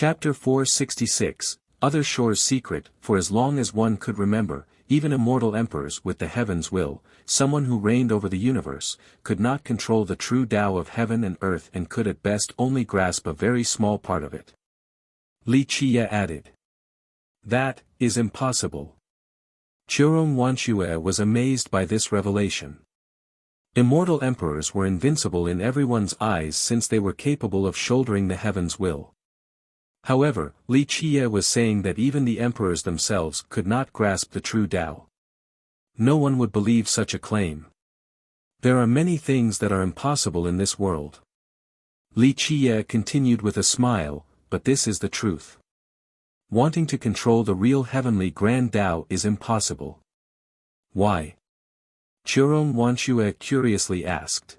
Chapter 466, Other Shore's Secret. For as long as one could remember, even immortal emperors with the heaven's will, someone who reigned over the universe, could not control the true Tao of heaven and earth and could at best only grasp a very small part of it. Li Qie added. That is impossible. Chirong Wanshue was amazed by this revelation. Immortal emperors were invincible in everyone's eyes since they were capable of shouldering the heaven's will. However, Li Qie was saying that even the emperors themselves could not grasp the true Tao. No one would believe such a claim. There are many things that are impossible in this world. Li Qie continued with a smile, but this is the truth. Wanting to control the real heavenly grand Tao is impossible. Why? Chirong Wanshue curiously asked.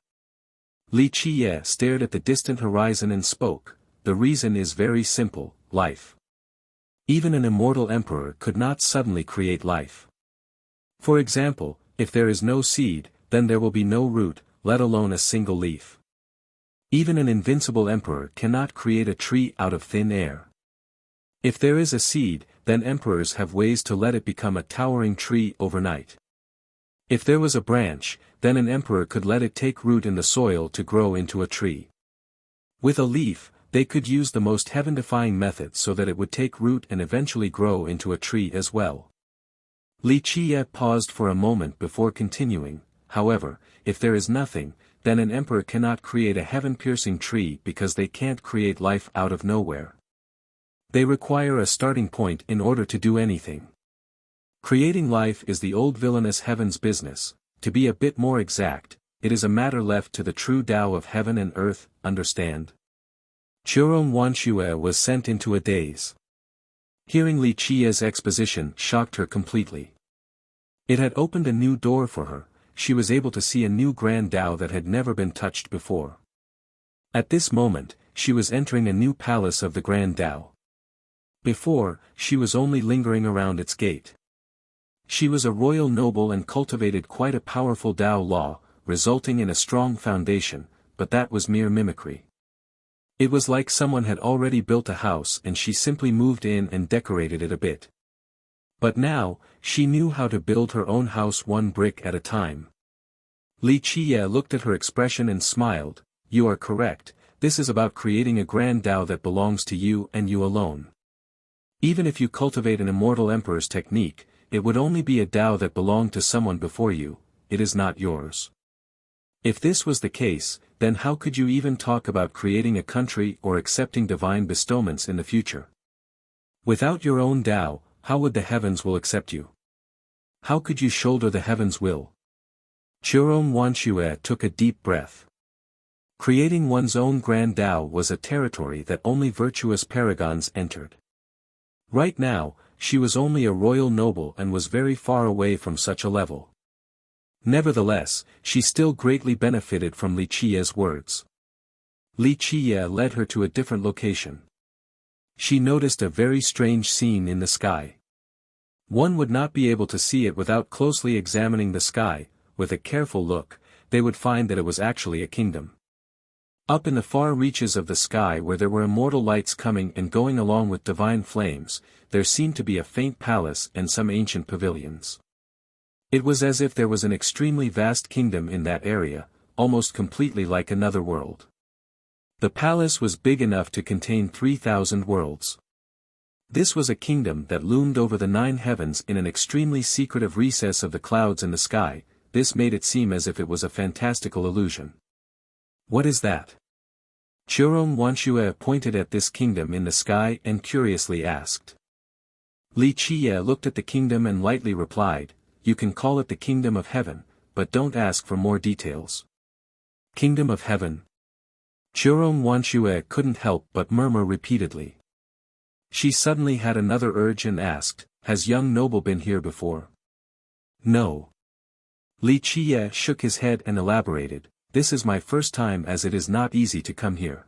Li Qie stared at the distant horizon and spoke. The reason is very simple, life. Even an immortal emperor could not suddenly create life. For example, if there is no seed, then there will be no root, let alone a single leaf. Even an invincible emperor cannot create a tree out of thin air. If there is a seed, then emperors have ways to let it become a towering tree overnight. If there was a branch, then an emperor could let it take root in the soil to grow into a tree. With a leaf, they could use the most heaven-defying method so that it would take root and eventually grow into a tree as well. Li Qie paused for a moment before continuing. However, if there is nothing, then an emperor cannot create a heaven-piercing tree because they can't create life out of nowhere. They require a starting point in order to do anything. Creating life is the old villainous heaven's business. To be a bit more exact, it is a matter left to the true Tao of heaven and earth, understand? Chirong Wanshue was sent into a daze. Hearing Li Qie's exposition shocked her completely. It had opened a new door for her. She was able to see a new grand Tao that had never been touched before. At this moment, she was entering a new palace of the grand Tao. Before, she was only lingering around its gate. She was a royal noble and cultivated quite a powerful Tao law, resulting in a strong foundation, but that was mere mimicry. It was like someone had already built a house and she simply moved in and decorated it a bit. But now, she knew how to build her own house one brick at a time. Li Qie looked at her expression and smiled. You are correct, this is about creating a grand Tao that belongs to you and you alone. Even if you cultivate an immortal emperor's technique, it would only be a Tao that belonged to someone before you, it is not yours. If this was the case, then how could you even talk about creating a country or accepting divine bestowments in the future? Without your own Tao, how would the heavens will accept you? How could you shoulder the heavens' will? Chirong Wanshue took a deep breath. Creating one's own grand Tao was a territory that only virtuous paragons entered. Right now, she was only a royal noble and was very far away from such a level. Nevertheless, she still greatly benefited from Li Qie's words. Li Qie led her to a different location. She noticed a very strange scene in the sky. One would not be able to see it without closely examining the sky. With a careful look, they would find that it was actually a kingdom. Up in the far reaches of the sky where there were immortal lights coming and going along with divine flames, there seemed to be a faint palace and some ancient pavilions. It was as if there was an extremely vast kingdom in that area, almost completely like another world. The palace was big enough to contain 3,000 worlds. This was a kingdom that loomed over the 9 heavens in an extremely secretive recess of the clouds in the sky. This made it seem as if it was a fantastical illusion. What is that? Chirong Wanshue pointed at this kingdom in the sky and curiously asked. Li Qie looked at the kingdom and lightly replied, You can call it the Kingdom of Heaven, but don't ask for more details. Kingdom of Heaven? Chirong Wanshue couldn't help but murmur repeatedly. She suddenly had another urge and asked, Has young noble been here before? No. Li Qie shook his head and elaborated, This is my first time as it is not easy to come here.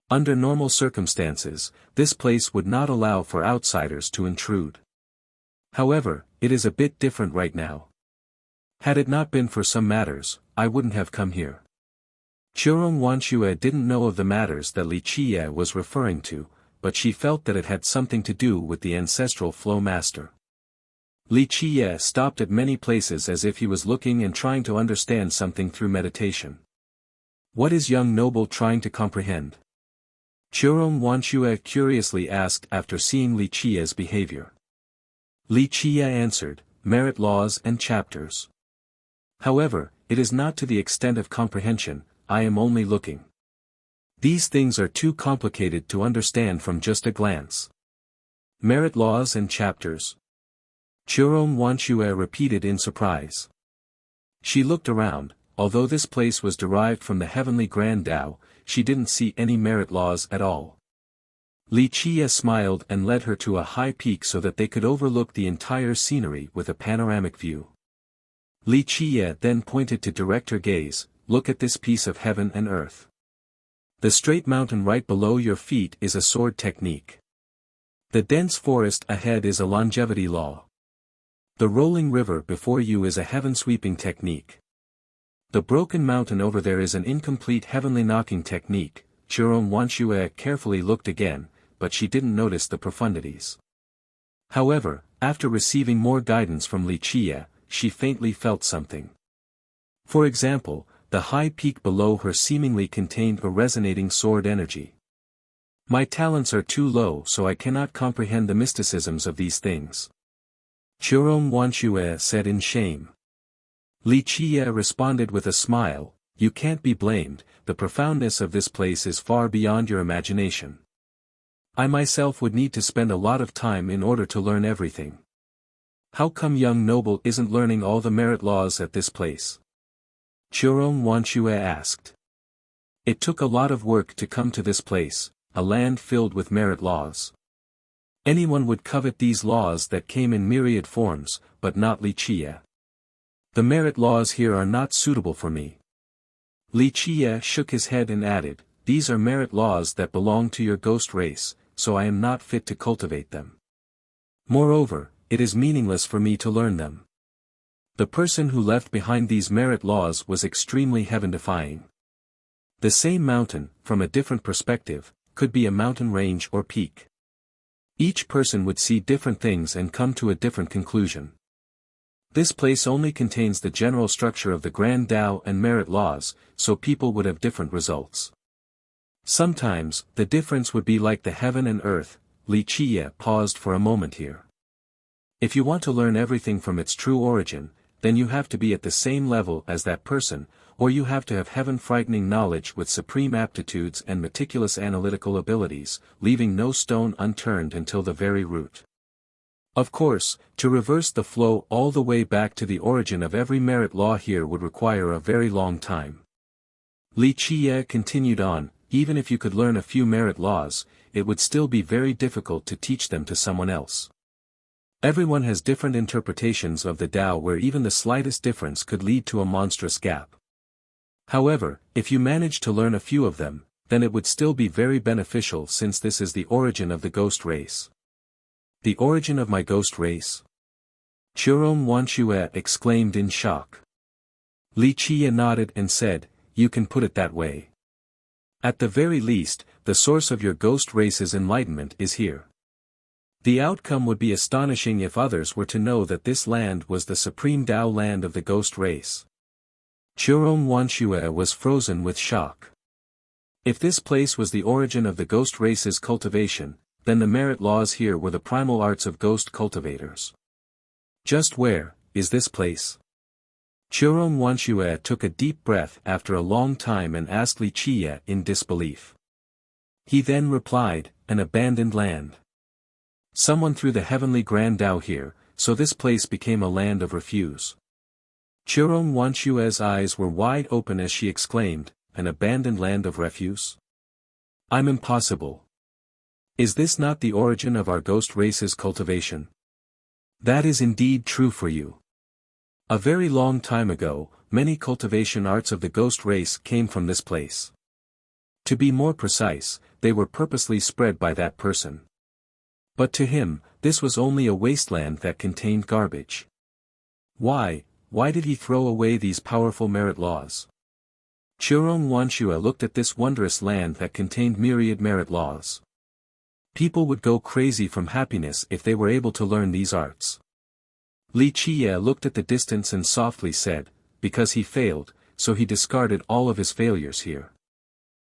Under normal circumstances, this place would not allow for outsiders to intrude. However, it is a bit different right now. Had it not been for some matters, I wouldn't have come here. Chirong Wanshue didn't know of the matters that Li Qie was referring to, but she felt that it had something to do with the ancestral flow master. Li Qiye stopped at many places as if he was looking and trying to understand something through meditation. What is young noble trying to comprehend? Churong Wanxue curiously asked after seeing Li Qiye's behavior. Li Qiye answered, merit laws and chapters. However, it is not to the extent of comprehension, I am only looking. These things are too complicated to understand from just a glance. Merit laws and chapters. Churong Wanxue repeated in surprise. She looked around, although this place was derived from the heavenly Grand Tao, she didn't see any merit laws at all. Li Qiye smiled and led her to a high peak so that they could overlook the entire scenery with a panoramic view. Li Qiye then pointed to direct her gaze, look at this piece of heaven and earth. The straight mountain right below your feet is a sword technique. The dense forest ahead is a longevity law. The rolling river before you is a heaven-sweeping technique. The broken mountain over there is an incomplete heavenly knocking technique. Churong Wanxue carefully looked again, but she didn't notice the profundities. However, after receiving more guidance from Li Qiye, she faintly felt something. For example, the high peak below her seemingly contained a resonating sword energy. My talents are too low so I cannot comprehend the mysticisms of these things. Churong Wanxue said in shame. Li Qiye responded with a smile, you can't be blamed, the profoundness of this place is far beyond your imagination. I myself would need to spend a lot of time in order to learn everything. How come young noble isn't learning all the merit laws at this place? Churong Wanxue asked. It took a lot of work to come to this place, a land filled with merit laws. Anyone would covet these laws that came in myriad forms, but not Li Qiye. The merit laws here are not suitable for me. Li Qiye shook his head and added, these are merit laws that belong to your ghost race, so I am not fit to cultivate them. Moreover, it is meaningless for me to learn them. The person who left behind these merit laws was extremely heaven-defying. The same mountain, from a different perspective, could be a mountain range or peak. Each person would see different things and come to a different conclusion. This place only contains the general structure of the Grand Tao and merit laws, so people would have different results. Sometimes, the difference would be like the heaven and earth. Li Qiye paused for a moment here. If you want to learn everything from its true origin, then you have to be at the same level as that person, or you have to have heaven-frightening knowledge with supreme aptitudes and meticulous analytical abilities, leaving no stone unturned until the very root. Of course, to reverse the flow all the way back to the origin of every merit law here would require a very long time. Li Qiye continued on, even if you could learn a few merit laws, it would still be very difficult to teach them to someone else. Everyone has different interpretations of the Tao where even the slightest difference could lead to a monstrous gap. However, if you manage to learn a few of them, then it would still be very beneficial since this is the origin of the ghost race. The origin of my ghost race? Churong Wanxue exclaimed in shock. Li Qiye nodded and said, you can put it that way. At the very least, the source of your ghost race's enlightenment is here. The outcome would be astonishing if others were to know that this land was the supreme Tao land of the ghost race. Churong Wanxue was frozen with shock. If this place was the origin of the ghost race's cultivation, then the merit laws here were the primal arts of ghost cultivators. Just where is this place? Churong Wanxue took a deep breath after a long time and asked Li Qiye in disbelief. He then replied, an abandoned land. Someone threw the heavenly Grand Tao here, so this place became a land of refuse. Churong Wanxue's eyes were wide open as she exclaimed, an abandoned land of refuse? I'm impossible. Is this not the origin of our ghost race's cultivation? That is indeed true for you. A very long time ago, many cultivation arts of the ghost race came from this place. To be more precise, they were purposely spread by that person. But to him, this was only a wasteland that contained garbage. Why did he throw away these powerful merit laws? Churong Wanxue looked at this wondrous land that contained myriad merit laws. People would go crazy from happiness if they were able to learn these arts. Li Qiye looked at the distance and softly said, because he failed, so he discarded all of his failures here.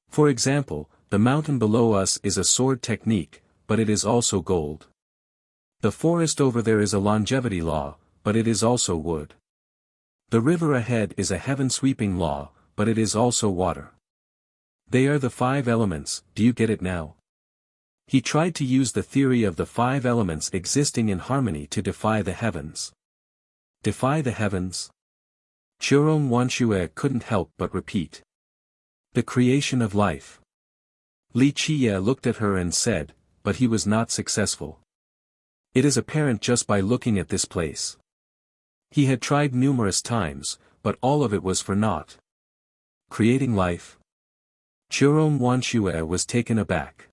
For example, the mountain below us is a sword technique, but it is also gold. The forest over there is a longevity law, but it is also wood. The river ahead is a heaven-sweeping law, but it is also water. They are the 5 elements, do you get it now? He tried to use the theory of the 5 elements existing in harmony to defy the heavens. Defy the heavens? Chirong Wanshue couldn't help but repeat. The creation of life. Li Qiye looked at her and said, but he was not successful. It is apparent just by looking at this place. He had tried numerous times, but all of it was for naught. Creating life? Chirong Wanshue was taken aback.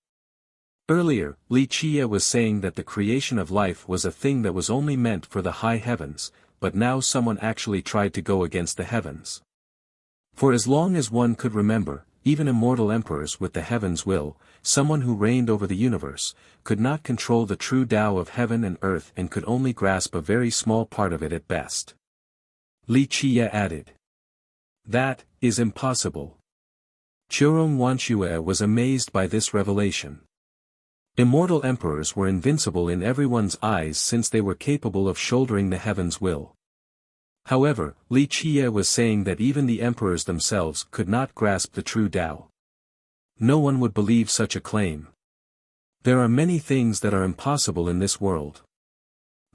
Earlier, Li Qiye was saying that the creation of life was a thing that was only meant for the high heavens, but now someone actually tried to go against the heavens. For as long as one could remember, even immortal emperors with the heavens' will, someone who reigned over the universe, could not control the true Tao of heaven and earth and could only grasp a very small part of it at best. Li Qiye added. That is impossible. Chirong Wanshue was amazed by this revelation. Immortal emperors were invincible in everyone's eyes since they were capable of shouldering the heavens' will. However, Li Qiye was saying that even the emperors themselves could not grasp the true Tao. No one would believe such a claim. There are many things that are impossible in this world.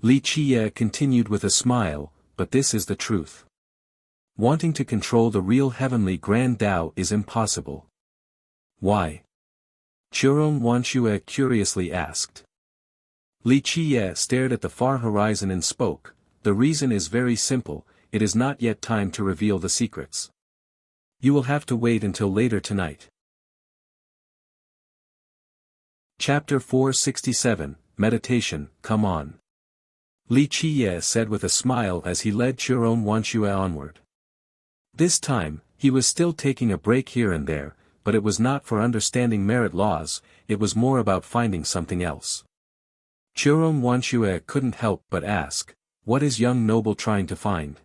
Li Qiye continued with a smile, but this is the truth. Wanting to control the real heavenly grand Tao is impossible. Why? Chirong Wanshue curiously asked. Li Qiye stared at the far horizon and spoke, the reason is very simple, it is not yet time to reveal the secrets. You will have to wait until later tonight. Chapter 467, Meditation, Come on. Li Qiye said with a smile as he led Chirong Wanshue onward. This time, he was still taking a break here and there, but it was not for understanding merit laws, it was more about finding something else. Chirong Wanshue couldn't help but ask, what is young noble trying to find?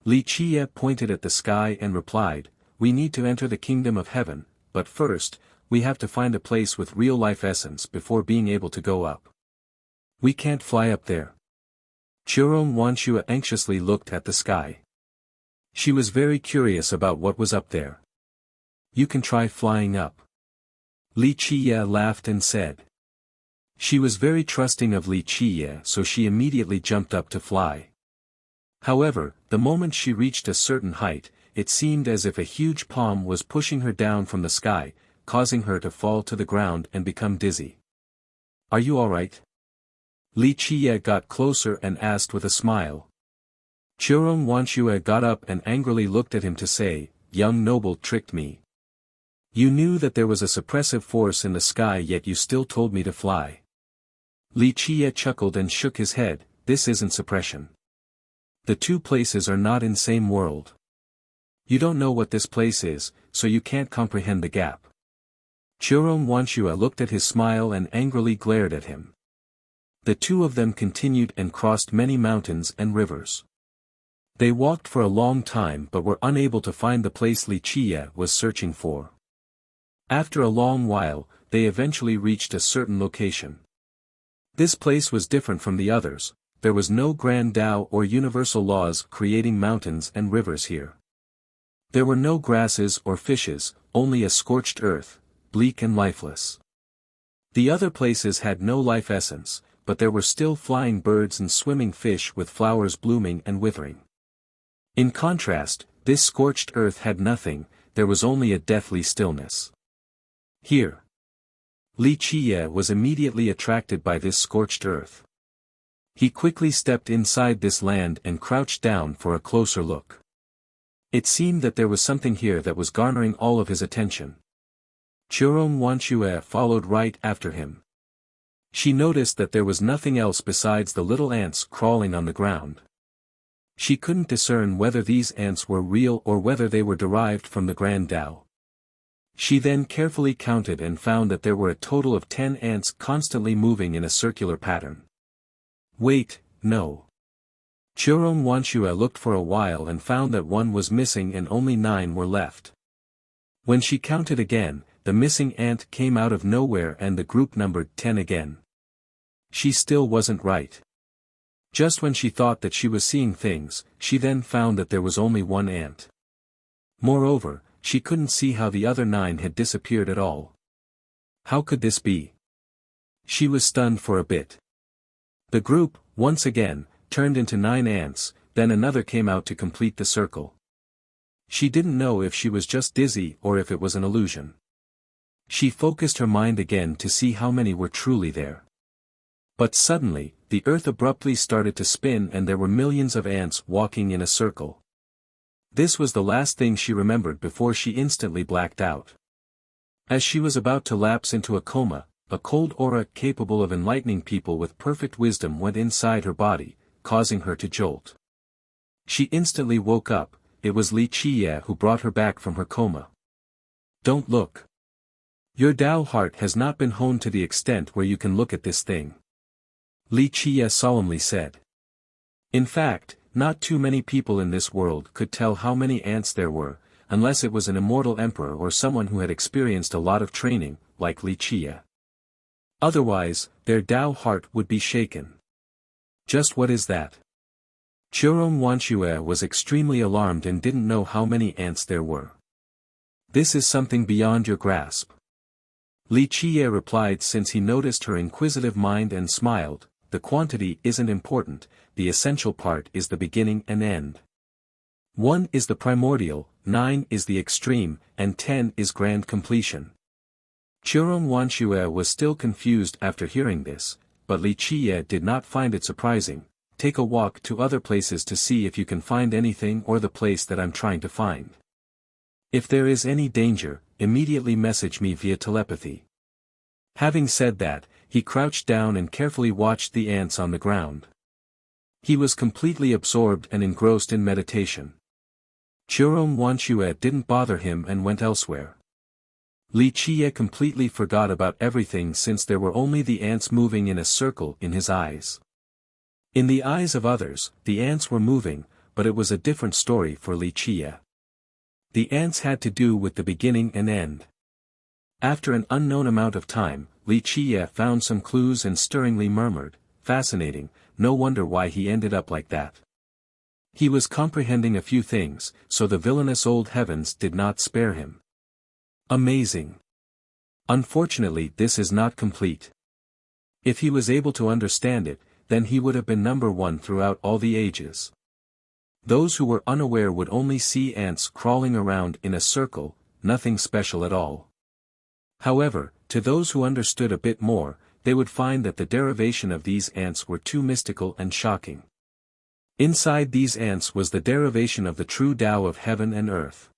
Li Qiye pointed at the sky and replied, we need to enter the kingdom of heaven, but first, we have to find a place with real life essence before being able to go up. We can't fly up there. Chirong Wanshue anxiously looked at the sky. She was very curious about what was up there. You can try flying up. Li Qiye laughed and said. She was very trusting of Li Qiye, so she immediately jumped up to fly. However, the moment she reached a certain height, it seemed as if a huge palm was pushing her down from the sky, causing her to fall to the ground and become dizzy. Are you all right? Li Qiye got closer and asked with a smile. Chirong Wanshue got up and angrily looked at him to say, young noble tricked me. You knew that there was a suppressive force in the sky yet you still told me to fly. Li Qiye chuckled and shook his head, this isn't suppression. The two places are not in same world. You don't know what this place is, so you can't comprehend the gap. Chirong Wanshue looked at his smile and angrily glared at him. The two of them continued and crossed many mountains and rivers. They walked for a long time but were unable to find the place Li Qiye was searching for. After a long while, they eventually reached a certain location. This place was different from the others, there was no grand Tao or universal laws creating mountains and rivers here. There were no grasses or fishes, only a scorched earth, bleak and lifeless. The other places had no life essence, but there were still flying birds and swimming fish with flowers blooming and withering. In contrast, this scorched earth had nothing, there was only a deathly stillness. Here. Li Qiye was immediately attracted by this scorched earth. He quickly stepped inside this land and crouched down for a closer look. It seemed that there was something here that was garnering all of his attention. Chirong Wanshue followed right after him. She noticed that there was nothing else besides the little ants crawling on the ground. She couldn't discern whether these ants were real or whether they were derived from the Grand Tao. She then carefully counted and found that there were a total of 10 ants constantly moving in a circular pattern. Wait, no. Chiron Wanshua looked for a while and found that one was missing and only 9 were left. When she counted again, the missing ant came out of nowhere and the group numbered 10 again. She still wasn't right. Just when she thought that she was seeing things, she then found that there was only 1 ant. Moreover, she couldn't see how the other 9 had disappeared at all. How could this be? She was stunned for a bit. The group, once again, turned into 9 ants, then another came out to complete the circle. She didn't know if she was just dizzy or if it was an illusion. She focused her mind again to see how many were truly there. But suddenly, the earth abruptly started to spin and there were millions of ants walking in a circle. This was the last thing she remembered before she instantly blacked out. As she was about to lapse into a coma, a cold aura capable of enlightening people with perfect wisdom went inside her body, causing her to jolt. She instantly woke up. It was Li Qiye who brought her back from her coma. Don't look. Your Tao heart has not been honed to the extent where you can look at this thing. Li Qiye solemnly said. In fact, not too many people in this world could tell how many ants there were, unless it was an immortal emperor or someone who had experienced a lot of training, like Li Qiye. Otherwise, their Tao heart would be shaken. Just what is that? Chiron Wanshua was extremely alarmed and didn't know how many ants there were. This is something beyond your grasp. Li Qiye replied since he noticed her inquisitive mind and smiled, the quantity isn't important, the essential part is the beginning and end. 1 is the primordial, 9 is the extreme, and 10 is grand completion. Chiron Wanshua was still confused after hearing this, but Li Qiye did not find it surprising. Take a walk to other places to see if you can find anything or the place that I'm trying to find. If there is any danger, immediately message me via telepathy. Having said that, he crouched down and carefully watched the ants on the ground. He was completely absorbed and engrossed in meditation. Chiron Wanshua didn't bother him and went elsewhere. Li Qiye completely forgot about everything since there were only the ants moving in a circle in his eyes. In the eyes of others, the ants were moving, but it was a different story for Li Qiye. The ants had to do with the beginning and end. After an unknown amount of time, Li Qiye found some clues and stirringly murmured, "Fascinating, no wonder why he ended up like that." He was comprehending a few things, so the villainous old heavens did not spare him. Amazing. Unfortunately, this is not complete. If he was able to understand it, then he would have been number 1 throughout all the ages. Those who were unaware would only see ants crawling around in a circle, nothing special at all. However, to those who understood a bit more, they would find that the derivation of these ants were too mystical and shocking. Inside these ants was the derivation of the true Tao of heaven and earth.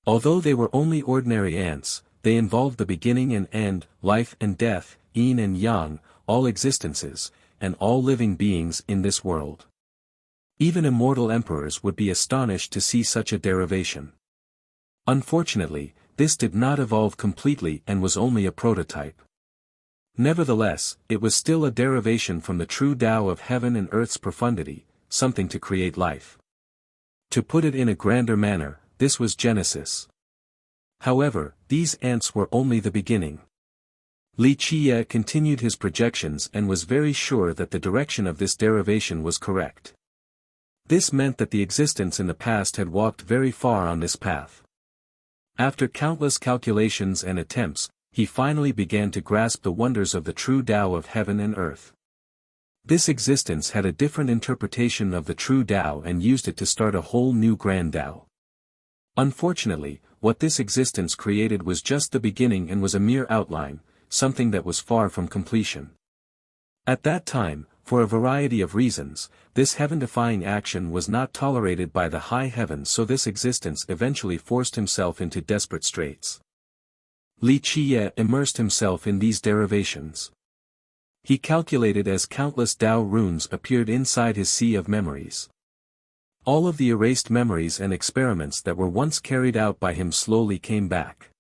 Although they were only ordinary ants, they involved the beginning and end, life and death, yin and yang, all existences, and all living beings in this world. Even immortal emperors would be astonished to see such a derivation. Unfortunately, this did not evolve completely and was only a prototype. Nevertheless, it was still a derivation from the true Tao of heaven and earth's profundity, something to create life. To put it in a grander manner, this was Genesis. However, these ants were only the beginning. Li Qiye continued his projections and was very sure that the direction of this derivation was correct. This meant that the existence in the past had walked very far on this path. After countless calculations and attempts, he finally began to grasp the wonders of the true Tao of heaven and earth. This existence had a different interpretation of the true Tao and used it to start a whole new grand Tao. Unfortunately, what this existence created was just the beginning and was a mere outline, something that was far from completion. At that time, for a variety of reasons, this heaven-defying action was not tolerated by the high heavens, so this existence eventually forced himself into desperate straits. Li Qiye immersed himself in these derivations. He calculated as countless Tao runes appeared inside his sea of memories. All of the erased memories and experiments that were once carried out by him slowly came back.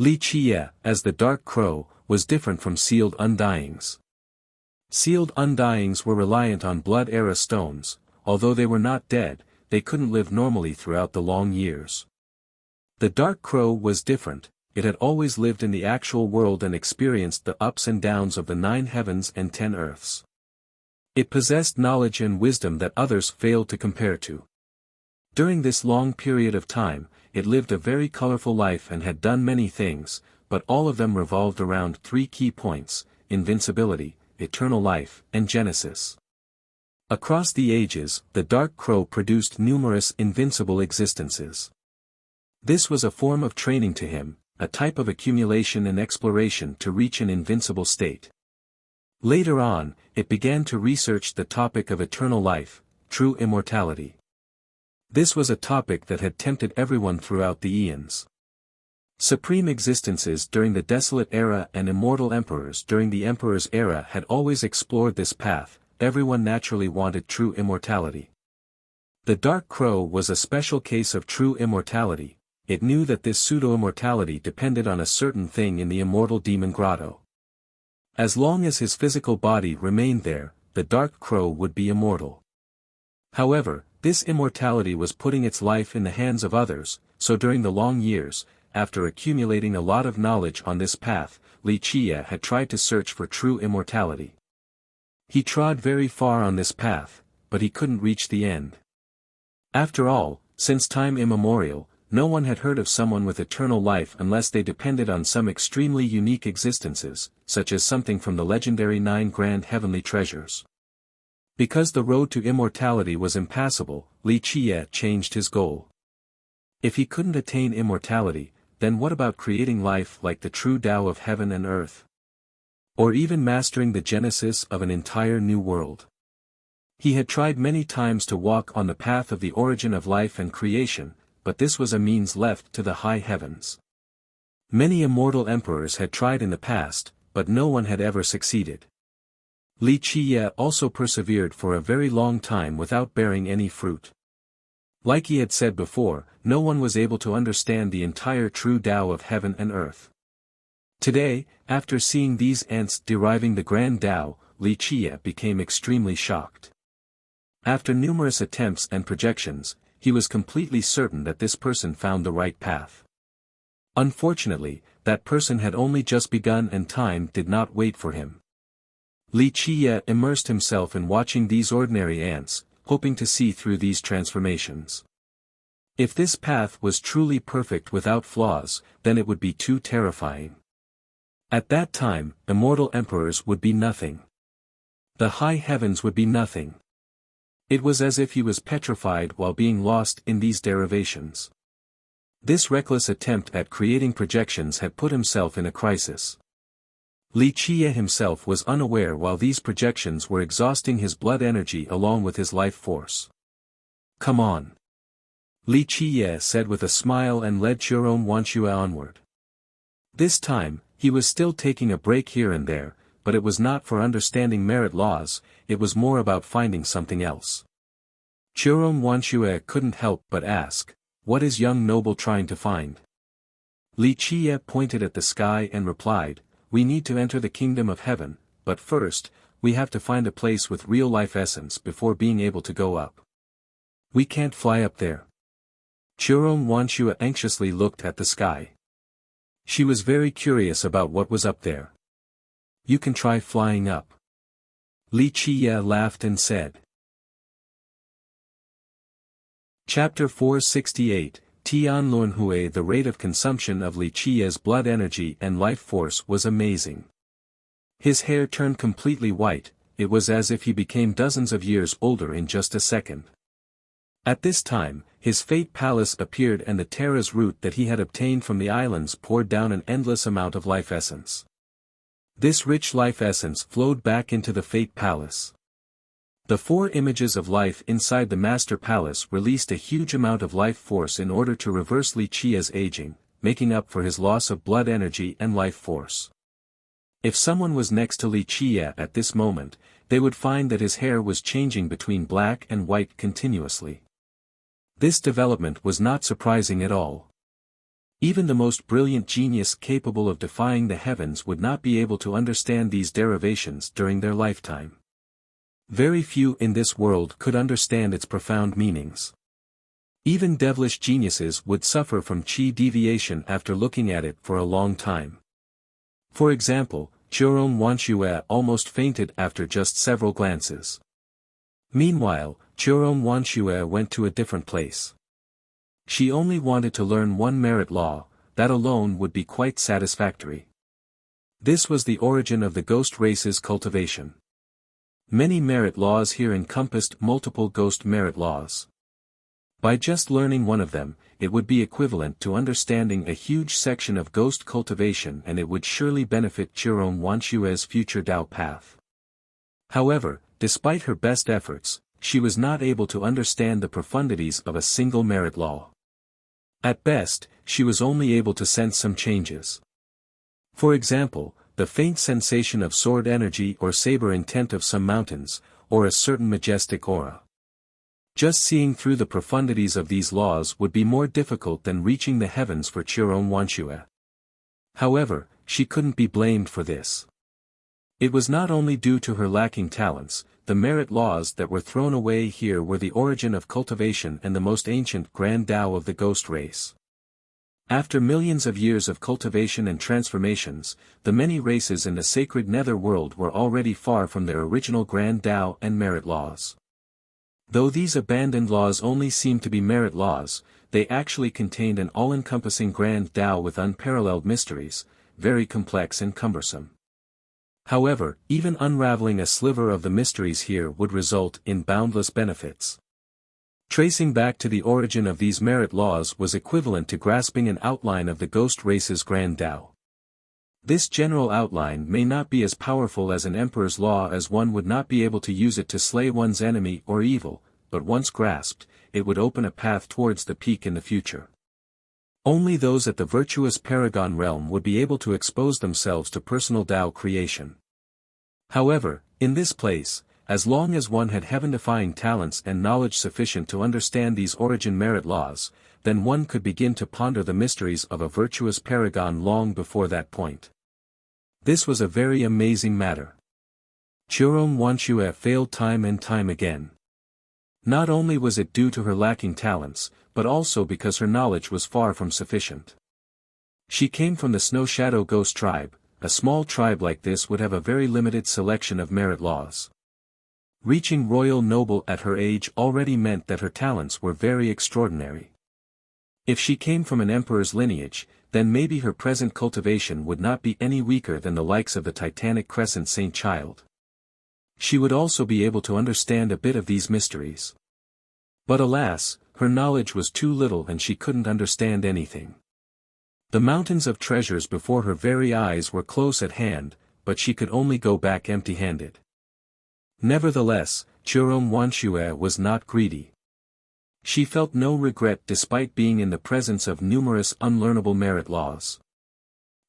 Li Qie, as the Dark Crow, was different from sealed undyings. Sealed undyings were reliant on blood era stones, although they were not dead, they couldn't live normally throughout the long years. The Dark Crow was different, it had always lived in the actual world and experienced the ups and downs of the 9 heavens and 10 earths. It possessed knowledge and wisdom that others failed to compare to. During this long period of time, it lived a very colorful life and had done many things, but all of them revolved around 3 key points: invincibility, eternal life, and Genesis. Across the ages, the Dark Crow produced numerous invincible existences. This was a form of training to him, a type of accumulation and exploration to reach an invincible state. Later on, it began to research the topic of eternal life, true immortality. This was a topic that had tempted everyone throughout the eons. Supreme existences during the Desolate Era and immortal emperors during the Emperor's Era had always explored this path. Everyone naturally wanted true immortality. The Dark Crow was a special case of true immortality. It knew that this pseudo-immortality depended on a certain thing in the immortal demon grotto. As long as his physical body remained there, the Dark Crow would be immortal. However, this immortality was putting its life in the hands of others, so during the long years, after accumulating a lot of knowledge on this path, Li Qie had tried to search for true immortality. He trod very far on this path, but he couldn't reach the end. After all, since time immemorial, no one had heard of someone with eternal life unless they depended on some extremely unique existences, such as something from the legendary 9 grand heavenly treasures. Because the road to immortality was impassable, Li Qie changed his goal. If he couldn't attain immortality, then what about creating life like the true Tao of heaven and earth? Or even mastering the genesis of an entire new world? He had tried many times to walk on the path of the origin of life and creation, but this was a means left to the high heavens. Many immortal emperors had tried in the past, but no one had ever succeeded. Li Qie also persevered for a very long time without bearing any fruit. Like he had said before, no one was able to understand the entire true Tao of heaven and earth. Today, after seeing these ants deriving the grand Tao, Li Qie became extremely shocked. After numerous attempts and projections, he was completely certain that this person found the right path. Unfortunately, that person had only just begun and time did not wait for him. Li Qie immersed himself in watching these ordinary ants, hoping to see through these transformations. If this path was truly perfect without flaws, then it would be too terrifying. At that time, immortal emperors would be nothing. The high heavens would be nothing. It was as if he was petrified while being lost in these derivations. This reckless attempt at creating projections had put himself in a crisis. Li Qie himself was unaware while these projections were exhausting his blood energy along with his life force. "Come on," Li Qie said with a smile and led Chiron Wanshue onward. This time, he was still taking a break here and there, but it was not for understanding merit laws, it was more about finding something else. Chiron Wanshue couldn't help but ask, "What is young noble trying to find?" Li Qie pointed at the sky and replied, "We need to enter the kingdom of heaven, but first, we have to find a place with real life essence before being able to go up. We can't fly up there." Chiron Wanshue anxiously looked at the sky. She was very curious about what was up there. "You can try flying up." Li Qie laughed and said. Chapter 468, Tian Luanhui. The rate of consumption of Li Qie's blood energy and life force was amazing. His hair turned completely white, it was as if he became dozens of years older in just a second. At this time, his fate palace appeared and the Terra's root that he had obtained from the islands poured down an endless amount of life essence. This rich life essence flowed back into the fate palace. The 4 images of life inside the master palace released a huge amount of life force in order to reverse Li Qie's aging, making up for his loss of blood energy and life force. If someone was next to Li Qie at this moment, they would find that his hair was changing between black and white continuously. This development was not surprising at all. Even the most brilliant genius capable of defying the heavens would not be able to understand these derivations during their lifetime. Very few in this world could understand its profound meanings. Even devilish geniuses would suffer from chi deviation after looking at it for a long time. For example, Jerome Wanshue almost fainted after just several glances. Meanwhile, Jerome Wanshue went to a different place. She only wanted to learn one merit law, that alone would be quite satisfactory. This was the origin of the ghost race's cultivation. Many merit laws here encompassed multiple ghost merit laws. By just learning one of them, it would be equivalent to understanding a huge section of ghost cultivation, and it would surely benefit Jerome Wanshue's future Dao path. However, despite her best efforts, she was not able to understand the profundities of a single merit law. At best, she was only able to sense some changes. For example, the faint sensation of sword energy or saber intent of some mountains, or a certain majestic aura. Just seeing through the profundities of these laws would be more difficult than reaching the heavens for Jerome Wanshue. However, she couldn't be blamed for this. It was not only due to her lacking talents. The merit laws that were thrown away here were the origin of cultivation and the most ancient grand Tao of the ghost race. After millions of years of cultivation and transformations, the many races in the sacred nether world were already far from their original grand Tao and merit laws. Though these abandoned laws only seemed to be merit laws, they actually contained an all-encompassing grand Tao with unparalleled mysteries, very complex and cumbersome. However, even unraveling a sliver of the mysteries here would result in boundless benefits. Tracing back to the origin of these merit laws was equivalent to grasping an outline of the ghost race's grand Tao. This general outline may not be as powerful as an emperor's law, as one would not be able to use it to slay one's enemy or evil, but once grasped, it would open a path towards the peak in the future. Only those at the virtuous paragon realm would be able to expose themselves to personal Tao creation. However, in this place, as long as one had heaven-defying talents and knowledge sufficient to understand these origin merit laws, then one could begin to ponder the mysteries of a virtuous paragon long before that point. This was a very amazing matter. Jerome Wanshue failed time and time again. Not only was it due to her lacking talents, but also because her knowledge was far from sufficient. She came from the Snow Shadow Ghost tribe. A small tribe like this would have a very limited selection of merit laws. Reaching royal noble at her age already meant that her talents were very extraordinary. If she came from an emperor's lineage, then maybe her present cultivation would not be any weaker than the likes of the Titanic Crescent Saint Child. She would also be able to understand a bit of these mysteries. But alas, her knowledge was too little and she couldn't understand anything. The mountains of treasures before her very eyes were close at hand, but she could only go back empty-handed. Nevertheless, Jerome Wanshue was not greedy. She felt no regret despite being in the presence of numerous unlearnable merit laws.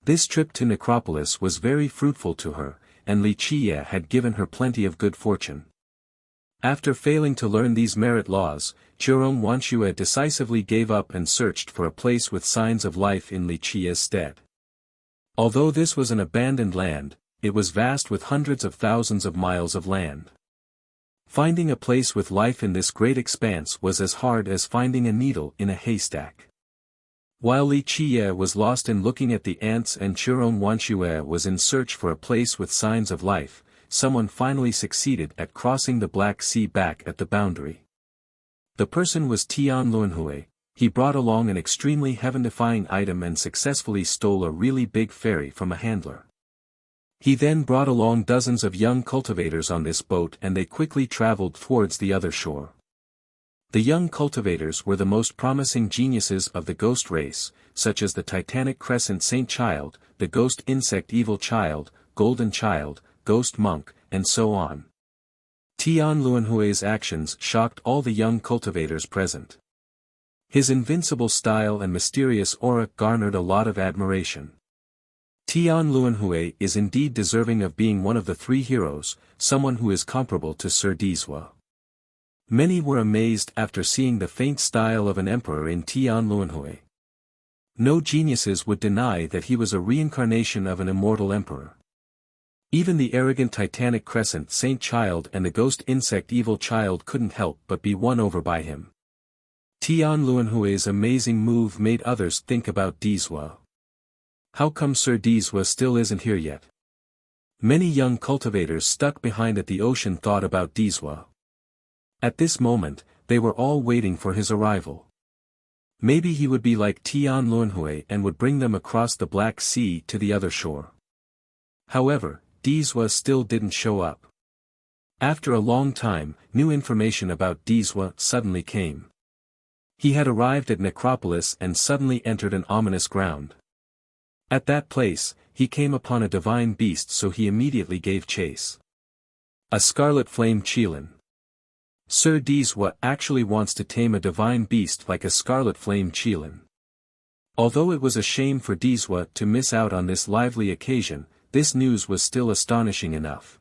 This trip to Necropolis was very fruitful to her, and Li Qie had given her plenty of good fortune. After failing to learn these merit laws, Jerome Wanshue decisively gave up and searched for a place with signs of life in Li Qie's stead. Although this was an abandoned land, it was vast with hundreds of thousands of miles of land. Finding a place with life in this great expanse was as hard as finding a needle in a haystack. While Li Qie was lost in looking at the ants and Jerome Wanshue was in search for a place with signs of life, someone finally succeeded at crossing the Black Sea back at the boundary. The person was Tian Luanhui. He brought along an extremely heaven-defying item and successfully stole a really big ferry from a handler. He then brought along dozens of young cultivators on this boat and they quickly traveled towards the other shore. The young cultivators were the most promising geniuses of the ghost race, such as the Titanic Crescent Saint Child, the Ghost Insect Evil Child, Golden Child, Ghost Monk, and so on. Tian Luanhui's actions shocked all the young cultivators present. His invincible style and mysterious aura garnered a lot of admiration. Tian Luanhui is indeed deserving of being one of the three heroes, someone who is comparable to Sir Dizwa. Many were amazed after seeing the faint style of an emperor in Tian Luanhui. No geniuses would deny that he was a reincarnation of an immortal emperor. Even the arrogant Titanic Crescent Saint Child and the ghost insect Evil Child couldn't help but be won over by him. Tian Luanhui's amazing move made others think about Dizhua. How come Sir Dizhua still isn't here yet? Many young cultivators stuck behind at the ocean thought about Dizhua. At this moment, they were all waiting for his arrival. Maybe he would be like Tian Luanhui and would bring them across the Black Sea to the other shore. However, Dizhua still didn't show up. After a long time, new information about Dizhua suddenly came. He had arrived at Necropolis and suddenly entered an ominous ground. At that place, he came upon a divine beast, so he immediately gave chase. A scarlet flame Qilin. Sir Dizhua actually wants to tame a divine beast like a scarlet flame Qilin. Although it was a shame for Dizhua to miss out on this lively occasion, this news was still astonishing enough.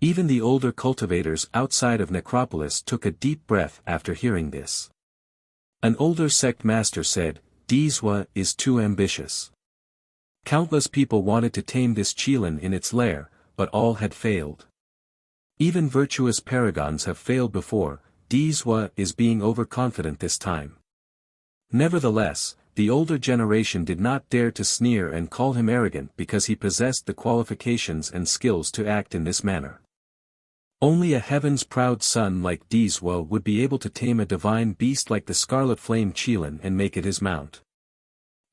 Even the older cultivators outside of Necropolis took a deep breath after hearing this. An older sect master said, "Dizhua is too ambitious." Countless people wanted to tame this Qilin in its lair, but all had failed. Even virtuous paragons have failed before. Dizhua is being overconfident this time. Nevertheless, the older generation did not dare to sneer and call him arrogant because he possessed the qualifications and skills to act in this manner. Only a heaven's proud son like Dizhua would be able to tame a divine beast like the scarlet flame Qilin and make it his mount.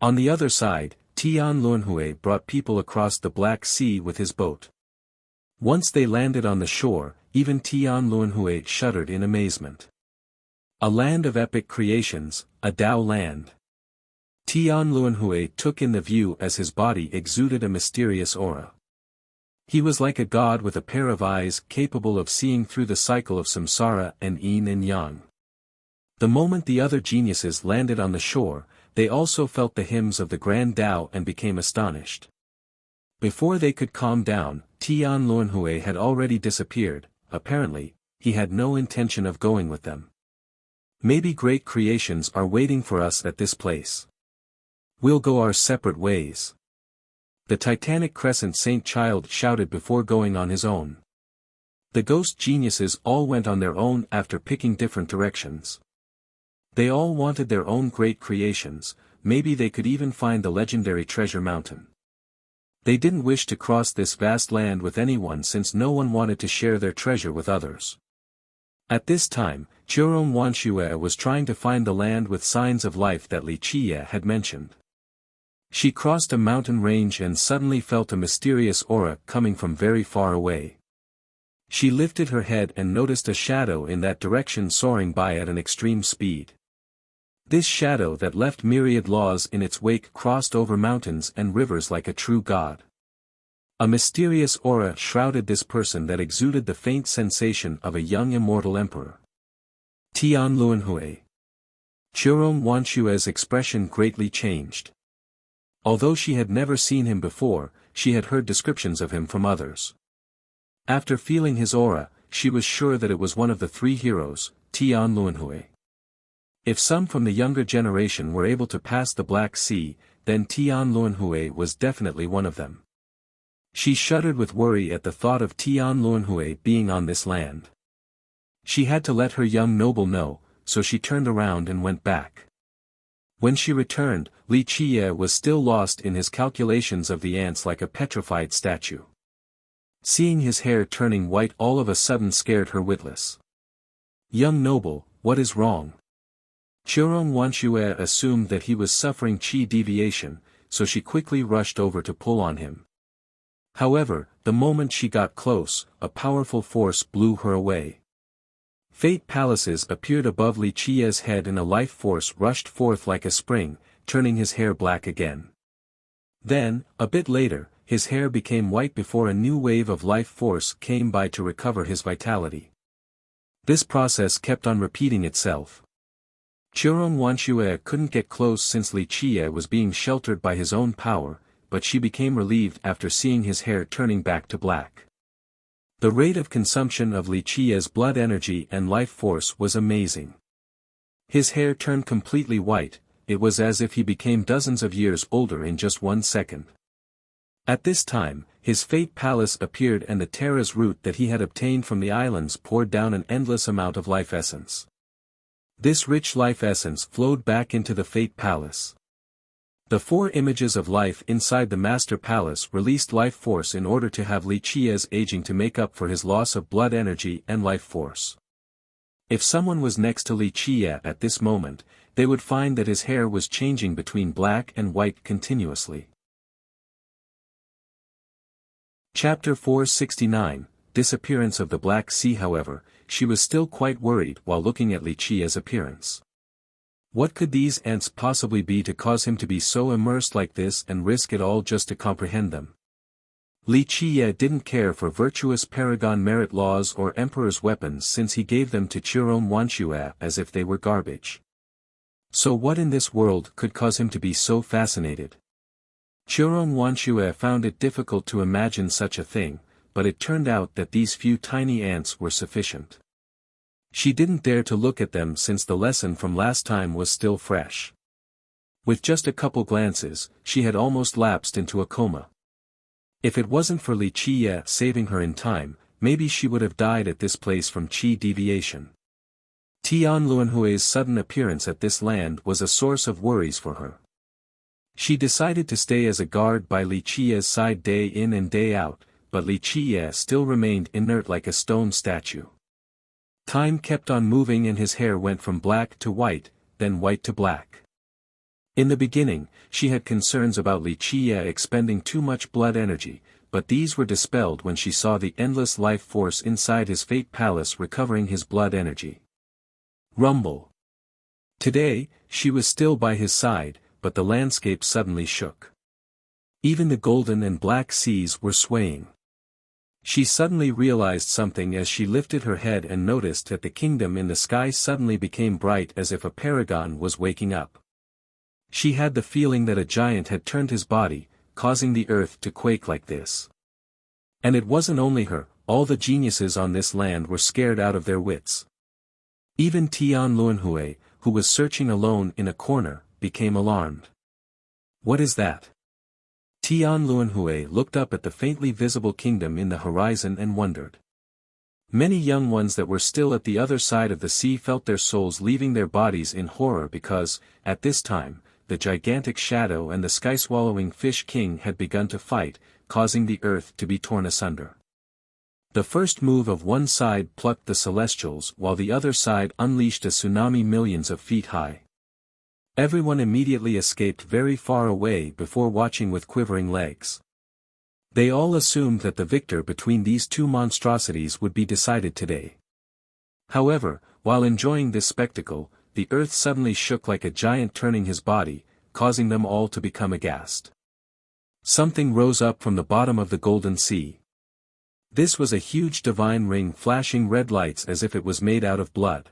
On the other side, Tian Luanhui brought people across the Black Sea with his boat. Once they landed on the shore, even Tian Luanhui shuddered in amazement. A land of epic creations, a Tao land. Tian Luanhui took in the view as his body exuded a mysterious aura. He was like a god with a pair of eyes capable of seeing through the cycle of samsara and yin and yang. The moment the other geniuses landed on the shore, they also felt the hymns of the Grand Tao and became astonished. Before they could calm down, Tian Luanhui had already disappeared. Apparently, he had no intention of going with them. Maybe great creations are waiting for us at this place. We'll go our separate ways. The Titanic Crescent Saint Child shouted before going on his own. The ghost geniuses all went on their own after picking different directions. They all wanted their own great creations. Maybe they could even find the legendary treasure mountain. They didn't wish to cross this vast land with anyone since no one wanted to share their treasure with others. At this time, Zhurong Wanxue was trying to find the land with signs of life that Li Qiye had mentioned. She crossed a mountain range and suddenly felt a mysterious aura coming from very far away. She lifted her head and noticed a shadow in that direction soaring by at an extreme speed. This shadow that left myriad laws in its wake crossed over mountains and rivers like a true god. A mysterious aura shrouded this person that exuded the faint sensation of a young immortal emperor. Tian Luanhui. Zhurong Wanxue's expression greatly changed. Although she had never seen him before, she had heard descriptions of him from others. After feeling his aura, she was sure that it was one of the three heroes, Tian Luanhui. If some from the younger generation were able to pass the Black Sea, then Tian Luanhui was definitely one of them. She shuddered with worry at the thought of Tian Luanhui being on this land. She had to let her young noble know, so she turned around and went back. When she returned, Li Qiye was still lost in his calculations of the ants like a petrified statue. Seeing his hair turning white all of a sudden scared her witless. "Young noble, what is wrong?" Zhurong Wanxue assumed that he was suffering qi deviation, so she quickly rushed over to pull on him. However, the moment she got close, a powerful force blew her away. Fate palaces appeared above Li Qiye's head and a life force rushed forth like a spring, turning his hair black again. Then, a bit later, his hair became white before a new wave of life force came by to recover his vitality. This process kept on repeating itself. Zhurong Wanxue couldn't get close since Li Qiye was being sheltered by his own power, but she became relieved after seeing his hair turning back to black. The rate of consumption of Li Qiye's blood energy and life force was amazing. His hair turned completely white, it was as if he became dozens of years older in just 1 second. At this time, his fate palace appeared and the Terra's root that he had obtained from the islands poured down an endless amount of life essence. This rich life essence flowed back into the fate palace. The 4 images of life inside the master palace released life force in order to have Li Qi's aging to make up for his loss of blood energy and life force. If someone was next to Li Qi at this moment, they would find that his hair was changing between black and white continuously. Chapter 469, Disappearance of the Black Sea. However, she was still quite worried while looking at Li Qi's appearance. What could these ants possibly be to cause him to be so immersed like this and risk it all just to comprehend them? Li Qi didn't care for virtuous paragon merit laws or emperor's weapons since he gave them to Chiron Wanshua as if they were garbage. So what in this world could cause him to be so fascinated? Chiron Wanshua found it difficult to imagine such a thing, but it turned out that these few tiny ants were sufficient. She didn't dare to look at them since the lesson from last time was still fresh. With just a couple glances, she had almost lapsed into a coma. If it wasn't for Li Qi saving her in time, maybe she would have died at this place from qi deviation. Tian Luanhui's sudden appearance at this land was a source of worries for her. She decided to stay as a guard by Li Qi's side day in and day out, but Li Qi still remained inert like a stone statue. Time kept on moving and his hair went from black to white, then white to black. In the beginning, she had concerns about Li Qi expending too much blood energy, but these were dispelled when she saw the endless life force inside his fate palace recovering his blood energy. Rumble. Today, she was still by his side, but the landscape suddenly shook. Even the golden and black seas were swaying. She suddenly realized something as she lifted her head and noticed that the kingdom in the sky suddenly became bright as if a paragon was waking up. She had the feeling that a giant had turned his body, causing the earth to quake like this. And it wasn't only her, all the geniuses on this land were scared out of their wits. Even Tian Luanhui, who was searching alone in a corner, became alarmed. What is that? Tian Luanhui looked up at the faintly visible kingdom in the horizon and wondered. Many young ones that were still at the other side of the sea felt their souls leaving their bodies in horror because, at this time, the gigantic shadow and the sky-swallowing fish king had begun to fight, causing the earth to be torn asunder. The first move of one side plucked the celestials while the other side unleashed a tsunami millions of feet high. Everyone immediately escaped very far away before watching with quivering legs. They all assumed that the victor between these two monstrosities would be decided today. However, while enjoying this spectacle, the earth suddenly shook like a giant turning his body, causing them all to become aghast. Something rose up from the bottom of the golden sea. This was a huge divine ring flashing red lights as if it was made out of blood.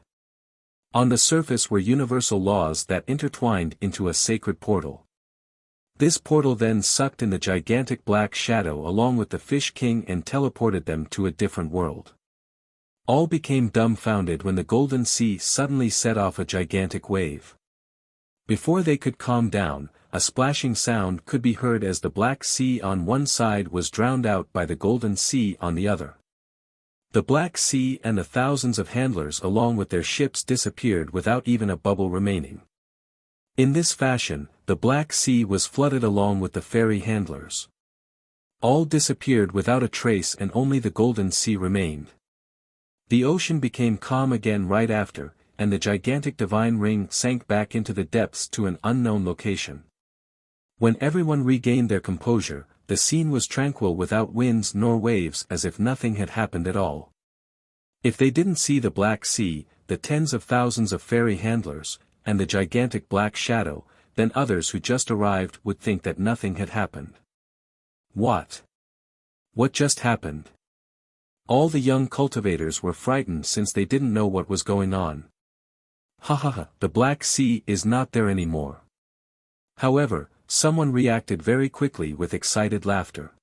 On the surface were universal laws that intertwined into a sacred portal. This portal then sucked in the gigantic black shadow along with the fish king and teleported them to a different world. All became dumbfounded when the golden sea suddenly set off a gigantic wave. Before they could calm down, a splashing sound could be heard as the Black Sea on one side was drowned out by the Golden Sea on the other. The Black Sea and the thousands of handlers along with their ships disappeared without even a bubble remaining. In this fashion, the Black Sea was flooded along with the ferry handlers. All disappeared without a trace and only the Golden Sea remained. The ocean became calm again right after, and the gigantic divine ring sank back into the depths to an unknown location. When everyone regained their composure, the scene was tranquil without winds nor waves as if nothing had happened at all. If they didn't see the Black Sea, the tens of thousands of ferry handlers, and the gigantic black shadow, then others who just arrived would think that nothing had happened. What? What just happened? All the young cultivators were frightened since they didn't know what was going on. Ha ha ha, the Black Sea is not there anymore. However, someone reacted very quickly with excited laughter.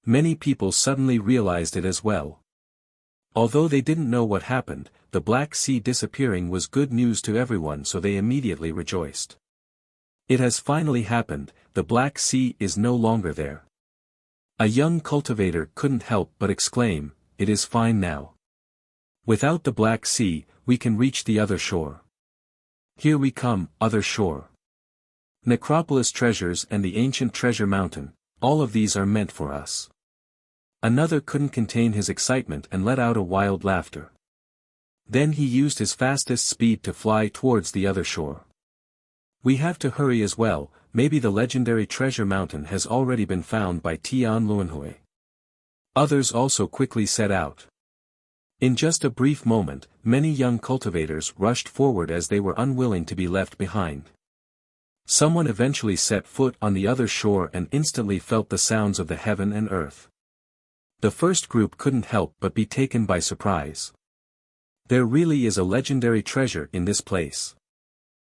Many people suddenly realized it as well. Although they didn't know what happened, the Black Sea disappearing was good news to everyone, so they immediately rejoiced. It has finally happened, the Black Sea is no longer there. A young cultivator couldn't help but exclaim, "It is fine now. Without the Black Sea, we can reach the other shore. Here we come, other shore. Necropolis treasures and the ancient treasure mountain, all of these are meant for us." Another couldn't contain his excitement and let out a wild laughter. Then he used his fastest speed to fly towards the other shore. "We have to hurry as well, maybe the legendary treasure mountain has already been found by Tian Luanhui." Others also quickly set out. In just a brief moment, many young cultivators rushed forward as they were unwilling to be left behind. Someone eventually set foot on the other shore and instantly felt the sounds of the heaven and earth. The first group couldn't help but be taken by surprise. There really is a legendary treasure in this place.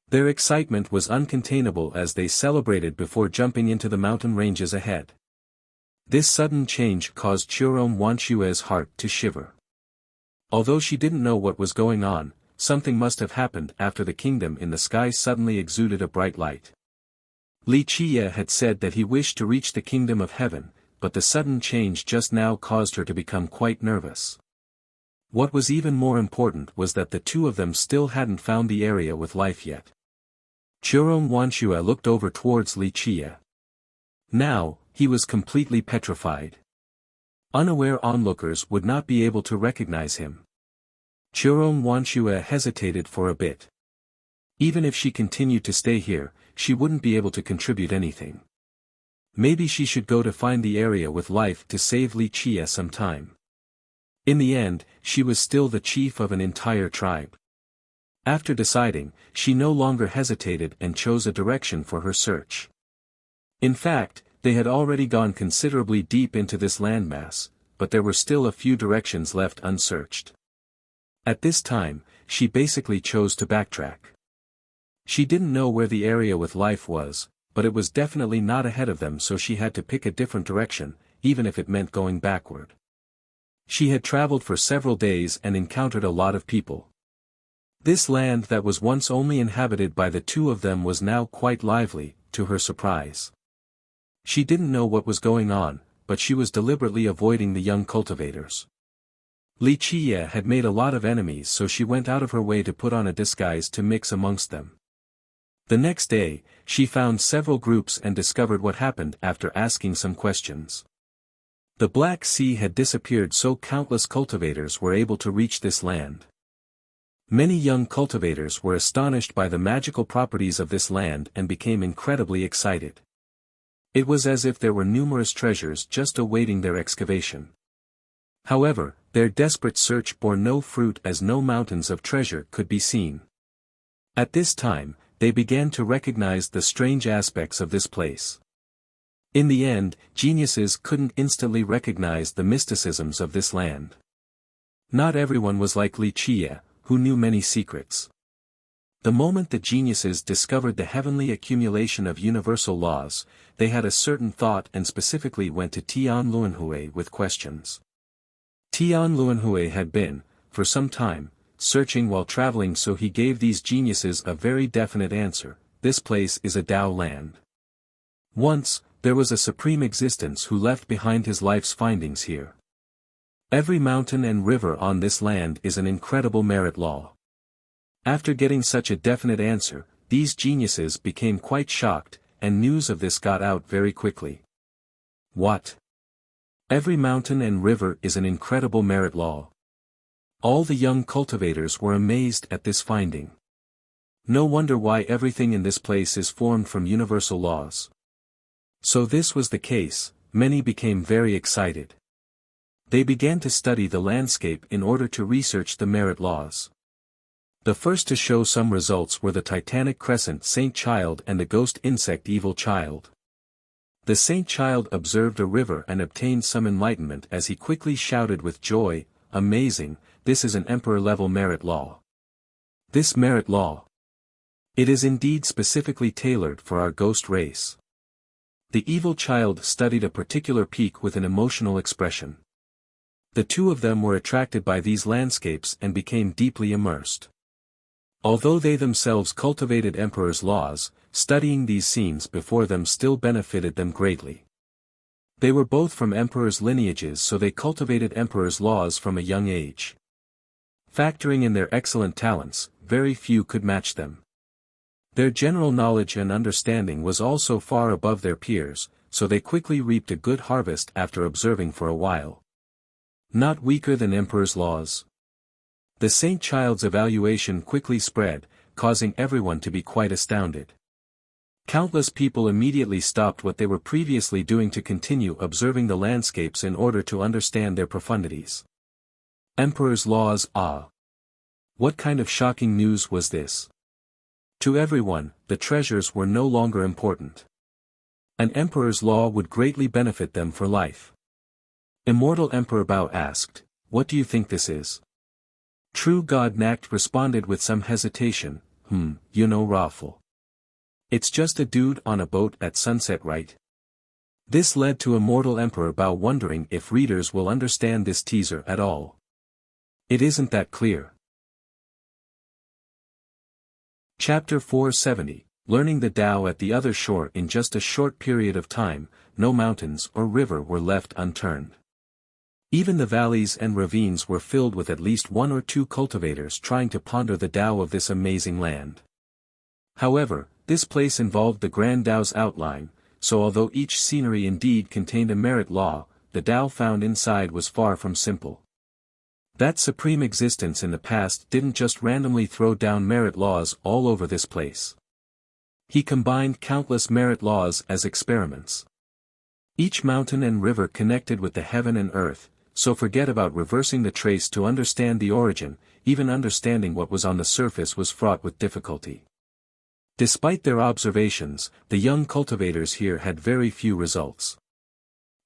Their excitement was uncontainable as they celebrated before jumping into the mountain ranges ahead. This sudden change caused Chiron Wanshue's heart to shiver. Although she didn't know what was going on, something must have happened after the kingdom in the sky suddenly exuded a bright light. Li Qie had said that he wished to reach the kingdom of heaven, but the sudden change just now caused her to become quite nervous. What was even more important was that the two of them still hadn't found the area with life yet. Chiron Wanshue looked over towards Li Qie. Now, he was completely petrified. Unaware onlookers would not be able to recognize him. Chiron Wanshue hesitated for a bit. Even if she continued to stay here, she wouldn't be able to contribute anything. Maybe she should go to find the area with life to save Li Qie some time. In the end, she was still the chief of an entire tribe. After deciding, she no longer hesitated and chose a direction for her search. In fact, they had already gone considerably deep into this landmass, but there were still a few directions left unsearched. At this time, she basically chose to backtrack. She didn't know where the area with life was, but it was definitely not ahead of them, so she had to pick a different direction, even if it meant going backward. She had traveled for several days and encountered a lot of people. This land that was once only inhabited by the two of them was now quite lively, to her surprise. She didn't know what was going on, but she was deliberately avoiding the young cultivators. Li Qie had made a lot of enemies, so she went out of her way to put on a disguise to mix amongst them. The next day, she found several groups and discovered what happened after asking some questions. The Black Sea had disappeared, so countless cultivators were able to reach this land. Many young cultivators were astonished by the magical properties of this land and became incredibly excited. It was as if there were numerous treasures just awaiting their excavation. However, their desperate search bore no fruit as no mountains of treasure could be seen. At this time, they began to recognize the strange aspects of this place. In the end, geniuses couldn't instantly recognize the mysticisms of this land. Not everyone was like Li Qie, who knew many secrets. The moment the geniuses discovered the heavenly accumulation of universal laws, they had a certain thought and specifically went to Tian Luanhui with questions. Tian Luanhui had been, for some time, searching while traveling, so he gave these geniuses a very definite answer: this place is a Tao land. Once, there was a supreme existence who left behind his life's findings here. Every mountain and river on this land is an incredible merit law. After getting such a definite answer, these geniuses became quite shocked, and news of this got out very quickly. What? Every mountain and river is an incredible merit law. All the young cultivators were amazed at this finding. No wonder why everything in this place is formed from universal laws. So this was the case, many became very excited. They began to study the landscape in order to research the merit laws. The first to show some results were the Titanic Crescent Saint Child and the Ghost Insect Evil Child. The Saint Child observed a river and obtained some enlightenment as he quickly shouted with joy, "Amazing, this is an emperor-level merit law. This merit law. It is indeed specifically tailored for our ghost race." The Evil Child studied a particular peak with an emotional expression. The two of them were attracted by these landscapes and became deeply immersed. Although they themselves cultivated Emperor's laws, studying these scenes before them still benefited them greatly. They were both from emperors' lineages, so they cultivated emperors' laws from a young age. Factoring in their excellent talents, very few could match them. Their general knowledge and understanding was also far above their peers, so they quickly reaped a good harvest after observing for a while. Not weaker than emperors' laws. The Saint Child's evaluation quickly spread, causing everyone to be quite astounded. Countless people immediately stopped what they were previously doing to continue observing the landscapes in order to understand their profundities. Emperor's laws, ah! What kind of shocking news was this? To everyone, the treasures were no longer important. An emperor's law would greatly benefit them for life. Immortal Emperor Bao asked, "What do you think this is?" True God Nacht responded with some hesitation, Raffle. It's just a dude on a boat at sunset, right? This led to Immortal Emperor Bao wondering if readers will understand this teaser at all. It isn't that clear. Chapter 470, Learning the Tao at the Other Shore. In just a short period of time, no mountains or river were left unturned. Even the valleys and ravines were filled with at least one or two cultivators trying to ponder the Tao of this amazing land. However, this place involved the Grand Tao's outline, so although each scenery indeed contained a merit law, the Tao found inside was far from simple. That supreme existence in the past didn't just randomly throw down merit laws all over this place. He combined countless merit laws as experiments. Each mountain and river connected with the heaven and earth, so forget about reversing the trace to understand the origin, even understanding what was on the surface was fraught with difficulty. Despite their observations, the young cultivators here had very few results.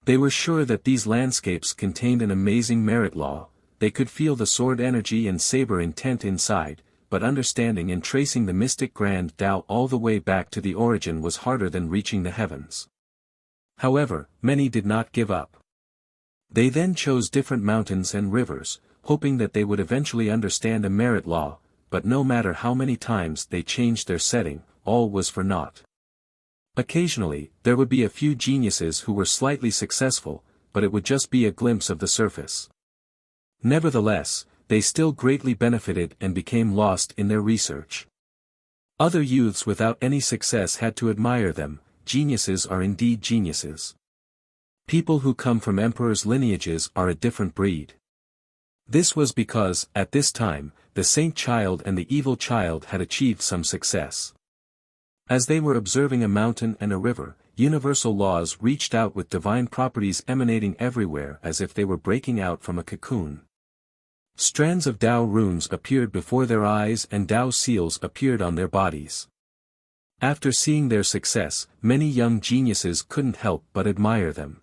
They were sure that these landscapes contained an amazing merit law. They could feel the sword energy and saber intent inside, but understanding and tracing the mystic Grand Tao all the way back to the origin was harder than reaching the heavens. However, many did not give up. They then chose different mountains and rivers, hoping that they would eventually understand a merit law, but no matter how many times they changed their setting, all was for naught. Occasionally, there would be a few geniuses who were slightly successful, but it would just be a glimpse of the surface. Nevertheless, they still greatly benefited and became lost in their research. Other youths without any success had to admire them. Geniuses are indeed geniuses. People who come from emperors' lineages are a different breed. This was because, at this time, the Saint Child and the Evil Child had achieved some success. As they were observing a mountain and a river, universal laws reached out with divine properties emanating everywhere as if they were breaking out from a cocoon. Strands of Tao runes appeared before their eyes and Tao seals appeared on their bodies. After seeing their success, many young geniuses couldn't help but admire them.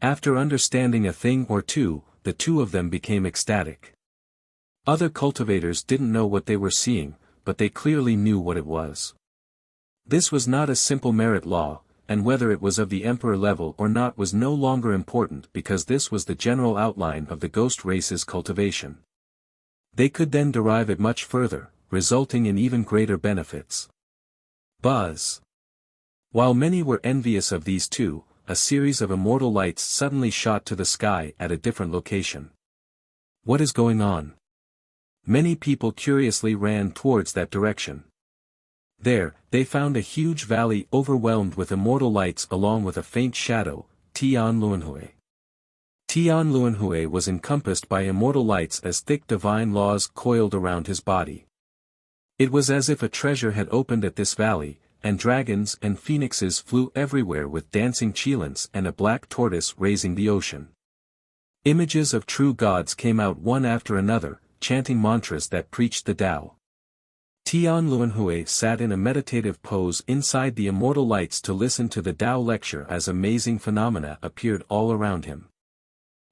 After understanding a thing or two, the two of them became ecstatic. Other cultivators didn't know what they were seeing, but they clearly knew what it was. This was not a simple merit law, and whether it was of the emperor level or not was no longer important because this was the general outline of the ghost race's cultivation. They could then derive it much further, resulting in even greater benefits. Buzz. While many were envious of these two, a series of immortal lights suddenly shot to the sky at a different location. What is going on? Many people curiously ran towards that direction. There, they found a huge valley overwhelmed with immortal lights along with a faint shadow, Tian Luanhui. Tian Luanhui was encompassed by immortal lights as thick divine laws coiled around his body. It was as if a treasure had opened at this valley, and dragons and phoenixes flew everywhere with dancing cheilants and a black tortoise raising the ocean. Images of true gods came out one after another, chanting mantras that preached the Tao. Tian Luanhui sat in a meditative pose inside the immortal lights to listen to the Tao lecture as amazing phenomena appeared all around him.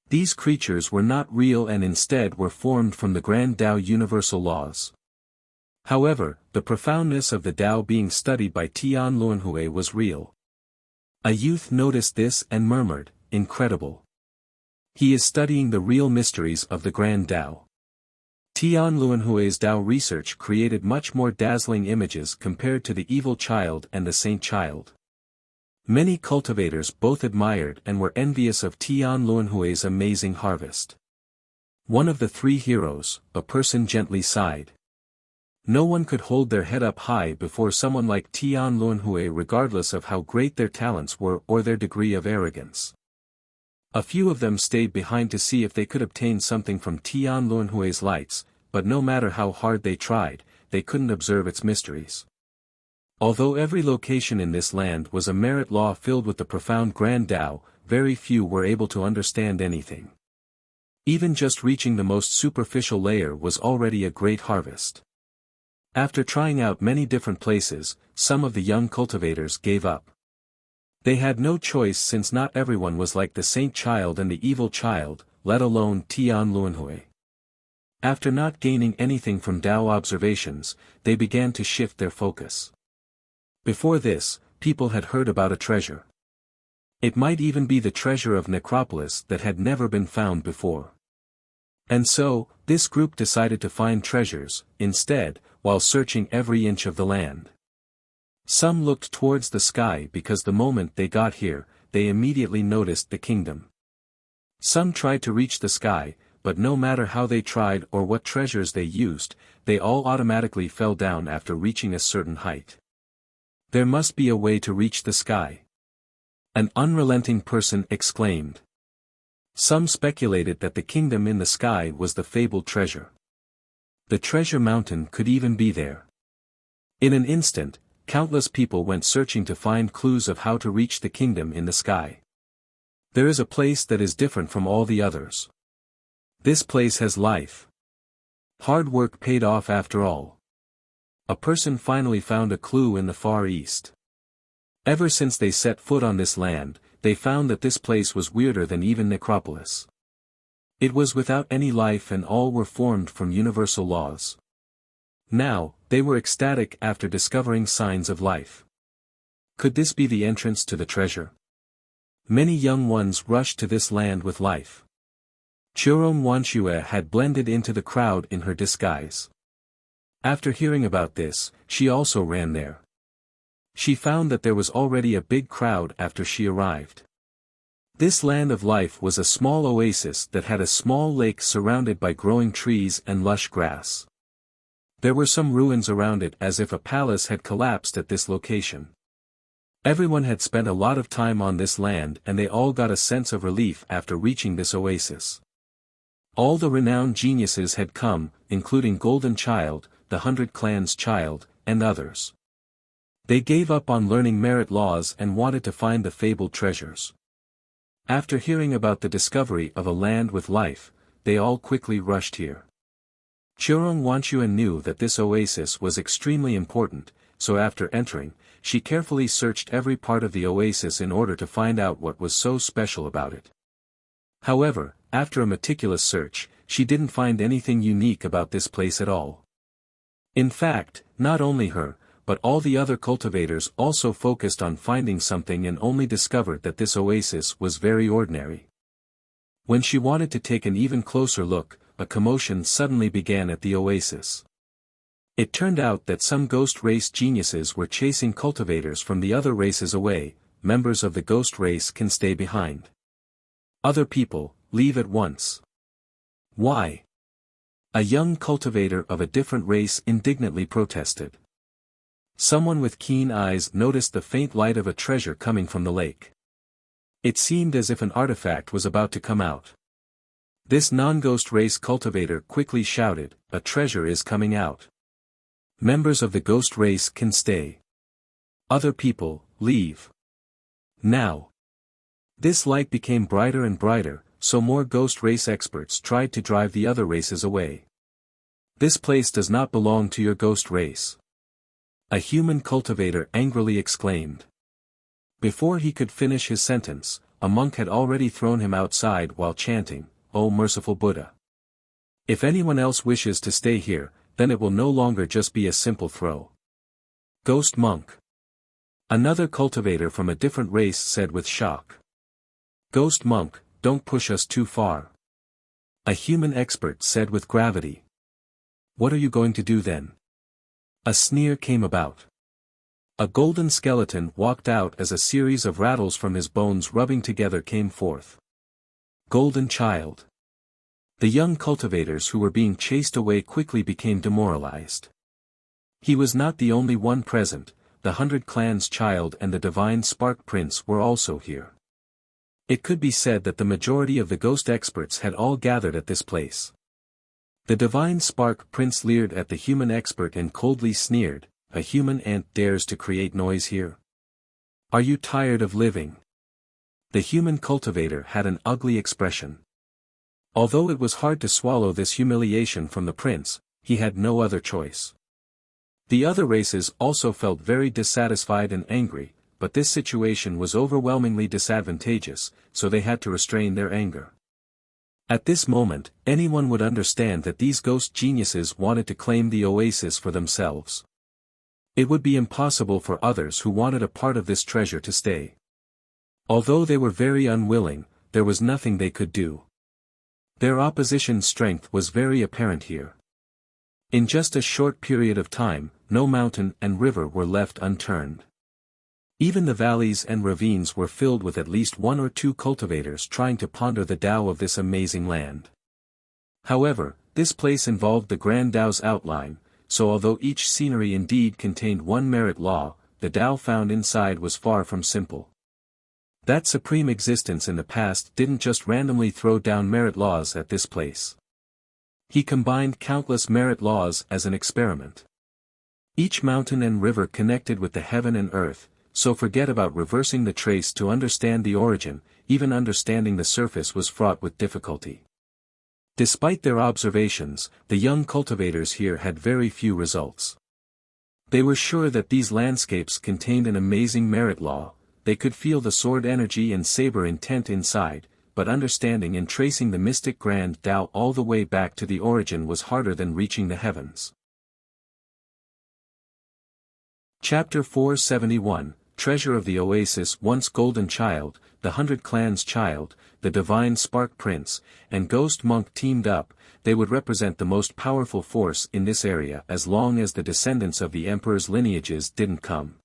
These creatures were not real and instead were formed from the Grand Tao universal laws. However, the profoundness of the Tao being studied by Tian Luanhui was real. A youth noticed this and murmured, "Incredible. He is studying the real mysteries of the Grand Tao." Tian Luanhui's Dao research created much more dazzling images compared to the evil child and the saint child. Many cultivators both admired and were envious of Tian Luanhui's amazing harvest. One of the three heroes, a person gently sighed. No one could hold their head up high before someone like Tian Luanhui regardless of how great their talents were or their degree of arrogance. A few of them stayed behind to see if they could obtain something from Tian Luanhui's lights, but no matter how hard they tried, they couldn't observe its mysteries. Although every location in this land was a merit law filled with the profound Grand Tao, very few were able to understand anything. Even just reaching the most superficial layer was already a great harvest. After trying out many different places, some of the young cultivators gave up. They had no choice since not everyone was like the saint child and the evil child, let alone Tian Luanhui. After not gaining anything from Tao observations, they began to shift their focus. Before this, people had heard about a treasure. It might even be the treasure of Necropolis that had never been found before. And so, this group decided to find treasures, instead, while searching every inch of the land. Some looked towards the sky because the moment they got here, they immediately noticed the kingdom. Some tried to reach the sky, but no matter how they tried or what treasures they used, they all automatically fell down after reaching a certain height. There must be a way to reach the sky. An unrelenting person exclaimed. Some speculated that the kingdom in the sky was the fabled treasure. The treasure mountain could even be there. In an instant, countless people went searching to find clues of how to reach the kingdom in the sky. There is a place that is different from all the others. This place has life. Hard work paid off after all. A person finally found a clue in the Far East. Ever since they set foot on this land, they found that this place was weirder than even Necropolis. It was without any life and all were formed from universal laws. Now, they were ecstatic after discovering signs of life. Could this be the entrance to the treasure? Many young ones rushed to this land with life. Churong Wanxue had blended into the crowd in her disguise. After hearing about this, she also ran there. She found that there was already a big crowd after she arrived. This land of life was a small oasis that had a small lake surrounded by growing trees and lush grass. There were some ruins around it as if a palace had collapsed at this location. Everyone had spent a lot of time on this land and they all got a sense of relief after reaching this oasis. All the renowned geniuses had come, including Golden Child, the 100 Clans Child, and others. They gave up on learning merit laws and wanted to find the fabled treasures. After hearing about the discovery of a land with life, they all quickly rushed here. Churong Wanxue knew that this oasis was extremely important, so after entering, she carefully searched every part of the oasis in order to find out what was so special about it. However, after a meticulous search, she didn't find anything unique about this place at all. In fact, not only her, but all the other cultivators also focused on finding something and only discovered that this oasis was very ordinary. When she wanted to take an even closer look, a commotion suddenly began at the oasis. It turned out that some ghost race geniuses were chasing cultivators from the other races away. Members of the ghost race can stay behind. Other people, leave at once. Why? A young cultivator of a different race indignantly protested. Someone with keen eyes noticed the faint light of a treasure coming from the lake. It seemed as if an artifact was about to come out. This non-ghost race cultivator quickly shouted, "A treasure is coming out. Members of the ghost race can stay. Other people, leave. Now." This light became brighter and brighter, so more ghost race experts tried to drive the other races away. "This place does not belong to your ghost race," a human cultivator angrily exclaimed. Before he could finish his sentence, a monk had already thrown him outside while chanting, "O merciful Buddha. If anyone else wishes to stay here, then it will no longer just be a simple throw." Ghost monk. Another cultivator from a different race said with shock. "Ghost monk, don't push us too far." A human expert said with gravity. What are you going to do then? A sneer came about. A golden skeleton walked out as a series of rattles from his bones rubbing together came forth. Golden child. The young cultivators who were being chased away quickly became demoralized. He was not the only one present, the 100 Clans child and the divine Spark Prince were also here. It could be said that the majority of the ghost experts had all gathered at this place. The divine Spark Prince leered at the human expert and coldly sneered, "A human ant dares to create noise here? Are you tired of living?" The human cultivator had an ugly expression. Although it was hard to swallow this humiliation from the prince, he had no other choice. The other races also felt very dissatisfied and angry, but this situation was overwhelmingly disadvantageous, so they had to restrain their anger. At this moment, anyone would understand that these ghost geniuses wanted to claim the oasis for themselves. It would be impossible for others who wanted a part of this treasure to stay. Although they were very unwilling, there was nothing they could do. Their opposition's strength was very apparent here. In just a short period of time, no mountain and river were left unturned. Even the valleys and ravines were filled with at least 1 or 2 cultivators trying to ponder the Tao of this amazing land. However, this place involved the Grand Tao's outline, so although each scenery indeed contained one merit law, the Tao found inside was far from simple. That supreme existence in the past didn't just randomly throw down merit laws at this place. He combined countless merit laws as an experiment. Each mountain and river connected with the heaven and earth, so forget about reversing the trace to understand the origin, even understanding the surface was fraught with difficulty. Despite their observations, the young cultivators here had very few results. They were sure that these landscapes contained an amazing merit law, they could feel the sword energy and saber intent inside, but understanding and tracing the mystic Grand Tao all the way back to the origin was harder than reaching the heavens. Chapter 471, Treasure of the Oasis. Once Golden Child, the 100 Clans Child, the Divine Spark Prince, and Ghost Monk teamed up, they would represent the most powerful force in this area as long as the descendants of the Emperor's lineages didn't come.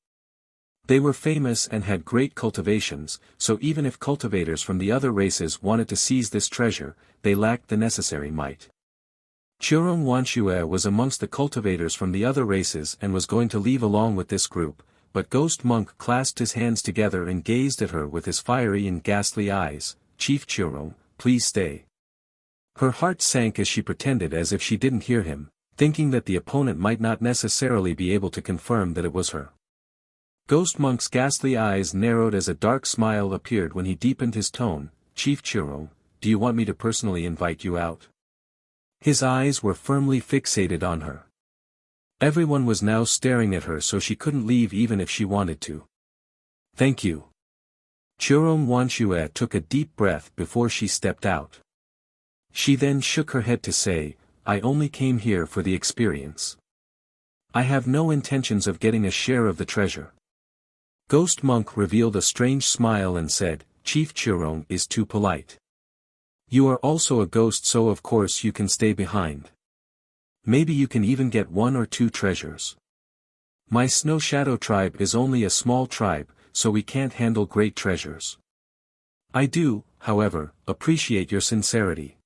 They were famous and had great cultivations, so even if cultivators from the other races wanted to seize this treasure, they lacked the necessary might. Chirong Wanshue was amongst the cultivators from the other races and was going to leave along with this group, but Ghost Monk clasped his hands together and gazed at her with his fiery and ghastly eyes. "Chief Chirong, please stay." Her heart sank as she pretended as if she didn't hear him, thinking that the opponent might not necessarily be able to confirm that it was her. Ghost Monk's ghastly eyes narrowed as a dark smile appeared when he deepened his tone. "Chief Chirong, do you want me to personally invite you out?" His eyes were firmly fixated on her. Everyone was now staring at her, so she couldn't leave even if she wanted to. "Thank you." Chirong Wanshue took a deep breath before she stepped out. She then shook her head to say, "I only came here for the experience. I have no intentions of getting a share of the treasure." Ghost Monk revealed a strange smile and said, "Chief Chirong is too polite. You are also a ghost, so of course you can stay behind. Maybe you can even get 1 or 2 treasures. My Snow Shadow tribe is only a small tribe, so we can't handle great treasures. I do, however, appreciate your sincerity."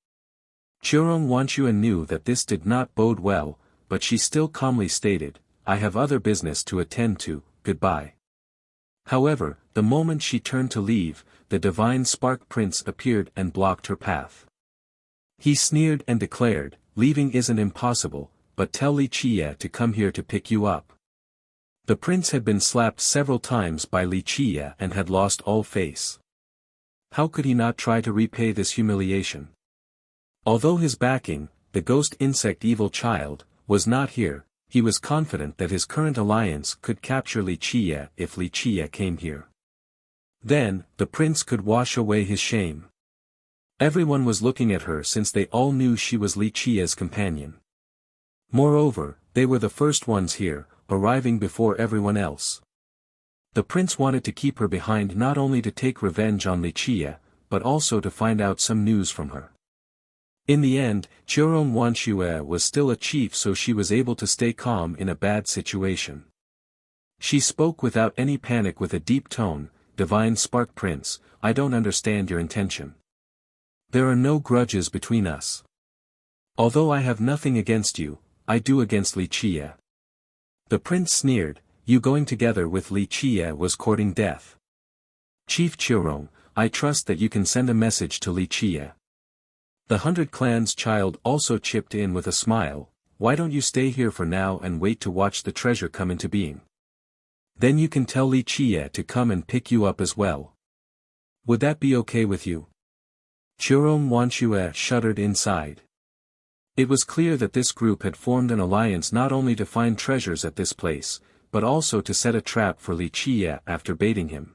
Chirong Wanshue knew that this did not bode well, but she still calmly stated, "I have other business to attend to, goodbye." However, the moment she turned to leave, the Divine Spark Prince appeared and blocked her path. He sneered and declared, "Leaving isn't impossible, but tell Li Qie to come here to pick you up." The prince had been slapped several times by Li Qie and had lost all face. How could he not try to repay this humiliation? Although his backing, the ghost insect evil child, was not here, he was confident that his current alliance could capture Li Qie if Li Qie came here. Then, the prince could wash away his shame. Everyone was looking at her since they all knew she was Li Qie's companion. Moreover, they were the first ones here, arriving before everyone else. The prince wanted to keep her behind not only to take revenge on Li Qie, but also to find out some news from her. In the end, Chiron Wanshue was still a chief, so she was able to stay calm in a bad situation. She spoke without any panic with a deep tone, "Divine Spark Prince, I don't understand your intention. There are no grudges between us. Although I have nothing against you, I do against Li Chia." The prince sneered, "You going together with Li Chia was courting death. Chief Chiron, I trust that you can send a message to Li Chia." The 100 Clans child also chipped in with a smile, "Why don't you stay here for now and wait to watch the treasure come into being? Then you can tell Li Chia to come and pick you up as well. Would that be okay with you?" Chiron Wanshue shuddered inside. It was clear that this group had formed an alliance not only to find treasures at this place, but also to set a trap for Li Chia after baiting him.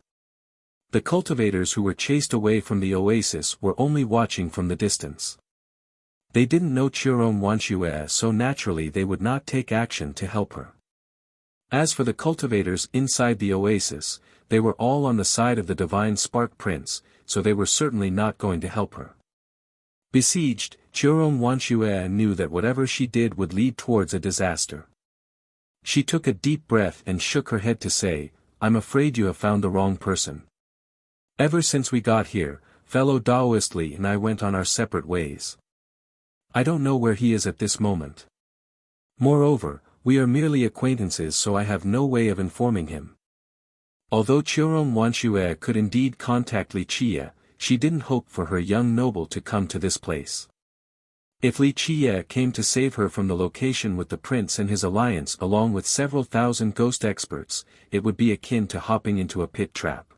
The cultivators who were chased away from the oasis were only watching from the distance. They didn't know Chiron Wanshue, so naturally they would not take action to help her. As for the cultivators inside the oasis, they were all on the side of the Divine Spark Prince, so they were certainly not going to help her. Besieged, Chiron Wanshue knew that whatever she did would lead towards a disaster. She took a deep breath and shook her head to say, "I'm afraid you have found the wrong person. Ever since we got here, fellow Taoist Li and I went on our separate ways. I don't know where he is at this moment. Moreover, we are merely acquaintances, so I have no way of informing him." Although Chiron Wanshue could indeed contact Li Chia, she didn't hope for her young noble to come to this place. If Li Chia came to save her from the location with the prince and his alliance along with several thousand ghost experts, it would be akin to hopping into a pit trap.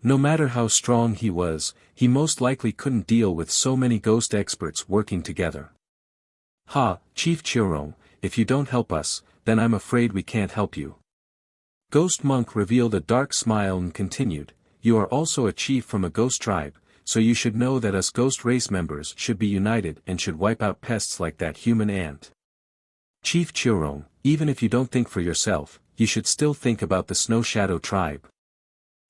No matter how strong he was, he most likely couldn't deal with so many ghost experts working together. "Ha, Chief Chiron, if you don't help us, then I'm afraid we can't help you." Ghost Monk revealed a dark smile and continued, "You are also a chief from a ghost tribe, so you should know that us ghost race members should be united and should wipe out pests like that human ant. Chief Chiron, even if you don't think for yourself, you should still think about the Snow Shadow tribe."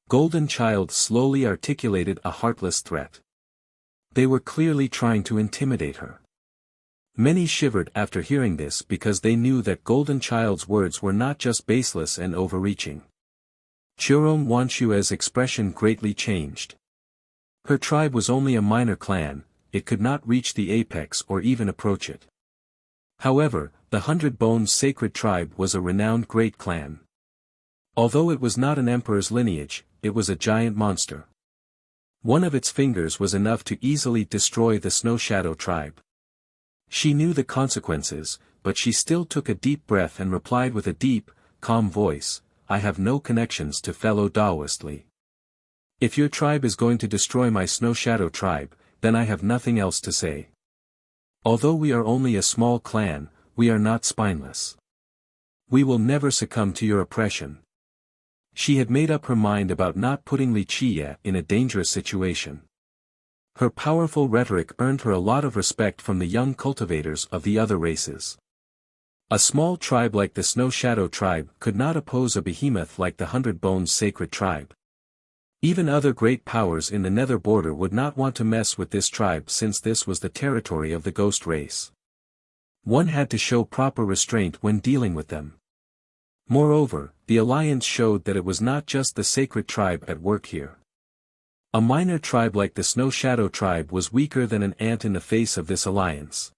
Golden Child slowly articulated a heartless threat. They were clearly trying to intimidate her. Many shivered after hearing this because they knew that Golden Child's words were not just baseless and overreaching. Chiron Wanshue's expression greatly changed. Her tribe was only a minor clan, it could not reach the apex or even approach it. However, the 100 Bones Sacred Tribe was a renowned great clan. Although it was not an emperor's lineage, it was a giant monster. One of its fingers was enough to easily destroy the Snow Shadow tribe. She knew the consequences, but she still took a deep breath and replied with a deep, calm voice, "I have no connections to fellow Taoist Li. If your tribe is going to destroy my Snow Shadow tribe, then I have nothing else to say. Although we are only a small clan, we are not spineless. We will never succumb to your oppression." She had made up her mind about not putting Li Chia in a dangerous situation. Her powerful rhetoric earned her a lot of respect from the young cultivators of the other races. A small tribe like the Snow Shadow tribe could not oppose a behemoth like the 100 Bones Sacred tribe. Even other great powers in the nether border would not want to mess with this tribe since this was the territory of the ghost race. One had to show proper restraint when dealing with them. Moreover, the alliance showed that it was not just the sacred tribe at work here. A minor tribe like the Snow Shadow tribe was weaker than an ant in the face of this alliance.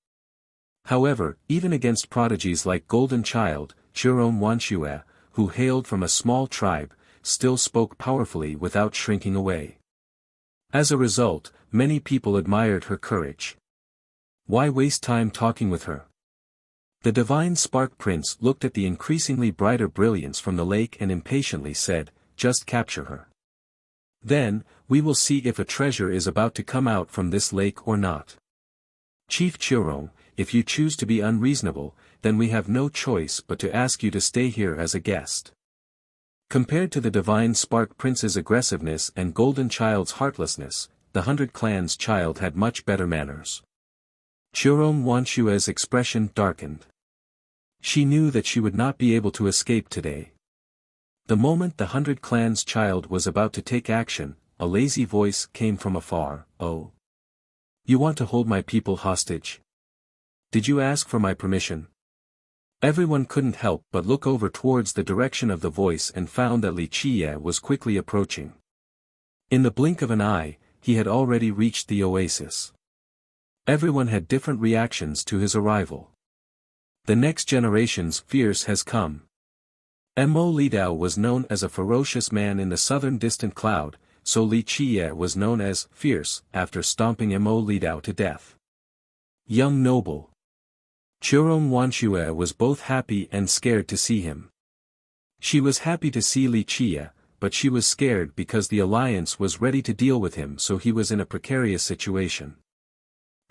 However, even against prodigies like Golden Child, Chiron Wanshue, who hailed from a small tribe, still spoke powerfully without shrinking away. As a result, many people admired her courage. Why waste time talking with her? The Divine Spark Prince looked at the increasingly brighter brilliance from the lake and impatiently said, "Just capture her. Then, we will see if a treasure is about to come out from this lake or not. Chief Chiron, if you choose to be unreasonable, then we have no choice but to ask you to stay here as a guest." Compared to the Divine Spark Prince's aggressiveness and Golden Child's heartlessness, the 100 Clans child had much better manners. Chiron Wanshue's expression darkened. She knew that she would not be able to escape today. The moment the 100 Clans child was about to take action, a lazy voice came from afar, "Oh. You want to hold my people hostage? Did you ask for my permission? Everyone couldn't help but look over towards the direction of the voice and found that Li Qiye was quickly approaching. In the blink of an eye, he had already reached the oasis. Everyone had different reactions to his arrival. The next generation's fierce has come. Mo Lidao was known as a ferocious man in the southern distant cloud, so Li Qiye was known as fierce after stomping Mo Lidao to death. Young noble. Churong Wanshue was both happy and scared to see him. She was happy to see Li Qiye, but she was scared because the alliance was ready to deal with him, so he was in a precarious situation.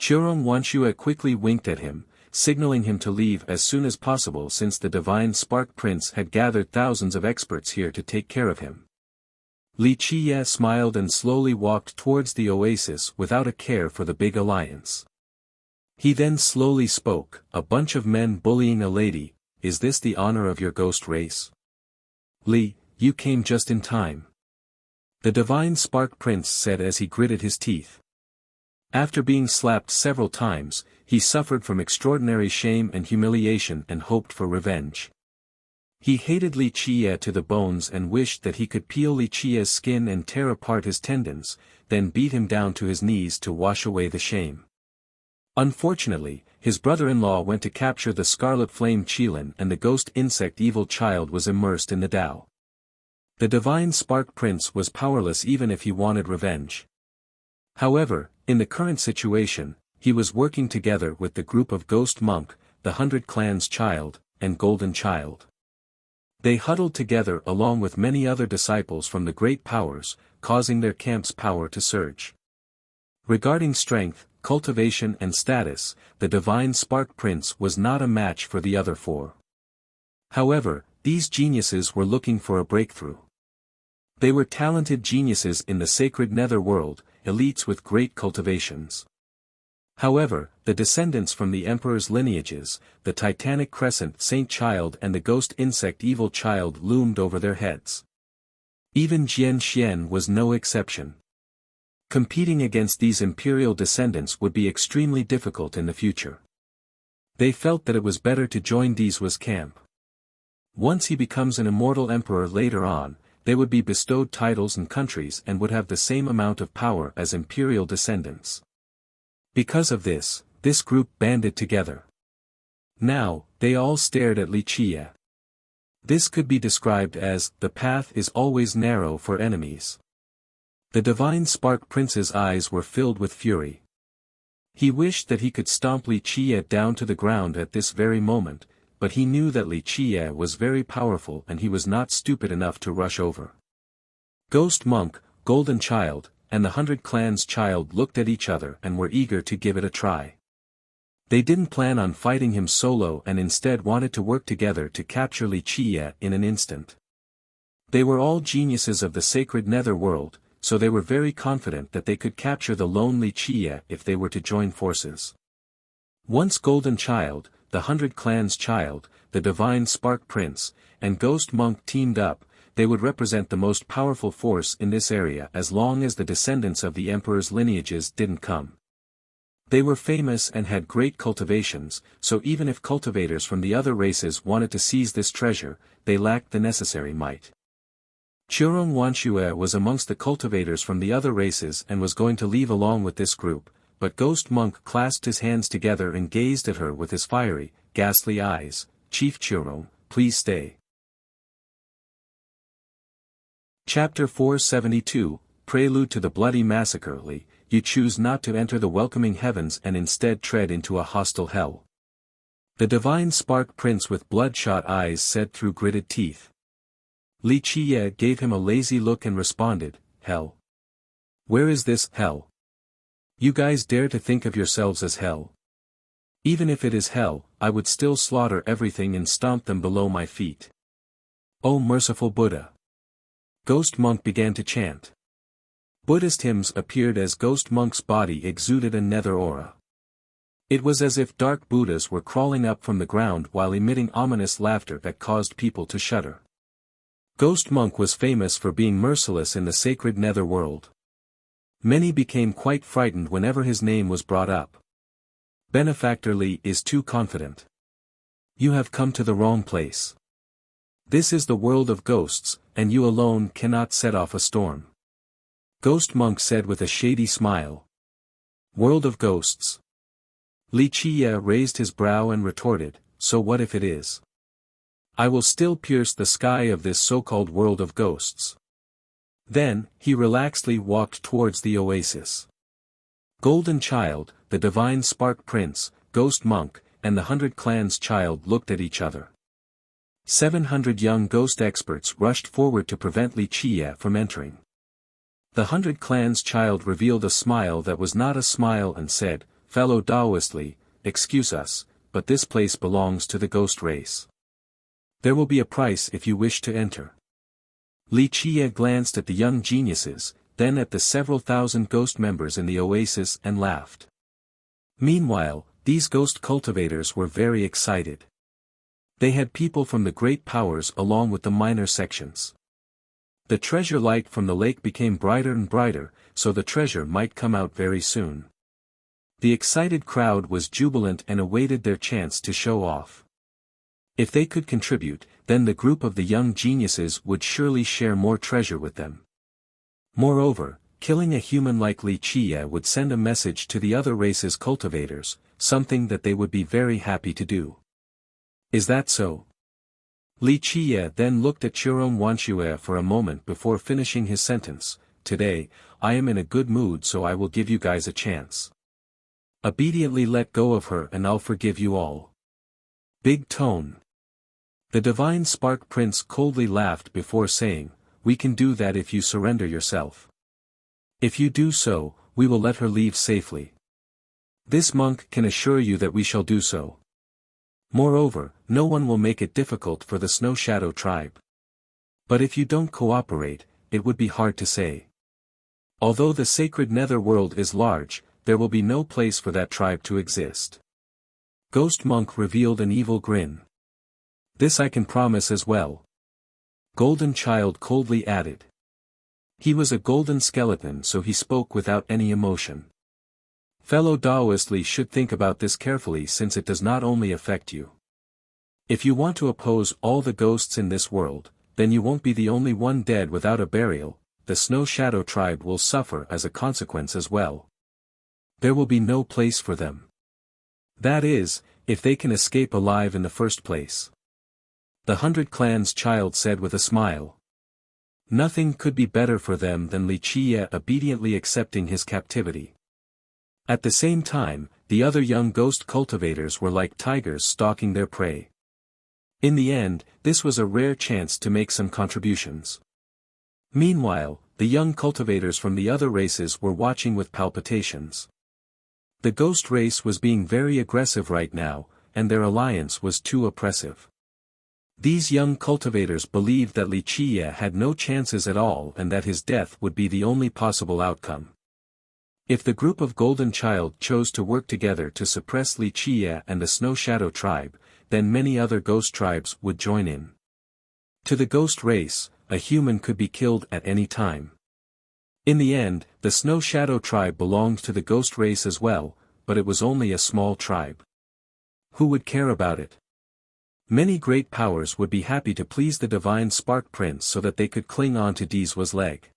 Churong Wanshue quickly winked at him, signaling him to leave as soon as possible since the divine Spark Prince had gathered thousands of experts here to take care of him. Li Qiye smiled and slowly walked towards the oasis without a care for the big alliance. He then slowly spoke, "A bunch of men bullying a lady, is this the honor of your ghost race? Li, you came just in time." The divine Spark Prince said as he gritted his teeth. After being slapped several times, he suffered from extraordinary shame and humiliation and hoped for revenge. He hated Li Qiye to the bones and wished that he could peel Li Qiye's skin and tear apart his tendons, then beat him down to his knees to wash away the shame. Unfortunately, his brother-in-law went to capture the scarlet flame Qilin and the ghost insect evil child was immersed in the Tao. The divine Spark Prince was powerless even if he wanted revenge. However, in the current situation, he was working together with the group of Ghost Monk, the 100 Clans Child, and Golden Child. They huddled together along with many other disciples from the great powers, causing their camp's power to surge. Regarding strength, cultivation and status, the divine Spark Prince was not a match for the other four. However, these geniuses were looking for a breakthrough. They were talented geniuses in the sacred nether world, elites with great cultivations. However, the descendants from the Emperor's lineages, the Titanic Crescent Saint Child and the Ghost Insect Evil Child loomed over their heads. Even Jian Xian was no exception. Competing against these imperial descendants would be extremely difficult in the future. They felt that it was better to join Dizwa's camp. Once he becomes an immortal emperor later on, they would be bestowed titles and countries and would have the same amount of power as imperial descendants. Because of this group banded together. Now, they all stared at Li Qiye. This could be described as, the path is always narrow for enemies. The divine Spark Prince's eyes were filled with fury. He wished that he could stomp Li Qiye down to the ground at this very moment, but he knew that Li Qiye was very powerful and he was not stupid enough to rush over. Ghost Monk, Golden Child, and the 100 Clans Child looked at each other and were eager to give it a try. They didn't plan on fighting him solo and instead wanted to work together to capture Li Qiye in an instant. They were all geniuses of the sacred nether world, so they were very confident that they could capture the lone Li Qiye if they were to join forces. Once Golden Child, the 100 Clans Child, the Divine Spark Prince, and Ghost Monk teamed up, they would represent the most powerful force in this area as long as the descendants of the Emperor's lineages didn't come. They were famous and had great cultivations, so even if cultivators from the other races wanted to seize this treasure, they lacked the necessary might. Churong Wanshue was amongst the cultivators from the other races and was going to leave along with this group, but Ghost Monk clasped his hands together and gazed at her with his fiery, ghastly eyes. "Chief Churong, please stay." Chapter 472, Prelude to the Bloody Massacre. Li, you choose not to enter the welcoming heavens and instead tread into a hostile hell. The divine Spark Prince with bloodshot eyes said through gritted teeth. Li Qiye gave him a lazy look and responded, "Hell? Where is this hell? You guys dare to think of yourselves as hell? Even if it is hell, I would still slaughter everything and stomp them below my feet. O merciful Buddha!" Ghost Monk began to chant. Buddhist hymns appeared as Ghost Monk's body exuded a nether aura. It was as if dark Buddhas were crawling up from the ground while emitting ominous laughter that caused people to shudder. Ghost Monk was famous for being merciless in the sacred nether world. Many became quite frightened whenever his name was brought up. Benefactor Li is too confident. You have come to the wrong place. This is the world of ghosts, and you alone cannot set off a storm. Ghost Monk said with a shady smile. World of ghosts. Li Qiye raised his brow and retorted, so what if it is? I will still pierce the sky of this so-called world of ghosts. Then, he relaxedly walked towards the oasis. Golden Child, the Divine Spark Prince, Ghost Monk, and the 100 Clans Child looked at each other. 700 young ghost experts rushed forward to prevent Li Qiye from entering. The 100 Clans Child revealed a smile that was not a smile and said, Fellow Taoist Li, excuse us, but this place belongs to the ghost race. There will be a price if you wish to enter. Li Qiye glanced at the young geniuses, then at the several thousand ghost members in the oasis and laughed. Meanwhile, these ghost cultivators were very excited. They had people from the great powers along with the minor sections. The treasure light from the lake became brighter and brighter, so the treasure might come out very soon. The excited crowd was jubilant and awaited their chance to show off. If they could contribute, then the group of the young geniuses would surely share more treasure with them. Moreover, killing a human like Li Qiye would send a message to the other races' cultivators, something that they would be very happy to do. Is that so? Li Qiye then looked at Chiron Wanxue for a moment before finishing his sentence. Today, I am in a good mood, so I will give you guys a chance. Obediently let go of her and I'll forgive you all. Big tone. The Divine Spark Prince coldly laughed before saying, We can do that if you surrender yourself. If you do so, we will let her leave safely. This monk can assure you that we shall do so. Moreover, no one will make it difficult for the Snow Shadow tribe. But if you don't cooperate, it would be hard to say. Although the sacred nether world is large, there will be no place for that tribe to exist. Ghost Monk revealed an evil grin. This I can promise as well. Golden Child coldly added. He was a golden skeleton, so he spoke without any emotion. Fellow Taoist Li should think about this carefully, since it does not only affect you. If you want to oppose all the ghosts in this world, then you won't be the only one dead without a burial. The Snow Shadow tribe will suffer as a consequence as well. There will be no place for them. That is, if they can escape alive in the first place. The 100 Clans Child said with a smile. Nothing could be better for them than Li Qiye obediently accepting his captivity. At the same time, the other young ghost cultivators were like tigers stalking their prey. In the end, this was a rare chance to make some contributions. Meanwhile, the young cultivators from the other races were watching with palpitations. The ghost race was being very aggressive right now, and their alliance was too oppressive. These young cultivators believed that Li Qiye had no chances at all and that his death would be the only possible outcome. If the group of Golden Child chose to work together to suppress Li Qiye and the Snow Shadow tribe, then many other ghost tribes would join in. To the ghost race, a human could be killed at any time. In the end, the Snow Shadow tribe belonged to the ghost race as well, but it was only a small tribe. Who would care about it? Many great powers would be happy to please the Divine Spark Prince so that they could cling on to Dizwa's leg.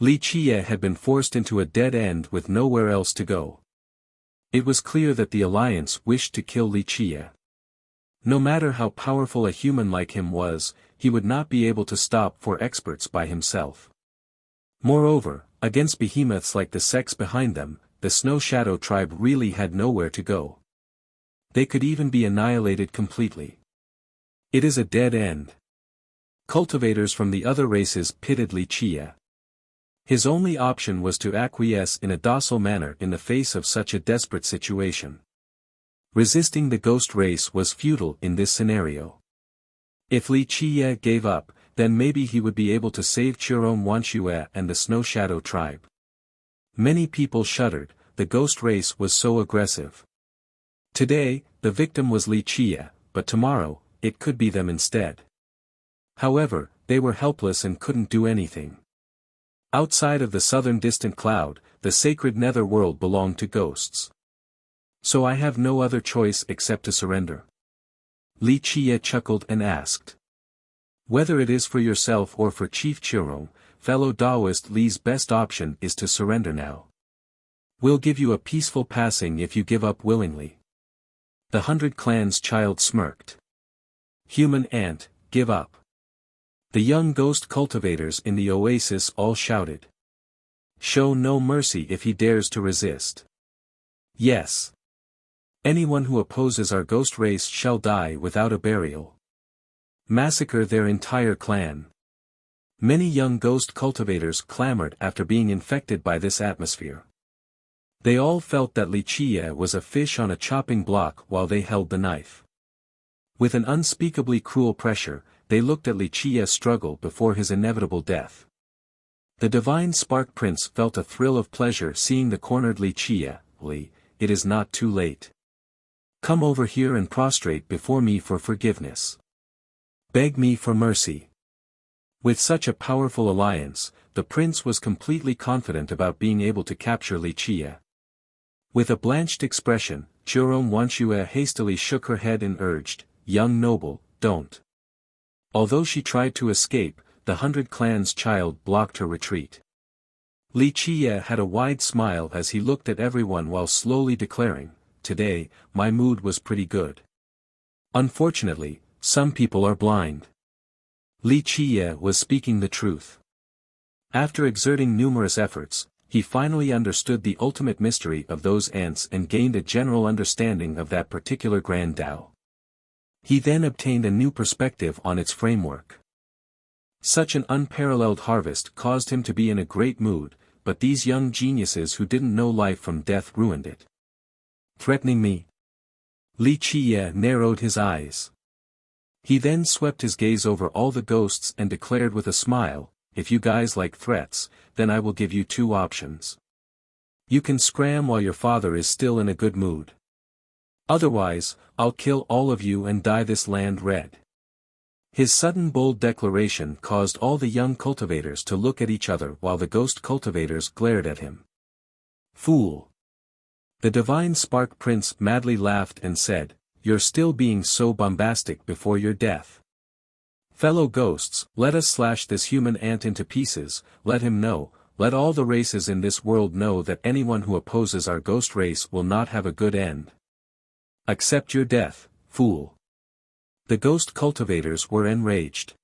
Li Qiye had been forced into a dead end with nowhere else to go. It was clear that the Alliance wished to kill Li Qiye. No matter how powerful a human like him was, he would not be able to stop 4 experts by himself. Moreover, against behemoths like the sects behind them, the Snow Shadow tribe really had nowhere to go. They could even be annihilated completely. It is a dead end. Cultivators from the other races pitied Li Qiye. His only option was to acquiesce in a docile manner in the face of such a desperate situation. Resisting the ghost race was futile in this scenario. If Li Qiye gave up, then maybe he would be able to save Chiron Wanxue and the Snow Shadow tribe. Many people shuddered, the ghost race was so aggressive. Today, the victim was Li Qiye, but tomorrow, it could be them instead. However, they were helpless and couldn't do anything. Outside of the southern distant cloud, the sacred nether world belonged to ghosts. So I have no other choice except to surrender. Li Chia chuckled and asked. Whether it is for yourself or for Chief Chirong, fellow Taoist Li's best option is to surrender now. We'll give you a peaceful passing if you give up willingly. The 100 Clans child smirked. Human ant, give up. The young ghost cultivators in the oasis all shouted. Show no mercy if he dares to resist. Yes. Anyone who opposes our ghost race shall die without a burial. Massacre their entire clan. Many young ghost cultivators clamored after being infected by this atmosphere. They all felt that Li Chia was a fish on a chopping block while they held the knife. With an unspeakably cruel pressure, they looked at Li Chia struggle before his inevitable death. The divine Spark Prince felt a thrill of pleasure seeing the cornered Li Chia. Li, it is not too late. Come over here and prostrate before me for forgiveness. Beg me for mercy. With such a powerful alliance, the prince was completely confident about being able to capture Li Chia. With a blanched expression, Chirong Wanshue hastily shook her head and urged, Young noble, don't. Although she tried to escape, the 100 Clans child blocked her retreat. Li Chia had a wide smile as he looked at everyone while slowly declaring, Today, my mood was pretty good. Unfortunately, some people are blind. Li Chia was speaking the truth. After exerting numerous efforts, he finally understood the ultimate mystery of those ants and gained a general understanding of that particular grand Tao. He then obtained a new perspective on its framework. Such an unparalleled harvest caused him to be in a great mood, but these young geniuses who didn't know life from death ruined it. Threatening me? Li Chia narrowed his eyes. He then swept his gaze over all the ghosts and declared with a smile, If you guys like threats, then I will give you two options. You can scram while your father is still in a good mood. Otherwise, I'll kill all of you and dye this land red. His sudden bold declaration caused all the young cultivators to look at each other while the ghost cultivators glared at him. Fool! The divine Spark Prince madly laughed and said, You're still being so bombastic before your death. Fellow ghosts, let us slash this human ant into pieces, let him know, let all the races in this world know that anyone who opposes our ghost race will not have a good end. Accept your death, fool. The ghost cultivators were enraged.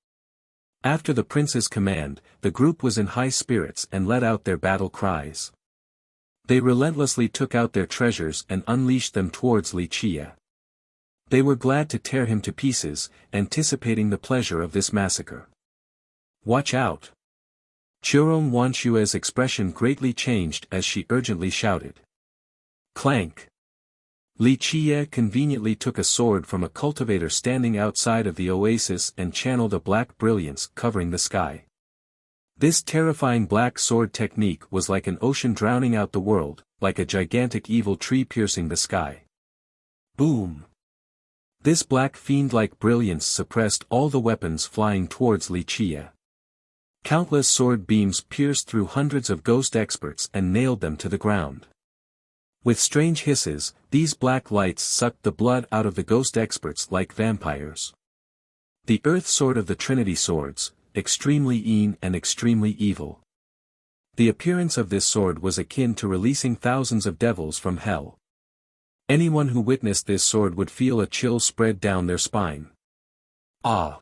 After the prince's command, the group was in high spirits and let out their battle cries. They relentlessly took out their treasures and unleashed them towards Li Chia. They were glad to tear him to pieces, anticipating the pleasure of this massacre. Watch out! Chirong Wanshue's expression greatly changed as she urgently shouted. Clank! Li Chia conveniently took a sword from a cultivator standing outside of the oasis and channeled a black brilliance covering the sky. This terrifying black sword technique was like an ocean drowning out the world, like a gigantic evil tree piercing the sky. Boom! This black fiend-like brilliance suppressed all the weapons flying towards Li Chia. Countless sword beams pierced through hundreds of ghost experts and nailed them to the ground. With strange hisses, these black lights sucked the blood out of the ghost experts like vampires. The earth sword of the Trinity swords, extremely and extremely evil. The appearance of this sword was akin to releasing thousands of devils from hell. Anyone who witnessed this sword would feel a chill spread down their spine. Ah!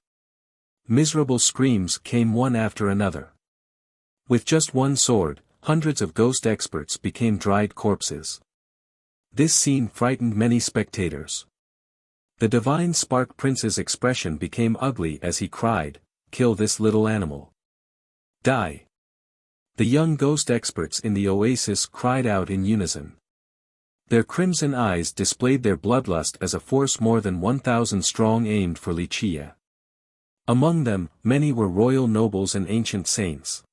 Miserable screams came one after another. With just one sword, hundreds of ghost experts became dried corpses. This scene frightened many spectators. The divine Spark Prince's expression became ugly as he cried, Kill this little animal. Die. The young ghost experts in the oasis cried out in unison. Their crimson eyes displayed their bloodlust as a force more than 1,000 strong aimed for Li Chia. Among them, many were royal nobles and ancient saints.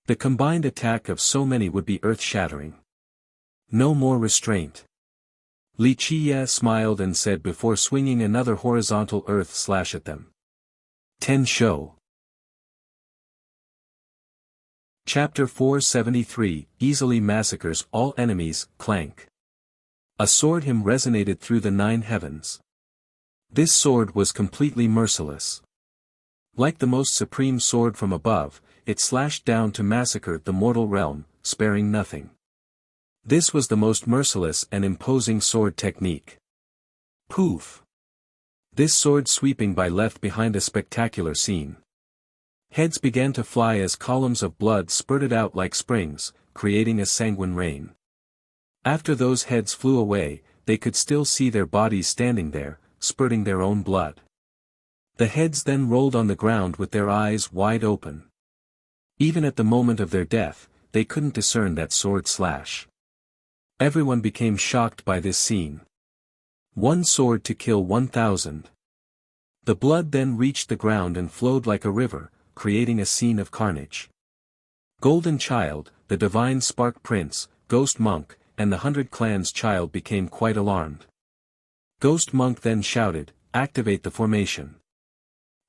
The combined attack of so many would be earth-shattering. No more restraint. Li Chia smiled and said before swinging another horizontal earth slash at them. 10 show. Chapter 473, easily massacres all enemies, clank. A sword hymn resonated through the 9 heavens. This sword was completely merciless. Like the most supreme sword from above, it slashed down to massacre the mortal realm, sparing nothing. This was the most merciless and imposing sword technique. Poof! This sword sweeping by left behind a spectacular scene. Heads began to fly as columns of blood spurted out like springs, creating a sanguine rain. After those heads flew away, they could still see their bodies standing there, spurting their own blood. The heads then rolled on the ground with their eyes wide open. Even at the moment of their death, they couldn't discern that sword slash. Everyone became shocked by this scene. One sword to kill 1,000. The blood then reached the ground and flowed like a river, creating a scene of carnage. Golden Child, the Divine Spark Prince, Ghost Monk, and the 100 Clans Child became quite alarmed. Ghost Monk then shouted, "Activate the formation."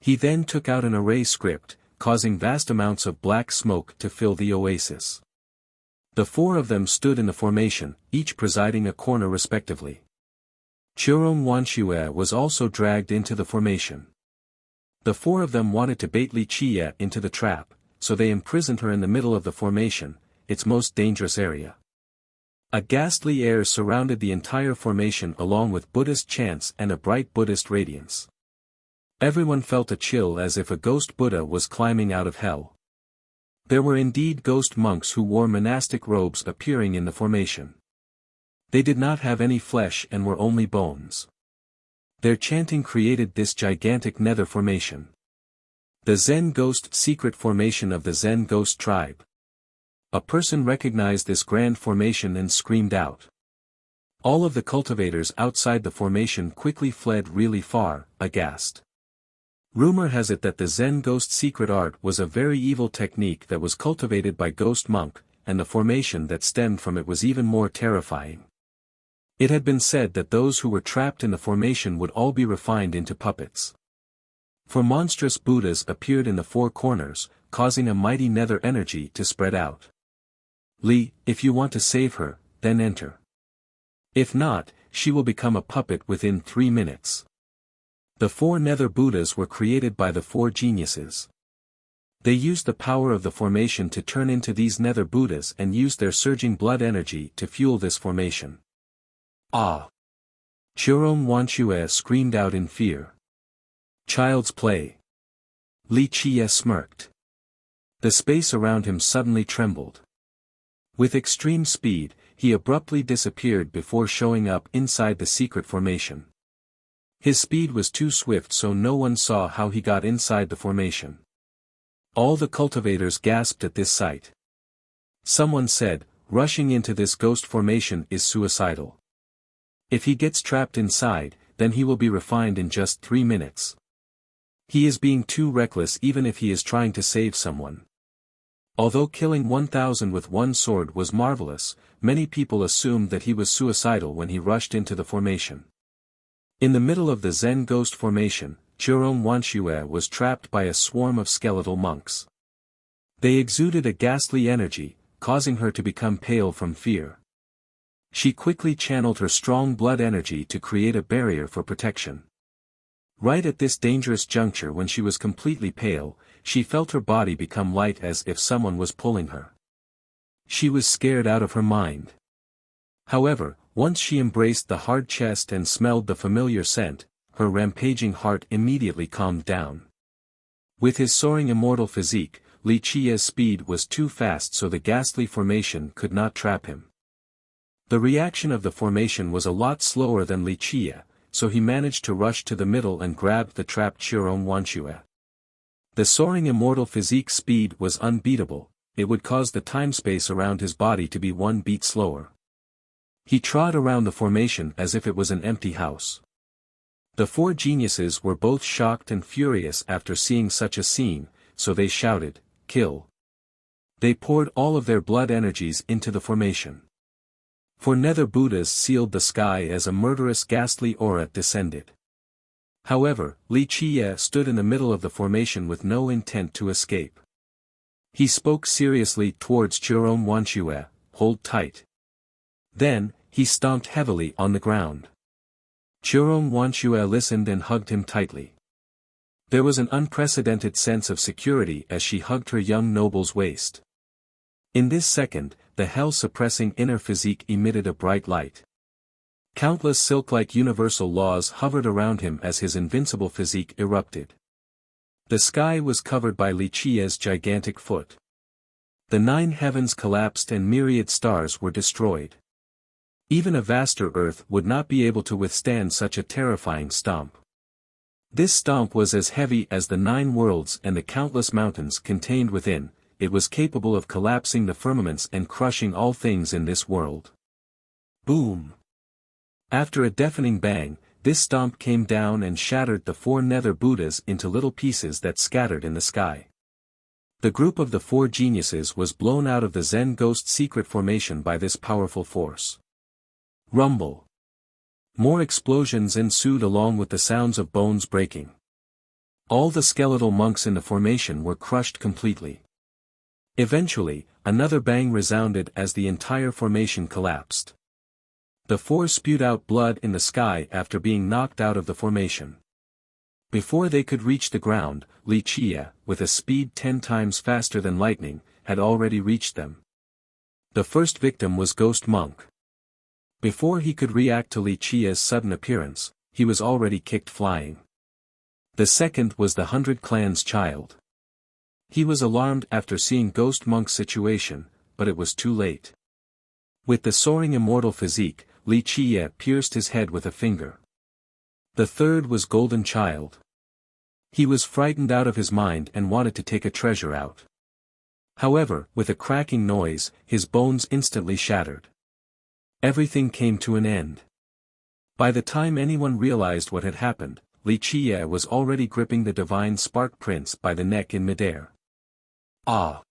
He then took out an array script, causing vast amounts of black smoke to fill the oasis. The 4 of them stood in the formation, each presiding a corner respectively. Chiron Wanshue was also dragged into the formation. The 4 of them wanted to bait Li Qie into the trap, so they imprisoned her in the middle of the formation, its most dangerous area. A ghastly air surrounded the entire formation along with Buddhist chants and a bright Buddhist radiance. Everyone felt a chill as if a ghost Buddha was climbing out of hell. There were indeed ghost monks who wore monastic robes appearing in the formation. They did not have any flesh and were only bones. Their chanting created this gigantic nether formation. The Zen Ghost secret formation of the Zen Ghost tribe. A person recognized this grand formation and screamed out. All of the cultivators outside the formation quickly fled really far, aghast. Rumor has it that the Zen Ghost secret art was a very evil technique that was cultivated by Ghost Monk, and the formation that stemmed from it was even more terrifying. It had been said that those who were trapped in the formation would all be refined into puppets. For monstrous Buddhas appeared in the 4 corners, causing a mighty nether energy to spread out. Li, if you want to save her, then enter. If not, she will become a puppet within 3 minutes. The 4 nether Buddhas were created by the 4 geniuses. They used the power of the formation to turn into these nether Buddhas and used their surging blood energy to fuel this formation. Ah! Chiron Wanshue screamed out in fear. Child's play. Li Qie smirked. The space around him suddenly trembled. With extreme speed, he abruptly disappeared before showing up inside the secret formation. His speed was too swift so no one saw how he got inside the formation. All the cultivators gasped at this sight. Someone said, rushing into this ghost formation is suicidal. If he gets trapped inside, then he will be refined in just 3 minutes. He is being too reckless even if he is trying to save someone. Although killing 1,000 with one sword was marvelous, many people assumed that he was suicidal when he rushed into the formation. In the middle of the Zen Ghost formation, Chiron Wanshue was trapped by a swarm of skeletal monks. They exuded a ghastly energy, causing her to become pale from fear. She quickly channeled her strong blood energy to create a barrier for protection. Right at this dangerous juncture when she was completely pale, she felt her body become light as if someone was pulling her. She was scared out of her mind. However, once she embraced the hard chest and smelled the familiar scent, her rampaging heart immediately calmed down. With his soaring immortal physique, Li Qie's speed was too fast so the ghastly formation could not trap him. The reaction of the formation was a lot slower than Li Qie, so he managed to rush to the middle and grabbed the trapped Chiron Wanshue. The soaring immortal physique speed was unbeatable, it would cause the time-space around his body to be 1 beat slower. He trod around the formation as if it was an empty house. The 4 geniuses were both shocked and furious after seeing such a scene, so they shouted, "Kill!" They poured all of their blood energies into the formation. 4 nether Buddhas sealed the sky as a murderous ghastly aura descended. However, Li Qie stood in the middle of the formation with no intent to escape. He spoke seriously towards Jerome Wanshue, hold tight. Then, he stomped heavily on the ground. Jerome Wanshue listened and hugged him tightly. There was an unprecedented sense of security as she hugged her young noble's waist. In this second, the hell-suppressing inner physique emitted a bright light. Countless silk-like universal laws hovered around him as his invincible physique erupted. The sky was covered by Li Qi's gigantic foot. The 9 heavens collapsed and myriad stars were destroyed. Even a vaster earth would not be able to withstand such a terrifying stomp. This stomp was as heavy as the 9 worlds and the countless mountains contained within. It was capable of collapsing the firmaments and crushing all things in this world. Boom! After a deafening bang, this stomp came down and shattered the 4 nether Buddhas into little pieces that scattered in the sky. The group of the 4 geniuses was blown out of the Zen Ghost secret formation by this powerful force. Rumble! More explosions ensued along with the sounds of bones breaking. All the skeletal monks in the formation were crushed completely. Eventually, another bang resounded as the entire formation collapsed. The 4 spewed out blood in the sky after being knocked out of the formation. Before they could reach the ground, Li Qie, with a speed 10 times faster than lightning, had already reached them. The first victim was Ghost Monk. Before he could react to Li Qie's sudden appearance, he was already kicked flying. The second was the 100 Clans child. He was alarmed after seeing Ghost Monk's situation, but it was too late. With the soaring immortal physique, Li Qie pierced his head with a finger. The third was Golden Child. He was frightened out of his mind and wanted to take a treasure out. However, with a cracking noise, his bones instantly shattered. Everything came to an end. By the time anyone realized what had happened, Li Qie was already gripping the divine Spark Prince by the neck in midair. Ah!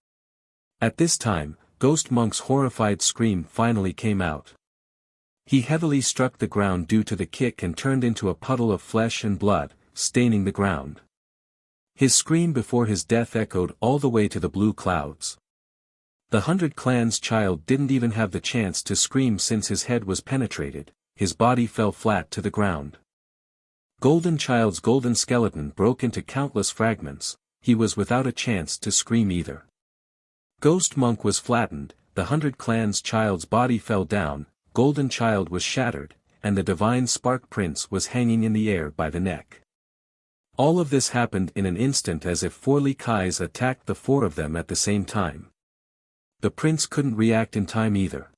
At this time, Ghost Monk's horrified scream finally came out. He heavily struck the ground due to the kick and turned into a puddle of flesh and blood, staining the ground. His scream before his death echoed all the way to the blue clouds. The 100 Clans child didn't even have the chance to scream since his head was penetrated, his body fell flat to the ground. Golden Child's golden skeleton broke into countless fragments, he was without a chance to scream either. Ghost Monk was flattened, the 100 Clans child's body fell down, Golden Child was shattered, and the divine Spark Prince was hanging in the air by the neck. All of this happened in an instant as if 4 Li Kais attacked the 4 of them at the same time. The prince couldn't react in time either.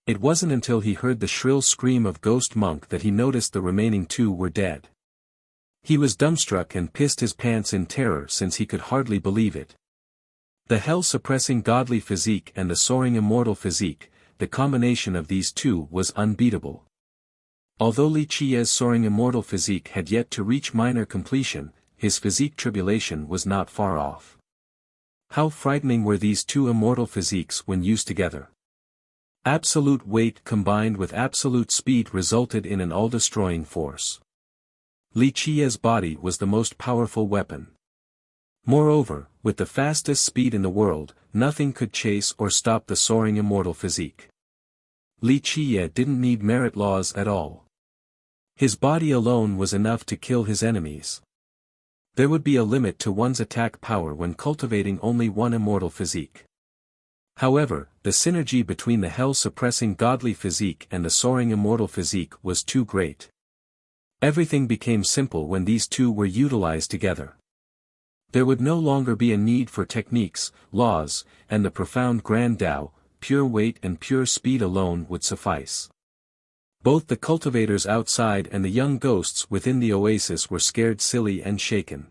It wasn't until he heard the shrill scream of Ghost Monk that he noticed the remaining 2 were dead. He was dumbstruck and pissed his pants in terror since he could hardly believe it. The hell-suppressing godly physique and the soaring immortal physique, the combination of these 2 was unbeatable. Although Li Qie's soaring immortal physique had yet to reach minor completion, his physique tribulation was not far off. How frightening were these 2 immortal physiques when used together. Absolute weight combined with absolute speed resulted in an all-destroying force. Li Qie's body was the most powerful weapon. Moreover, with the fastest speed in the world, nothing could chase or stop the soaring immortal physique. Li Qie didn't need merit laws at all. His body alone was enough to kill his enemies. There would be a limit to one's attack power when cultivating only one immortal physique. However, the synergy between the hell-suppressing godly physique and the soaring immortal physique was too great. Everything became simple when these 2 were utilized together. There would no longer be a need for techniques, laws, and the profound Grand Tao, pure weight and pure speed alone would suffice. Both the cultivators outside and the young ghosts within the oasis were scared silly and shaken.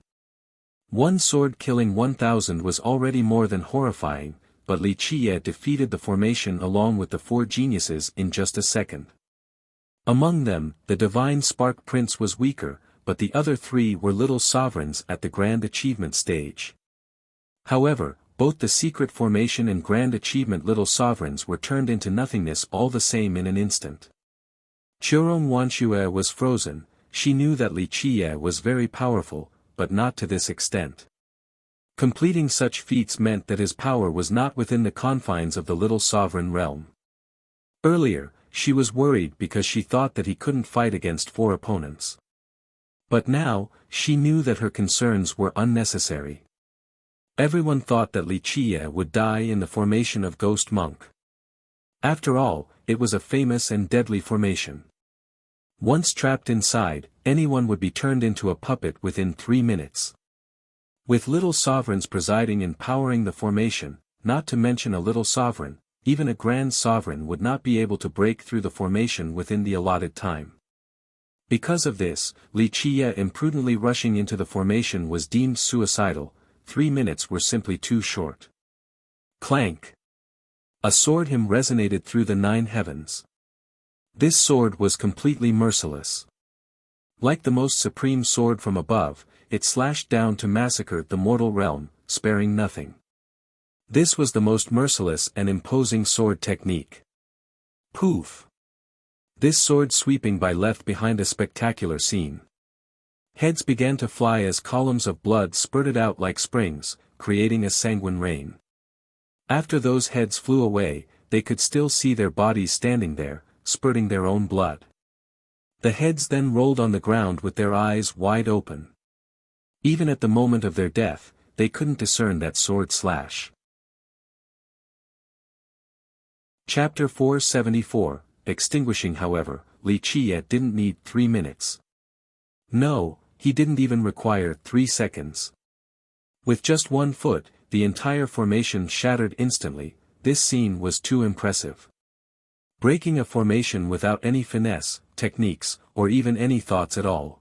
One sword killing 1,000 was already more than horrifying, but Li Qie defeated the formation along with the 4 geniuses in just a second. Among them, the divine Spark Prince was weaker, but the other 3 were little sovereigns at the grand achievement stage. However, both the secret formation and grand achievement little sovereigns were turned into nothingness all the same in an instant. Jerome Wanshue was frozen. She knew that Li Qie was very powerful, but not to this extent. Completing such feats meant that his power was not within the confines of the little sovereign realm. Earlier, she was worried because she thought that he couldn't fight against 4 opponents. But now, she knew that her concerns were unnecessary. Everyone thought that Wuxia would die in the formation of Ghost Monk. After all, it was a famous and deadly formation. Once trapped inside, anyone would be turned into a puppet within 3 minutes. With little sovereigns presiding and powering the formation, not to mention a little sovereign, even a grand sovereign would not be able to break through the formation within the allotted time. Because of this, Wuxia imprudently rushing into the formation was deemed suicidal. 3 minutes were simply too short. Clank! A sword hymn resonated through the 9 heavens. This sword was completely merciless. Like the most supreme sword from above, it slashed down to massacre the mortal realm, sparing nothing. This was the most merciless and imposing sword technique. Poof! This sword sweeping by left behind a spectacular scene. Heads began to fly as columns of blood spurted out like springs, creating a sanguine rain. After those heads flew away, they could still see their bodies standing there, spurting their own blood. The heads then rolled on the ground with their eyes wide open. Even at the moment of their death, they couldn't discern that sword slash. Chapter 474, Extinguishing. However, Wuxia didn't need 3 minutes. No, he didn't even require 3 seconds. With just 1 foot, the entire formation shattered instantly. This scene was too impressive. Breaking a formation without any finesse, techniques, or even any thoughts at all.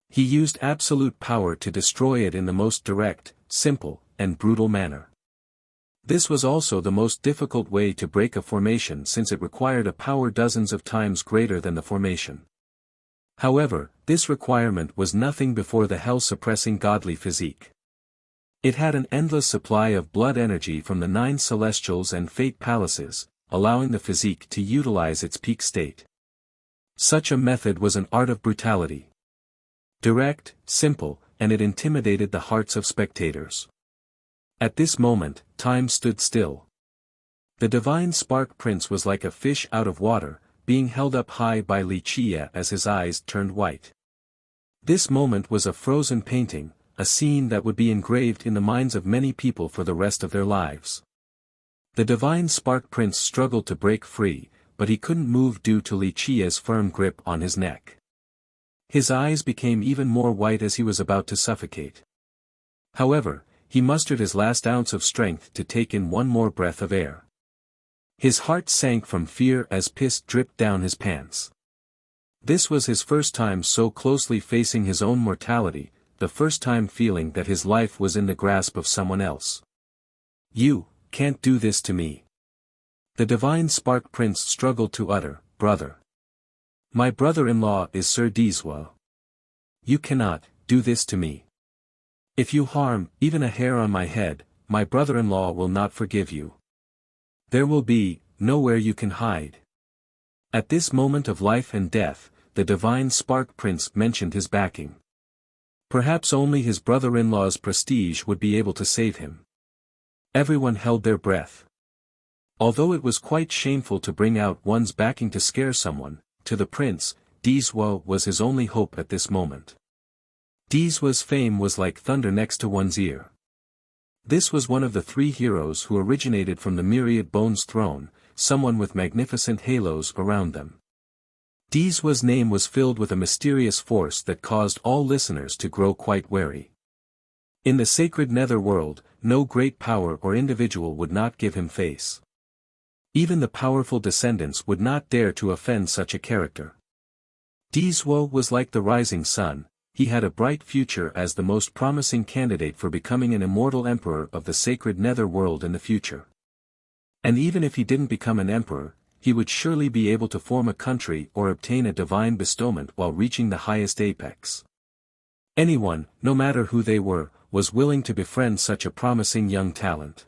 He used absolute power to destroy it in the most direct, simple, and brutal manner. This was also the most difficult way to break a formation since it required a power dozens of times greater than the formation. However, this requirement was nothing before the hell-suppressing godly physique. It had an endless supply of blood energy from the 9 celestials and fate palaces, allowing the physique to utilize its peak state. Such a method was an art of brutality. Direct, simple, and it intimidated the hearts of spectators. At this moment, time stood still. The divine Spark Prince was like a fish out of water, being held up high by Wuxia as his eyes turned white. This moment was a frozen painting, a scene that would be engraved in the minds of many people for the rest of their lives. The divine Spark Prince struggled to break free, but he couldn't move due to Wuxia's firm grip on his neck. His eyes became even more white as he was about to suffocate. However, he mustered his last ounce of strength to take in one more breath of air. His heart sank from fear as piss dripped down his pants. This was his first time so closely facing his own mortality, the first time feeling that his life was in the grasp of someone else. "You can't do this to me." The divine Spark Prince struggled to utter, "Brother. My brother-in-law is Sir Dizwa. You cannot do this to me. If you harm even a hair on my head, my brother-in-law will not forgive you. There will be nowhere you can hide." At this moment of life and death, the divine Spark Prince mentioned his backing. Perhaps only his brother-in-law's prestige would be able to save him. Everyone held their breath. Although it was quite shameful to bring out one's backing to scare someone, to the prince, Dizwa was his only hope at this moment. Dizwa's fame was like thunder next to one's ear. This was one of the 3 heroes who originated from the myriad bones throne, someone with magnificent halos around them. Dizwa's name was filled with a mysterious force that caused all listeners to grow quite wary. In the sacred nether world, no great power or individual would not give him face. Even the powerful descendants would not dare to offend such a character. Dizwa was like the rising sun. He had a bright future as the most promising candidate for becoming an immortal emperor of the sacred nether world in the future. And even if he didn't become an emperor, he would surely be able to form a country or obtain a divine bestowment while reaching the highest apex. Anyone, no matter who they were, was willing to befriend such a promising young talent.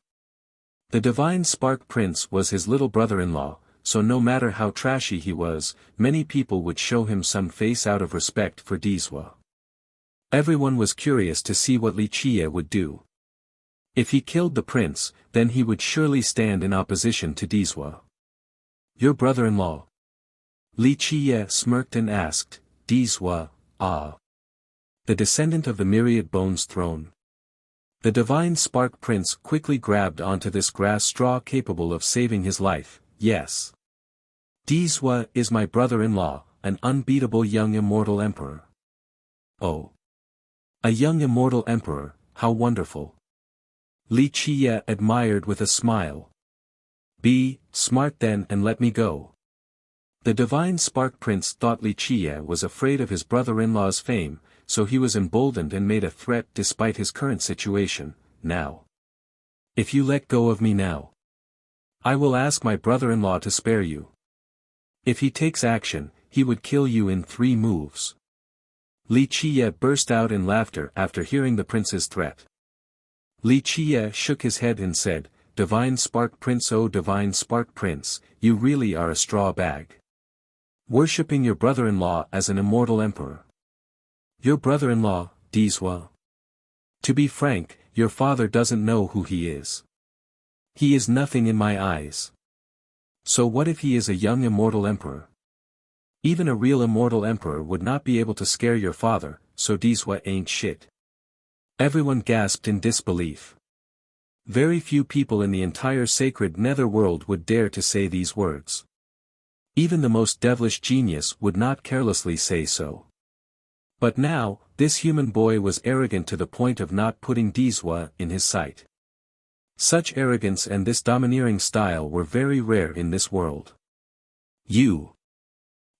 The divine Spark Prince was his little brother-in-law, so no matter how trashy he was, many people would show him some face out of respect for Dizwa. Everyone was curious to see what Wuxia would do. If he killed the prince, then he would surely stand in opposition to Dizwa. Your brother-in-law? Li Qiye smirked and asked, Dizwa, ah. The descendant of the myriad bones throne. The divine spark prince quickly grabbed onto this grass straw capable of saving his life. Yes. Dizwa is my brother-in-law, an unbeatable young immortal emperor. Oh. A young immortal emperor, how wonderful. Li Qiye admired with a smile. Be smart then and let me go. The divine spark prince thought Li Qiye was afraid of his brother-in-law's fame, so he was emboldened and made a threat despite his current situation. Now. If you let go of me now, I will ask my brother-in-law to spare you. If he takes action, he would kill you in 3 moves. Li Qiye burst out in laughter after hearing the prince's threat. Li Qiye shook his head and said, Divine Spark Prince, oh Divine Spark Prince, you really are a straw bag. Worshipping your brother-in-law as an immortal emperor. Your brother-in-law, Dizwa. To be frank, your father doesn't know who he is. He is nothing in my eyes. So what if he is a young immortal emperor? Even a real immortal emperor would not be able to scare your father, so Dizwa ain't shit. Everyone gasped in disbelief. Very few people in the entire sacred netherworld would dare to say these words. Even the most devilish genius would not carelessly say so. But now, this human boy was arrogant to the point of not putting Dizwa in his sight. Such arrogance and this domineering style were very rare in this world. You.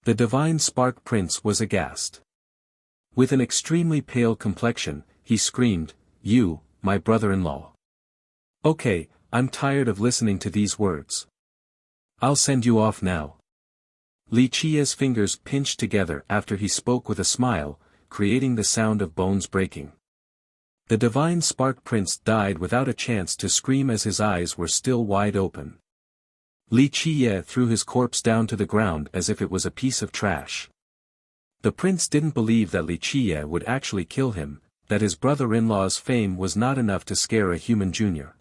The divine spark prince was aghast. With an extremely pale complexion, he screamed, You, my brother-in-law. Okay, I'm tired of listening to these words. I'll send you off now. Li Qiye's fingers pinched together after he spoke with a smile, creating the sound of bones breaking. The divine spark prince died without a chance to scream as his eyes were still wide open. Li Qiye threw his corpse down to the ground as if it was a piece of trash. The prince didn't believe that Li Qiye would actually kill him, that his brother-in-law's fame was not enough to scare a human junior.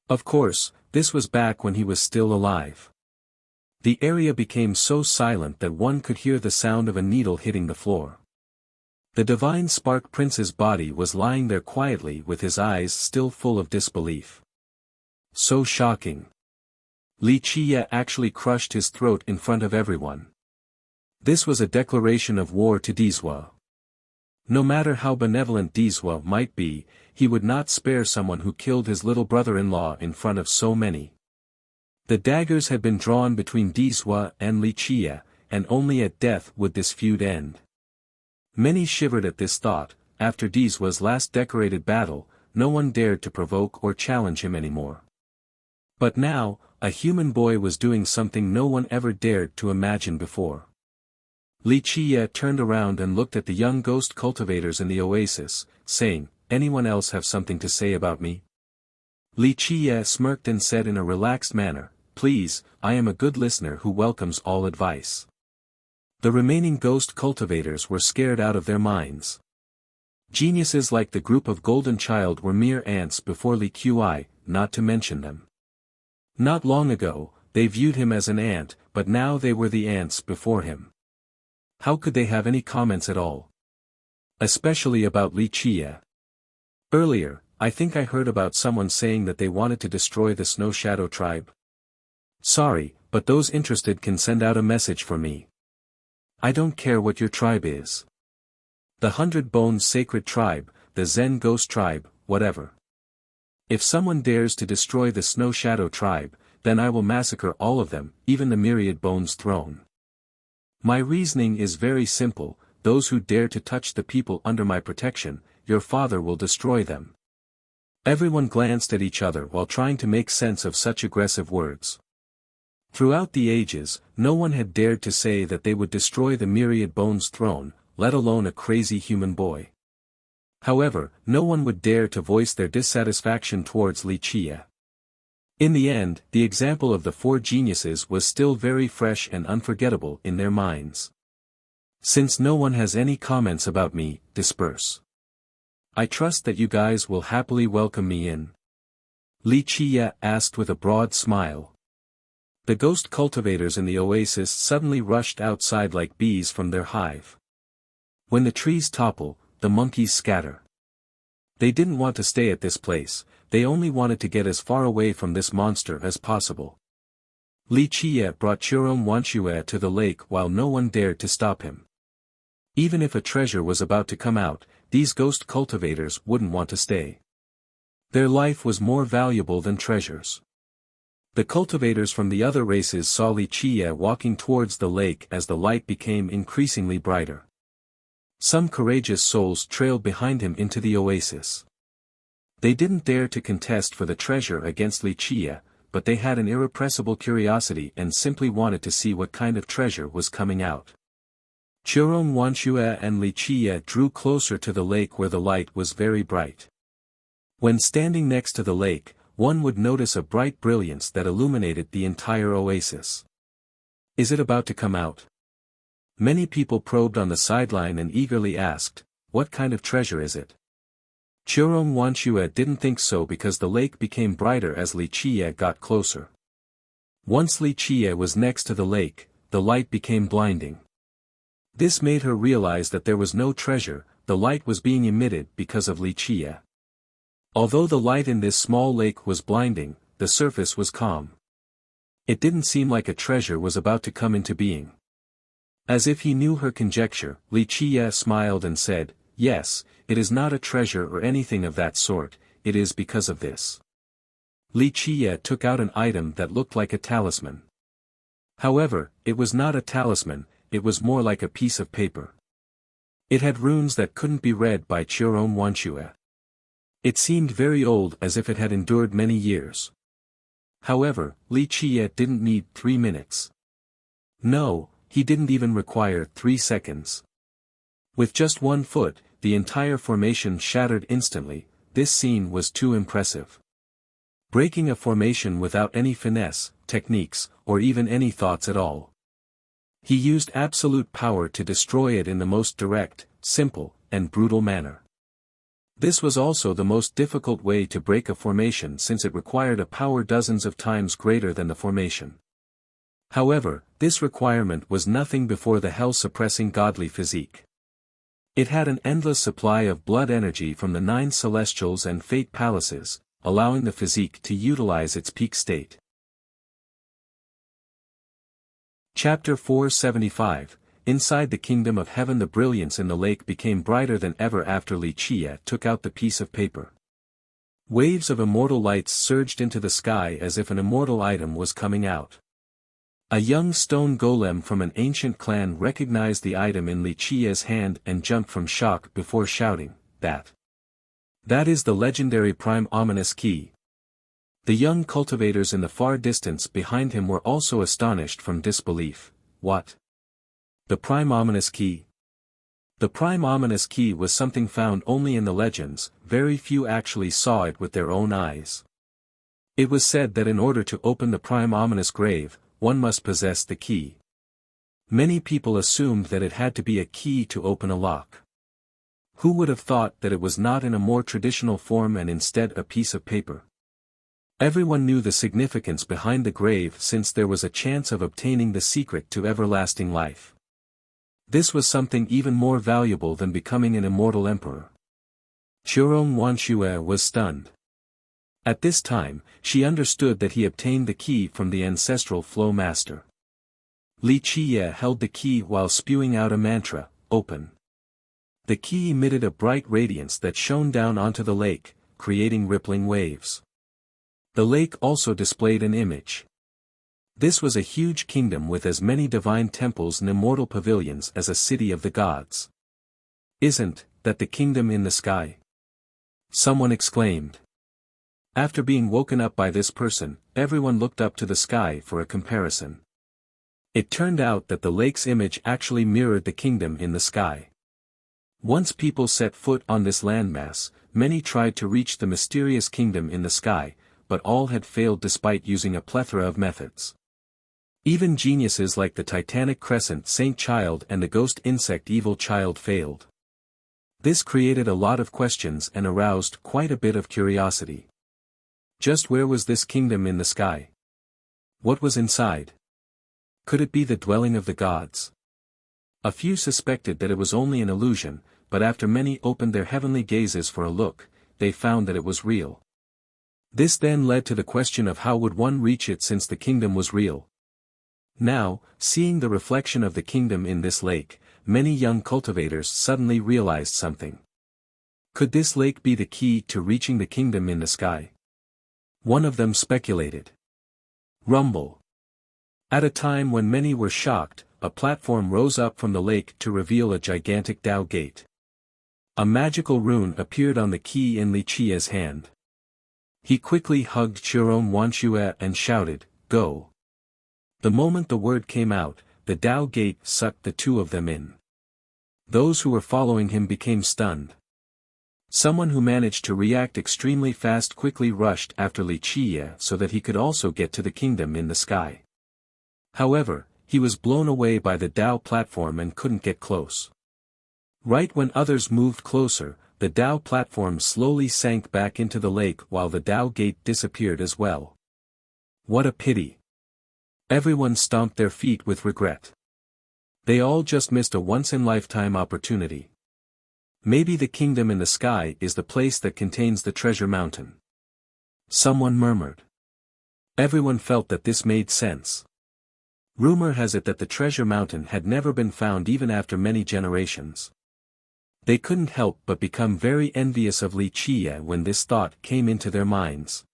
Of course, this was back when he was still alive. The area became so silent that one could hear the sound of a needle hitting the floor. The divine spark prince's body was lying there quietly with his eyes still full of disbelief. So shocking. Li Qiye actually crushed his throat in front of everyone. This was a declaration of war to Dizwa. No matter how benevolent Dizwa might be, he would not spare someone who killed his little brother-in-law in front of so many. The daggers had been drawn between Dizwa and Li Qiye, and only at death would this feud end. Many shivered at this thought. After Dizwa's last decorated battle, no one dared to provoke or challenge him anymore. But now, a human boy was doing something no one ever dared to imagine before. Li Qiye turned around and looked at the young ghost cultivators in the oasis, saying, Anyone else have something to say about me? Li Qiye smirked and said in a relaxed manner, Please, I am a good listener who welcomes all advice. The remaining ghost cultivators were scared out of their minds. Geniuses like the group of Golden Child were mere ants before Li Qiye, not to mention them. Not long ago, they viewed him as an ant, but now they were the ants before him. How could they have any comments at all? Especially about Li Qiye. Earlier, I think I heard about someone saying that they wanted to destroy the Snow Shadow tribe. Sorry, but those interested can send out a message for me. I don't care what your tribe is. The 100 Bones Sacred Tribe, the Zen Ghost Tribe, whatever. If someone dares to destroy the Snow Shadow tribe, then I will massacre all of them, even the Myriad Bones Throne. My reasoning is very simple, those who dare to touch the people under my protection, your father will destroy them. Everyone glanced at each other while trying to make sense of such aggressive words. Throughout the ages, no one had dared to say that they would destroy the Myriad Bones Throne, let alone a crazy human boy. However, no one would dare to voice their dissatisfaction towards Li Qiye. In the end, the example of the 4 geniuses was still very fresh and unforgettable in their minds. Since no one has any comments about me, disperse. I trust that you guys will happily welcome me in. Li Qiye asked with a broad smile. The ghost cultivators in the oasis suddenly rushed outside like bees from their hive. When the trees topple, the monkeys scatter. They didn't want to stay at this place, they only wanted to get as far away from this monster as possible. Li Qiye brought Chiron Wanshue to the lake while no one dared to stop him. Even if a treasure was about to come out, these ghost cultivators wouldn't want to stay. Their life was more valuable than treasures. The cultivators from the other races saw Li Qiye walking towards the lake as the light became increasingly brighter. Some courageous souls trailed behind him into the oasis. They didn't dare to contest for the treasure against Li Qiye, but they had an irrepressible curiosity and simply wanted to see what kind of treasure was coming out. Chiron Wanshue and Li Qiye drew closer to the lake where the light was very bright. When standing next to the lake, one would notice a bright brilliance that illuminated the entire oasis. Is it about to come out? Many people probed on the sideline and eagerly asked, what kind of treasure is it? Chiron Wanshue didn't think so because the lake became brighter as Li Qiye got closer. Once Li Qiye was next to the lake, the light became blinding. This made her realize that there was no treasure, the light was being emitted because of Li Qiye. Although the light in this small lake was blinding, the surface was calm. It didn't seem like a treasure was about to come into being. As if he knew her conjecture, Li Qiye smiled and said, yes, it is not a treasure or anything of that sort, it is because of this. Li Qiye took out an item that looked like a talisman. However, it was not a talisman, it was more like a piece of paper. It had runes that couldn't be read by Chiron Wanshue. It seemed very old as if it had endured many years. However, Li Qiye didn't need 3 minutes. No, he didn't even require 3 seconds. With just 1 foot, the entire formation shattered instantly. This scene was too impressive. Breaking a formation without any finesse, techniques, or even any thoughts at all. He used absolute power to destroy it in the most direct, simple, and brutal manner. This was also the most difficult way to break a formation since it required a power dozens of times greater than the formation. However, this requirement was nothing before the hell-suppressing godly physique. It had an endless supply of blood energy from the 9 celestials and fate palaces, allowing the physique to utilize its peak state. Chapter 475. Inside the kingdom of heaven, the brilliance in the lake became brighter than ever after Li Qiye took out the piece of paper. Waves of immortal lights surged into the sky as if an immortal item was coming out. A young stone golem from an ancient clan recognized the item in Li Qiye's hand and jumped from shock before shouting, That is the legendary prime ominous key. The young cultivators in the far distance behind him were also astonished from disbelief. What? The prime ominous key? The prime ominous key was something found only in the legends, very few actually saw it with their own eyes. It was said that in order to open the prime ominous grave, one must possess the key. Many people assumed that it had to be a key to open a lock. Who would have thought that it was not in a more traditional form and instead a piece of paper? Everyone knew the significance behind the grave since there was a chance of obtaining the secret to everlasting life. This was something even more valuable than becoming an immortal emperor. Chiron Wanshue was stunned. At this time, she understood that he obtained the key from the ancestral flow master. Li Qiye held the key while spewing out a mantra, open. The key emitted a bright radiance that shone down onto the lake, creating rippling waves. The lake also displayed an image. This was a huge kingdom with as many divine temples and immortal pavilions as a city of the gods. Isn't that the kingdom in the sky? Someone exclaimed. After being woken up by this person, everyone looked up to the sky for a comparison. It turned out that the lake's image actually mirrored the kingdom in the sky. Once people set foot on this landmass, many tried to reach the mysterious kingdom in the sky, but all had failed despite using a plethora of methods. Even geniuses like the Titanic Crescent Saint Child and the Ghost Insect Evil Child failed. This created a lot of questions and aroused quite a bit of curiosity. Just where was this kingdom in the sky? What was inside? Could it be the dwelling of the gods? A few suspected that it was only an illusion, but after many opened their heavenly gazes for a look, they found that it was real. This then led to the question of how would one reach it since the kingdom was real. Now, seeing the reflection of the kingdom in this lake, many young cultivators suddenly realized something. Could this lake be the key to reaching the kingdom in the sky? One of them speculated. Rumble. At a time when many were shocked, a platform rose up from the lake to reveal a gigantic Tao gate. A magical rune appeared on the key in Li Qia's hand. He quickly hugged Chiron Wanshue and shouted, "Go!" The moment the word came out, the Tao gate sucked the two of them in. Those who were following him became stunned. Someone who managed to react extremely fast quickly rushed after Li Qia so that he could also get to the kingdom in the sky. However, he was blown away by the Tao platform and couldn't get close. Right when others moved closer, the Tao platform slowly sank back into the lake while the Tao gate disappeared as well. What a pity! Everyone stomped their feet with regret. They all just missed a once-in-lifetime opportunity. Maybe the kingdom in the sky is the place that contains the treasure mountain. Someone murmured. Everyone felt that this made sense. Rumor has it that the treasure mountain had never been found even after many generations. They couldn't help but become very envious of Li Qia when this thought came into their minds.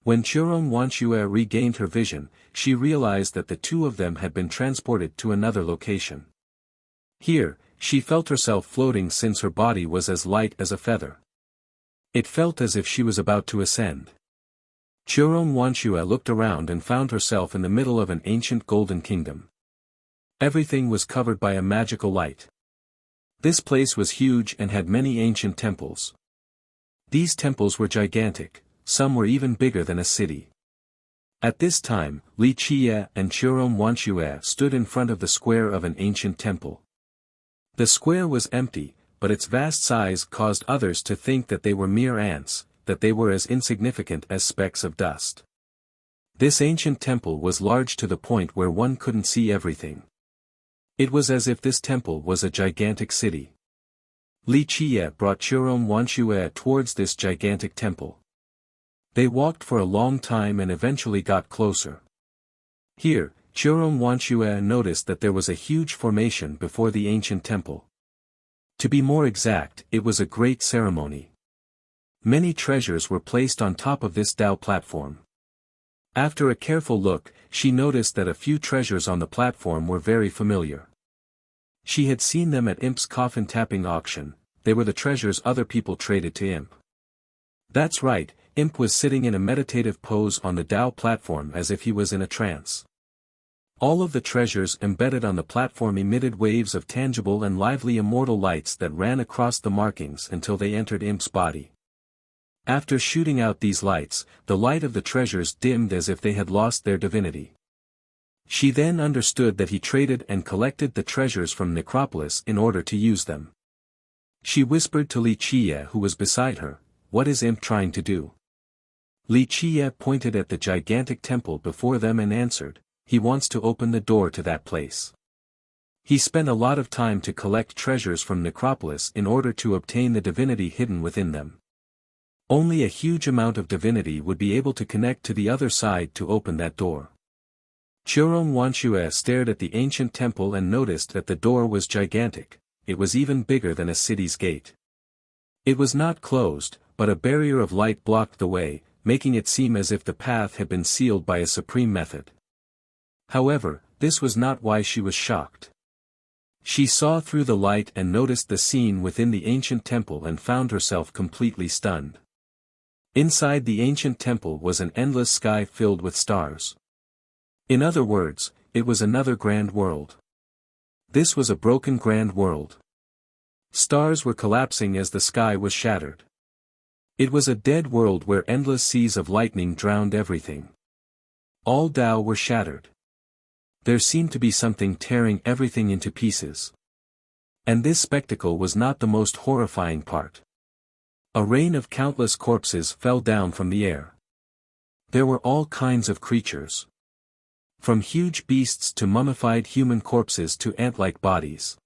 When Chiron Wanshue regained her vision, she realized that the two of them had been transported to another location. Here, she felt herself floating since her body was as light as a feather. It felt as if she was about to ascend. Chiron Wanshue looked around and found herself in the middle of an ancient golden kingdom. Everything was covered by a magical light. This place was huge and had many ancient temples. These temples were gigantic, some were even bigger than a city. At this time, Li Qia and Chiron Wanshue stood in front of the square of an ancient temple. The square was empty, but its vast size caused others to think that they were mere ants, that they were as insignificant as specks of dust. This ancient temple was large to the point where one couldn't see everything. It was as if this temple was a gigantic city. Li Qia brought Chiron Wanshue towards this gigantic temple. They walked for a long time and eventually got closer. Here, Chiron Wanshue noticed that there was a huge formation before the ancient temple. To be more exact, it was a great ceremony. Many treasures were placed on top of this Tao platform. After a careful look, she noticed that a few treasures on the platform were very familiar. She had seen them at Imp's coffin tapping auction. They were the treasures other people traded to Imp. That's right, Imp was sitting in a meditative pose on the Tao platform as if he was in a trance. All of the treasures embedded on the platform emitted waves of tangible and lively immortal lights that ran across the markings until they entered Imp's body. After shooting out these lights, the light of the treasures dimmed as if they had lost their divinity. She then understood that he traded and collected the treasures from Necropolis in order to use them. She whispered to Li Qia who was beside her, "What is Imp trying to do?" Li Qia pointed at the gigantic temple before them and answered, "He wants to open the door to that place. He spent a lot of time to collect treasures from Necropolis in order to obtain the divinity hidden within them. Only a huge amount of divinity would be able to connect to the other side to open that door." Chiron Wanshue stared at the ancient temple and noticed that the door was gigantic. It was even bigger than a city's gate. It was not closed, but a barrier of light blocked the way, making it seem as if the path had been sealed by a supreme method. However, this was not why she was shocked. She saw through the light and noticed the scene within the ancient temple and found herself completely stunned. Inside the ancient temple was an endless sky filled with stars. In other words, it was another grand world. This was a broken grand world. Stars were collapsing as the sky was shattered. It was a dead world where endless seas of lightning drowned everything. All Tao were shattered. There seemed to be something tearing everything into pieces. And this spectacle was not the most horrifying part. A rain of countless corpses fell down from the air. There were all kinds of creatures. From huge beasts to mummified human corpses to ant-like bodies.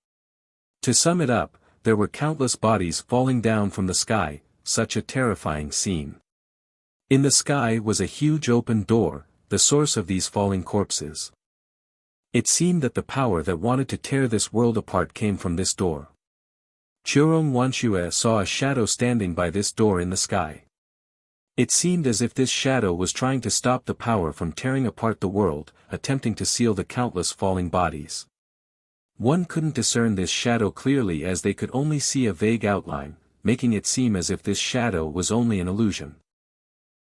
To sum it up, there were countless bodies falling down from the sky, such a terrifying scene. In the sky was a huge open door, the source of these falling corpses. It seemed that the power that wanted to tear this world apart came from this door. Chirong Wanshue saw a shadow standing by this door in the sky. It seemed as if this shadow was trying to stop the power from tearing apart the world, attempting to seal the countless falling bodies. One couldn't discern this shadow clearly as they could only see a vague outline, making it seem as if this shadow was only an illusion.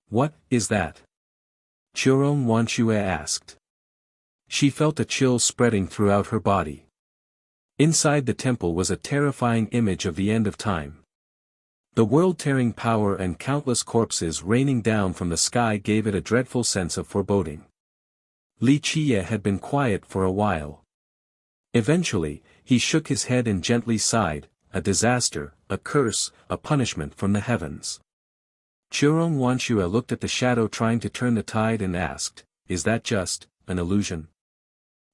"What is that?" Chirong Wanshue asked. She felt a chill spreading throughout her body. Inside the temple was a terrifying image of the end of time. The world-tearing power and countless corpses raining down from the sky gave it a dreadful sense of foreboding. Li Qiye had been quiet for a while. Eventually, he shook his head and gently sighed, a disaster, a curse, a punishment from the heavens. Chirong Wanshue looked at the shadow trying to turn the tide and asked, "Is that just an illusion?"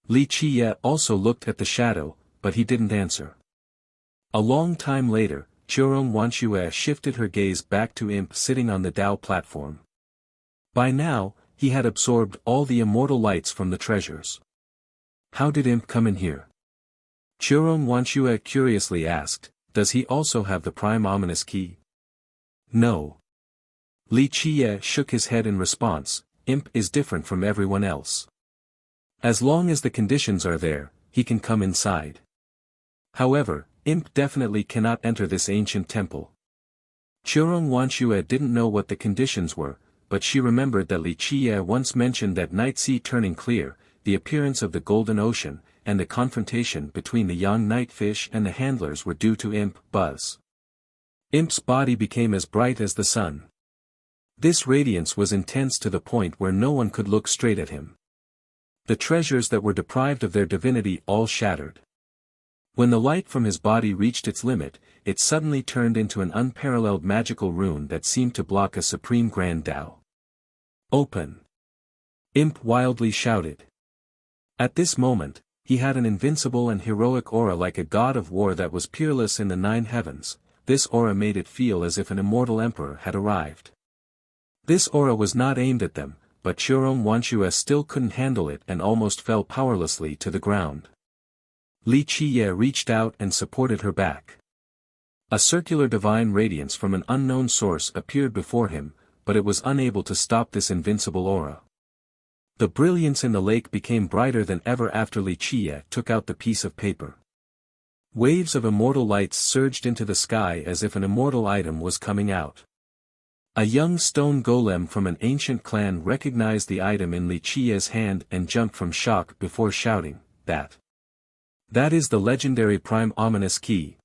Li Qiye also looked at the shadow, but he didn't answer. A long time later, Chirong Wanshue shifted her gaze back to Imp sitting on the Dao platform. By now, he had absorbed all the immortal lights from the treasures. How did Imp come in here? Chirong Wanshue curiously asked, "Does he also have the prime ominous key?" "No." Li Qiye shook his head in response, "Imp is different from everyone else. As long as the conditions are there, he can come inside. However, Imp definitely cannot enter this ancient temple." Chirong Wanshue didn't know what the conditions were, but she remembered that Li Qiye once mentioned that night sea turning clear, the appearance of the golden ocean, and the confrontation between the young night fish and the handlers were due to Imp Buzz. Imp's body became as bright as the sun. This radiance was intense to the point where no one could look straight at him. The treasures that were deprived of their divinity all shattered. When the light from his body reached its limit, it suddenly turned into an unparalleled magical rune that seemed to block a supreme grand Tao. "Open!" Imp wildly shouted. At this moment, he had an invincible and heroic aura like a god of war that was peerless in the 9 heavens. This aura made it feel as if an immortal emperor had arrived. This aura was not aimed at them, but Chirong Wanshue still couldn't handle it and almost fell powerlessly to the ground. Li Qiye reached out and supported her back. A circular divine radiance from an unknown source appeared before him, but it was unable to stop this invincible aura. The brilliance in the lake became brighter than ever after Li Qiye took out the piece of paper. Waves of immortal lights surged into the sky as if an immortal item was coming out. A young stone golem from an ancient clan recognized the item in Li Qiye's hand and jumped from shock before shouting, That is the legendary prime ominous key."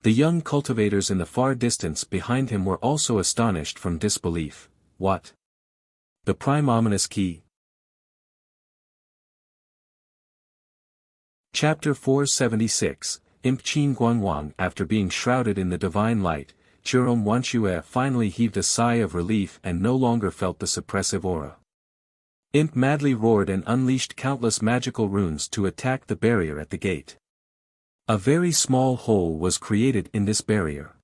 The young cultivators in the far distance behind him were also astonished from disbelief. "What? The prime ominous key?" Chapter 476, Imp Qin Guangwang. After being shrouded in the divine light, Chirong Wanshue finally heaved a sigh of relief and no longer felt the suppressive aura. Imp madly roared and unleashed countless magical runes to attack the barrier at the gate. A very small hole was created in this barrier.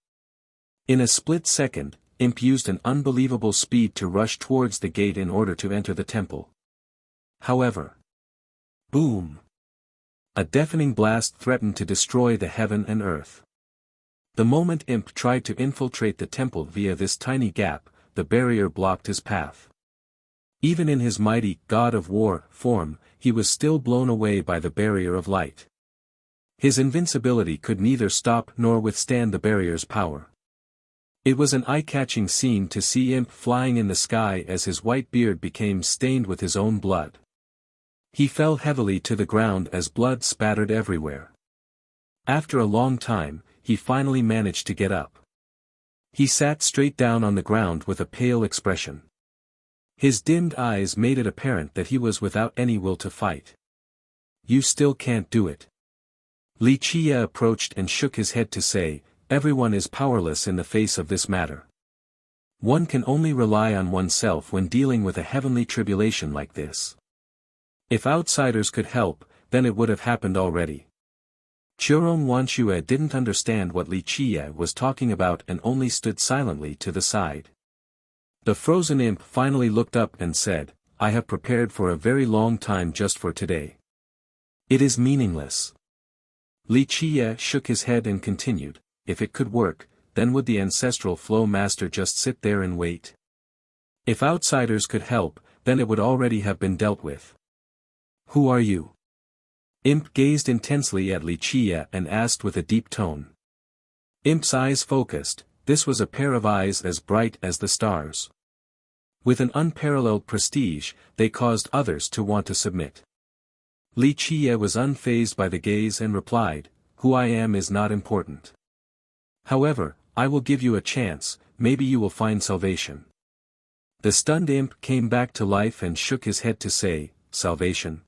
In a split second, Imp used an unbelievable speed to rush towards the gate in order to enter the temple. However, boom! A deafening blast threatened to destroy the heaven and earth. The moment Imp tried to infiltrate the temple via this tiny gap, the barrier blocked his path. Even in his mighty God of War form, he was still blown away by the barrier of light. His invincibility could neither stop nor withstand the barrier's power. It was an eye-catching scene to see Imp flying in the sky as his white beard became stained with his own blood. He fell heavily to the ground as blood spattered everywhere. After a long time, he finally managed to get up. He sat straight down on the ground with a pale expression. His dimmed eyes made it apparent that he was without any will to fight. "You still can't do it." Li Qiye approached and shook his head to say, "Everyone is powerless in the face of this matter. One can only rely on oneself when dealing with a heavenly tribulation like this. If outsiders could help, then it would have happened already. Churon Wanshue didn't understand what Li Qiye was talking about and only stood silently to the side. The frozen imp finally looked up and said, I have prepared for a very long time just for today. It is meaningless. Li Qiye shook his head and continued, if it could work, then would the ancestral flow master just sit there and wait? If outsiders could help, then it would already have been dealt with. Who are you? Imp gazed intensely at Li Qiye and asked with a deep tone. Imp's eyes focused, this was a pair of eyes as bright as the stars. With an unparalleled prestige, they caused others to want to submit. Li Qiye was unfazed by the gaze and replied, who I am is not important. However, I will give you a chance, maybe you will find salvation. The stunned imp came back to life and shook his head to say, salvation?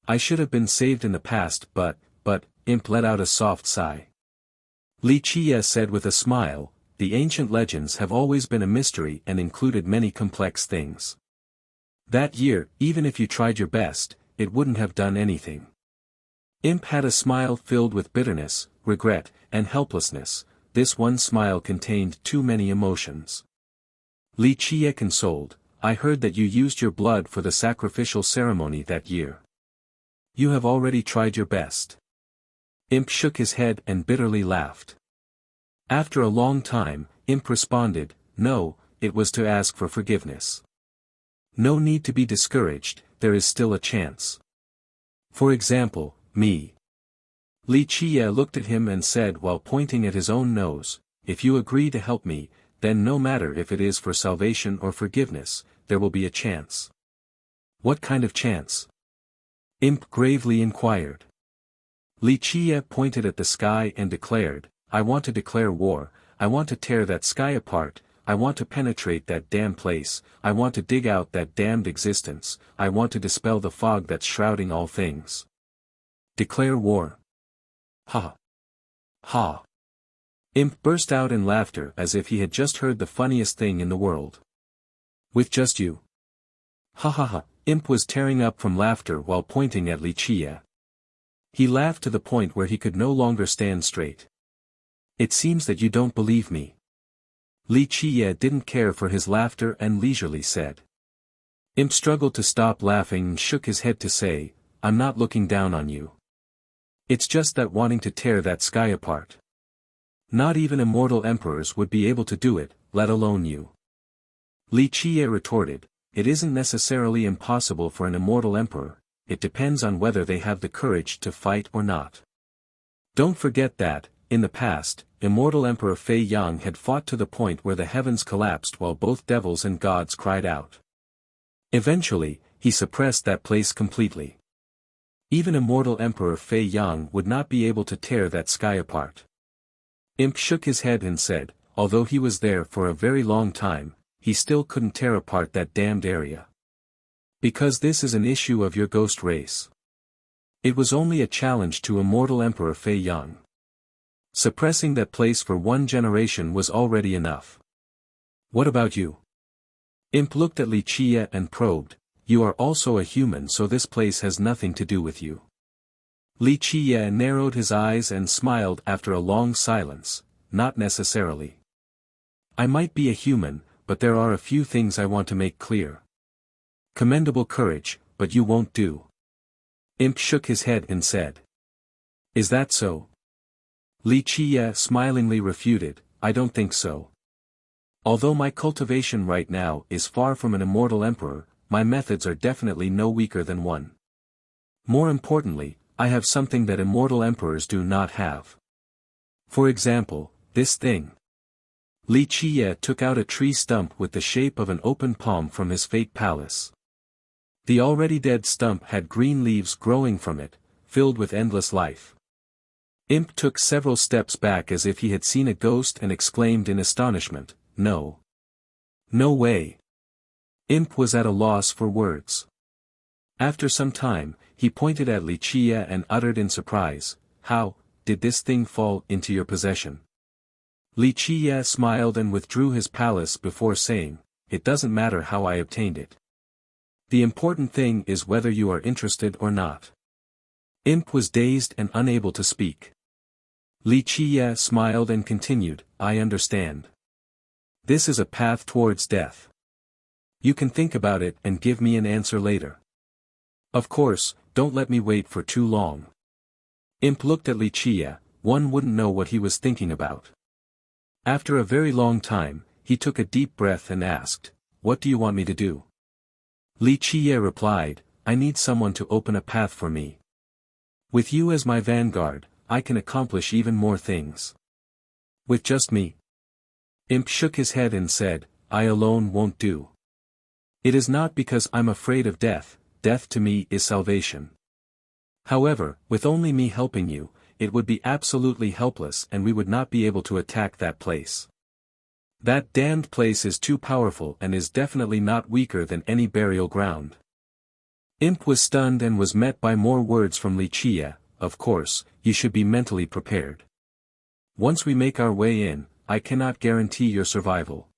I should have been saved in the past but, imp let out a soft sigh. Li Qiye said with a smile, the ancient legends have always been a mystery and included many complex things. That year, even if you tried your best, it wouldn't have done anything. Imp had a smile filled with bitterness, regret, and helplessness. This one smile contained too many emotions. Li Qiye consoled, I heard that you used your blood for the sacrificial ceremony that year. You have already tried your best. Imp shook his head and bitterly laughed. After a long time, Imp responded, no, it was to ask for forgiveness. No need to be discouraged, there is still a chance. For example, me. Li Qiye looked at him and said while pointing at his own nose, if you agree to help me, then no matter if it is for salvation or forgiveness, there will be a chance. What kind of chance? Imp gravely inquired. Li Qiye pointed at the sky and declared, I want to declare war, I want to tear that sky apart, I want to penetrate that damned place, I want to dig out that damned existence, I want to dispel the fog that's shrouding all things. Declare war. Ha! Ha! Imp burst out in laughter as if he had just heard the funniest thing in the world. With just you? Ha ha ha! Imp was tearing up from laughter while pointing at Li Qiye. He laughed to the point where he could no longer stand straight. It seems that you don't believe me. Li Qiye didn't care for his laughter and leisurely said. Imp struggled to stop laughing and shook his head to say, I'm not looking down on you. It's just that wanting to tear that sky apart. Not even immortal emperors would be able to do it, let alone you. Li Qiye retorted, it isn't necessarily impossible for an immortal emperor, it depends on whether they have the courage to fight or not. Don't forget that, in the past, immortal Emperor Fei Yang had fought to the point where the heavens collapsed while both devils and gods cried out. Eventually, he suppressed that place completely. Even immortal Emperor Fei Yang would not be able to tear that sky apart. Imp shook his head and said, although he was there for a very long time, he still couldn't tear apart that damned area. Because this is an issue of your ghost race. It was only a challenge to immortal Emperor Fei Yang. Suppressing that place for one generation was already enough. What about you? Imp looked at Li Qiye and probed, you are also a human so this place has nothing to do with you. Li Qiye narrowed his eyes and smiled after a long silence, not necessarily. I might be a human, but there are a few things I want to make clear. Commendable courage, but you won't do. Imp shook his head and said. Is that so? Li Qiye smilingly refuted, I don't think so. Although my cultivation right now is far from an immortal emperor, my methods are definitely no weaker than one. More importantly, I have something that immortal emperors do not have. For example, this thing. Li Qiye took out a tree stump with the shape of an open palm from his fate palace. The already dead stump had green leaves growing from it, filled with endless life. Imp took several steps back as if he had seen a ghost and exclaimed in astonishment, no. No way. Imp was at a loss for words. After some time, he pointed at Li Qiye and uttered in surprise, how did this thing fall into your possession? Li Qiye smiled and withdrew his palace before saying, "It doesn't matter how I obtained it. The important thing is whether you are interested or not." Imp was dazed and unable to speak. Li Qiye smiled and continued, "I understand. This is a path towards death. You can think about it and give me an answer later. Of course, don't let me wait for too long." Imp looked at Li Qiye. One wouldn't know what he was thinking about. After a very long time, he took a deep breath and asked, "What do you want me to do?" Li Qiye replied, "I need someone to open a path for me. With you as my vanguard, I can accomplish even more things." "With just me?" Imp shook his head and said, "I alone won't do. It is not because I'm afraid of death. Death to me is salvation. However, with only me helping you, it would be absolutely helpless and we would not be able to attack that place. That damned place is too powerful and is definitely not weaker than any burial ground." Imp was stunned and was met by more words from Li Qiye. "Of course, you should be mentally prepared. Once we make our way in, I cannot guarantee your survival.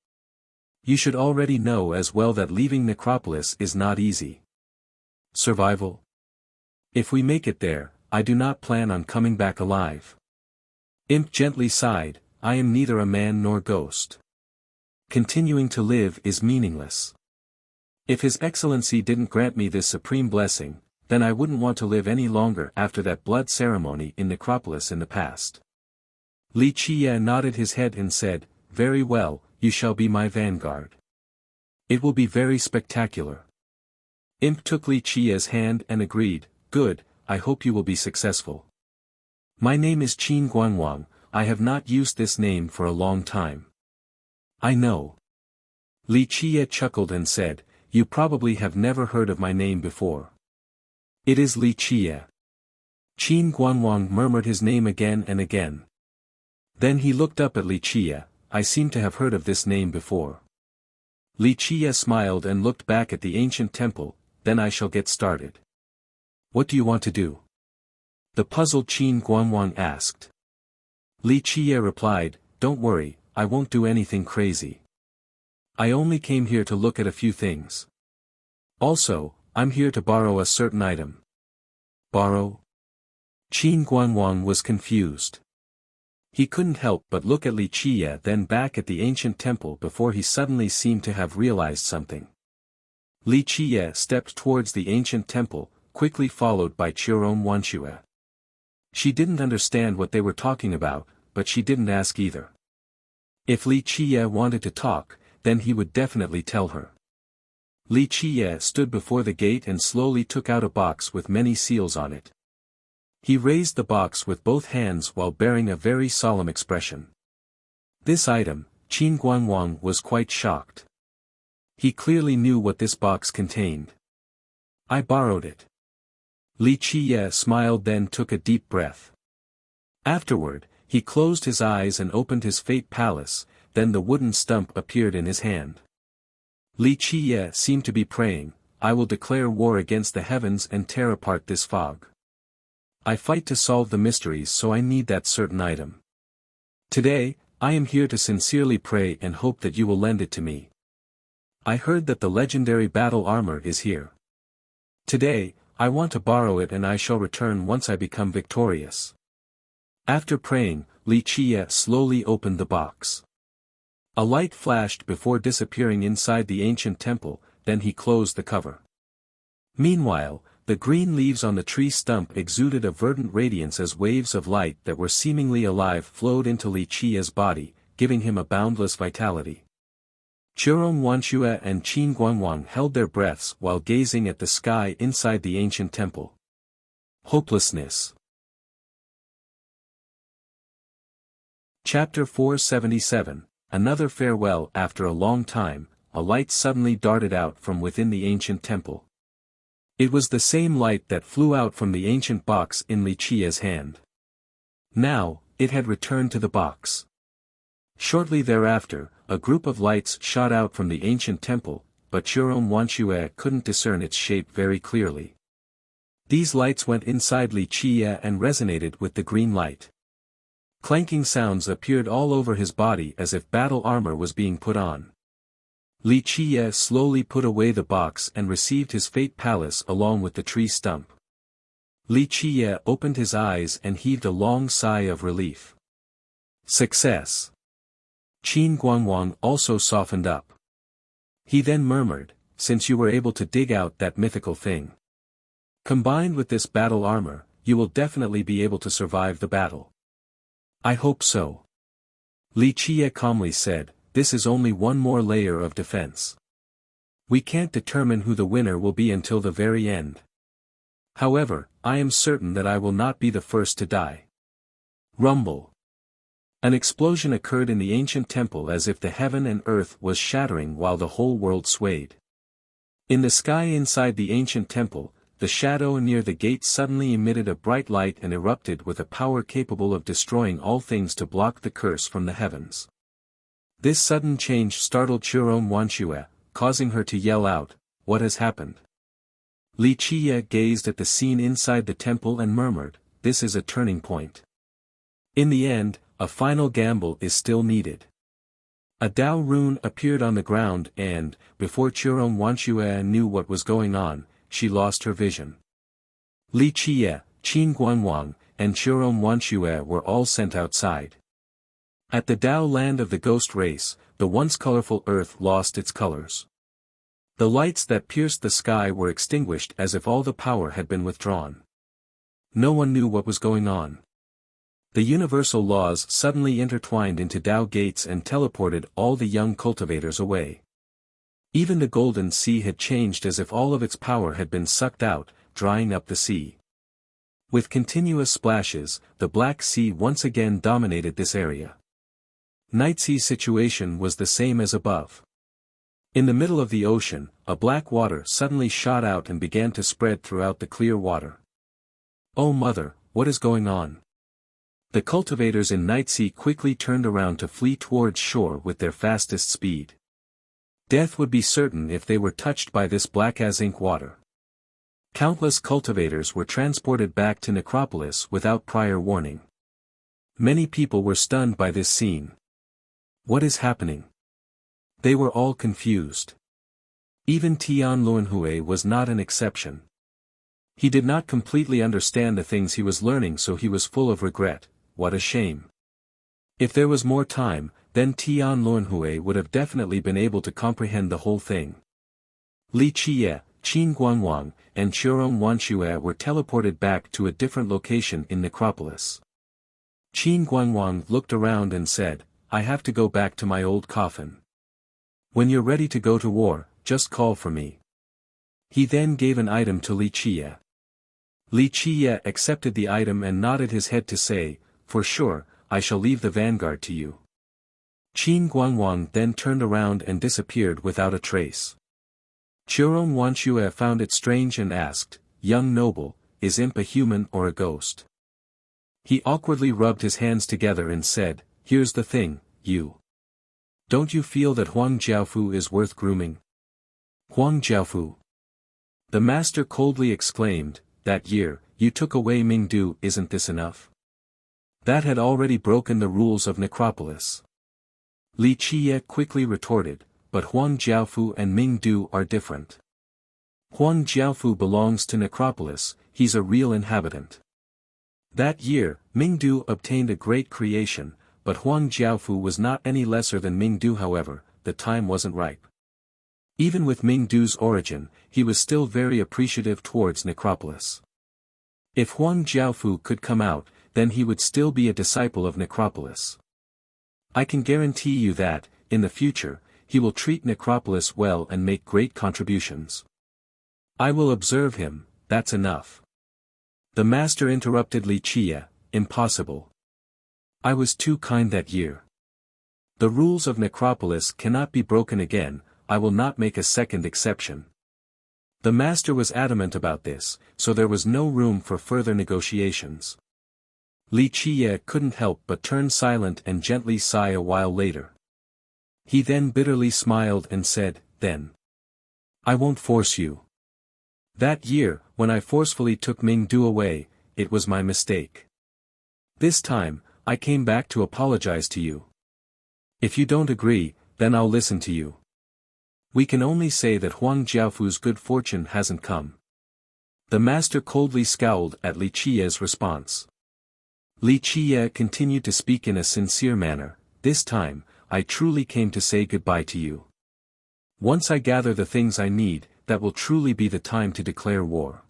You should already know as well that leaving Necropolis is not easy." "Survival? If we make it there, I do not plan on coming back alive." Imp gently sighed, "I am neither a man nor ghost. Continuing to live is meaningless. If His Excellency didn't grant me this supreme blessing, then I wouldn't want to live any longer after that blood ceremony in Necropolis in the past." Li Qiye nodded his head and said, "Very well, you shall be my vanguard. It will be very spectacular." Imp took Li Qiye's hand and agreed, "Good, I hope you will be successful. My name is Qin Guanwang, I have not used this name for a long time." "I know." Li Qiye chuckled and said, "You probably have never heard of my name before. It is Li Qiye." Qin Guanwang murmured his name again and again. Then he looked up at Li Qiye. "I seem to have heard of this name before." Li Qiye smiled and looked back at the ancient temple. "Then I shall get started." "What do you want to do?" the puzzled Qin Guanwang asked. Li Qiye replied, "Don't worry, I won't do anything crazy. I only came here to look at a few things. Also, I'm here to borrow a certain item." "Borrow?" Qin Guanwang was confused. He couldn't help but look at Li Qiye then back at the ancient temple before he suddenly seemed to have realized something. Li Qiye stepped towards the ancient temple, quickly followed by Chiron Wanshue. She didn't understand what they were talking about, but she didn't ask either. If Li Qiye wanted to talk, then he would definitely tell her. Li Qiye stood before the gate and slowly took out a box with many seals on it. He raised the box with both hands while bearing a very solemn expression. This item, Qin Guanwang was quite shocked. He clearly knew what this box contained. "I borrowed it." Li Qiye smiled then took a deep breath. Afterward, he closed his eyes and opened his fate palace, then the wooden stump appeared in his hand. Li Qiye seemed to be praying, "I will declare war against the heavens and tear apart this fog. I fight to solve the mysteries, so I need that certain item. Today, I am here to sincerely pray and hope that you will lend it to me. I heard that the legendary battle armor is here. Today, I want to borrow it and I shall return once I become victorious." After praying, Li Qiye slowly opened the box. A light flashed before disappearing inside the ancient temple, then he closed the cover. Meanwhile, the green leaves on the tree stump exuded a verdant radiance as waves of light that were seemingly alive flowed into Li Qiye's body, giving him a boundless vitality. Chiron Wanshue and Qin Guanwang held their breaths while gazing at the sky inside the ancient temple. Hopelessness. Chapter 477, Another Farewell. After a long time, a light suddenly darted out from within the ancient temple. It was the same light that flew out from the ancient box in Li Qiye's hand. Now, it had returned to the box. Shortly thereafter, a group of lights shot out from the ancient temple, but Chiron Wanshue couldn't discern its shape very clearly. These lights went inside Li Qiye and resonated with the green light. Clanking sounds appeared all over his body as if battle armor was being put on. Li Qiye slowly put away the box and received his fate palace along with the tree stump. Li Qiye opened his eyes and heaved a long sigh of relief. Success! Qin Guangwang also softened up. He then murmured, since you were able to dig out that mythical thing. Combined with this battle armor, you will definitely be able to survive the battle. I hope so. Li Qiye calmly said, this is only one more layer of defense. We can't determine who the winner will be until the very end. However, I am certain that I will not be the first to die. Rumble. An explosion occurred in the ancient temple as if the heaven and earth was shattering while the whole world swayed. In the sky inside the ancient temple, the shadow near the gate suddenly emitted a bright light and erupted with a power capable of destroying all things to block the curse from the heavens. This sudden change startled Chiron Wanshue, causing her to yell out, "What has happened?" Li Qiye gazed at the scene inside the temple and murmured, "This is a turning point. In the end, a final gamble is still needed." A Dao rune appeared on the ground and, before Chiron Wanshue knew what was going on, she lost her vision. Li Qiye, Qin Guangwang, and Chiron Wanshue were all sent outside. At the Dao land of the ghost race, the once colorful earth lost its colors. The lights that pierced the sky were extinguished as if all the power had been withdrawn. No one knew what was going on. The universal laws suddenly intertwined into Dao gates and teleported all the young cultivators away. Even the golden sea had changed as if all of its power had been sucked out, drying up the sea. With continuous splashes, the Black Sea once again dominated this area. Night Sea situation was the same as above. In the middle of the ocean, a black water suddenly shot out and began to spread throughout the clear water. Oh mother, what is going on? The cultivators in Night Sea quickly turned around to flee towards shore with their fastest speed. Death would be certain if they were touched by this black as ink water. Countless cultivators were transported back to Necropolis without prior warning. Many people were stunned by this scene. What is happening? They were all confused. Even Tian Luanhui was not an exception. He did not completely understand the things he was learning, so he was full of regret. What a shame. If there was more time, then Tian Luanhui would have definitely been able to comprehend the whole thing. Li Qiye, Qin Guangwang, and Chiron Wanshue were teleported back to a different location in Necropolis. Qin Guangwang looked around and said, I have to go back to my old coffin. When you're ready to go to war, just call for me. He then gave an item to Li Qiye. Li Qiye accepted the item and nodded his head to say, for sure, I shall leave the vanguard to you. Qin Guangwang then turned around and disappeared without a trace. Chiron Wanshue found it strange and asked, young noble, is imp a human or a ghost? He awkwardly rubbed his hands together and said, here's the thing, you. Don't you feel that Huang Jiaofu is worth grooming? Huang Jiaofu. The master coldly exclaimed, that year, you took away Mingdu, isn't this enough? That had already broken the rules of Necropolis. Li Qiye quickly retorted, but Huang Jiaofu and Mingdu are different. Huang Jiaofu belongs to Necropolis, he's a real inhabitant. That year, Mingdu obtained a great creation, but Huang Jiaofu was not any lesser than Mingdu. However, the time wasn't ripe. Even with Mingdu's origin, he was still very appreciative towards Necropolis. If Huang Jiaofu could come out, then he would still be a disciple of Necropolis. I can guarantee you that, in the future, he will treat Necropolis well and make great contributions. I will observe him, that's enough. The master interrupted Li Qiye, impossible. I was too kind that year. The rules of Necropolis cannot be broken again, I will not make a second exception. The master was adamant about this, so there was no room for further negotiations. Li Qiye couldn't help but turn silent and gently sigh a while later. He then bitterly smiled and said, then. I won't force you. That year, when I forcefully took Mingdu away, it was my mistake. This time, I came back to apologize to you. If you don't agree, then I'll listen to you. We can only say that Huang Jiaofu's good fortune hasn't come. The master coldly scowled at Li Qiye's response. Li Qiye continued to speak in a sincere manner. This time, I truly came to say goodbye to you. Once I gather the things I need, that will truly be the time to declare war.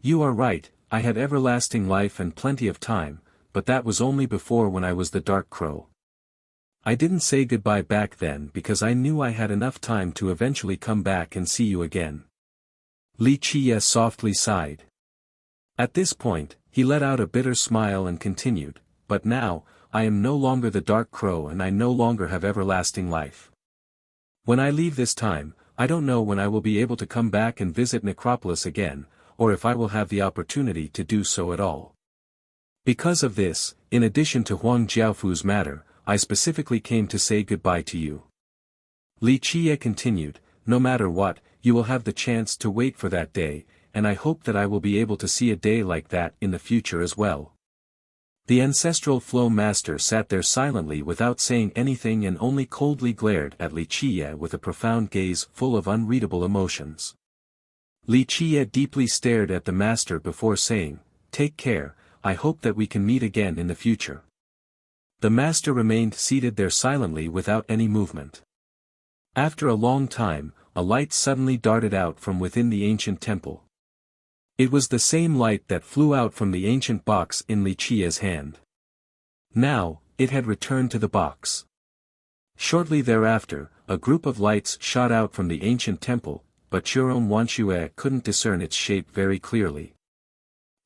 You are right, I had everlasting life and plenty of time, but that was only before when I was the Dark Crow. I didn't say goodbye back then because I knew I had enough time to eventually come back and see you again. Li Qiye softly sighed. At this point, he let out a bitter smile and continued, but now, I am no longer the Dark Crow and I no longer have everlasting life. When I leave this time, I don't know when I will be able to come back and visit Necropolis again, or if I will have the opportunity to do so at all. Because of this, in addition to Huang Jiaofu's matter, I specifically came to say goodbye to you. Li Qiye continued, no matter what, you will have the chance to wait for that day, and I hope that I will be able to see a day like that in the future as well. The ancestral flow master sat there silently without saying anything and only coldly glared at Li Qiye with a profound gaze full of unreadable emotions. Li Qiye deeply stared at the master before saying, "Take care, I hope that we can meet again in the future." The master remained seated there silently without any movement. After a long time, a light suddenly darted out from within the ancient temple. It was the same light that flew out from the ancient box in Li Qiye's hand. Now, it had returned to the box. Shortly thereafter, a group of lights shot out from the ancient temple, but Churon Wanshue couldn't discern its shape very clearly.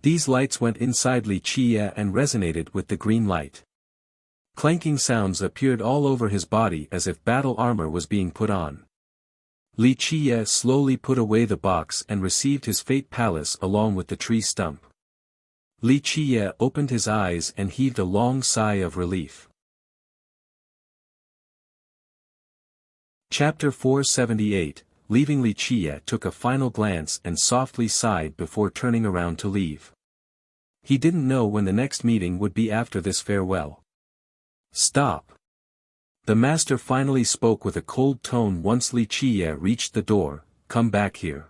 These lights went inside Li Qiye and resonated with the green light. Clanking sounds appeared all over his body as if battle armor was being put on. Li Qiye slowly put away the box and received his fate palace along with the tree stump. Li Qiye opened his eyes and heaved a long sigh of relief. Chapter 478, leaving Li Qiye took a final glance and softly sighed before turning around to leave. He didn't know when the next meeting would be after this farewell. Stop. The master finally spoke with a cold tone once Li Qiye reached the door, come back here.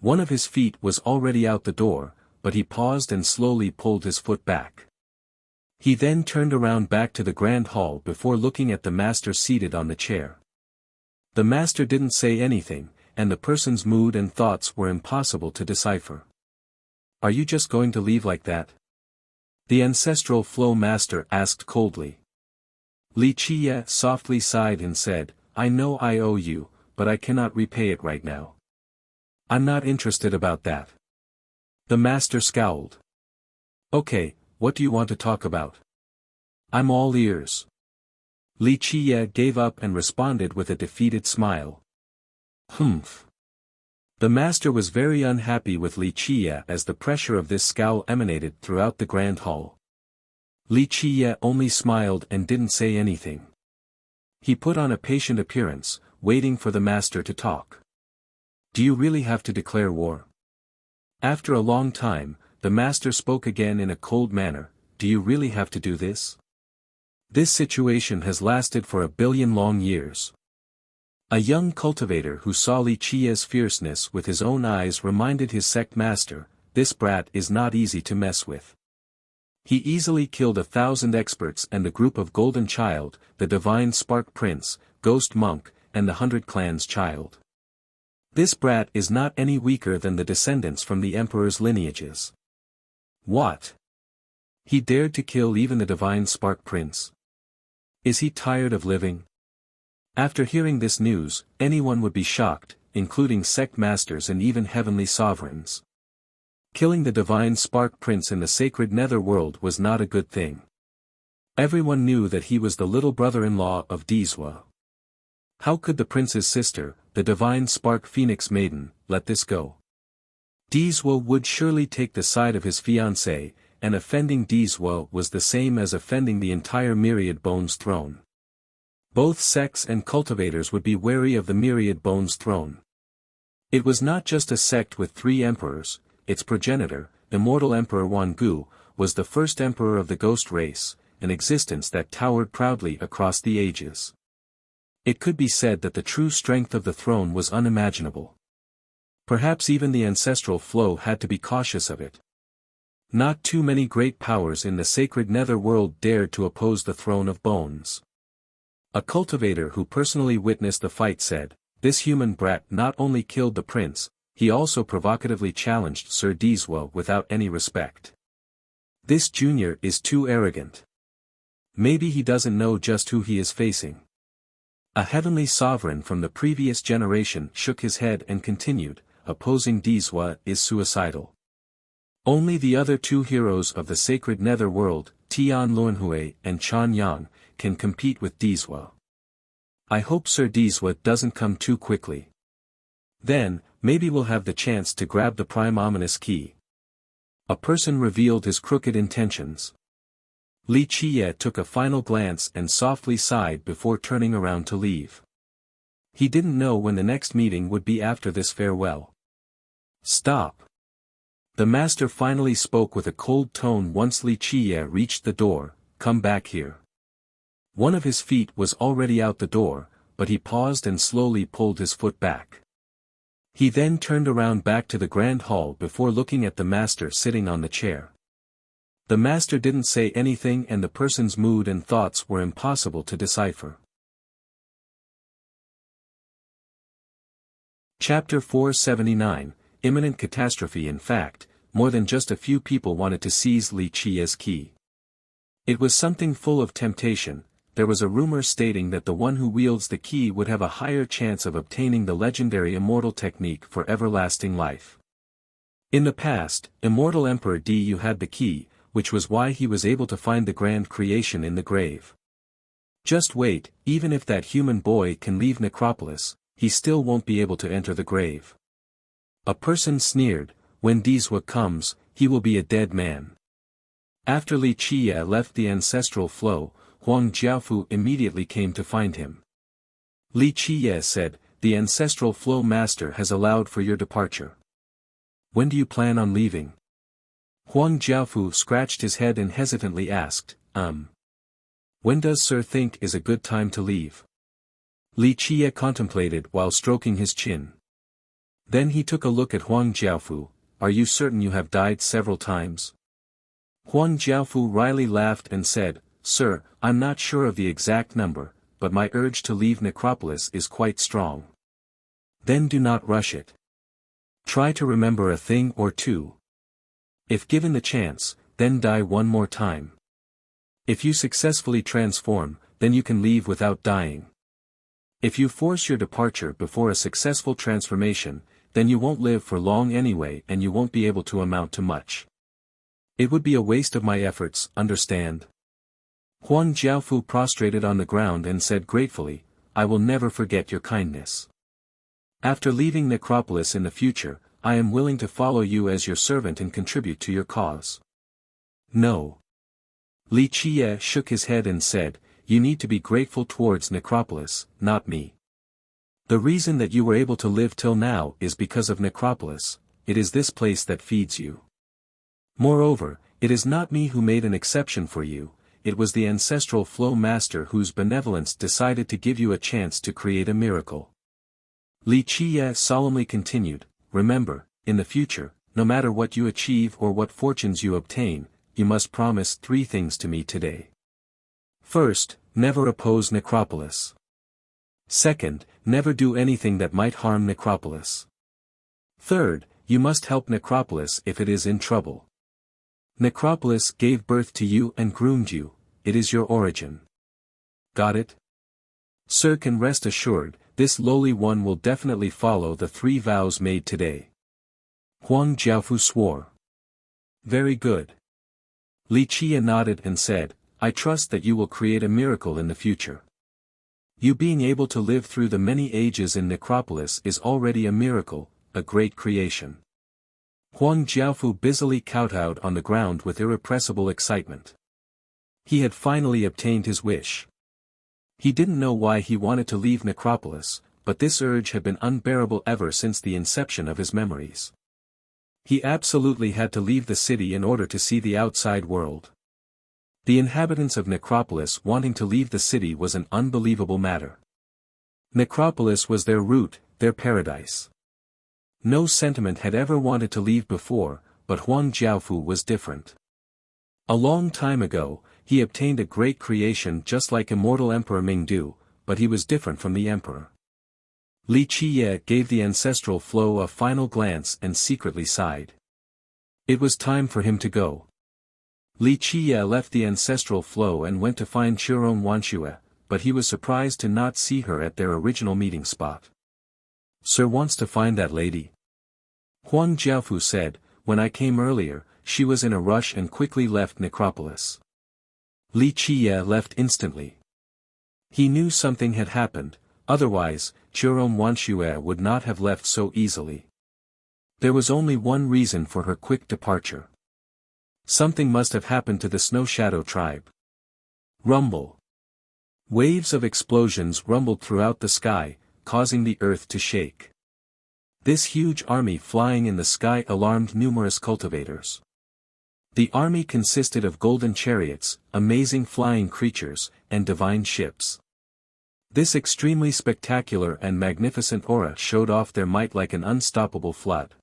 One of his feet was already out the door, but he paused and slowly pulled his foot back. He then turned around back to the grand hall before looking at the master seated on the chair. The master didn't say anything, and the person's mood and thoughts were impossible to decipher. Are you just going to leave like that? The ancestral flow master asked coldly. Li Qiye softly sighed and said, I know I owe you, but I cannot repay it right now. I'm not interested about that. The master scowled. Okay, what do you want to talk about? I'm all ears. Li Qiye gave up and responded with a defeated smile. Humph. The master was very unhappy with Li Qiye as the pressure of this scowl emanated throughout the grand hall. Li Qiye only smiled and didn't say anything. He put on a patient appearance, waiting for the master to talk. Do you really have to declare war? After a long time, the master spoke again in a cold manner, do you really have to do this? This situation has lasted for 1 billion long years. A young cultivator who saw Li Qiye's fierceness with his own eyes reminded his sect master, this brat is not easy to mess with. He easily killed 1,000 experts and the group of Golden Child, the Divine Spark Prince, Ghost Monk, and the 100 Clans Child. This brat is not any weaker than the descendants from the Emperor's lineages. What? He dared to kill even the Divine Spark Prince. Is he tired of living? After hearing this news, anyone would be shocked, including sect masters and even heavenly sovereigns. Killing the Divine Spark Prince in the sacred netherworld was not a good thing. Everyone knew that he was the little brother-in-law of Dizwa. How could the prince's sister, the Divine Spark Phoenix Maiden, let this go? Dizwa would surely take the side of his fiancée, and offending Dizwa was the same as offending the entire Myriad Bones throne. Both sects and cultivators would be wary of the Myriad Bones throne. It was not just a sect with 3 emperors, its progenitor, immortal Emperor Wangu, was the first emperor of the ghost race, an existence that towered proudly across the ages. It could be said that the true strength of the throne was unimaginable. Perhaps even the ancestral flow had to be cautious of it. Not too many great powers in the sacred netherworld dared to oppose the throne of bones. A cultivator who personally witnessed the fight said, "This human brat not only killed the prince, he also provocatively challenged Sir Deeswa without any respect. This junior is too arrogant. Maybe he doesn't know just who he is facing." A heavenly sovereign from the previous generation shook his head and continued, "Opposing Deeswa is suicidal. Only the other two heroes of the sacred netherworld, Tian Luanhui and Chan Yang, can compete with Deeswa. I hope Sir Deeswa doesn't come too quickly. Then, maybe we'll have the chance to grab the prime ominous key." A person revealed his crooked intentions. Li Qiye took a final glance and softly sighed before turning around to leave. He didn't know when the next meeting would be after this farewell. "Stop." The master finally spoke with a cold tone once Li Qiye reached the door, "Come back here." One of his feet was already out the door, but he paused and slowly pulled his foot back. He then turned around back to the grand hall before looking at the master sitting on the chair. The master didn't say anything and the person's mood and thoughts were impossible to decipher. Chapter 479, Imminent Catastrophe. In fact, more than just a few people wanted to seize Li Qiye's key. It was something full of temptation. There was a rumor stating that the one who wields the key would have a higher chance of obtaining the legendary immortal technique for everlasting life. In the past, Immortal Emperor Du had the key, which was why he was able to find the grand creation in the grave. Just wait, even if that human boy can leave Necropolis, he still won't be able to enter the grave. A person sneered, "When Deeswa comes, he will be a dead man." After Li Qiye left the ancestral flow, Huang Jiaofu immediately came to find him. Li Qiye said, "The ancestral flow master has allowed for your departure. When do you plan on leaving?" Huang Jiaofu scratched his head and hesitantly asked, When does Sir think is a good time to leave?" Li Qiye contemplated while stroking his chin. Then he took a look at Huang Jiaofu, "Are you certain you have died several times?" Huang Jiaofu wryly laughed and said, "Sir, I'm not sure of the exact number, but my urge to leave Necropolis is quite strong." "Then do not rush it. Try to remember a thing or two. If given the chance, then die one more time. If you successfully transform, then you can leave without dying. If you force your departure before a successful transformation, then you won't live for long anyway and you won't be able to amount to much. It would be a waste of my efforts, understand?" Huang Jiaofu prostrated on the ground and said gratefully, "I will never forget your kindness. After leaving Necropolis in the future, I am willing to follow you as your servant and contribute to your cause." "No." Li Qiye shook his head and said, "You need to be grateful towards Necropolis, not me. The reason that you were able to live till now is because of Necropolis. It is this place that feeds you. Moreover, it is not me who made an exception for you, it was the ancestral flow master whose benevolence decided to give you a chance to create a miracle." Li Qiye solemnly continued, "Remember, in the future, no matter what you achieve or what fortunes you obtain, you must promise 3 things to me today. First, never oppose Necropolis. Second, never do anything that might harm Necropolis. Third, you must help Necropolis if it is in trouble. Necropolis gave birth to you and groomed you, it is your origin. Got it? Sir can rest assured, this lowly one will definitely follow the 3 vows made today." Huang Jiaofu swore. "Very good." Li Qiye nodded and said, "I trust that you will create a miracle in the future. You being able to live through the many ages in Necropolis is already a miracle, a great creation." Huang Jiaofu busily kowtowed on the ground with irrepressible excitement. He had finally obtained his wish. He didn't know why he wanted to leave Necropolis, but this urge had been unbearable ever since the inception of his memories. He absolutely had to leave the city in order to see the outside world. The inhabitants of Necropolis wanting to leave the city was an unbelievable matter. Necropolis was their root, their paradise. No sentiment had ever wanted to leave before, but Huang Jiaofu was different. A long time ago, he obtained a great creation just like immortal Emperor Mingdu, but he was different from the emperor. Li Qiye gave the ancestral flow a final glance and secretly sighed. It was time for him to go. Li Qiye left the ancestral flow and went to find Chiron Wanshue, but he was surprised to not see her at their original meeting spot. "Sir wants to find that lady?" Huang Jiaofu said. "When I came earlier, she was in a rush and quickly left Necropolis." Li Qiye left instantly. He knew something had happened, otherwise, Chiron Wanshue would not have left so easily. There was only one reason for her quick departure. Something must have happened to the Snow Shadow tribe. Rumble. Waves of explosions rumbled throughout the sky, causing the earth to shake. This huge army flying in the sky alarmed numerous cultivators. The army consisted of golden chariots, amazing flying creatures, and divine ships. This extremely spectacular and magnificent aura showed off their might like an unstoppable flood.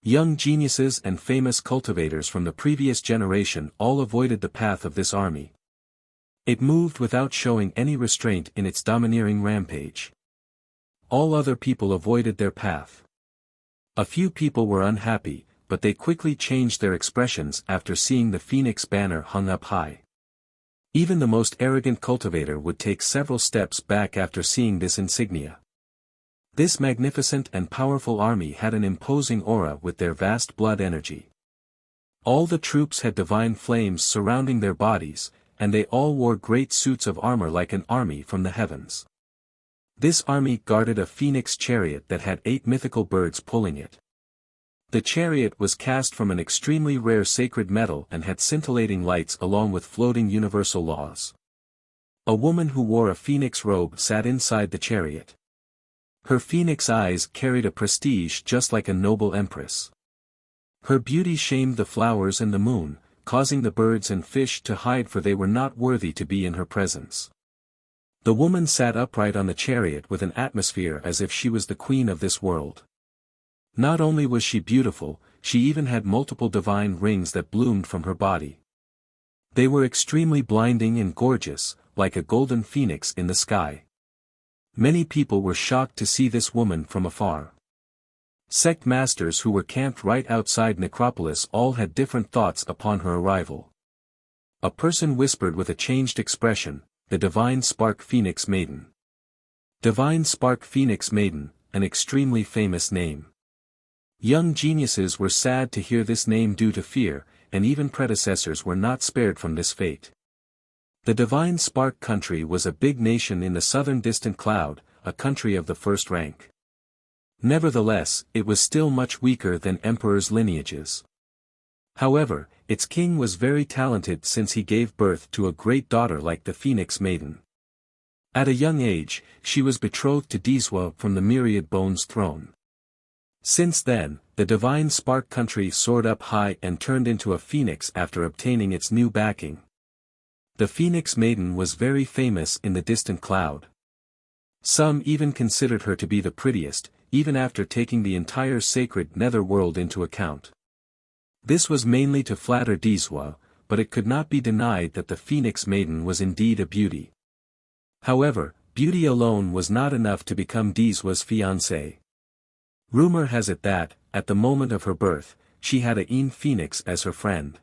Young geniuses and famous cultivators from the previous generation all avoided the path of this army. It moved without showing any restraint in its domineering rampage. All other people avoided their path. A few people were unhappy, but they quickly changed their expressions after seeing the phoenix banner hung up high. Even the most arrogant cultivator would take several steps back after seeing this insignia. This magnificent and powerful army had an imposing aura with their vast blood energy. All the troops had divine flames surrounding their bodies, and they all wore great suits of armor like an army from the heavens. This army guarded a phoenix chariot that had 8 mythical birds pulling it. The chariot was cast from an extremely rare sacred metal and had scintillating lights along with floating universal laws. A woman who wore a phoenix robe sat inside the chariot. Her phoenix eyes carried a prestige just like a noble empress. Her beauty shamed the flowers and the moon, causing the birds and fish to hide, for they were not worthy to be in her presence. The woman sat upright on the chariot with an atmosphere as if she was the queen of this world. Not only was she beautiful, she even had multiple divine rings that bloomed from her body. They were extremely blinding and gorgeous, like a golden phoenix in the sky. Many people were shocked to see this woman from afar. Sect masters who were camped right outside Necropolis all had different thoughts upon her arrival. A person whispered with a changed expression, "The Divine Spark Phoenix Maiden." Divine Spark Phoenix Maiden, an extremely famous name. Young geniuses were sad to hear this name due to fear, and even predecessors were not spared from this fate. The Divine Spark country was a big nation in the southern distant cloud, a country of the first rank. Nevertheless, it was still much weaker than emperors' lineages. However, its king was very talented since he gave birth to a great daughter like the Phoenix Maiden. At a young age, she was betrothed to Dizwa from the Myriad Bones throne. Since then, the Divine Spark country soared up high and turned into a phoenix after obtaining its new backing. The Phoenix Maiden was very famous in the distant cloud. Some even considered her to be the prettiest, even after taking the entire sacred nether world into account. This was mainly to flatter Dizwa, but it could not be denied that the Phoenix Maiden was indeed a beauty. However, beauty alone was not enough to become Dizwa's fiancée. Rumor has it that, at the moment of her birth, she had a Een Phoenix as her friend.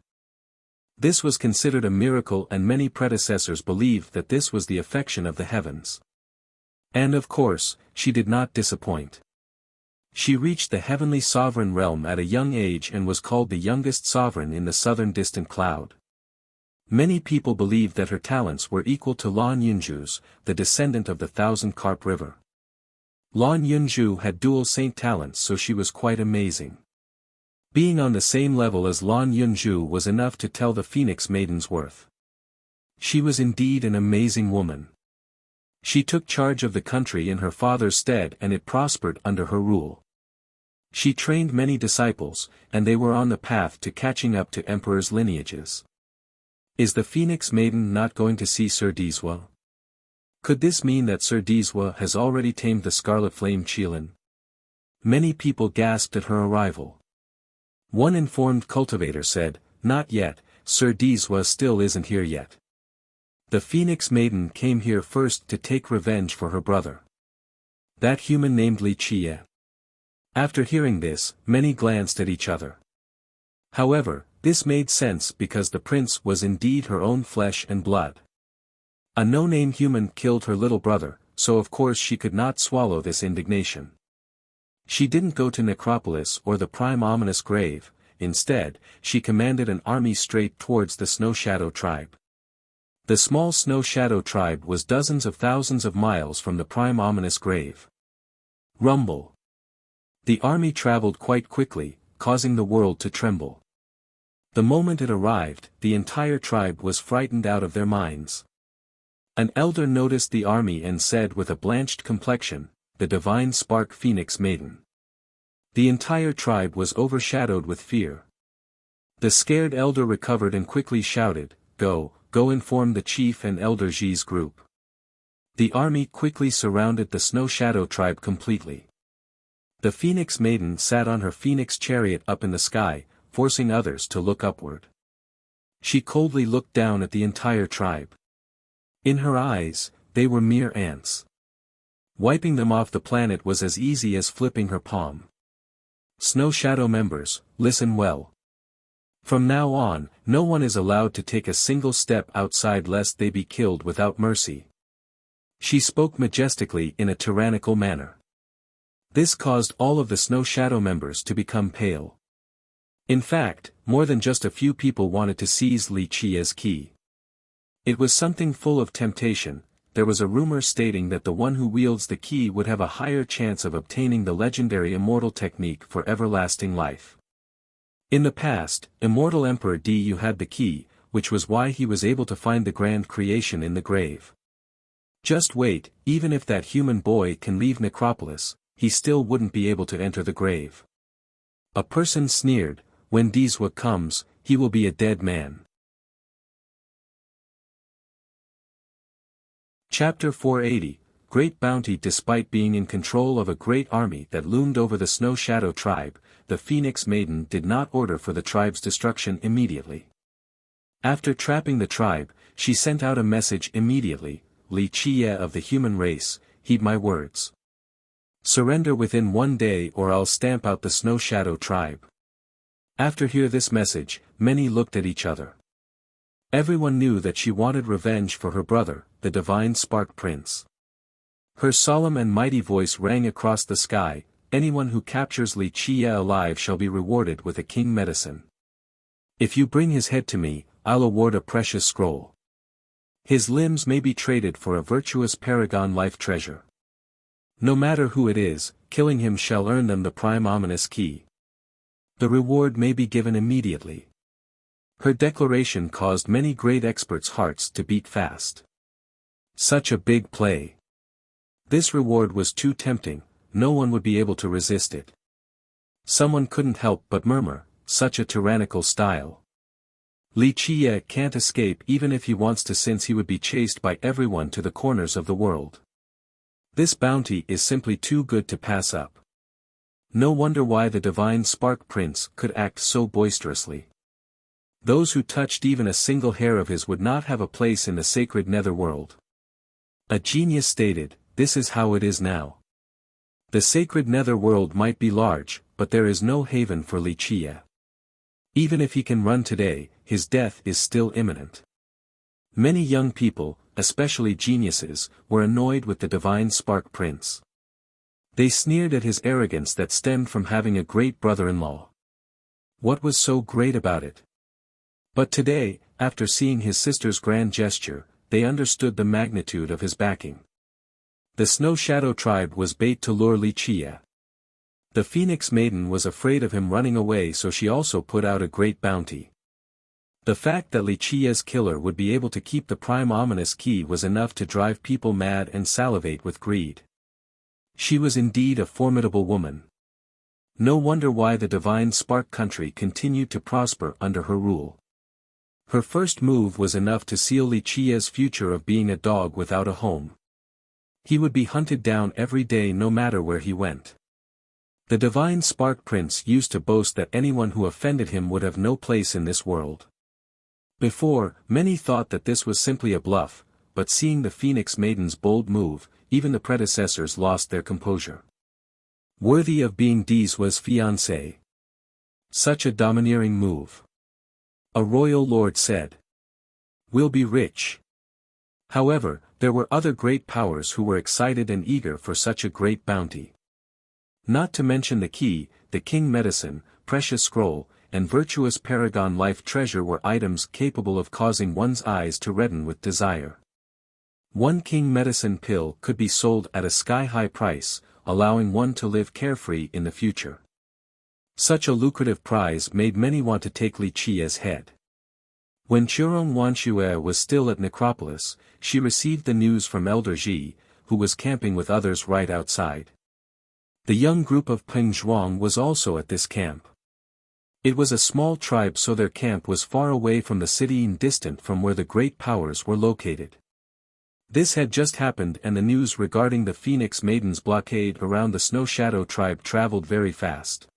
This was considered a miracle, and many predecessors believed that this was the affection of the heavens. And of course, she did not disappoint. She reached the heavenly sovereign realm at a young age and was called the youngest sovereign in the southern distant cloud. Many people believed that her talents were equal to Lan Yunju's, the descendant of the Thousand Carp River. Lan Yunju had dual saint talents, so she was quite amazing. Being on the same level as Lan Yunju was enough to tell the Phoenix Maiden's worth. She was indeed an amazing woman. She took charge of the country in her father's stead and it prospered under her rule. She trained many disciples, and they were on the path to catching up to emperors' lineages. Is the Phoenix Maiden not going to see Sir Diswa? Could this mean that Sir Diswa has already tamed the Scarlet Flame Qilin? Many people gasped at her arrival. One informed cultivator said, "Not yet, Sir Diswa still isn't here yet. The Phoenix Maiden came here first to take revenge for her brother. That human named Li Qie." After hearing this, many glanced at each other. However, this made sense because the prince was indeed her own flesh and blood. A no-name human killed her little brother, so of course she could not swallow this indignation. She didn't go to Necropolis or the Prime Ominous Grave. Instead, she commanded an army straight towards the Snow Shadow tribe. The small Snow Shadow tribe was dozens of thousands of miles from the Prime Ominous Grave. Rumble. The army traveled quite quickly, causing the world to tremble. The moment it arrived, the entire tribe was frightened out of their minds. An elder noticed the army and said with a blanched complexion, "The divine spark Phoenix Maiden." The entire tribe was overshadowed with fear. The scared elder recovered and quickly shouted, Go inform the chief and Elder Ji's group." The army quickly surrounded the Snow Shadow tribe completely. The Phoenix Maiden sat on her phoenix chariot up in the sky, forcing others to look upward. She coldly looked down at the entire tribe. In her eyes, they were mere ants. Wiping them off the planet was as easy as flipping her palm. Snow Shadow members, listen well. From now on, no one is allowed to take a single step outside lest they be killed without mercy. She spoke majestically in a tyrannical manner. This caused all of the Snow Shadow members to become pale. In fact, more than just a few people wanted to seize Li Qie's key. It was something full of temptation. There was a rumor stating that the one who wields the key would have a higher chance of obtaining the legendary immortal technique for everlasting life. In the past, Immortal Emperor Du had the key, which was why he was able to find the grand creation in the grave. Just wait, even if that human boy can leave Necropolis, he still wouldn't be able to enter the grave. A person sneered, "When Diswa comes, he will be a dead man." Chapter 480, Great Bounty. Despite being in control of a great army that loomed over the Snow Shadow tribe, the Phoenix Maiden did not order for the tribe's destruction immediately. After trapping the tribe, she sent out a message immediately, "Li Qie of the human race, heed my words. Surrender within 1 day or I'll stamp out the Snow Shadow tribe." After hearing this message, many looked at each other. Everyone knew that she wanted revenge for her brother, the Divine Spark Prince. Her solemn and mighty voice rang across the sky, "Anyone who captures Li Qie alive shall be rewarded with a king medicine. If you bring his head to me, I'll award a precious scroll. His limbs may be traded for a virtuous paragon life treasure. No matter who it is, killing him shall earn them the Prime Ominous Key. The reward may be given immediately." Her declaration caused many great experts' hearts to beat fast. Such a big play. This reward was too tempting, no one would be able to resist it. Someone couldn't help but murmur, "Such a tyrannical style. Li Qie can't escape even if he wants to, since he would be chased by everyone to the corners of the world. This bounty is simply too good to pass up." No wonder why the Divine Spark Prince could act so boisterously. Those who touched even a single hair of his would not have a place in the sacred netherworld. A genius stated, "This is how it is now. The sacred netherworld might be large, but there is no haven for Li Qie. Even if he can run today, his death is still imminent." Many young people, especially geniuses, were annoyed with the Divine Spark Prince. They sneered at his arrogance that stemmed from having a great brother-in-law. What was so great about it? But today, after seeing his sister's grand gesture, they understood the magnitude of his backing. The Snow Shadow tribe was bait to lure Li Qie. The Phoenix Maiden was afraid of him running away, so she also put out a great bounty. The fact that Li Qie's killer would be able to keep the Prime Ominous Key was enough to drive people mad and salivate with greed. She was indeed a formidable woman. No wonder why the divine Spark country continued to prosper under her rule. Her first move was enough to seal Li Qia's future of being a dog without a home. He would be hunted down every day no matter where he went. The divine Spark Prince used to boast that anyone who offended him would have no place in this world. Before, many thought that this was simply a bluff, but seeing the Phoenix Maiden's bold move, even the predecessors lost their composure. Worthy of being Wuxia's fiancé. Such a domineering move. A royal lord said. We'll be rich. However, there were other great powers who were excited and eager for such a great bounty. Not to mention the key, the king medicine, precious scroll, and virtuous paragon life treasure were items capable of causing one's eyes to redden with desire. One king medicine pill could be sold at a sky-high price, allowing one to live carefree in the future. Such a lucrative prize made many want to take Li Qia's head. When Chirong Wanxue was still at Necropolis, she received the news from Elder Ji, who was camping with others right outside. The young group of Peng Zhuang was also at this camp. It was a small tribe, so their camp was far away from the city and distant from where the great powers were located. This had just happened, and the news regarding the Phoenix Maiden's blockade around the Snow Shadow tribe traveled very fast.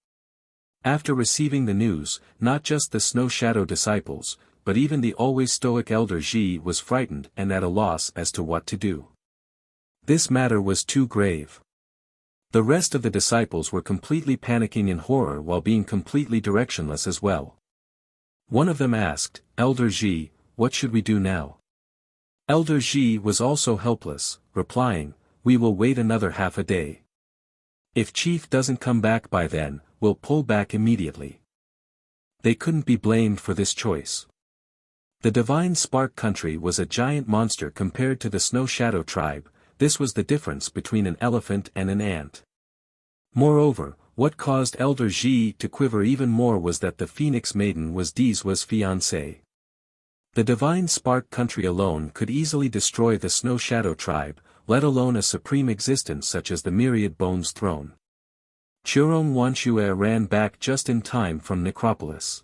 After receiving the news, not just the Snow Shadow disciples, but even the always stoic Elder Ji was frightened and at a loss as to what to do. This matter was too grave. The rest of the disciples were completely panicking in horror while being completely directionless as well. One of them asked, Elder Ji, what should we do now? Elder Ji was also helpless, replying, we will wait another half a day. If Chief doesn't come back by then, we'll pull back immediately. They couldn't be blamed for this choice. The divine Spark country was a giant monster compared to the Snow Shadow tribe. This was the difference between an elephant and an ant. Moreover, what caused Elder Ji to quiver even more was that the Phoenix Maiden was Wuxia's fiancé. The divine Spark country alone could easily destroy the Snow Shadow tribe, let alone a supreme existence such as the Myriad Bones throne. Chirong Wanxue ran back just in time from Necropolis.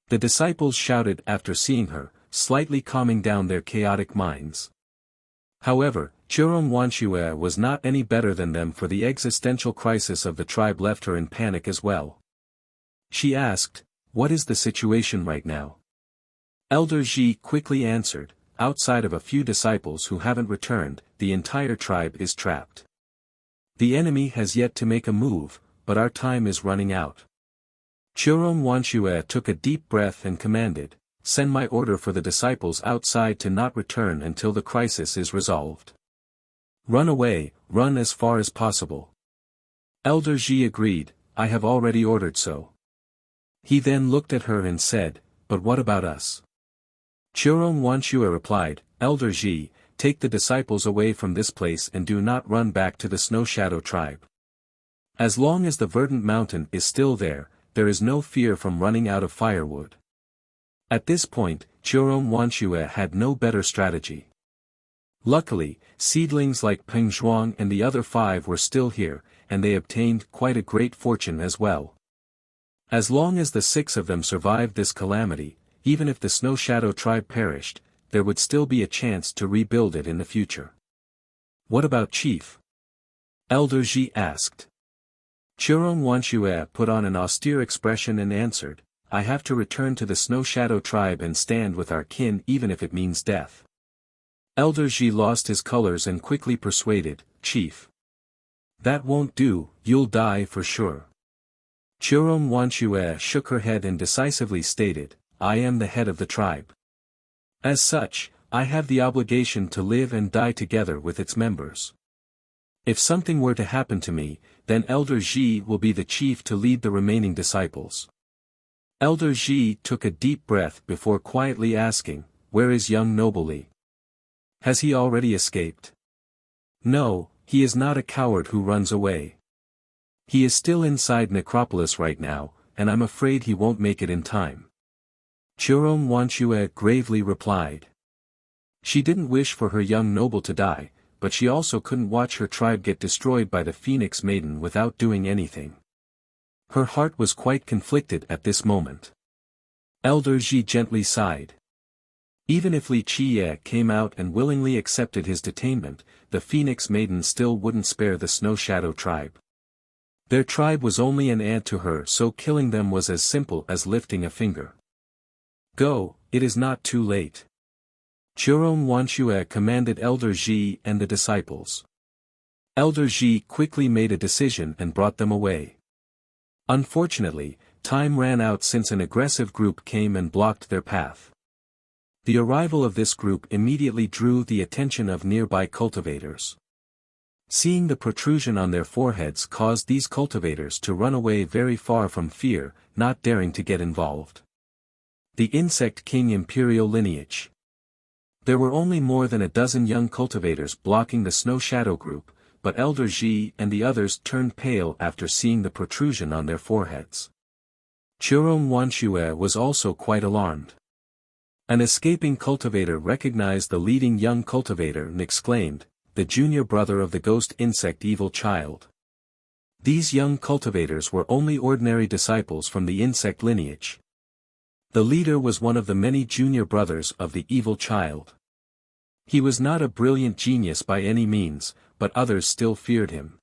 The disciples shouted after seeing her, slightly calming down their chaotic minds. However, Chirong Wanxue was not any better than them, for the existential crisis of the tribe left her in panic as well. She asked, what is the situation right now? Elder Ji quickly answered, outside of a few disciples who haven't returned, the entire tribe is trapped. The enemy has yet to make a move, but our time is running out. Chirong Wanxue took a deep breath and commanded, send my order for the disciples outside to not return until the crisis is resolved. Run away, run as far as possible. Elder Ji agreed, I have already ordered so. He then looked at her and said, but what about us? Chirong Wanxue replied, Elder Ji, take the disciples away from this place and do not run back to the Snow Shadow tribe. As long as the verdant mountain is still there is no fear from running out of firewood. At this point, Chirong Wanxue had no better strategy. Luckily, seedlings like Peng Zhuang and the other 5 were still here, and they obtained quite a great fortune as well. As long as the 6 of them survived this calamity, even if the Snow Shadow tribe perished, there would still be a chance to rebuild it in the future. What about Chief? Elder Ji asked. Chirong Wanxue put on an austere expression and answered, I have to return to the Snow Shadow tribe and stand with our kin even if it means death. Elder Ji lost his colors and quickly persuaded, Chief. That won't do, you'll die for sure. Chirong Wanxue shook her head and decisively stated, I am the head of the tribe. As such, I have the obligation to live and die together with its members. If something were to happen to me, then Elder Ji will be the chief to lead the remaining disciples. Elder Ji took a deep breath before quietly asking, where is young Noble Li? Has he already escaped? No, he is not a coward who runs away. He is still inside Necropolis right now, and I'm afraid he won't make it in time. Chirong Wanxue gravely replied. She didn't wish for her young noble to die, but she also couldn't watch her tribe get destroyed by the Phoenix Maiden without doing anything. Her heart was quite conflicted at this moment. Elder Ji gently sighed. Even if Li Qiye came out and willingly accepted his detainment, the Phoenix Maiden still wouldn't spare the Snow Shadow tribe. Their tribe was only an ant to her, so killing them was as simple as lifting a finger. Go, it is not too late. Churon Wanshue commanded Elder Ji and the disciples. Elder Ji quickly made a decision and brought them away. Unfortunately, time ran out since an aggressive group came and blocked their path. The arrival of this group immediately drew the attention of nearby cultivators. Seeing the protrusion on their foreheads caused these cultivators to run away very far from fear, not daring to get involved. The Insect King Imperial Lineage. There were only more than a dozen young cultivators blocking the Snow Shadow group, but Elder Ji and the others turned pale after seeing the protrusion on their foreheads. Churon Wanshue was also quite alarmed. An escaping cultivator recognized the leading young cultivator and exclaimed, "The junior brother of the ghost insect evil child." These young cultivators were only ordinary disciples from the insect lineage. The leader was one of the many junior brothers of the evil child. He was not a brilliant genius by any means, but others still feared him.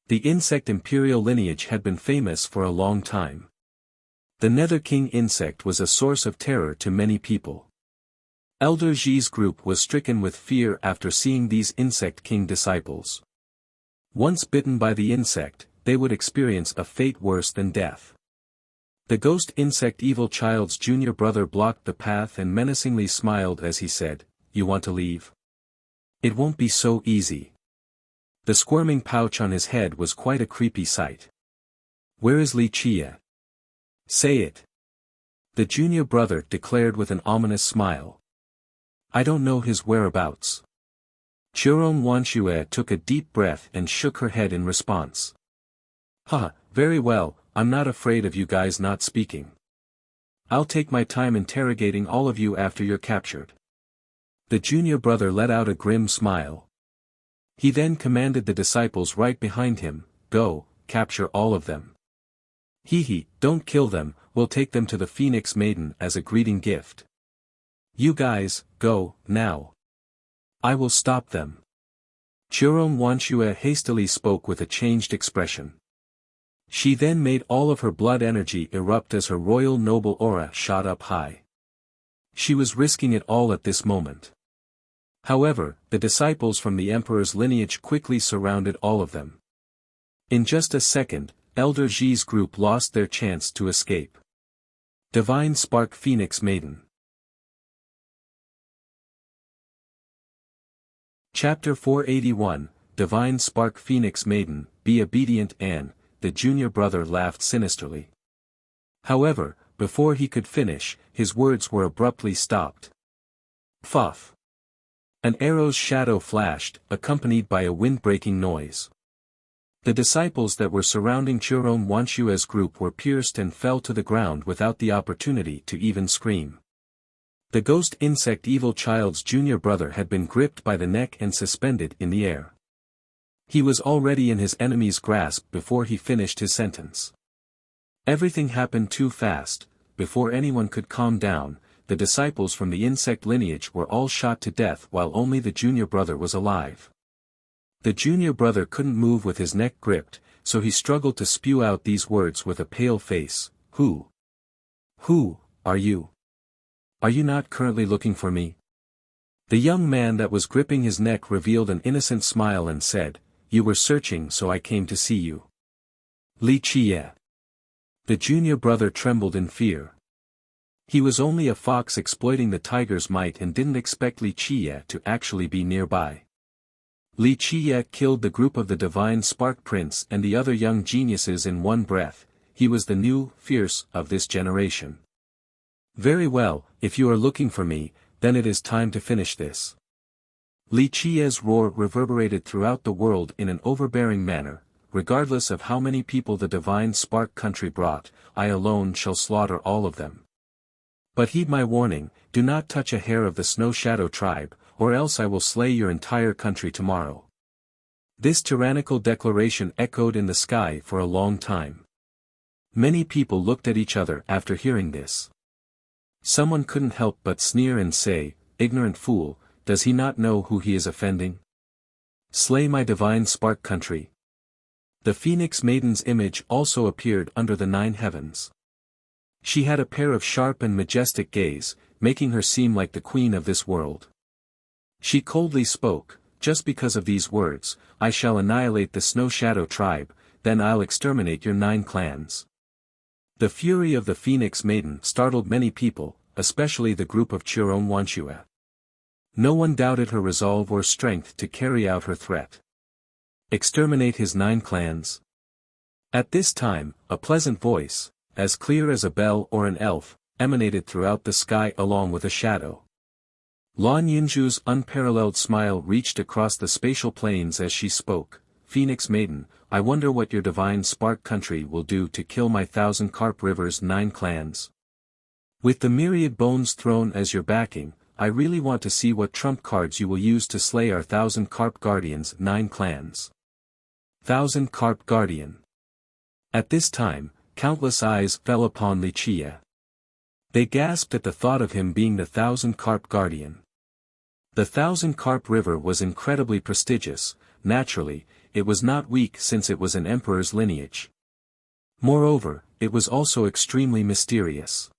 The insect imperial lineage had been famous for a long time. The Nether King insect was a source of terror to many people. Elder Ji's group was stricken with fear after seeing these Insect King disciples. Once bitten by the insect, they would experience a fate worse than death. The ghost insect evil child's junior brother blocked the path and menacingly smiled as he said, "You want to leave? It won't be so easy." The squirming pouch on his head was quite a creepy sight. "Where is Li Qiye? Say it." The junior brother declared with an ominous smile. "I don't know his whereabouts." Churon Wanshue took a deep breath and shook her head in response. "Ha, very well, I'm not afraid of you guys not speaking. I'll take my time interrogating all of you after you're captured." The junior brother let out a grim smile. He then commanded the disciples right behind him, "Go, capture all of them. Hee, don't kill them, we'll take them to the Phoenix Maiden as a greeting gift. You guys, go, now. I will stop them." Churon Wanshue hastily spoke with a changed expression. She then made all of her blood energy erupt as her royal noble aura shot up high. She was risking it all at this moment. However, the disciples from the Emperor's lineage quickly surrounded all of them. In just a second, Elder Ji's group lost their chance to escape. Divine Spark Phoenix Maiden. Chapter 481, Divine Spark Phoenix Maiden, Be Obedient Anne. The junior brother laughed sinisterly. However, before he could finish, his words were abruptly stopped. Fuff! An arrow's shadow flashed, accompanied by a wind-breaking noise. The disciples that were surrounding Churon Wanshue's group were pierced and fell to the ground without the opportunity to even scream. The ghost insect evil child's junior brother had been gripped by the neck and suspended in the air. He was already in his enemy's grasp before he finished his sentence. Everything happened too fast. Before anyone could calm down, the disciples from the insect lineage were all shot to death while only the junior brother was alive. The junior brother couldn't move with his neck gripped, so he struggled to spew out these words with a pale face. Who are you? Are you not currently looking for me?" The young man that was gripping his neck revealed an innocent smile and said, "You were searching, so I came to see you." Li Qiye. The junior brother trembled in fear. He was only a fox exploiting the tiger's might and didn't expect Li Qiye to actually be nearby. Li Qiye killed the group of the Divine Spark Prince and the other young geniuses in one breath. He was the new, fierce, of this generation. "Very well, if you are looking for me, then it is time to finish this." Li Qiye's roar reverberated throughout the world in an overbearing manner. "Regardless of how many people the Divine Spark country brought, I alone shall slaughter all of them. But heed my warning, do not touch a hair of the Snow Shadow tribe, or else I will slay your entire country tomorrow." This tyrannical declaration echoed in the sky for a long time. Many people looked at each other after hearing this. Someone couldn't help but sneer and say, "Ignorant fool, does he not know who he is offending? Slay my divine spark country." The Phoenix Maiden's image also appeared under the 9 heavens. She had a pair of sharp and majestic gaze, making her seem like the queen of this world. She coldly spoke, "Just because of these words, I shall annihilate the Snow Shadow tribe, then I'll exterminate your 9 clans." The fury of the Phoenix Maiden startled many people, especially the group of Wuxia. No one doubted her resolve or strength to carry out her threat. Exterminate his 9 clans. At this time, a pleasant voice, as clear as a bell or an elf, emanated throughout the sky along with a shadow. Lan Yunju's unparalleled smile reached across the spatial planes as she spoke. "Phoenix Maiden, I wonder what your divine spark country will do to kill my 1,000 Carp River's 9 clans. With the myriad bones thrown as your backing, I really want to see what trump cards you will use to slay our 1,000 Carp Guardians' 9 clans. 1,000 Carp Guardian." At this time, countless eyes fell upon Wuxia. They gasped at the thought of him being the 1,000 Carp Guardian. The 1,000 Carp River was incredibly prestigious. Naturally, it was not weak since it was an emperor's lineage. Moreover, it was also extremely mysterious.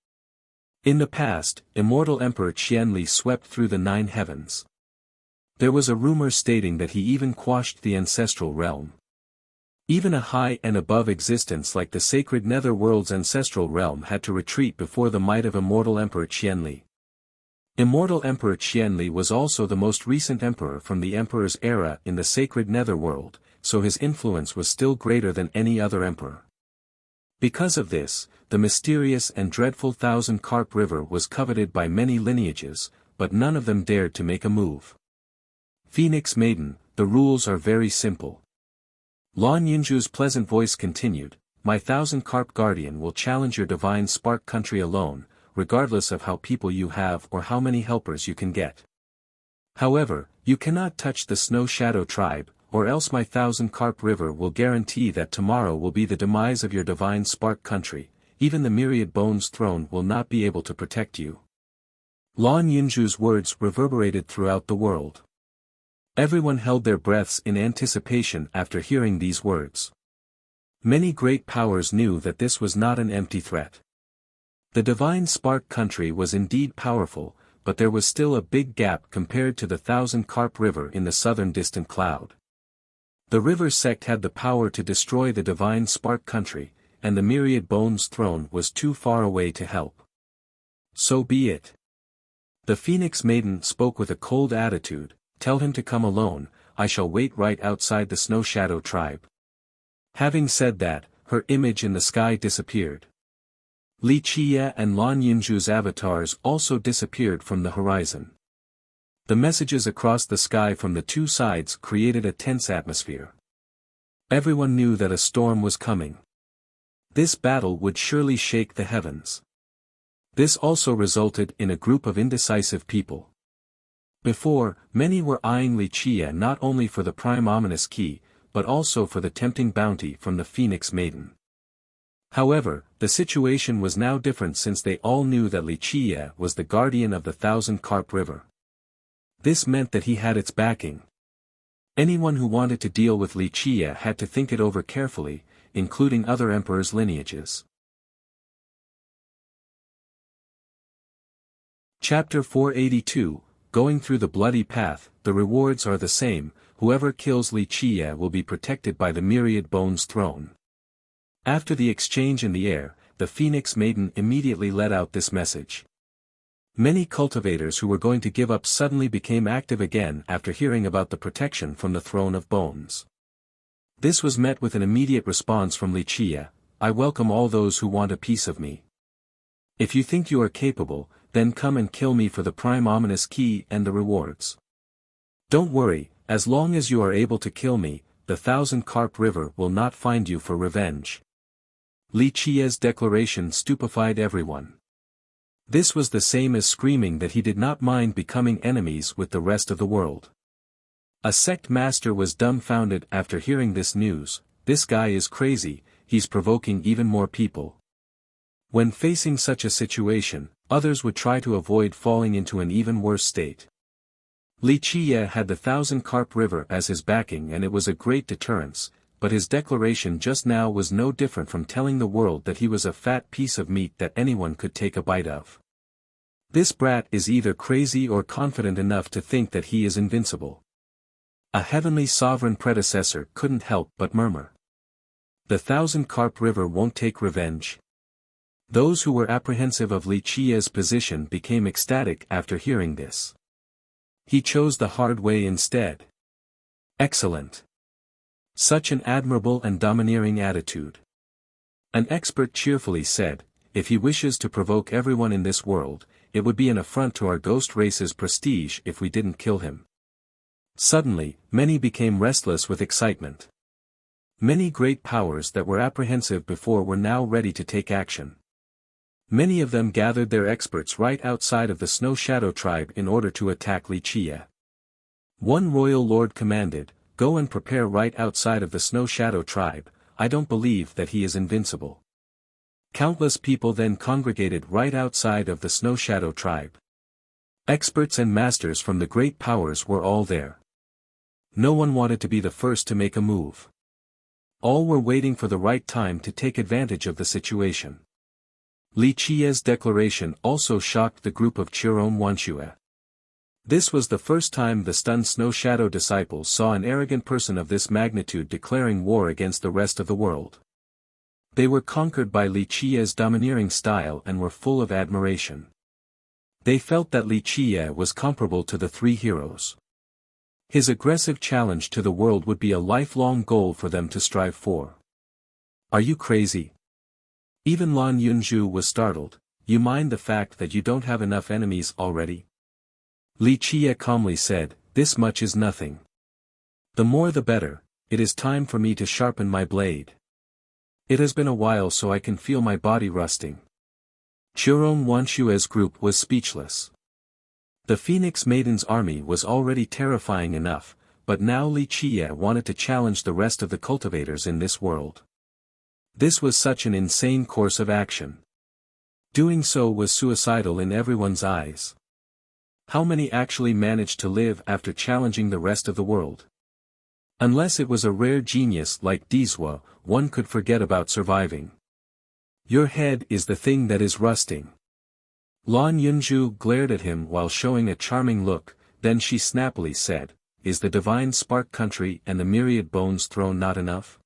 In the past, immortal Emperor Qianli swept through the 9 heavens. There was a rumor stating that he even quashed the ancestral realm. Even a high and above existence like the sacred Netherworld's ancestral realm had to retreat before the might of immortal Emperor Qianli. Immortal Emperor Qianli was also the most recent emperor from the emperor's era in the sacred Netherworld, so his influence was still greater than any other emperor. Because of this, the mysterious and dreadful 1,000 Carp River was coveted by many lineages, but none of them dared to make a move. "Phoenix Maiden, the rules are very simple." Lan Yunju's pleasant voice continued, "My 1,000 Carp Guardian will challenge your divine spark country alone, regardless of how people you have or how many helpers you can get. However, you cannot touch the Snow Shadow tribe, or else my 1,000 Carp River will guarantee that tomorrow will be the demise of your divine spark country. Even the myriad bones thrown will not be able to protect you." Lan Yunju's words reverberated throughout the world. Everyone held their breaths in anticipation after hearing these words. Many great powers knew that this was not an empty threat. The divine spark country was indeed powerful, but there was still a big gap compared to the 1,000 Carp River in the southern distant cloud. The river sect had the power to destroy the divine spark country, and the myriad bones thrown was too far away to help. "So be it." The Phoenix Maiden spoke with a cold attitude, "Tell him to come alone, I shall wait right outside the Snow Shadow tribe." Having said that, her image in the sky disappeared. Wuxia and Lan Yunju's avatars also disappeared from the horizon. The messages across the sky from the 2 sides created a tense atmosphere. Everyone knew that a storm was coming. This battle would surely shake the heavens. This also resulted in a group of indecisive people. Before, many were eyeing Wuxia not only for the prime ominous key, but also for the tempting bounty from the Phoenix Maiden. However, the situation was now different since they all knew that Wuxia was the guardian of the 1,000 Carp River. This meant that he had its backing. Anyone who wanted to deal with Wuxia had to think it over carefully, including other emperors' lineages. Chapter 482, Going Through the Bloody Path. The rewards are the same, whoever kills Wuxia will be protected by the myriad bones thrown. After the exchange in the air, the Phoenix Maiden immediately let out this message. Many cultivators who were going to give up suddenly became active again after hearing about the protection from the Throne of Bones. This was met with an immediate response from Wuxia, "I welcome all those who want a piece of me. If you think you are capable, then come and kill me for the prime ominous key and the rewards. Don't worry, as long as you are able to kill me, the 1,000 Carp River will not find you for revenge." Wuxia's declaration stupefied everyone. This was the same as screaming that he did not mind becoming enemies with the rest of the world. A sect master was dumbfounded after hearing this news. "This guy is crazy, he's provoking even more people. When facing such a situation, others would try to avoid falling into an even worse state. Li Qiye had the Thousand Carp River as his backing, and it was a great deterrence, but his declaration just now was no different from telling the world that he was a fat piece of meat that anyone could take a bite of. This brat is either crazy or confident enough to think that he is invincible. A heavenly sovereign predecessor couldn't help but murmur. The Thousand Carp River won't take revenge. Those who were apprehensive of Li Qiye's position became ecstatic after hearing this. He chose the hard way instead. Excellent. Such an admirable and domineering attitude. An expert cheerfully said, if he wishes to provoke everyone in this world, it would be an affront to our ghost race's prestige if we didn't kill him. Suddenly, many became restless with excitement. Many great powers that were apprehensive before were now ready to take action. Many of them gathered their experts right outside of the Snow Shadow tribe in order to attack Li Qiye. One royal lord commanded, go and prepare right outside of the Snow Shadow tribe, I don't believe that he is invincible. Countless people then congregated right outside of the Snow Shadow tribe. Experts and masters from the great powers were all there. No one wanted to be the first to make a move. All were waiting for the right time to take advantage of the situation. Li Qiye's declaration also shocked the group of Chiron Wanxue. This was the first time the stunned Snow Shadow disciples saw an arrogant person of this magnitude declaring war against the rest of the world. They were conquered by Li Qiye's domineering style and were full of admiration. They felt that Li Qiye was comparable to the three heroes. His aggressive challenge to the world would be a lifelong goal for them to strive for. Are you crazy? Even Lan Yunzhu was startled. You mind the fact that you don't have enough enemies already? Li Qiye calmly said, this much is nothing. The more the better, it is time for me to sharpen my blade. It has been a while so I can feel my body rusting. Chiron Wanxue's group was speechless. The Phoenix Maiden's army was already terrifying enough, but now Li Qiye wanted to challenge the rest of the cultivators in this world. This was such an insane course of action. Doing so was suicidal in everyone's eyes. How many actually managed to live after challenging the rest of the world? Unless it was a rare genius like Dizwa, one could forget about surviving. Your head is the thing that is rusting. Lan Yunzhu glared at him while showing a charming look, then she snappily said, is the divine spark country and the myriad bones throne not enough?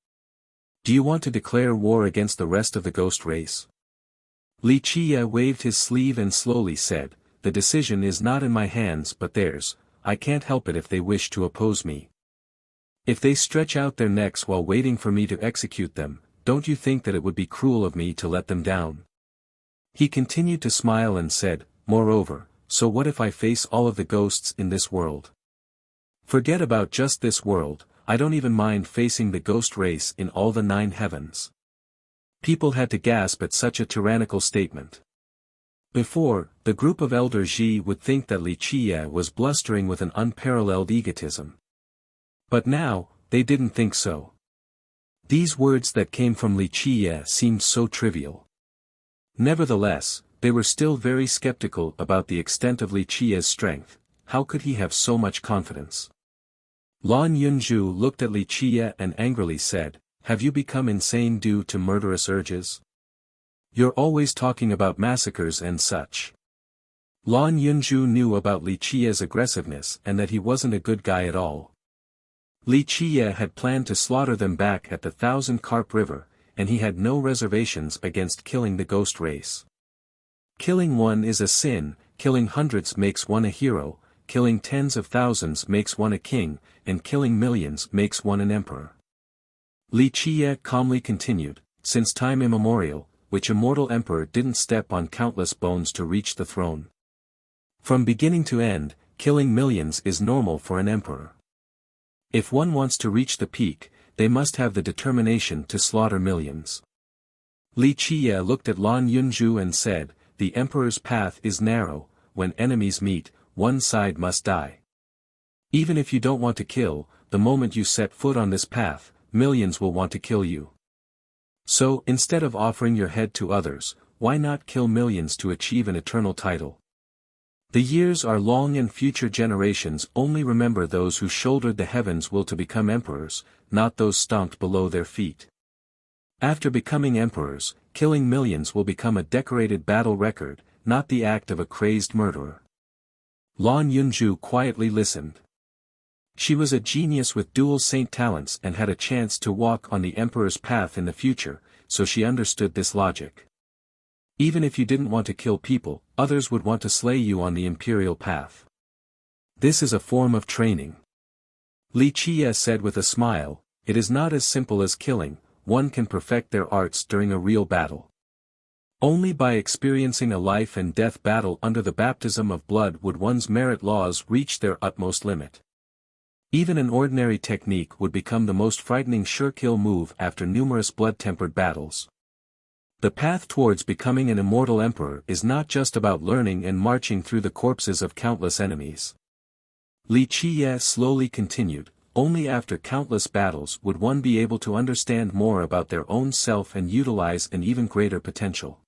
Do you want to declare war against the rest of the ghost race? Li Qiye waved his sleeve and slowly said, the decision is not in my hands but theirs, I can't help it if they wish to oppose me. If they stretch out their necks while waiting for me to execute them, don't you think that it would be cruel of me to let them down? He continued to smile and said, moreover, so what if I face all of the ghosts in this world? Forget about just this world, I don't even mind facing the ghost race in all the 9 heavens. People had to gasp at such a tyrannical statement. Before, the group of Elder Ji would think that Li Qiye was blustering with an unparalleled egotism. But now, they didn't think so. These words that came from Li Qiye seemed so trivial. Nevertheless, they were still very skeptical about the extent of Li Qiye's strength. How could he have so much confidence? Lan Yunzhu looked at Li Qiye and angrily said, have you become insane due to murderous urges? You're always talking about massacres and such. Lan Yunzhu knew about Li Qiye's aggressiveness and that he wasn't a good guy at all. Li Qiye had planned to slaughter them back at the Thousand Carp River, and he had no reservations against killing the ghost race. Killing one is a sin, killing hundreds makes one a hero, killing tens of thousands makes one a king, and killing millions makes one an emperor. Li Qiye calmly continued, since time immemorial, which immortal emperor didn't step on countless bones to reach the throne? From beginning to end, killing millions is normal for an emperor. If one wants to reach the peak, they must have the determination to slaughter millions. Li Qiye looked at Lan Yunzhu and said, the emperor's path is narrow, when enemies meet, one side must die. Even if you don't want to kill, the moment you set foot on this path, millions will want to kill you. So, instead of offering your head to others, why not kill millions to achieve an eternal title? The years are long and future generations only remember those who shouldered the heavens will to become emperors, not those stomped below their feet. After becoming emperors, killing millions will become a decorated battle record, not the act of a crazed murderer. Lan Yunju quietly listened. She was a genius with dual saint talents and had a chance to walk on the emperor's path in the future, so she understood this logic. Even if you didn't want to kill people, others would want to slay you on the imperial path. This is a form of training. Li Qie said with a smile, it is not as simple as killing, one can perfect their arts during a real battle. Only by experiencing a life and death battle under the baptism of blood would one's merit laws reach their utmost limit. Even an ordinary technique would become the most frightening sure-kill move after numerous blood-tempered battles. The path towards becoming an immortal emperor is not just about learning and marching through the corpses of countless enemies. Li Qie slowly continued, only after countless battles would one be able to understand more about their own self and utilize an even greater potential.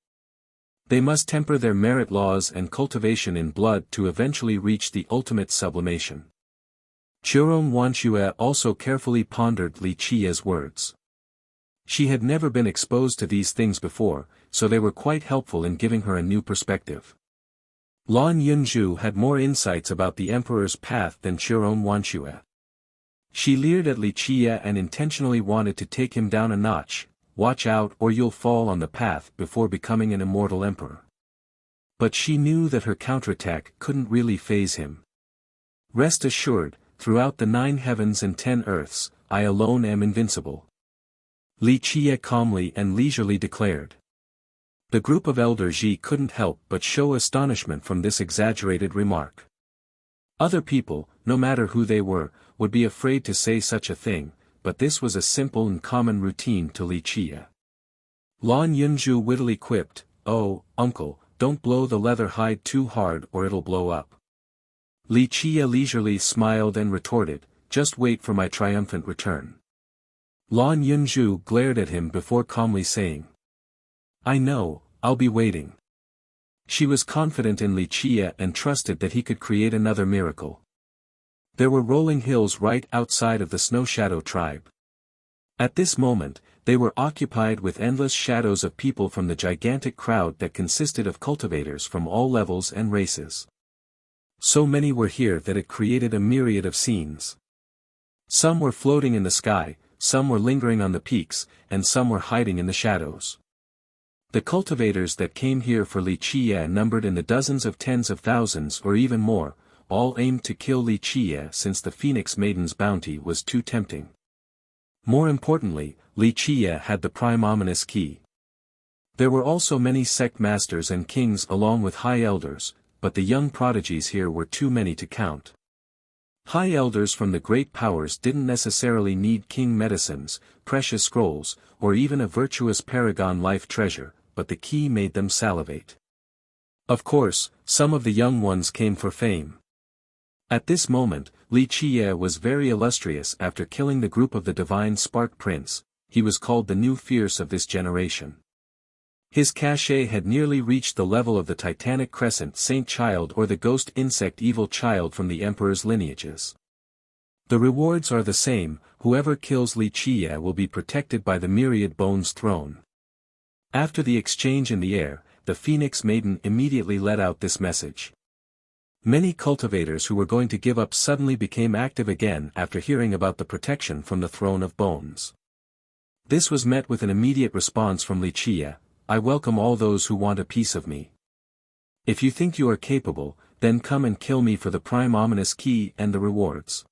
They must temper their merit laws and cultivation in blood to eventually reach the ultimate sublimation. Qiurong Wanxue also carefully pondered Li Qie's words. She had never been exposed to these things before, so they were quite helpful in giving her a new perspective. Lan Yunju had more insights about the emperor's path than Qiurong Wanxue. She leered at Li Qie and intentionally wanted to take him down a notch, watch out or you'll fall on the path before becoming an immortal emperor. But she knew that her counterattack couldn't really faze him. Rest assured, throughout the 9 heavens and 10 earths, I alone am invincible. Li Qie calmly and leisurely declared. The group of Elder Ji couldn't help but show astonishment from this exaggerated remark. Other people, no matter who they were, would be afraid to say such a thing, but this was a simple and common routine to Li Qie. Lan Yunju wittily quipped, "Oh, uncle, don't blow the leather hide too hard or it'll blow up." Li Qie leisurely smiled and retorted, "Just wait for my triumphant return." Lan Yunju glared at him before calmly saying, "I know, I'll be waiting." She was confident in Li Qie and trusted that he could create another miracle. There were rolling hills right outside of the Snow Shadow tribe. At this moment, they were occupied with endless shadows of people from the gigantic crowd that consisted of cultivators from all levels and races. So many were here that it created a myriad of scenes. Some were floating in the sky, some were lingering on the peaks, and some were hiding in the shadows. The cultivators that came here for Li Qie numbered in the dozens of tens of thousands or even more, all aimed to kill Li Qie since the Phoenix Maiden's bounty was too tempting. More importantly, Li Qie had the prime ominous key. There were also many sect masters and kings along with high elders, but the young prodigies here were too many to count. High elders from the great powers didn't necessarily need king medicines, precious scrolls, or even a virtuous paragon life treasure, but the key made them salivate. Of course, some of the young ones came for fame. At this moment, Li Qie was very illustrious after killing the group of the divine Spark Prince. He was called the new fierce of this generation. His cachet had nearly reached the level of the Titanic Crescent Saint Child or the Ghost Insect Evil Child from the Emperor's lineages. The rewards are the same, whoever kills Li Qie will be protected by the Myriad Bones throne. After the exchange in the air, the Phoenix Maiden immediately let out this message. Many cultivators who were going to give up suddenly became active again after hearing about the protection from the Throne of Bones. This was met with an immediate response from Li Qie, "I welcome all those who want a piece of me. If you think you are capable, then come and kill me for the prime ominous key and the rewards.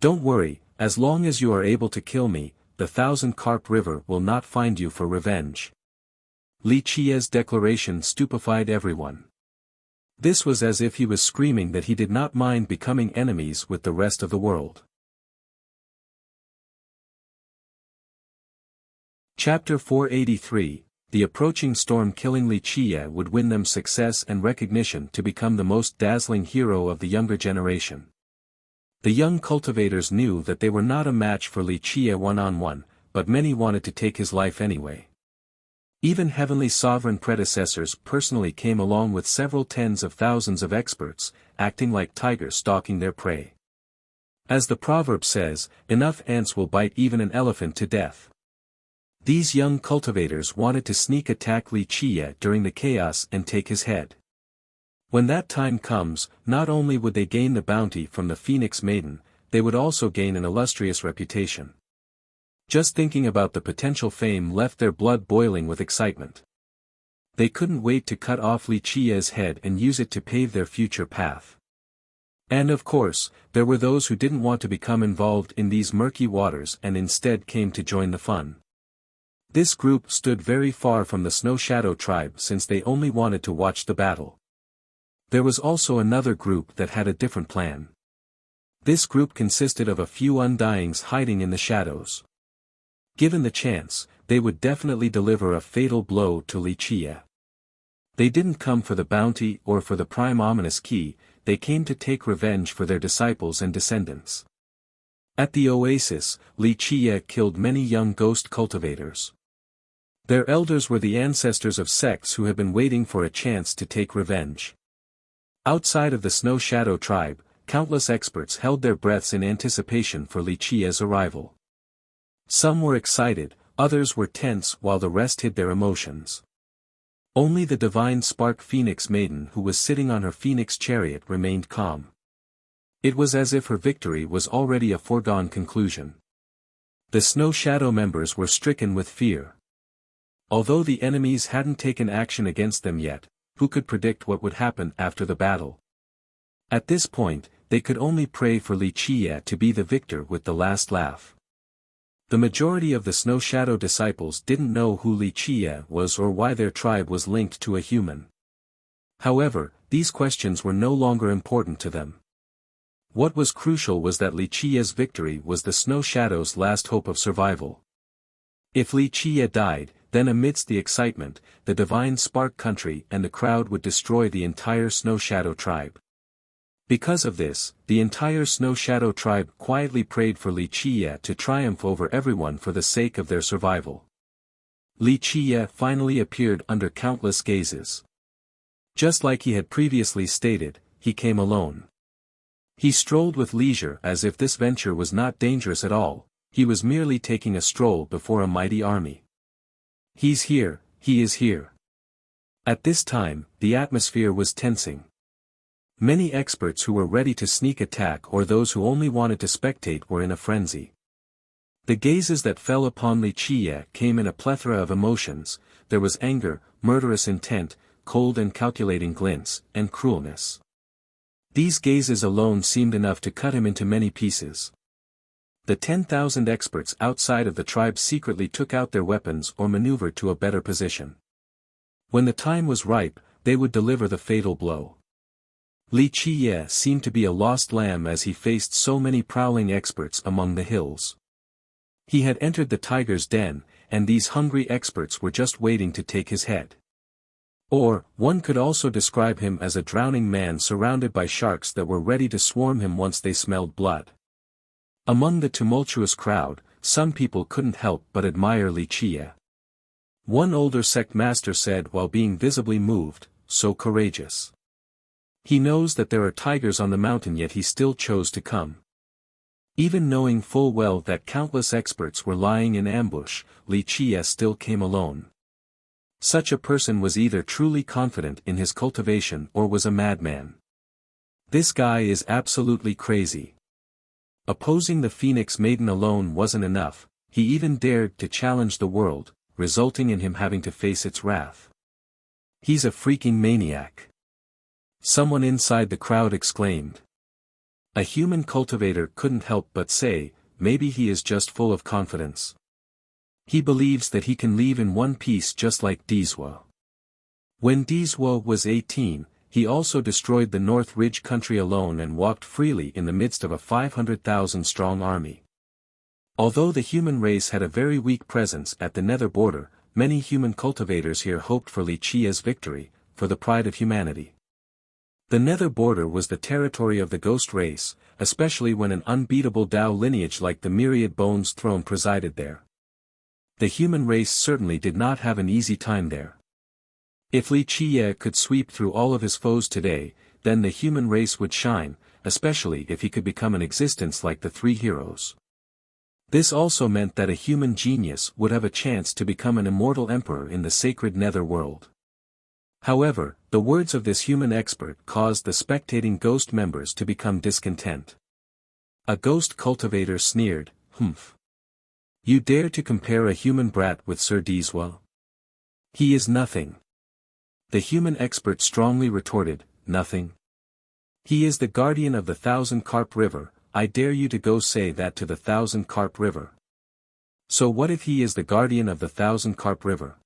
Don't worry, as long as you are able to kill me, the 1,000-carp river will not find you for revenge." Li Qie's declaration stupefied everyone. This was as if he was screaming that he did not mind becoming enemies with the rest of the world. Chapter 483, The approaching storm. Killing Li Qie would win them success and recognition to become the most dazzling hero of the younger generation. The young cultivators knew that they were not a match for Li Qie one-on-one, but many wanted to take his life anyway. Even heavenly sovereign predecessors personally came along with several tens of thousands of experts, acting like tigers stalking their prey. As the proverb says, enough ants will bite even an elephant to death. These young cultivators wanted to sneak attack Li Qiye during the chaos and take his head. When that time comes, not only would they gain the bounty from the Phoenix Maiden, they would also gain an illustrious reputation. Just thinking about the potential fame left their blood boiling with excitement. They couldn't wait to cut off Li Qiye's head and use it to pave their future path. And of course, there were those who didn't want to become involved in these murky waters and instead came to join the fun. This group stood very far from the Snow Shadow tribe since they only wanted to watch the battle. There was also another group that had a different plan. This group consisted of a few Undyings hiding in the shadows. Given the chance, they would definitely deliver a fatal blow to Li Qiye. They didn't come for the bounty or for the prime ominous key, they came to take revenge for their disciples and descendants. At the oasis, Li Qiye killed many young ghost cultivators. Their elders were the ancestors of sects who had been waiting for a chance to take revenge. Outside of the Snow Shadow tribe, countless experts held their breaths in anticipation for Li Qiye's arrival. Some were excited, others were tense while the rest hid their emotions. Only the divine spark Phoenix Maiden who was sitting on her Phoenix chariot remained calm. It was as if her victory was already a foregone conclusion. The Snow Shadow members were stricken with fear. Although the enemies hadn't taken action against them yet, who could predict what would happen after the battle? At this point, they could only pray for Li Qiye to be the victor with the last laugh. The majority of the Snow Shadow disciples didn't know who Li Qiye was or why their tribe was linked to a human. However, these questions were no longer important to them. What was crucial was that Li Qiye's victory was the Snow Shadow's last hope of survival. If Li Qiye died, then amidst the excitement, the divine spark country and the crowd would destroy the entire Snow Shadow tribe. Because of this, the entire Snow Shadow tribe quietly prayed for Li Qiye to triumph over everyone for the sake of their survival. Li Qiye finally appeared under countless gazes. Just like he had previously stated, he came alone. He strolled with leisure as if this venture was not dangerous at all, he was merely taking a stroll before a mighty army. He's here, he is here. At this time, the atmosphere was tensing. Many experts who were ready to sneak attack or those who only wanted to spectate were in a frenzy. The gazes that fell upon Li Qiye came in a plethora of emotions, there was anger, murderous intent, cold and calculating glints, and cruelness. These gazes alone seemed enough to cut him into many pieces. The 10,000 experts outside of the tribe secretly took out their weapons or maneuvered to a better position. When the time was ripe, they would deliver the fatal blow. Li Qiye seemed to be a lost lamb as he faced so many prowling experts among the hills. He had entered the tiger's den, and these hungry experts were just waiting to take his head. Or, one could also describe him as a drowning man surrounded by sharks that were ready to swarm him once they smelled blood. Among the tumultuous crowd, some people couldn't help but admire Li Qiye. One older sect master said while being visibly moved, "So courageous. He knows that there are tigers on the mountain yet he still chose to come." Even knowing full well that countless experts were lying in ambush, Li Qiye still came alone. Such a person was either truly confident in his cultivation or was a madman. This guy is absolutely crazy. Opposing the Phoenix Maiden alone wasn't enough, he even dared to challenge the world, resulting in him having to face its wrath. He's a freaking maniac. Someone inside the crowd exclaimed. A human cultivator couldn't help but say, maybe he is just full of confidence. He believes that he can leave in one piece just like Dizwa. When Dizwa was 18, he also destroyed the North Ridge country alone and walked freely in the midst of a 500,000-strong army. Although the human race had a very weak presence at the nether border, many human cultivators here hoped for Li Qiye's victory, for the pride of humanity. The nether border was the territory of the ghost race, especially when an unbeatable Dao lineage like the Myriad Bones throne presided there. The human race certainly did not have an easy time there. If Li Qiye could sweep through all of his foes today, then the human race would shine, especially if he could become an existence like the three heroes. This also meant that a human genius would have a chance to become an immortal emperor in the sacred nether world. However, the words of this human expert caused the spectating ghost members to become discontent. A ghost cultivator sneered, "Humph. You dare to compare a human brat with Sir Diswa? He is nothing." The human expert strongly retorted, "Nothing? He is the guardian of the Thousand Carp River. I dare you to go say that to the Thousand Carp River." "So what if he is the guardian of the Thousand Carp River?"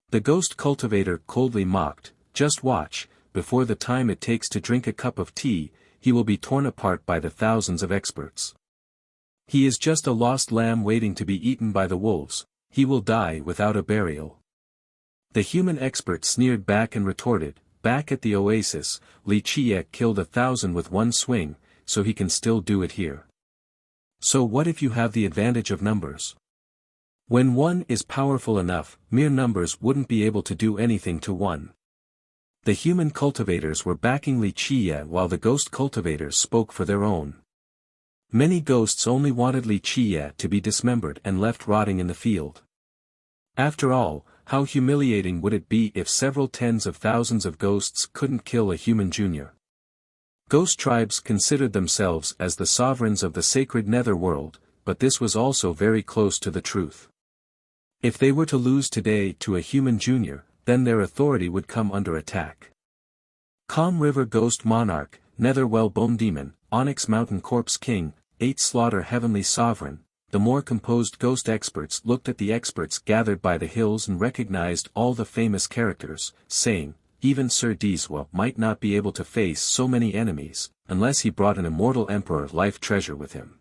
The ghost cultivator coldly mocked, "Just watch, before the time it takes to drink a cup of tea, he will be torn apart by the thousands of experts. He is just a lost lamb waiting to be eaten by the wolves, he will die without a burial." The human expert sneered back and retorted, "Back at the oasis, Li Qiye killed 1,000 with one swing, so he can still do it here. So what if you have the advantage of numbers? When one is powerful enough, mere numbers wouldn't be able to do anything to one." The human cultivators were backing Li Qiye while the ghost cultivators spoke for their own. Many ghosts only wanted Li Qiye to be dismembered and left rotting in the field. After all, how humiliating would it be if several tens of thousands of ghosts couldn't kill a human junior? Ghost tribes considered themselves as the sovereigns of the sacred nether world, but this was also very close to the truth. If they were to lose today to a human junior, then their authority would come under attack. Calm River Ghost Monarch, Netherwell Bone Demon, Onyx Mountain Corpse King, 8 Slaughter Heavenly Sovereign. The more composed ghost experts looked at the experts gathered by the hills and recognized all the famous characters, saying, even Sir Diswa might not be able to face so many enemies, unless he brought an immortal emperor life treasure with him.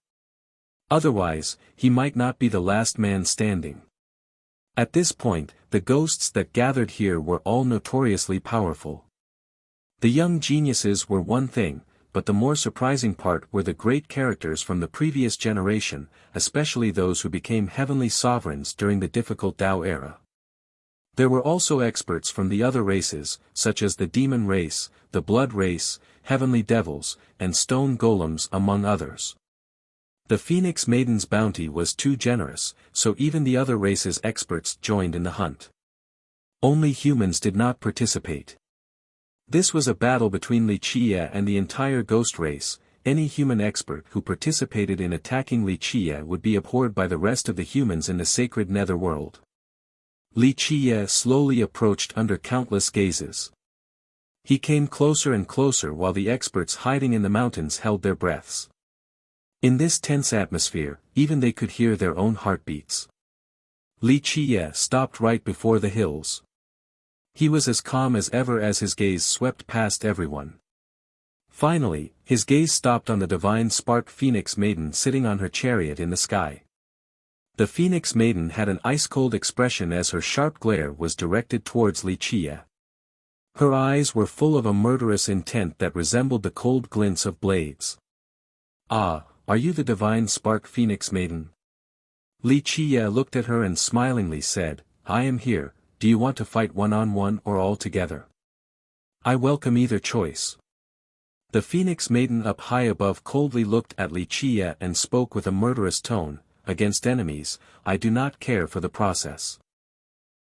Otherwise, he might not be the last man standing. At this point, the ghosts that gathered here were all notoriously powerful. The young geniuses were one thing, but the more surprising part were the great characters from the previous generation, especially those who became heavenly sovereigns during the difficult Tao era. There were also experts from the other races, such as the demon race, the blood race, heavenly devils, and stone golems among others. The Phoenix Maiden's bounty was too generous, so even the other races' experts joined in the hunt. Only humans did not participate. This was a battle between Li Qiye and the entire ghost race. Any human expert who participated in attacking Li Qiye would be abhorred by the rest of the humans in the sacred netherworld. Li Qiye slowly approached under countless gazes. He came closer and closer while the experts hiding in the mountains held their breaths. In this tense atmosphere, even they could hear their own heartbeats. Li Qiye stopped right before the hills. He was as calm as ever as his gaze swept past everyone. Finally, his gaze stopped on the divine spark Phoenix Maiden sitting on her chariot in the sky. The Phoenix Maiden had an ice-cold expression as her sharp glare was directed towards Li Qiye. Her eyes were full of a murderous intent that resembled the cold glints of blades. "Ah, are you the divine spark Phoenix Maiden?" Li Qiye looked at her and smilingly said, "I am here. Do you want to fight one-on-one or all together? I welcome either choice." The Phoenix Maiden up high above coldly looked at Li Qiye and spoke with a murderous tone, "Against enemies, I do not care for the process.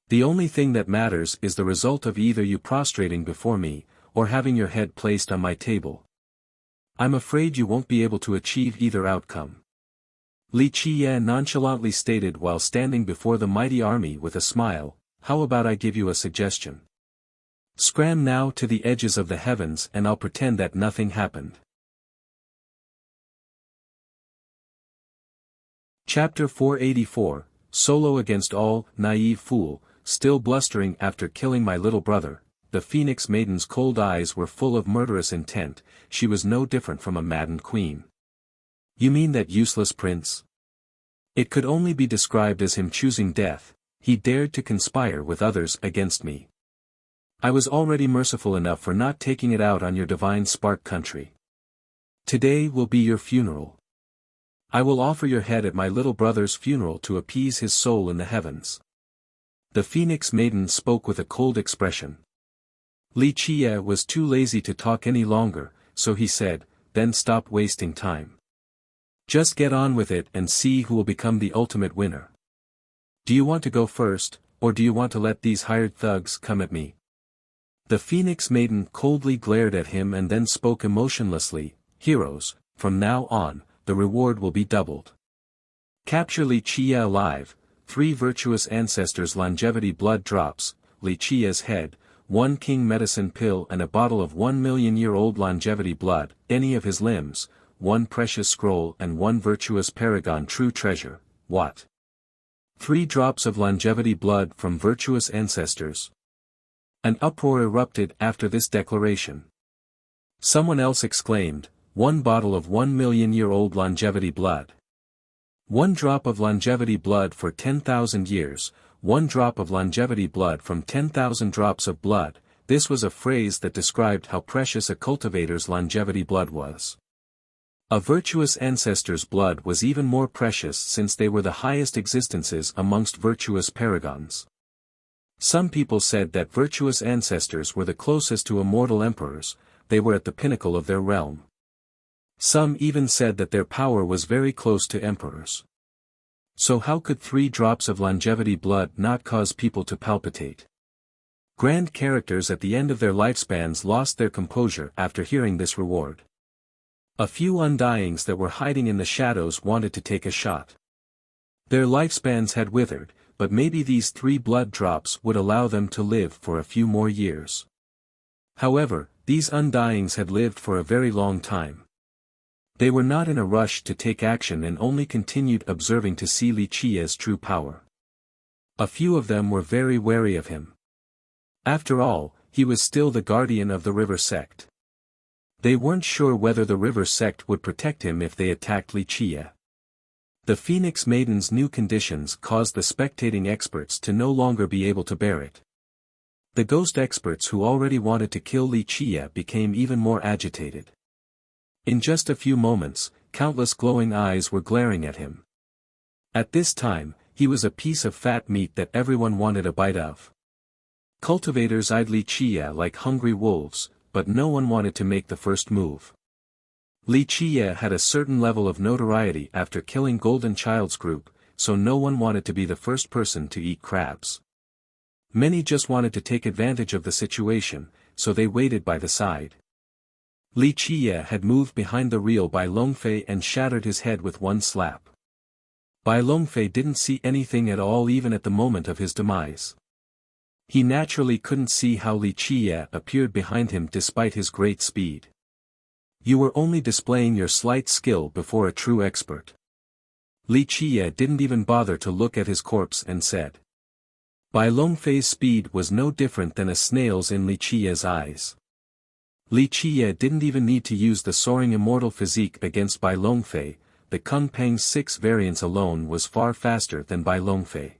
The only thing that matters is the result of either you prostrating before me, or having your head placed on my table. I'm afraid you won't be able to achieve either outcome." Li Qiye nonchalantly stated while standing before the mighty army with a smile, "How about I give you a suggestion? Scram now to the edges of the heavens and I'll pretend that nothing happened." Chapter 484, Solo Against All. Naive fool, still blustering after killing my little brother. The Phoenix Maiden's cold eyes were full of murderous intent. She was no different from a maddened queen. "You mean that useless prince? It could only be described as him choosing death. He dared to conspire with others against me. I was already merciful enough for not taking it out on your divine spark country. Today will be your funeral." I will offer your head at my little brother's funeral to appease his soul in the heavens." The Phoenix Maiden spoke with a cold expression. Li Qie was too lazy to talk any longer, so he said, "Then stop wasting time. Just get on with it and see who will become the ultimate winner. Do you want to go first, or do you want to let these hired thugs come at me?" The Phoenix Maiden coldly glared at him and then spoke emotionlessly, "Heroes, from now on, the reward will be doubled. Capture Li Qie alive, 3 virtuous ancestors' longevity blood drops, Li Qie's head, 1 king medicine pill and a bottle of 1 million-year-old longevity blood, any of his limbs, 1 precious scroll and 1 virtuous paragon true treasure." What? 3 drops of longevity blood from virtuous ancestors? An uproar erupted after this declaration. Someone else exclaimed, 1 bottle of 1 million-year-old longevity blood. 1 drop of longevity blood for 10,000 years, 1 drop of longevity blood from 10,000 drops of blood. This was a phrase that described how precious a cultivator's longevity blood was. A virtuous ancestor's blood was even more precious since they were the highest existences amongst virtuous paragons. Some people said that virtuous ancestors were the closest to immortal emperors, they were at the pinnacle of their realm. Some even said that their power was very close to emperors. So how could 3 drops of longevity blood not cause people to palpitate? Grand characters at the end of their lifespans lost their composure after hearing this reward. A few undyings that were hiding in the shadows wanted to take a shot. Their lifespans had withered, but maybe these 3 blood drops would allow them to live for a few more years. However, these undyings had lived for a very long time. They were not in a rush to take action and only continued observing to see Li Qie's true power. A few of them were very wary of him. After all, he was still the guardian of the river sect. They weren't sure whether the river sect would protect him if they attacked Li Qie. The Phoenix Maiden's new conditions caused the spectating experts to no longer be able to bear it. The ghost experts who already wanted to kill Li Qie became even more agitated. In just a few moments, countless glowing eyes were glaring at him. At this time, he was a piece of fat meat that everyone wanted a bite of. Cultivators eyed Li Qie like hungry wolves, but no one wanted to make the first move. Li Qie had a certain level of notoriety after killing Golden Child's group, so no one wanted to be the first person to eat crabs. Many just wanted to take advantage of the situation, so they waited by the side. Li Qie had moved behind the real Bai Longfei and shattered his head with 1 slap. Bai Longfei didn't see anything at all even at the moment of his demise. He naturally couldn't see how Li Qie appeared behind him despite his great speed. You were only displaying your slight skill before a true expert. Li Qie didn't even bother to look at his corpse and said. Bai Longfei's speed was no different than a snail's in Li Qie's eyes. Li Qie didn't even need to use the soaring immortal physique against Bai Longfei, the Kung Peng's 6 variants alone was far faster than Bai Longfei.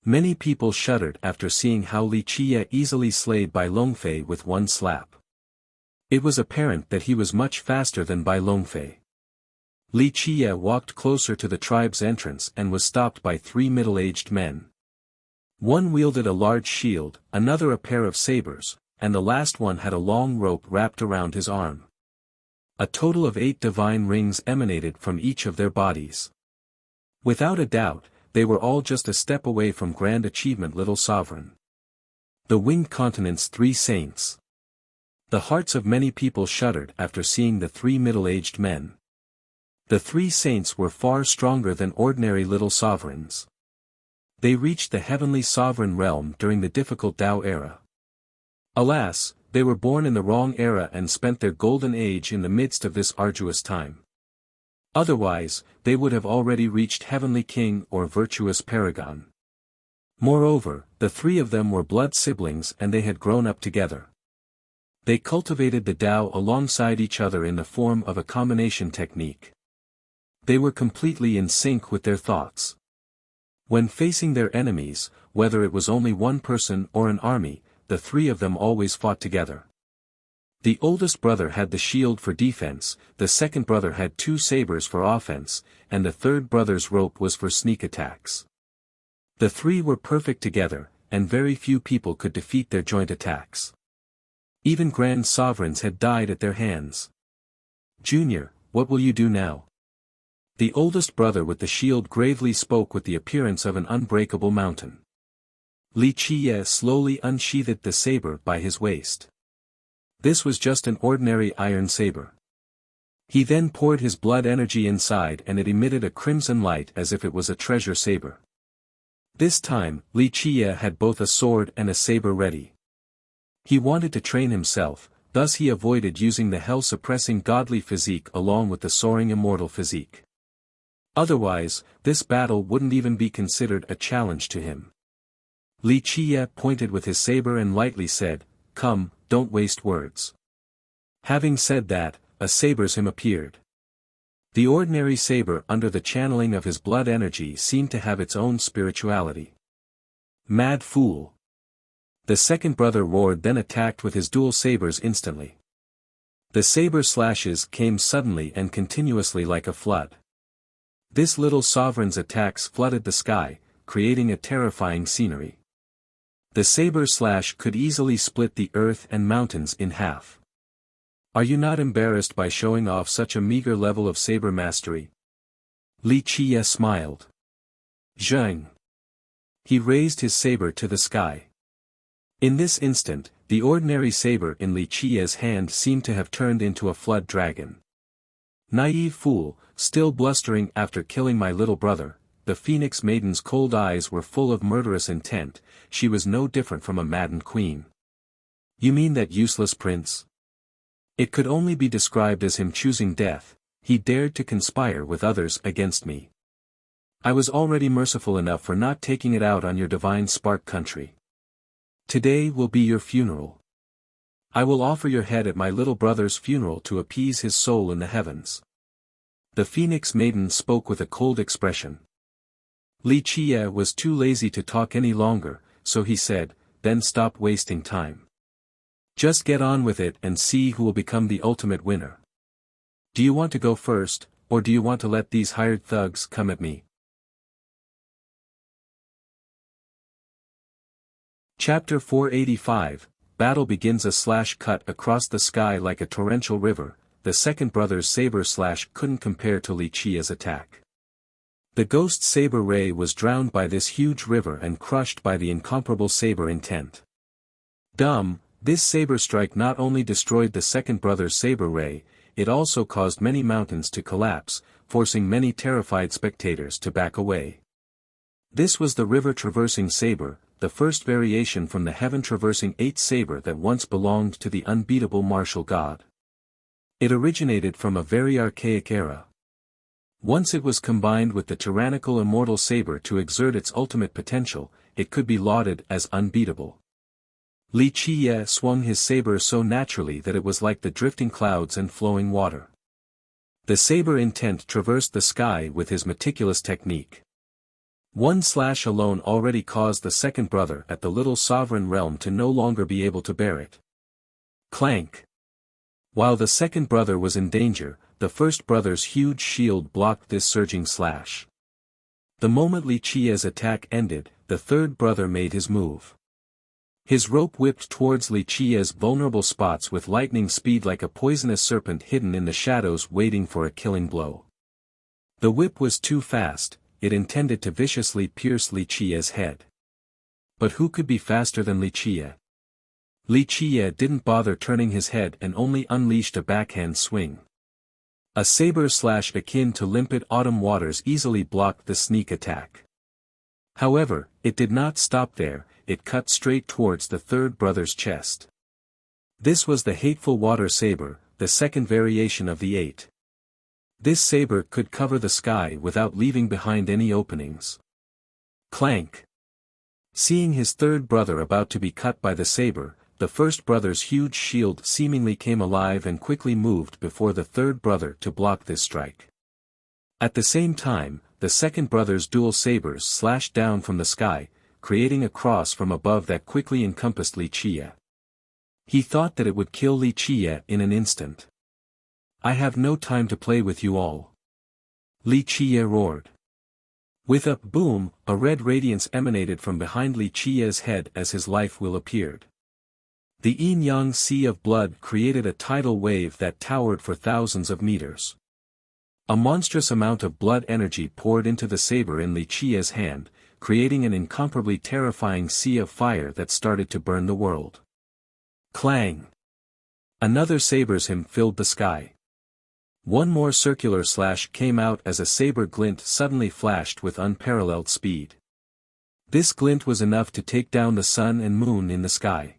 Many people shuddered after seeing how Li Qie easily slayed Bai Longfei with 1 slap. It was apparent that he was much faster than Bai Longfei. Li Qie walked closer to the tribe's entrance and was stopped by 3 middle-aged men. One wielded a large shield, another a pair of sabers, and the last one had a long rope wrapped around his arm. A total of 8 divine rings emanated from each of their bodies. Without a doubt, they were all just a step away from grand achievement, little sovereign. The Winged Continent's 3 saints. The hearts of many people shuddered after seeing the 3 middle-aged men. The 3 saints were far stronger than ordinary little sovereigns. They reached the heavenly sovereign realm during the difficult Tao era. Alas, they were born in the wrong era and spent their golden age in the midst of this arduous time. Otherwise, they would have already reached heavenly king or virtuous paragon. Moreover, the 3 of them were blood siblings and they had grown up together. They cultivated the Tao alongside each other in the form of a combination technique. They were completely in sync with their thoughts. When facing their enemies, whether it was only one person or an army, the 3 of them always fought together. The oldest brother had the shield for defense, the second brother had 2 sabers for offense, and the third brother's rope was for sneak attacks. The 3 were perfect together, and very few people could defeat their joint attacks. Even grand sovereigns had died at their hands. "Junior, what will you do now?" The oldest brother with the shield gravely spoke with the appearance of an unbreakable mountain. Li Qiye slowly unsheathed the saber by his waist. This was just an ordinary iron saber. He then poured his blood energy inside and it emitted a crimson light as if it was a treasure saber. This time, Li Qiye had both a sword and a saber ready. He wanted to train himself, thus he avoided using the hell-suppressing godly physique along with the soaring immortal physique. Otherwise, this battle wouldn't even be considered a challenge to him. Li Qiye pointed with his saber and lightly said, "Come, don't waste words." Having said that, a saber's him appeared. The ordinary saber under the channeling of his blood energy seemed to have its own spirituality. "Mad fool!" The second brother roared, then attacked with his dual sabers instantly. The saber slashes came suddenly and continuously like a flood. This little sovereign's attacks flooded the sky, creating a terrifying scenery. The saber slash could easily split the earth and mountains in half. "Are you not embarrassed by showing off such a meager level of saber mastery?" Li Qiye smiled. "Zheng." He raised his saber to the sky. In this instant, the ordinary saber in Li Qiye's hand seemed to have turned into a flood dragon. "Naive fool, still blustering after killing my little brother." The Phoenix Maiden's cold eyes were full of murderous intent. She was no different from a maddened queen. "You mean that useless prince?" It could only be described as him choosing death. He dared to conspire with others against me. I was already merciful enough for not taking it out on your divine Spark country. Today will be your funeral. I will offer your head at my little brother's funeral to appease his soul in the heavens. The Phoenix Maiden spoke with a cold expression. Li Qiye was too lazy to talk any longer, so he said, "Then stop wasting time. Just get on with it and see who will become the ultimate winner. Do you want to go first, or do you want to let these hired thugs come at me?" Chapter 485, Battle begins. A slash cut across the sky like a torrential river. The second brother's saber slash couldn't compare to Li Qiye's attack. The ghost saber ray was drowned by this huge river and crushed by the incomparable saber intent. This saber strike not only destroyed the second brother's saber ray, it also caused many mountains to collapse, forcing many terrified spectators to back away. This was the river-traversing saber, the first variation from the heaven-traversing 8 saber that once belonged to the unbeatable martial god. It originated from a very archaic era. Once it was combined with the tyrannical immortal saber to exert its ultimate potential, it could be lauded as unbeatable. Li Qiye swung his saber so naturally that it was like the drifting clouds and flowing water. The saber intent traversed the sky with his meticulous technique. One slash alone already caused the second brother at the little sovereign realm to no longer be able to bear it. Clank! While the second brother was in danger, the first brother's huge shield blocked this surging slash. The moment Li Qiye's attack ended, the third brother made his move. His rope whipped towards Li Qiye's vulnerable spots with lightning speed like a poisonous serpent hidden in the shadows waiting for a killing blow. The whip was too fast, it intended to viciously pierce Li Qiye's head. But who could be faster than Li Qiye? Li Qiye didn't bother turning his head and only unleashed a backhand swing. A saber slash akin to limpid autumn waters easily blocked the sneak attack. However, it did not stop there, it cut straight towards the third brother's chest. This was the hateful water saber, the second variation of the 8. This saber could cover the sky without leaving behind any openings. Clank! Seeing his third brother about to be cut by the saber, the first brother's huge shield seemingly came alive and quickly moved before the third brother to block this strike. At the same time, the second brother's dual sabers slashed down from the sky, creating a cross from above that quickly encompassed Li Qiye. He thought that it would kill Li Qiye in an instant. "I have no time to play with you all," Li Qiye roared. With a boom, a red radiance emanated from behind Li Qiye's head as his life will appeared. The yin-yang sea of blood created a tidal wave that towered for thousands of meters. A monstrous amount of blood energy poured into the saber in Li Qiye's hand, creating an incomparably terrifying sea of fire that started to burn the world. Clang! Another saber's hymn filled the sky. One more circular slash came out as a saber glint suddenly flashed with unparalleled speed. This glint was enough to take down the sun and moon in the sky.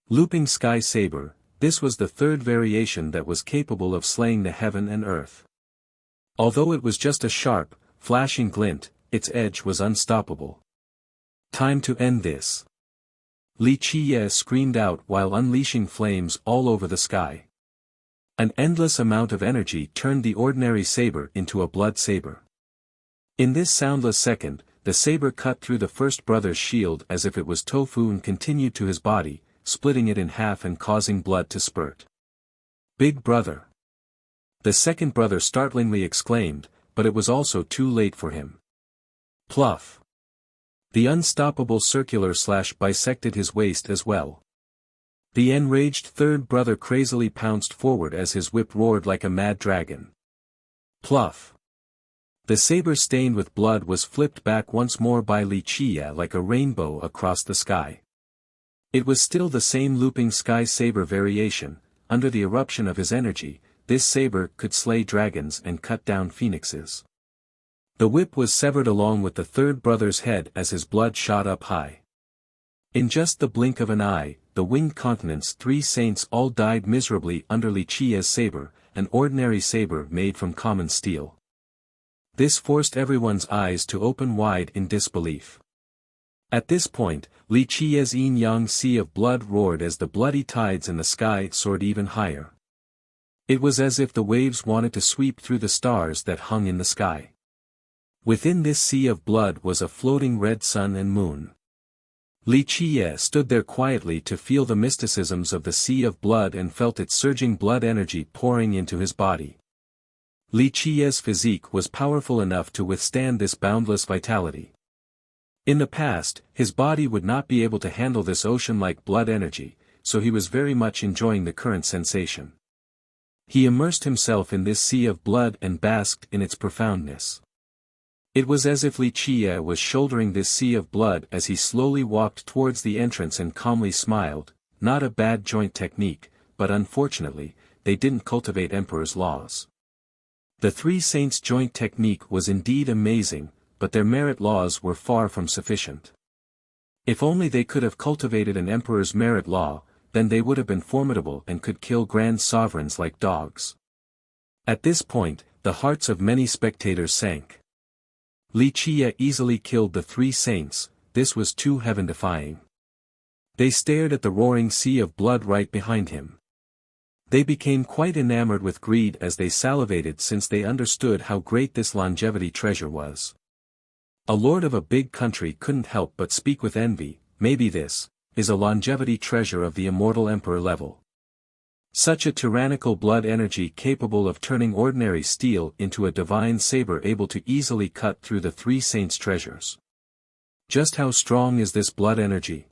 Looping sky saber, this was the third variation that was capable of slaying the heaven and earth. Although it was just a sharp, flashing glint, its edge was unstoppable. "Time to end this," Li Qiye screamed out while unleashing flames all over the sky. An endless amount of energy turned the ordinary saber into a blood saber. In this soundless second, the saber cut through the first brother's shield as if it was tofu and continued to his body, splitting it in half and causing blood to spurt. "Big brother!" The second brother startlingly exclaimed, but it was also too late for him. Pluff! The unstoppable circular slash bisected his waist as well. The enraged third brother crazily pounced forward as his whip roared like a mad dragon. Pluff! The saber stained with blood was flipped back once more by Li Qiye like a rainbow across the sky. It was still the same looping sky saber variation. Under the eruption of his energy, this saber could slay dragons and cut down phoenixes. The whip was severed along with the third brother's head as his blood shot up high. In just the blink of an eye, the winged continent's 3 saints all died miserably under Li Qiye's saber, an ordinary saber made from common steel. This forced everyone's eyes to open wide in disbelief. At this point, Li Qiye's yin-yang sea of blood roared as the bloody tides in the sky soared even higher. It was as if the waves wanted to sweep through the stars that hung in the sky. Within this sea of blood was a floating red sun and moon. Li Qiye stood there quietly to feel the mysticisms of the sea of blood and felt its surging blood energy pouring into his body. Li Qiye's physique was powerful enough to withstand this boundless vitality. In the past, his body would not be able to handle this ocean-like blood energy, so he was very much enjoying the current sensation. He immersed himself in this sea of blood and basked in its profoundness. It was as if Li Qiye was shouldering this sea of blood as he slowly walked towards the entrance and calmly smiled. Not a bad joint technique, but unfortunately, they didn't cultivate Emperor's laws. The 3 saints' joint technique was indeed amazing, but their merit laws were far from sufficient. If only they could have cultivated an Emperor's merit law, then they would have been formidable and could kill grand sovereigns like dogs. At this point, the hearts of many spectators sank. Li Qiye easily killed the 3 saints, this was too heaven-defying. They stared at the roaring sea of blood right behind him. They became quite enamored with greed as they salivated since they understood how great this longevity treasure was. A lord of a big country couldn't help but speak with envy. Maybe this is a longevity treasure of the immortal emperor level. Such a tyrannical blood energy capable of turning ordinary steel into a divine saber able to easily cut through the 3 saints' treasures. Just how strong is this blood energy?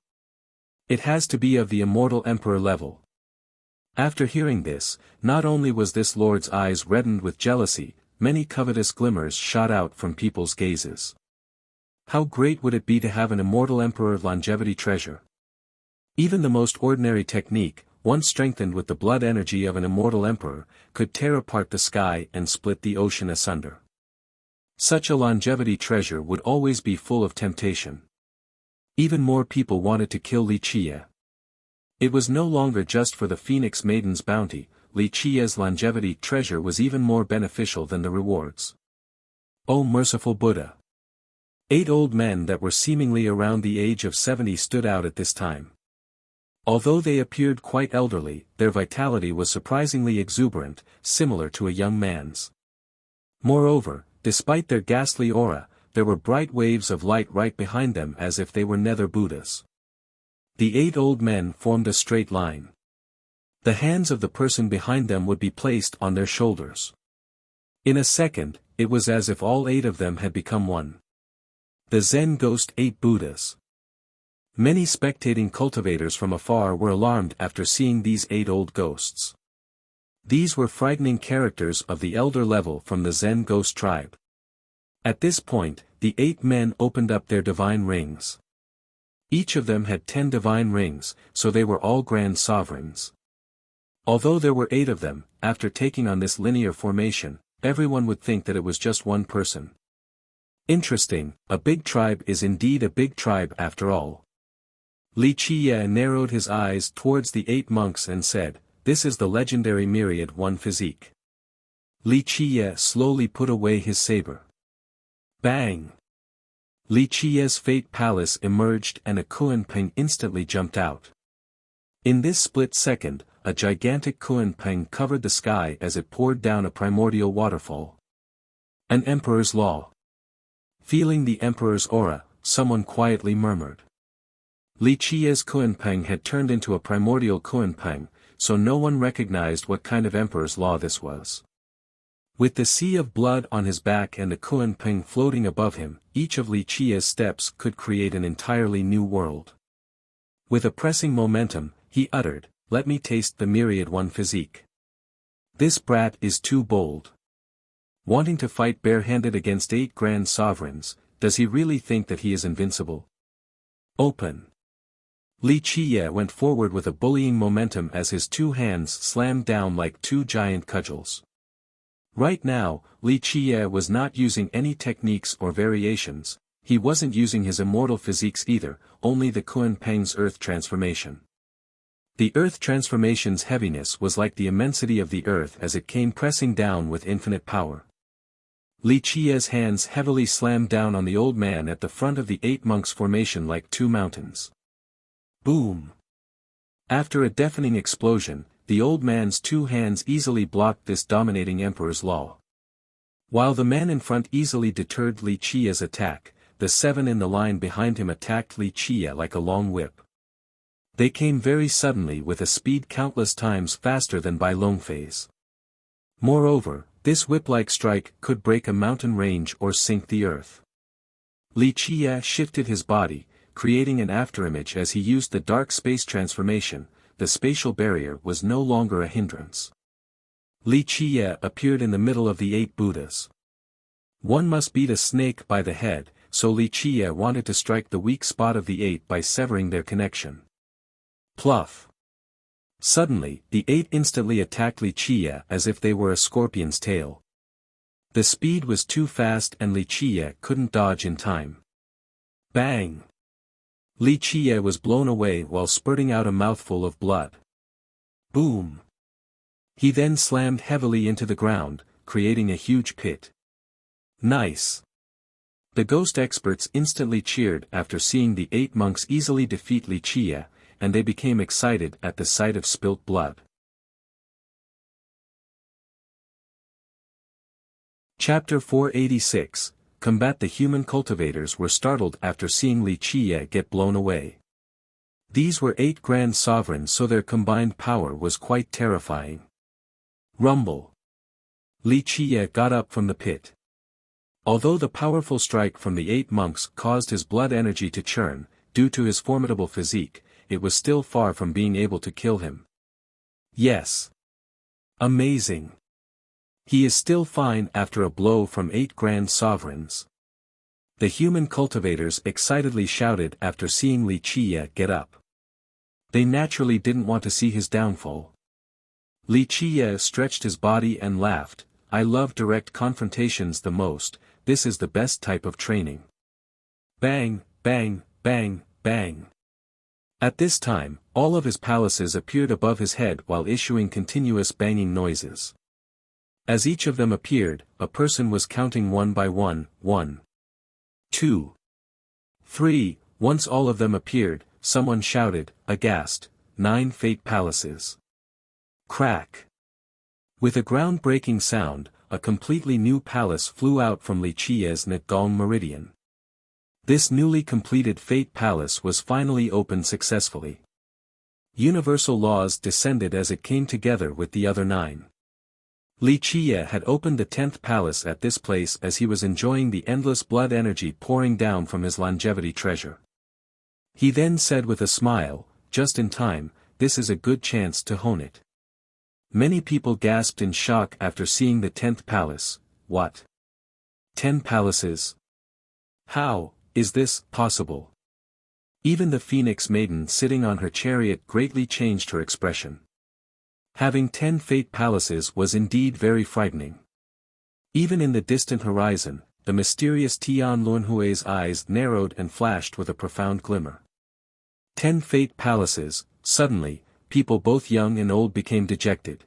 It has to be of the immortal emperor level. After hearing this, not only was this lord's eyes reddened with jealousy, many covetous glimmers shot out from people's gazes. How great would it be to have an immortal emperor longevity treasure? Even the most ordinary technique, once strengthened with the blood energy of an immortal emperor, could tear apart the sky and split the ocean asunder. Such a longevity treasure would always be full of temptation. Even more people wanted to kill Li Qiye. It was no longer just for the Phoenix Maiden's bounty. Li Qiye's longevity treasure was even more beneficial than the rewards. O merciful Buddha! 8 old men that were seemingly around the age of 70 stood out at this time. Although they appeared quite elderly, their vitality was surprisingly exuberant, similar to a young man's. Moreover, despite their ghastly aura, there were bright waves of light right behind them as if they were nether Buddhas. The 8 old men formed a straight line. The hands of the person behind them would be placed on their shoulders. In a second, it was as if all 8 of them had become one. The Zen Ghost 8 Buddhas. Many spectating cultivators from afar were alarmed after seeing these 8 old ghosts. These were frightening characters of the elder level from the Zen Ghost tribe. At this point, the 8 men opened up their divine rings. Each of them had 10 divine rings, so they were all grand sovereigns. Although there were 8 of them, after taking on this linear formation, everyone would think that it was just one person. Interesting, a big tribe is indeed a big tribe after all. Li Qiye narrowed his eyes towards the 8 monks and said, "This is the legendary myriad one physique." Li Qiye slowly put away his saber. Bang! Li Qiye's fate palace emerged and a Kuan-Peng instantly jumped out. In this split second, a gigantic Kuan-Peng covered the sky as it poured down a primordial waterfall. An emperor's law. Feeling the emperor's aura, someone quietly murmured. Li Qiye's Kuan-Peng had turned into a primordial Kuan-Peng, so no one recognized what kind of emperor's law this was. With the sea of blood on his back and the Kuan-Peng floating above him, each of Li Qiye's steps could create an entirely new world. With a pressing momentum, he uttered, "Let me taste the myriad one physique. This brat is too bold. Wanting to fight barehanded against 8 grand sovereigns, does he really think that he is invincible? Open." Li Qiye went forward with a bullying momentum as his 2 hands slammed down like 2 giant cudgels. Right now, Li Qiye was not using any techniques or variations, he wasn't using his immortal physiques either, only the Kuan-Peng's earth transformation. The earth transformation's heaviness was like the immensity of the earth as it came pressing down with infinite power. Li Qiye's hands heavily slammed down on the old man at the front of the 8 monks' formation like 2 mountains. Boom! After a deafening explosion, the old man's 2 hands easily blocked this dominating emperor's law. While the man in front easily deterred Li Qiye's attack, the 7 in the line behind him attacked Li Qiye like a long whip. They came very suddenly with a speed countless times faster than Bai Longfei's. Moreover, this whip-like strike could break a mountain range or sink the earth. Li Qiye shifted his body, creating an afterimage as he used the dark space transformation. The spatial barrier was no longer a hindrance. Li Qiye appeared in the middle of the 8 Buddhas. One must beat a snake by the head, so Li Qiye wanted to strike the weak spot of the 8 by severing their connection. Pluff! Suddenly, the 8 instantly attacked Li Qiye as if they were a scorpion's tail. The speed was too fast and Li Qiye couldn't dodge in time. Bang! Li Qiye was blown away while spurting out a mouthful of blood. Boom! He then slammed heavily into the ground, creating a huge pit. Nice! The ghost experts instantly cheered after seeing the 8 monks easily defeat Li Qiye, and they became excited at the sight of spilt blood. Chapter 486. Combat. The human cultivators were startled after seeing Li Qiye get blown away. These were 8 grand sovereigns, so their combined power was quite terrifying. Rumble! Li Qiye got up from the pit. Although the powerful strike from the 8 monks caused his blood energy to churn, due to his formidable physique, it was still far from being able to kill him. Yes. Amazing. He is still fine after a blow from 8 grand sovereigns. The human cultivators excitedly shouted after seeing Li Qiye get up. They naturally didn't want to see his downfall. Li Qiye stretched his body and laughed, "I love direct confrontations the most, this is the best type of training." Bang, bang, bang, bang. At this time, all of his palaces appeared above his head while issuing continuous banging noises. As each of them appeared, a person was counting one by one, 1, 2, 3, once all of them appeared, someone shouted, aghast, 9 fate palaces. Crack! With a ground-breaking sound, a completely new palace flew out from Li Qiye's Ngong meridian. This newly completed Fate Palace was finally opened successfully. Universal laws descended as it came together with the other 9. Li Qie had opened the 10th palace at this place as he was enjoying the endless blood energy pouring down from his longevity treasure. He then said with a smile, just in time, this is a good chance to hone it. Many people gasped in shock after seeing the 10th palace. What? 10 palaces? How is this possible? Even the Phoenix Maiden sitting on her chariot greatly changed her expression. Having 10 Fate Palaces was indeed very frightening. Even in the distant horizon, the mysterious Tian Lunhui's eyes narrowed and flashed with a profound glimmer. 10 Fate Palaces, suddenly, people both young and old became dejected.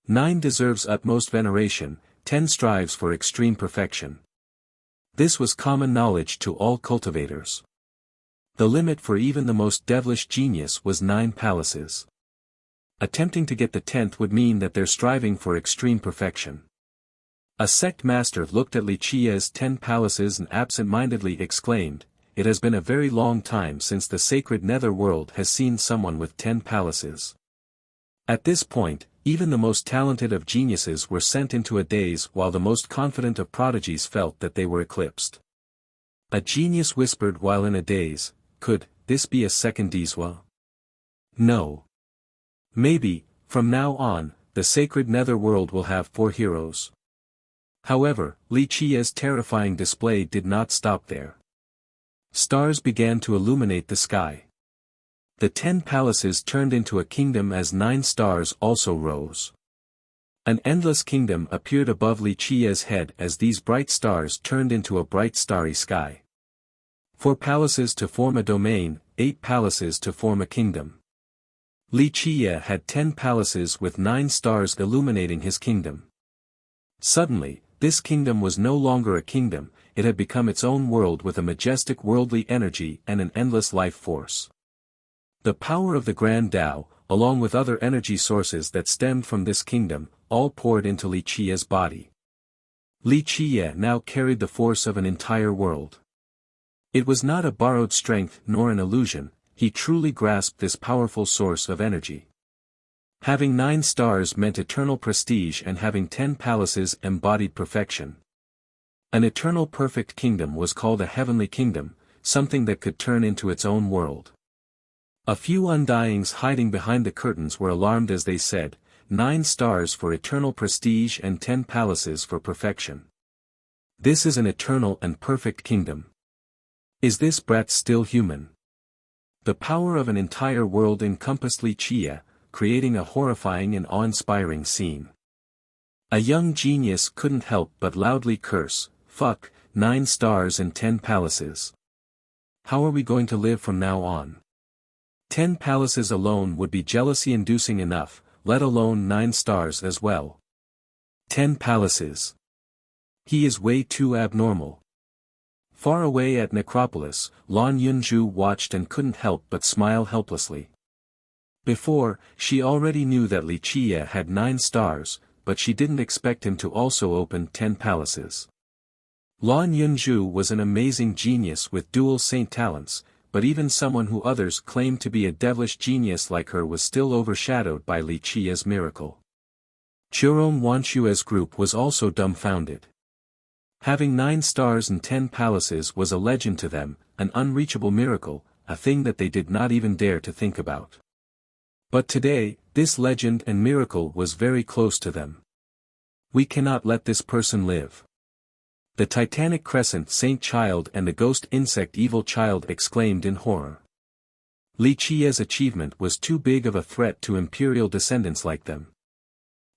9 deserves utmost veneration, 10 strives for extreme perfection. This was common knowledge to all cultivators. The limit for even the most devilish genius was 9 palaces. Attempting to get the 10th would mean that they're striving for extreme perfection. A sect master looked at Li Qie's 10 palaces and absent-mindedly exclaimed, "It has been a very long time since the sacred nether world has seen someone with 10 palaces." At this point, even the most talented of geniuses were sent into a daze while the most confident of prodigies felt that they were eclipsed. A genius whispered while in a daze, "Could this be a second Diswa? No. Maybe, from now on, the sacred netherworld will have 4 heroes." However, Li Qie's terrifying display did not stop there. Stars began to illuminate the sky. The 10 palaces turned into a kingdom as 9 stars also rose. An endless kingdom appeared above Li Qie's head as these bright stars turned into a bright starry sky. 4 palaces to form a domain, 8 palaces to form a kingdom. Li Qie had 10 palaces with 9 stars illuminating his kingdom. Suddenly, this kingdom was no longer a kingdom, it had become its own world with a majestic worldly energy and an endless life force. The power of the Grand Tao, along with other energy sources that stemmed from this kingdom, all poured into Li Qie's body. Li Qie now carried the force of an entire world. It was not a borrowed strength nor an illusion, he truly grasped this powerful source of energy. Having 9 stars meant eternal prestige and having 10 palaces embodied perfection. An eternal perfect kingdom was called a heavenly kingdom, something that could turn into its own world. A few undyings hiding behind the curtains were alarmed as they said, 9 stars for eternal prestige and 10 palaces for perfection. This is an eternal and perfect kingdom. Is this brat still human? The power of an entire world encompassed Li Qie, creating a horrifying and awe-inspiring scene. A young genius couldn't help but loudly curse, "Fuck, 9 stars and 10 palaces. How are we going to live from now on? 10 palaces alone would be jealousy-inducing enough, let alone 9 stars as well. 10 palaces. He is way too abnormal." Far away at Necropolis, Lan Yunju watched and couldn't help but smile helplessly. Before, she already knew that Li Qie had 9 stars, but she didn't expect him to also open 10 palaces. Lan Yunju was an amazing genius with dual saint talents, but even someone who others claimed to be a devilish genius like her was still overshadowed by Li Qie's miracle. Jerome Wanshue's group was also dumbfounded. Having 9 stars and 10 palaces was a legend to them, an unreachable miracle, a thing that they did not even dare to think about. But today, this legend and miracle was very close to them. We cannot let this person live. The Titanic Crescent Saint Child and the Ghost Insect Evil Child exclaimed in horror. Li Qie's achievement was too big of a threat to imperial descendants like them.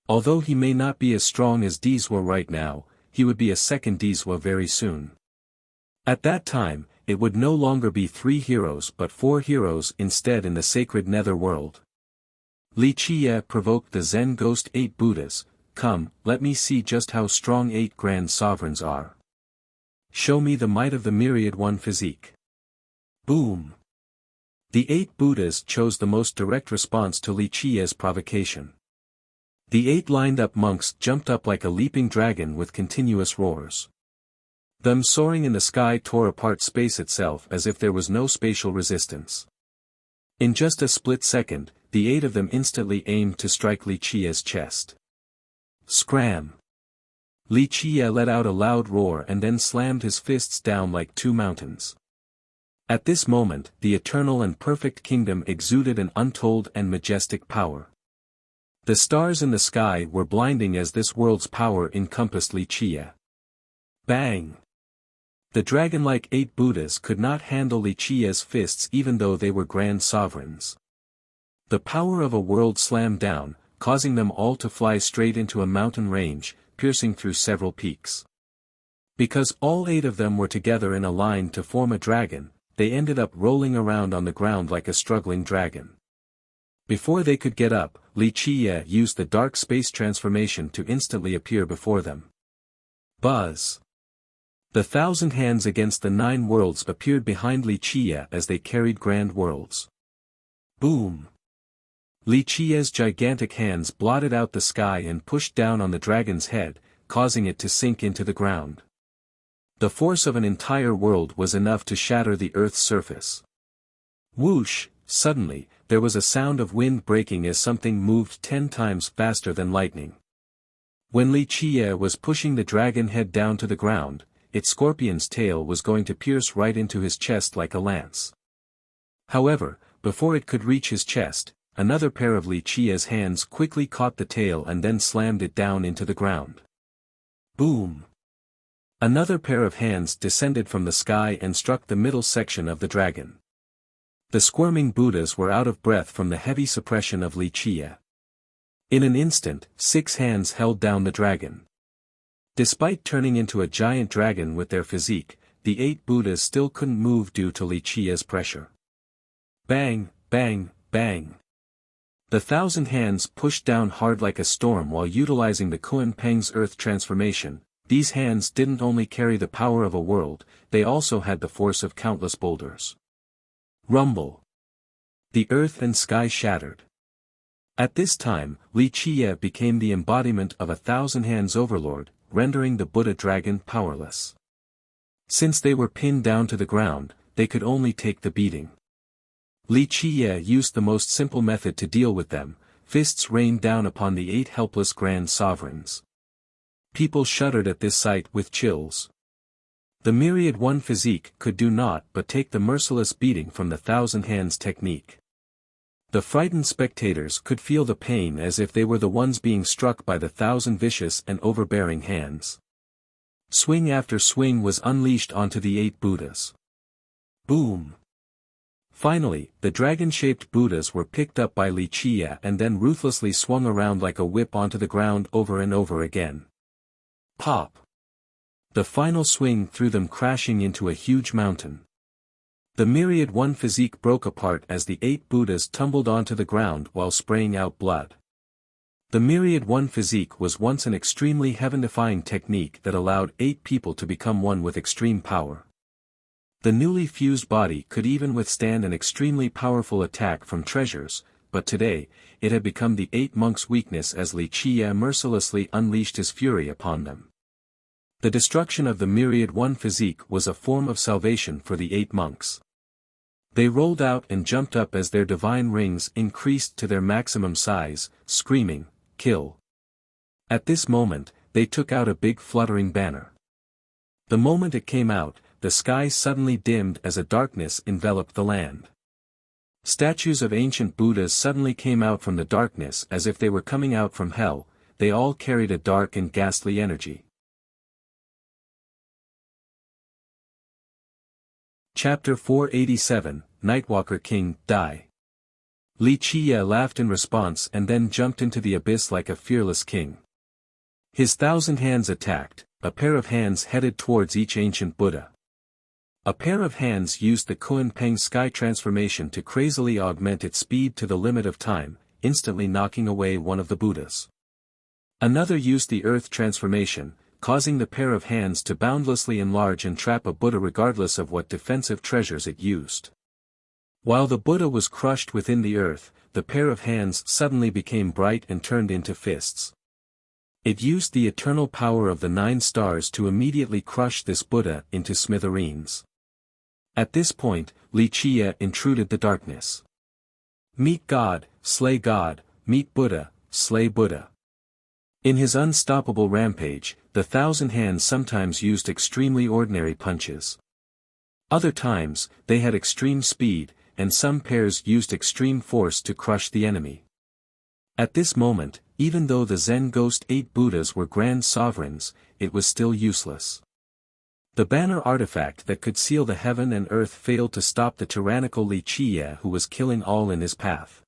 Although he may not be as strong as Diswa right now, he would be a second Diswa very soon. At that time, it would no longer be 3 heroes but 4 heroes instead in the sacred nether world. Li Qie provoked the Zen Ghost 8 Buddhas, "Come, let me see just how strong 8 grand sovereigns are. Show me the might of the myriad one physique." Boom! The 8 Buddhas chose the most direct response to Li Qie's provocation. The 8 lined-up monks jumped up like a leaping dragon with continuous roars. Them soaring in the sky tore apart space itself as if there was no spatial resistance. In just a split second, the 8 of them instantly aimed to strike Li Qia's chest. Scram! Li Qia let out a loud roar and then slammed his fists down like 2 mountains. At this moment, the eternal and perfect kingdom exuded an untold and majestic power. The stars in the sky were blinding as this world's power encompassed Li Qia. Bang! The dragon-like 8 Buddhas could not handle Li Qia's fists even though they were grand sovereigns. The power of a world slammed down, causing them all to fly straight into a mountain range, piercing through several peaks. Because all 8 of them were together in a line to form a dragon, they ended up rolling around on the ground like a struggling dragon. Before they could get up, Li Qia used the dark space transformation to instantly appear before them. Buzz! The 1,000 hands against the 9 worlds appeared behind Li Qia as they carried grand worlds. Boom! Li Qia's gigantic hands blotted out the sky and pushed down on the dragon's head, causing it to sink into the ground. The force of an entire world was enough to shatter the Earth's surface. Whoosh! Suddenly, there was a sound of wind breaking as something moved 10 times faster than lightning. When Li Qia was pushing the dragon head down to the ground, its scorpion's tail was going to pierce right into his chest like a lance. However, before it could reach his chest, another pair of Li Qia's hands quickly caught the tail and then slammed it down into the ground. Boom! Another pair of hands descended from the sky and struck the middle section of the dragon. The squirming Buddhas were out of breath from the heavy suppression of Li Qia. In an instant, 6 hands held down the dragon. Despite turning into a giant dragon with their physique, the 8 Buddhas still couldn't move due to Li Qia's pressure. Bang, bang, bang. The 1,000 hands pushed down hard like a storm while utilizing the Kuan Peng's earth transformation. These hands didn't only carry the power of a world, they also had the force of countless boulders. Rumble! The earth and sky shattered. At this time, Li Qia became the embodiment of a 1,000 hands overlord, rendering the Buddha dragon powerless. Since they were pinned down to the ground, they could only take the beating. Li Qia used the most simple method to deal with them. Fists rained down upon the 8 helpless grand sovereigns. People shuddered at this sight with chills. The myriad one physique could do naught but take the merciless beating from the 1,000 hands technique. The frightened spectators could feel the pain as if they were the ones being struck by the 1,000 vicious and overbearing hands. Swing after swing was unleashed onto the 8 Buddhas. Boom! Finally, the dragon-shaped Buddhas were picked up by Li Qia and then ruthlessly swung around like a whip onto the ground over and over again. Pop! The final swing threw them crashing into a huge mountain. The myriad one physique broke apart as the 8 Buddhas tumbled onto the ground while spraying out blood. The myriad one physique was once an extremely heaven-defying technique that allowed 8 people to become one with extreme power. The newly fused body could even withstand an extremely powerful attack from treasures, but today, it had become the 8 monks' weakness as Li Qia mercilessly unleashed his fury upon them. The destruction of the myriad one physique was a form of salvation for the 8 monks. They rolled out and jumped up as their divine rings increased to their maximum size, screaming, "Kill!" At this moment, they took out a big fluttering banner. The moment it came out, the sky suddenly dimmed as a darkness enveloped the land. Statues of ancient Buddhas suddenly came out from the darkness as if they were coming out from hell. They all carried a dark and ghastly energy. Chapter 487, Nightwalker King, Die. Li Qia laughed in response and then jumped into the abyss like a fearless king. His 1,000 hands attacked, a pair of hands headed towards each ancient Buddha. A pair of hands used the Kuan Peng sky transformation to crazily augment its speed to the limit of time, instantly knocking away one of the Buddhas. Another used the earth transformation, causing the pair of hands to boundlessly enlarge and trap a Buddha regardless of what defensive treasures it used. While the Buddha was crushed within the earth, the pair of hands suddenly became bright and turned into fists. It used the eternal power of the 9 stars to immediately crush this Buddha into smithereens. At this point, Li Chia intruded the darkness. Meet God, slay God, meet Buddha, slay Buddha. In his unstoppable rampage, the Thousand Hands sometimes used extremely ordinary punches. Other times, they had extreme speed, and some pairs used extreme force to crush the enemy. At this moment, even though the Zen Ghost 8 Buddhas were grand sovereigns, it was still useless. The banner artifact that could seal the heaven and earth failed to stop the tyrannical Li Chia, who was killing all in his path.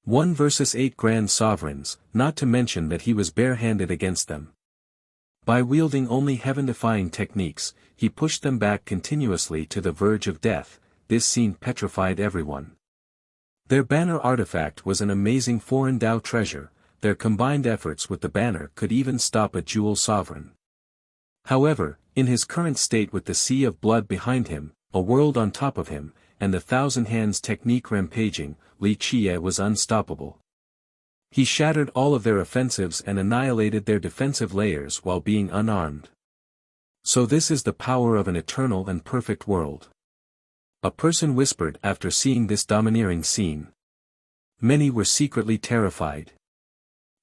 1 versus 8 grand sovereigns, not to mention that he was barehanded against them. By wielding only heaven-defying techniques, he pushed them back continuously to the verge of death. This scene petrified everyone. Their banner artifact was an amazing foreign Tao treasure. Their combined efforts with the banner could even stop a jewel sovereign. However, in his current state with the sea of blood behind him, a world on top of him, and the Thousand Hands technique rampaging, Li Chia was unstoppable. He shattered all of their offensives and annihilated their defensive layers while being unarmed. So this is the power of an eternal and perfect world. A person whispered after seeing this domineering scene. Many were secretly terrified.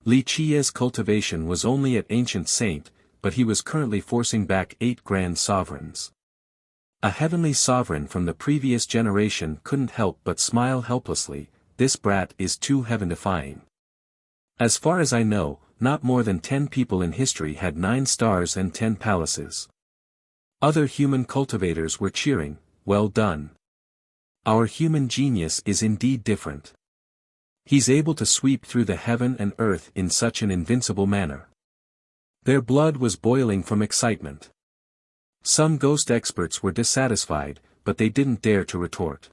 Li Chia's cultivation was only at Ancient Saint, but he was currently forcing back 8 grand sovereigns. A heavenly sovereign from the previous generation couldn't help but smile helplessly. This brat is too heaven-defying. As far as I know, not more than 10 people in history had 9 stars and 10 palaces. Other human cultivators were cheering, well done. Our human genius is indeed different. He's able to sweep through the heaven and earth in such an invincible manner. Their blood was boiling from excitement. Some ghost experts were dissatisfied, but they didn't dare to retort.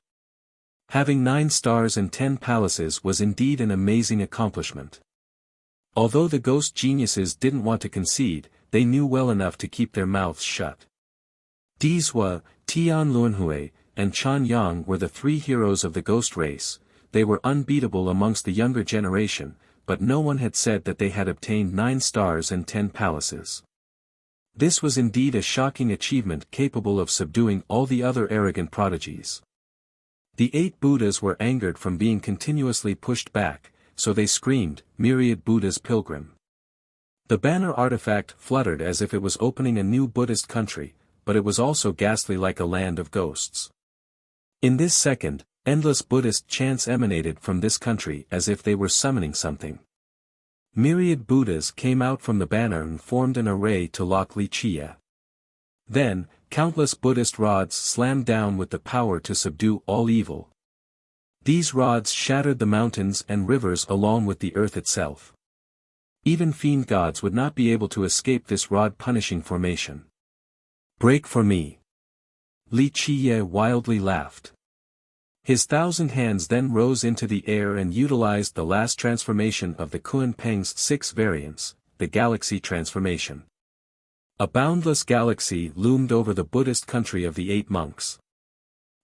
Having 9 stars and 10 palaces was indeed an amazing accomplishment. Although the ghost geniuses didn't want to concede, they knew well enough to keep their mouths shut. Dizhua, Tian Luanhui, and Chan Yang were the 3 heroes of the ghost race. They were unbeatable amongst the younger generation, but no one had said that they had obtained 9 stars and 10 palaces. This was indeed a shocking achievement capable of subduing all the other arrogant prodigies. The 8 Buddhas were angered from being continuously pushed back, so they screamed, "Myriad Buddhas pilgrim." The banner artifact fluttered as if it was opening a new Buddhist country, but it was also ghastly like a land of ghosts. In this second, endless Buddhist chants emanated from this country as if they were summoning something. Myriad Buddhas came out from the banner and formed an array to lock Li Chia. Then, countless Buddhist rods slammed down with the power to subdue all evil. These rods shattered the mountains and rivers along with the earth itself. Even fiend gods would not be able to escape this rod-punishing formation. Break for me. Li Chia wildly laughed. His 1,000 hands then rose into the air and utilized the last transformation of the Kunpeng's 6 variants, the Galaxy transformation. A boundless galaxy loomed over the Buddhist country of the 8 monks.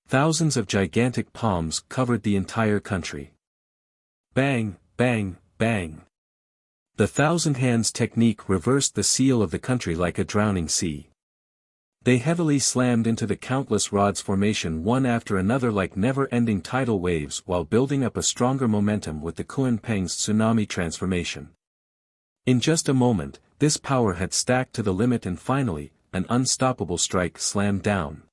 Thousands of gigantic palms covered the entire country. Bang, bang, bang. The 1,000 hands technique reversed the seal of the country like a drowning sea. They heavily slammed into the countless rods formation one after another like never-ending tidal waves while building up a stronger momentum with the Kunpeng's tsunami transformation. In just a moment, this power had stacked to the limit and finally, an unstoppable strike slammed down.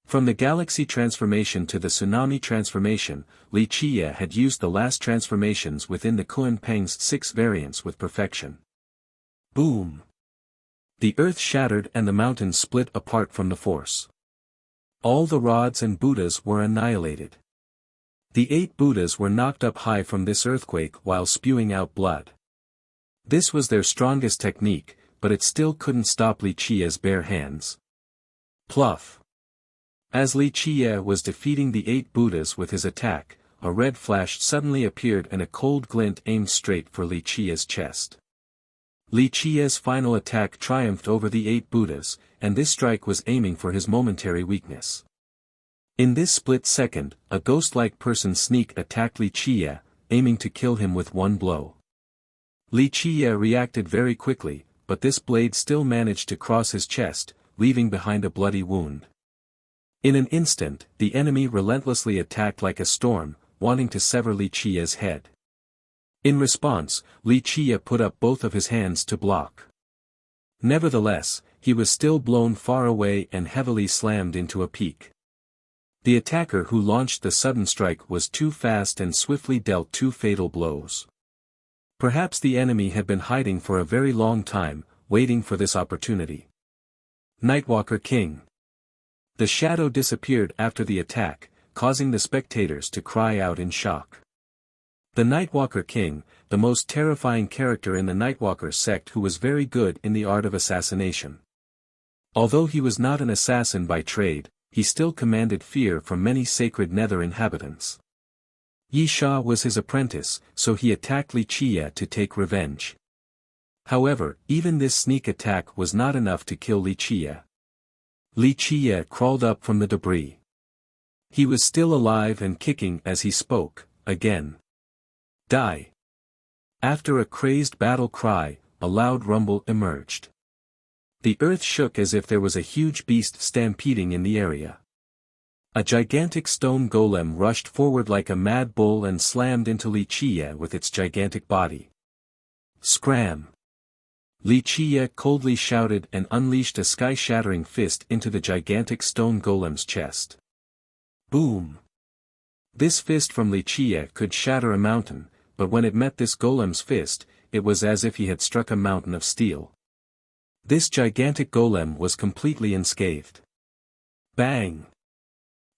From the Galaxy transformation to the Tsunami transformation, Li Chia had used the last transformations within the Kunpeng's 6 variants with perfection. Boom! The earth shattered and the mountains split apart from the force. All the rods and Buddhas were annihilated. The 8 Buddhas were knocked up high from this earthquake while spewing out blood. This was their strongest technique, but it still couldn't stop Li Chia's bare hands. Pluff! As Li Chia was defeating the 8 Buddhas with his attack, a red flash suddenly appeared and a cold glint aimed straight for Li Chia's chest. Li Chia's final attack triumphed over the 8 Buddhas, and this strike was aiming for his momentary weakness. In this split second, a ghost-like person sneak attacked Li Chia, aiming to kill him with one blow. Li Qiye reacted very quickly, but this blade still managed to cross his chest, leaving behind a bloody wound. In an instant, the enemy relentlessly attacked like a storm, wanting to sever Li Qiye's head. In response, Li Qiye put up both of his hands to block. Nevertheless, he was still blown far away and heavily slammed into a peak. The attacker who launched the sudden strike was too fast and swiftly dealt two fatal blows. Perhaps the enemy had been hiding for a very long time, waiting for this opportunity. Nightwalker King. The shadow disappeared after the attack, causing the spectators to cry out in shock. The Nightwalker King, the most terrifying character in the Nightwalker sect who was very good in the art of assassination. Although he was not an assassin by trade, he still commanded fear from many sacred nether inhabitants. Yi Sha was his apprentice, so he attacked Li Qiye to take revenge. However, even this sneak attack was not enough to kill Li Qiye. Li Qiye crawled up from the debris. He was still alive and kicking as he spoke, again. Die. After a crazed battle cry, a loud rumble emerged. The earth shook as if there was a huge beast stampeding in the area. A gigantic stone golem rushed forward like a mad bull and slammed into Li Qiye with its gigantic body. Scram! Li Qiye coldly shouted and unleashed a sky-shattering fist into the gigantic stone golem's chest. Boom! This fist from Li Qiye could shatter a mountain, but when it met this golem's fist, it was as if he had struck a mountain of steel. This gigantic golem was completely unscathed. Bang!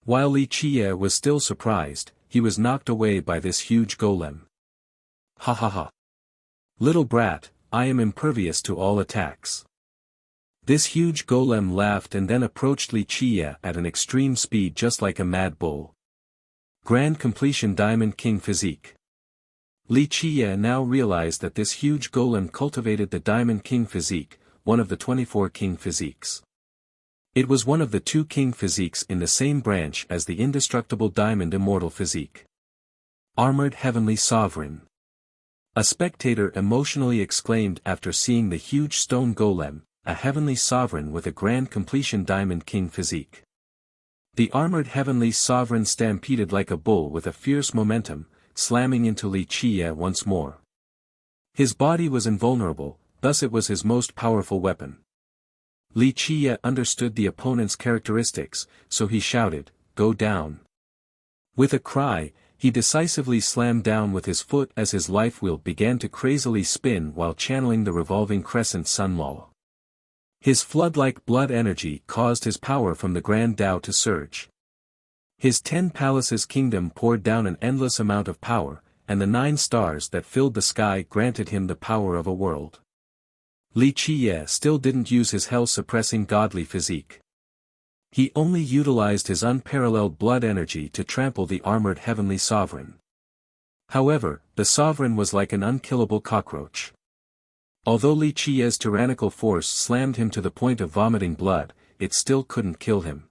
While Li Qiye was still surprised, he was knocked away by this huge golem. Ha ha ha! Little brat, I am impervious to all attacks. This huge golem laughed and then approached Li Qiye at an extreme speed just like a mad bull. Grand Completion Diamond King Physique. Li Qiye now realized that this huge golem cultivated the Diamond King Physique, one of the 24 King Physiques. It was one of the 2 King Physiques in the same branch as the indestructible Diamond Immortal Physique. Armored Heavenly Sovereign. A spectator emotionally exclaimed after seeing the huge stone golem, a heavenly sovereign with a Grand Completion Diamond King Physique. The armored heavenly sovereign stampeded like a bull with a fierce momentum, slamming into Li Qiye once more. His body was invulnerable, thus it was his most powerful weapon. Li Qiye understood the opponent's characteristics, so he shouted, "Go down." With a cry, he decisively slammed down with his foot as his life wheel began to crazily spin while channeling the revolving crescent sun law. His flood-like blood energy caused his power from the Grand Tao to surge. His 10 palaces kingdom poured down an endless amount of power, and the 9 stars that filled the sky granted him the power of a world. Li Qiye still didn't use his hell-suppressing godly physique. He only utilized his unparalleled blood energy to trample the armored heavenly sovereign. However, the sovereign was like an unkillable cockroach. Although Li Qiye's tyrannical force slammed him to the point of vomiting blood, it still couldn't kill him.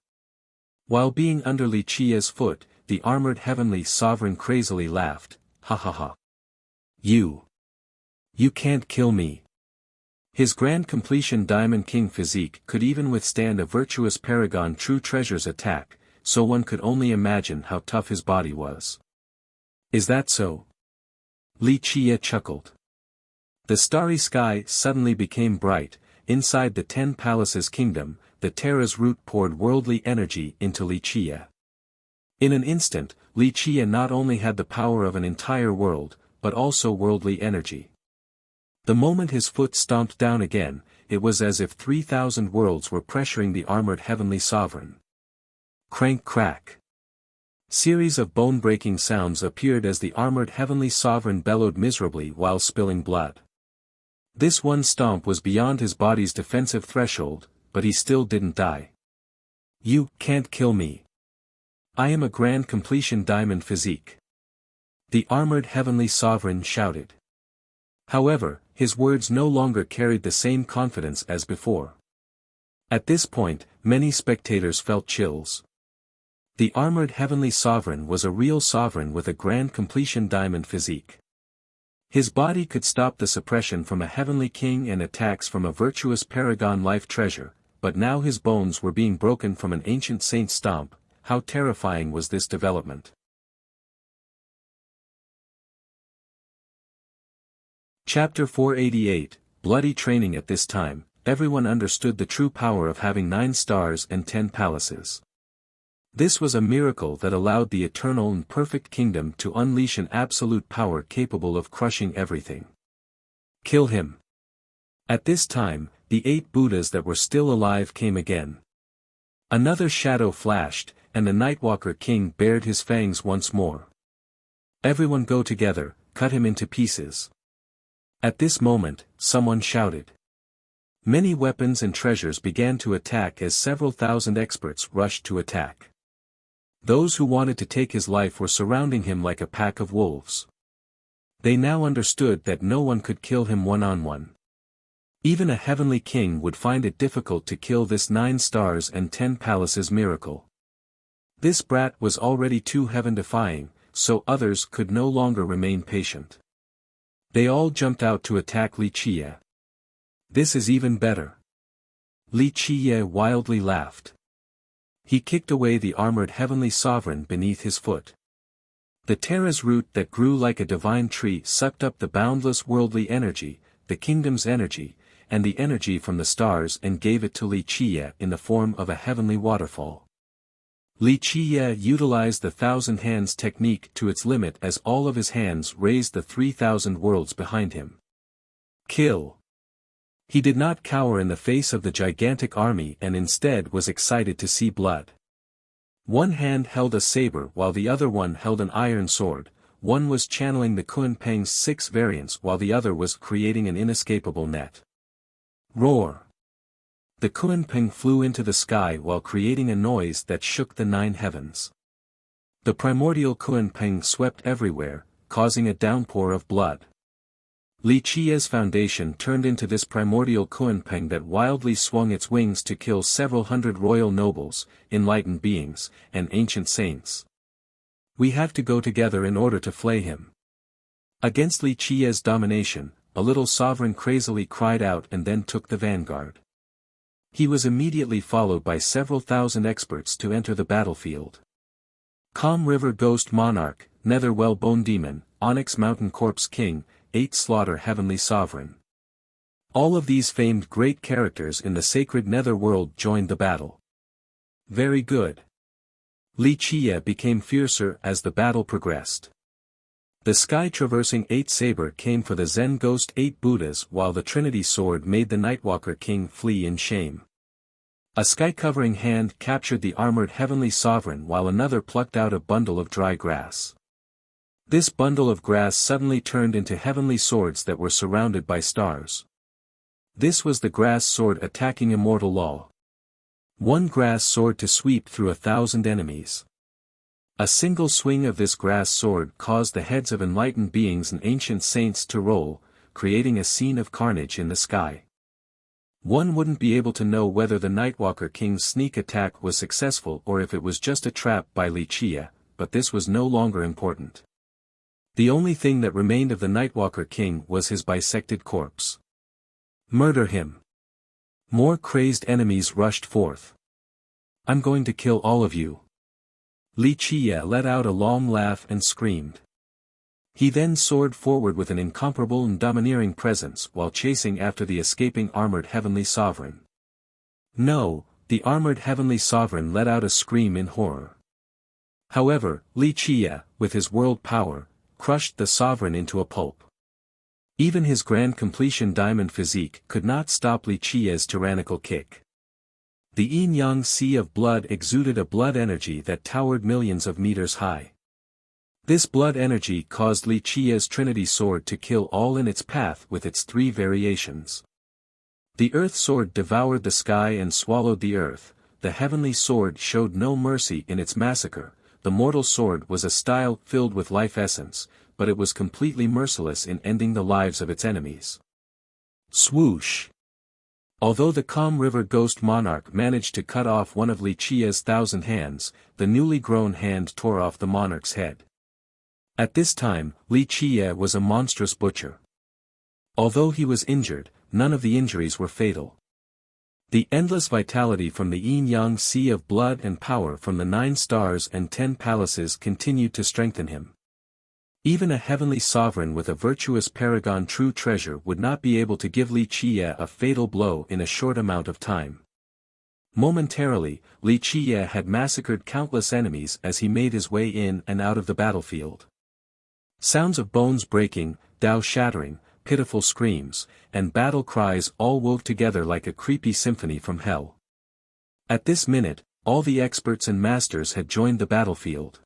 While being under Li Qiye's foot, the armored heavenly sovereign crazily laughed, "Ha ha ha. You can't kill me." His Grand Completion Diamond King Physique could even withstand a virtuous Paragon True Treasure's attack, so one could only imagine how tough his body was. Is that so? Li Qiye chuckled. The starry sky suddenly became bright. Inside the 10 Palaces Kingdom, the Terra's root poured worldly energy into Li Qiye. In an instant, Li Qiye not only had the power of an entire world, but also worldly energy. The moment his foot stomped down again, it was as if 3,000 worlds were pressuring the armored heavenly sovereign. Crank crack. Series of bone-breaking sounds appeared as the armored heavenly sovereign bellowed miserably while spilling blood. This one stomp was beyond his body's defensive threshold, but he still didn't die. You can't kill me. I am a Grand Completion Diamond Physique. The armored heavenly sovereign shouted. However, his words no longer carried the same confidence as before. At this point, many spectators felt chills. The armored heavenly sovereign was a real sovereign with a Grand Completion Diamond Physique. His body could stop the suppression from a heavenly king and attacks from a virtuous paragon life treasure, but now his bones were being broken from an ancient saint's stomp. How terrifying was this development? Chapter 488, Bloody Training. At this time, everyone understood the true power of having 9 stars and 10 palaces. This was a miracle that allowed the eternal and perfect kingdom to unleash an absolute power capable of crushing everything. Kill him. At this time, the 8 Buddhas that were still alive came again. Another shadow flashed, and the Nightwalker King bared his fangs once more. Everyone go together, cut him into pieces. At this moment, someone shouted. Many weapons and treasures began to attack as several thousand experts rushed to attack. Those who wanted to take his life were surrounding him like a pack of wolves. They now understood that no one could kill him one-on-one. Even a heavenly king would find it difficult to kill this 9 stars and 10 palaces miracle. This brat was already too heaven-defying, so others could no longer remain patient. They all jumped out to attack Li Qie. This is even better. Li Qie wildly laughed. He kicked away the armored heavenly sovereign beneath his foot. The Terra's root that grew like a divine tree sucked up the boundless worldly energy, the kingdom's energy, and the energy from the stars and gave it to Li Qie in the form of a heavenly waterfall. Li Qie utilized the 1,000 hands technique to its limit as all of his hands raised the 3,000 worlds behind him. Kill. He did not cower in the face of the gigantic army and instead was excited to see blood. One hand held a saber while the other one held an iron sword, one was channeling the Kunpeng's 6 variants while the other was creating an inescapable net. Roar! The Kunpeng flew into the sky while creating a noise that shook the 9 heavens. The primordial Kunpeng swept everywhere, causing a downpour of blood. Li Qie's foundation turned into this primordial Kunpeng that wildly swung its wings to kill several hundred royal nobles, enlightened beings, and ancient saints. We have to go together in order to flay him. Against Li Qie's domination, a little sovereign crazily cried out and then took the vanguard. He was immediately followed by several thousand experts to enter the battlefield. Calm River Ghost Monarch, Netherwell Bone Demon, Onyx Mountain Corpse King, 8 Slaughter Heavenly Sovereign. All of these famed great characters in the sacred netherworld joined the battle. Very good. Li Qie became fiercer as the battle progressed. The sky-traversing 8 saber came for the Zen Ghost 8 Buddhas while the Trinity Sword made the Nightwalker King flee in shame. A sky-covering hand captured the armored heavenly sovereign while another plucked out a bundle of dry grass. This bundle of grass suddenly turned into heavenly swords that were surrounded by stars. This was the grass sword attacking immortal law. One grass sword to sweep through 1,000 enemies. A single swing of this grass sword caused the heads of enlightened beings and ancient saints to roll, creating a scene of carnage in the sky. One wouldn't be able to know whether the Nightwalker King's sneak attack was successful or if it was just a trap by Li Qie, but this was no longer important. The only thing that remained of the Nightwalker King was his bisected corpse. Murder him. More crazed enemies rushed forth. I'm going to kill all of you. Li Qie let out a long laugh and screamed. He then soared forward with an incomparable and domineering presence while chasing after the escaping armored heavenly sovereign. No, the armored heavenly sovereign let out a scream in horror. However, Li Qie, with his world power, crushed the sovereign into a pulp. Even his grand completion diamond physique could not stop Li Qie's tyrannical kick. The yin-yang sea of blood exuded a blood energy that towered millions of meters high. This blood energy caused Li Qie's Trinity Sword to kill all in its path with its 3 variations. The Earth Sword devoured the sky and swallowed the earth, the Heavenly Sword showed no mercy in its massacre, the Mortal Sword was a style filled with life essence, but it was completely merciless in ending the lives of its enemies. Swoosh! Although the Calm River Ghost Monarch managed to cut off one of Li Qie's 1,000 hands, the newly grown hand tore off the monarch's head. At this time, Li Qiye was a monstrous butcher. Although he was injured, none of the injuries were fatal. The endless vitality from the yin-yang sea of blood and power from the 9 stars and 10 palaces continued to strengthen him. Even a heavenly sovereign with a virtuous paragon true treasure would not be able to give Li Qiye a fatal blow in a short amount of time. Momentarily, Li Qiye had massacred countless enemies as he made his way in and out of the battlefield. Sounds of bones breaking, Dao shattering, pitiful screams, and battle cries all wove together like a creepy symphony from hell. At this minute, all the experts and masters had joined the battlefield.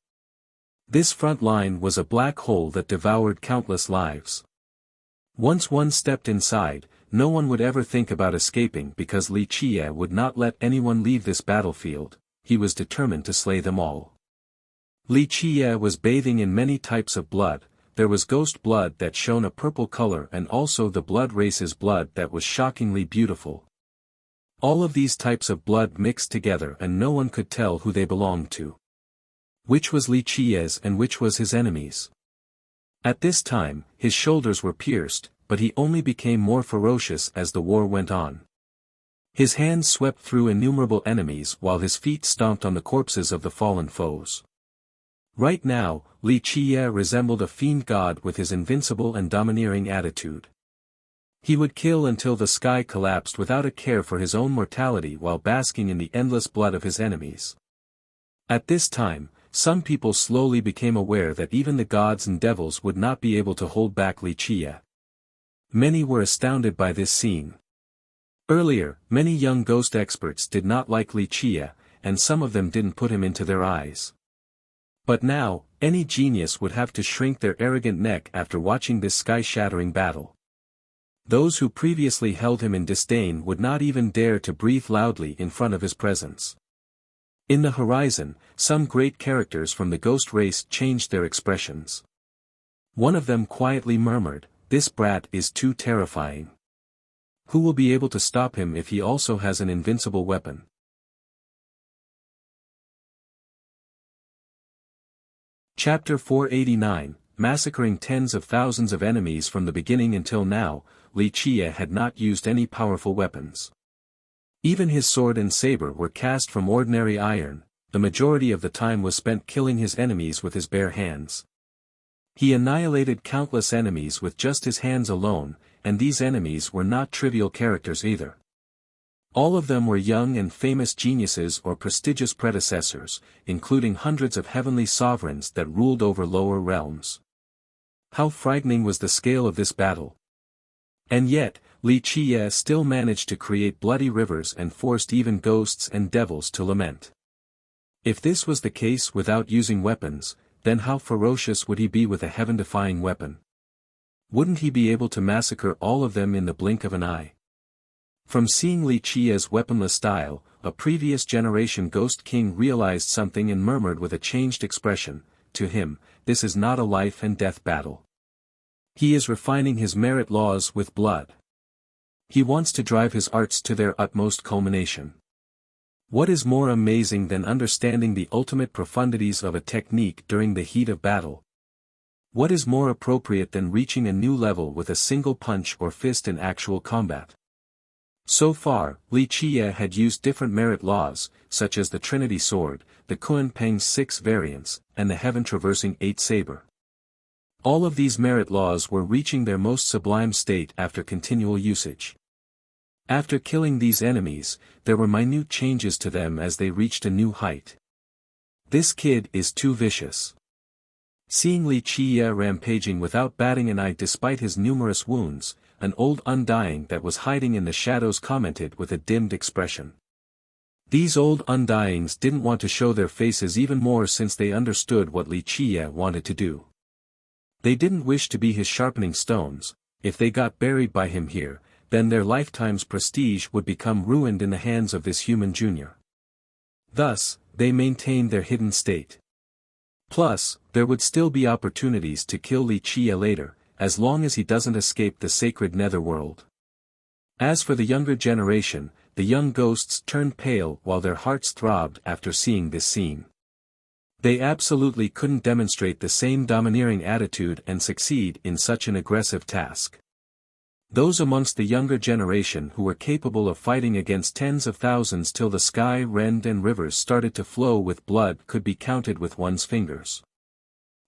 This front line was a black hole that devoured countless lives. Once one stepped inside, no one would ever think about escaping because Li Qiye would not let anyone leave this battlefield. He was determined to slay them all. Li Qiye was bathing in many types of blood. There was ghost blood that shone a purple color and also the blood race's blood that was shockingly beautiful. All of these types of blood mixed together and no one could tell who they belonged to. Which was Li Qiye's and which was his enemy's. At this time, his shoulders were pierced, but he only became more ferocious as the war went on. His hands swept through innumerable enemies while his feet stomped on the corpses of the fallen foes. Right now, Li Qiye resembled a fiend god with his invincible and domineering attitude. He would kill until the sky collapsed without a care for his own mortality while basking in the endless blood of his enemies. At this time, some people slowly became aware that even the gods and devils would not be able to hold back Li Qiye. Many were astounded by this scene. Earlier, many young ghost experts did not like Li Qiye, and some of them didn't put him into their eyes. But now, any genius would have to shrink their arrogant neck after watching this sky-shattering battle. Those who previously held him in disdain would not even dare to breathe loudly in front of his presence. In the horizon, some great characters from the ghost race changed their expressions. One of them quietly murmured, "This brat is too terrifying. Who will be able to stop him if he also has an invincible weapon?" Chapter 489, Massacring tens of thousands of enemies from the beginning until now, Li Qiye had not used any powerful weapons. Even his sword and saber were cast from ordinary iron. The majority of the time was spent killing his enemies with his bare hands. He annihilated countless enemies with just his hands alone, and these enemies were not trivial characters either. All of them were young and famous geniuses or prestigious predecessors, including hundreds of heavenly sovereigns that ruled over lower realms. How frightening was the scale of this battle! And yet, Li Qiye still managed to create bloody rivers and forced even ghosts and devils to lament. If this was the case without using weapons, then how ferocious would he be with a heaven-defying weapon? Wouldn't he be able to massacre all of them in the blink of an eye? From seeing Li Qiye's weaponless style, a previous generation ghost king realized something and murmured with a changed expression, "To him, this is not a life and death battle. He is refining his merit laws with blood. He wants to drive his arts to their utmost culmination." What is more amazing than understanding the ultimate profundities of a technique during the heat of battle? What is more appropriate than reaching a new level with a single punch or fist in actual combat? So far, Li Qiye had used different merit laws, such as the Trinity Sword, the Kunpeng's 6 variants, and the Heaven-Traversing 8 Saber. All of these merit laws were reaching their most sublime state after continual usage. After killing these enemies, there were minute changes to them as they reached a new height. This kid is too vicious. Seeing Li Qiye rampaging without batting an eye despite his numerous wounds, an old undying that was hiding in the shadows commented with a dimmed expression. These old undyings didn't want to show their faces even more since they understood what Li Qiye wanted to do. They didn't wish to be his sharpening stones. If they got buried by him here, then their lifetime's prestige would become ruined in the hands of this human junior. Thus, they maintained their hidden state. Plus, there would still be opportunities to kill Li Qiye later, as long as he doesn't escape the sacred netherworld. As for the younger generation, the young ghosts turned pale while their hearts throbbed after seeing this scene. They absolutely couldn't demonstrate the same domineering attitude and succeed in such an aggressive task. Those amongst the younger generation who were capable of fighting against tens of thousands till the sky rend and rivers started to flow with blood could be counted with one's fingers.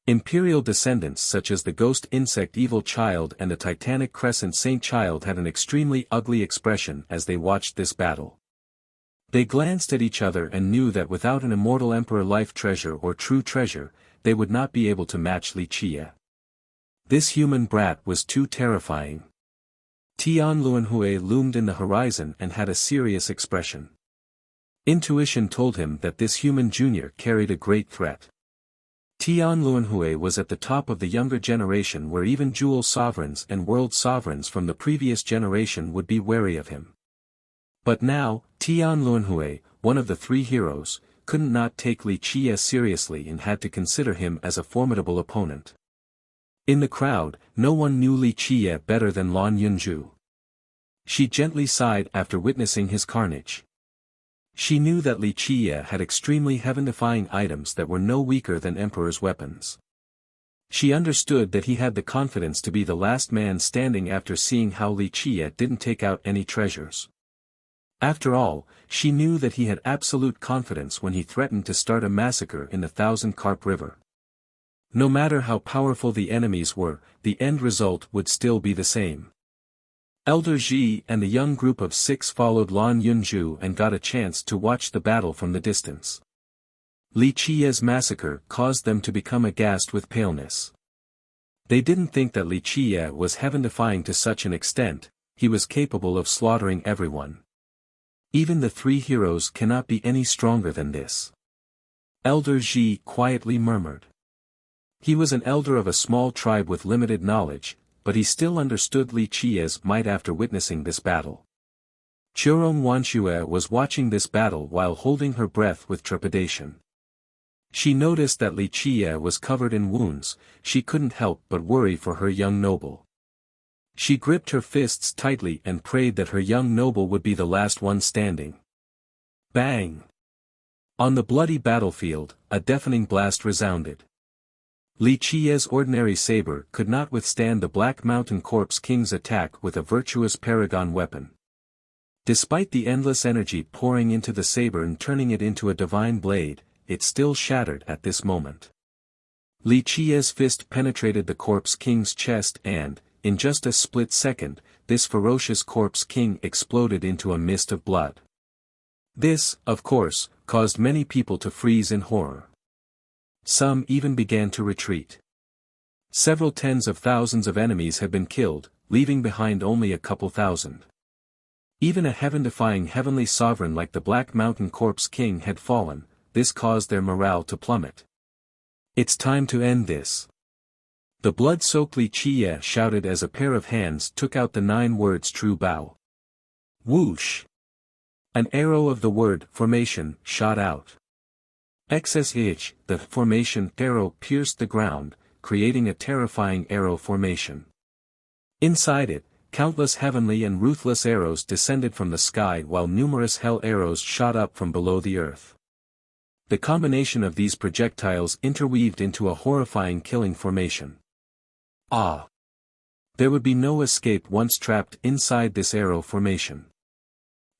Imperial descendants such as the ghost insect Evil Child and the Titanic Crescent Saint Child had an extremely ugly expression as they watched this battle. They glanced at each other and knew that without an immortal emperor life treasure or true treasure, they would not be able to match Li Qie. This human brat was too terrifying. Tian Luanhui loomed in the horizon and had a serious expression. Intuition told him that this human junior carried a great threat. Tian Luanhui was at the top of the younger generation where even jewel sovereigns and world sovereigns from the previous generation would be wary of him. But now, Tian Luanhui, one of the three heroes, couldn't not take Li Qie seriously and had to consider him as a formidable opponent. In the crowd, no one knew Li Qie better than Lan Yunju. She gently sighed after witnessing his carnage. She knew that Li Qie had extremely heaven-defying items that were no weaker than Emperor's weapons. She understood that he had the confidence to be the last man standing after seeing how Li Qie didn't take out any treasures. After all, she knew that he had absolute confidence when he threatened to start a massacre in the Thousand Carp River. No matter how powerful the enemies were, the end result would still be the same. Elder Ji and the young group of 6 followed Lan Yunju and got a chance to watch the battle from the distance. Li Qie's massacre caused them to become aghast with paleness. They didn't think that Li Qie was heaven-defying to such an extent, he was capable of slaughtering everyone. Even the 3 heroes cannot be any stronger than this. Elder Ji quietly murmured. He was an elder of a small tribe with limited knowledge, but he still understood Li Qie's might after witnessing this battle. Churong Wanxue was watching this battle while holding her breath with trepidation. She noticed that Li Qie was covered in wounds, she couldn't help but worry for her young noble. She gripped her fists tightly and prayed that her young noble would be the last one standing. Bang! On the bloody battlefield, a deafening blast resounded. Li Qie's ordinary saber could not withstand the Black Mountain Corpse King's attack with a virtuous paragon weapon. Despite the endless energy pouring into the saber and turning it into a divine blade, it still shattered at this moment. Li Qie's fist penetrated the Corpse King's chest and, in just a split second, this ferocious Corpse King exploded into a mist of blood. This, of course, caused many people to freeze in horror. Some even began to retreat. Several tens of thousands of enemies had been killed, leaving behind only a couple thousand. Even a heaven-defying heavenly sovereign like the Black Mountain Corpse King had fallen, this caused their morale to plummet. It's time to end this. The blood-soaked Li Qie shouted as a pair of hands took out the 9 words True Bow. Whoosh! An arrow of the word formation shot out. XSH, the formation arrow pierced the ground, creating a terrifying arrow formation. Inside it, countless heavenly and ruthless arrows descended from the sky while numerous hell arrows shot up from below the earth. The combination of these projectiles interweaved into a horrifying killing formation. Ah! There would be no escape once trapped inside this arrow formation.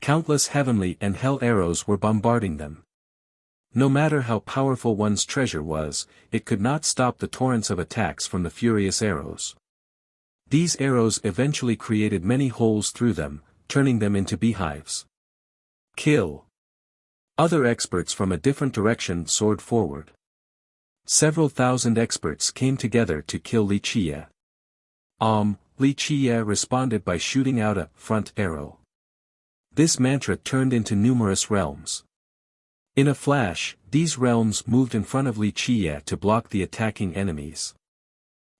Countless heavenly and hell arrows were bombarding them. No matter how powerful one's treasure was, it could not stop the torrents of attacks from the furious arrows. These arrows eventually created many holes through them, turning them into beehives. Kill! Other experts from a different direction soared forward. Several thousand experts came together to kill Li Qie. Li Qie responded by shooting out a front arrow. This mantra turned into numerous realms. In a flash, these realms moved in front of Li Qie to block the attacking enemies.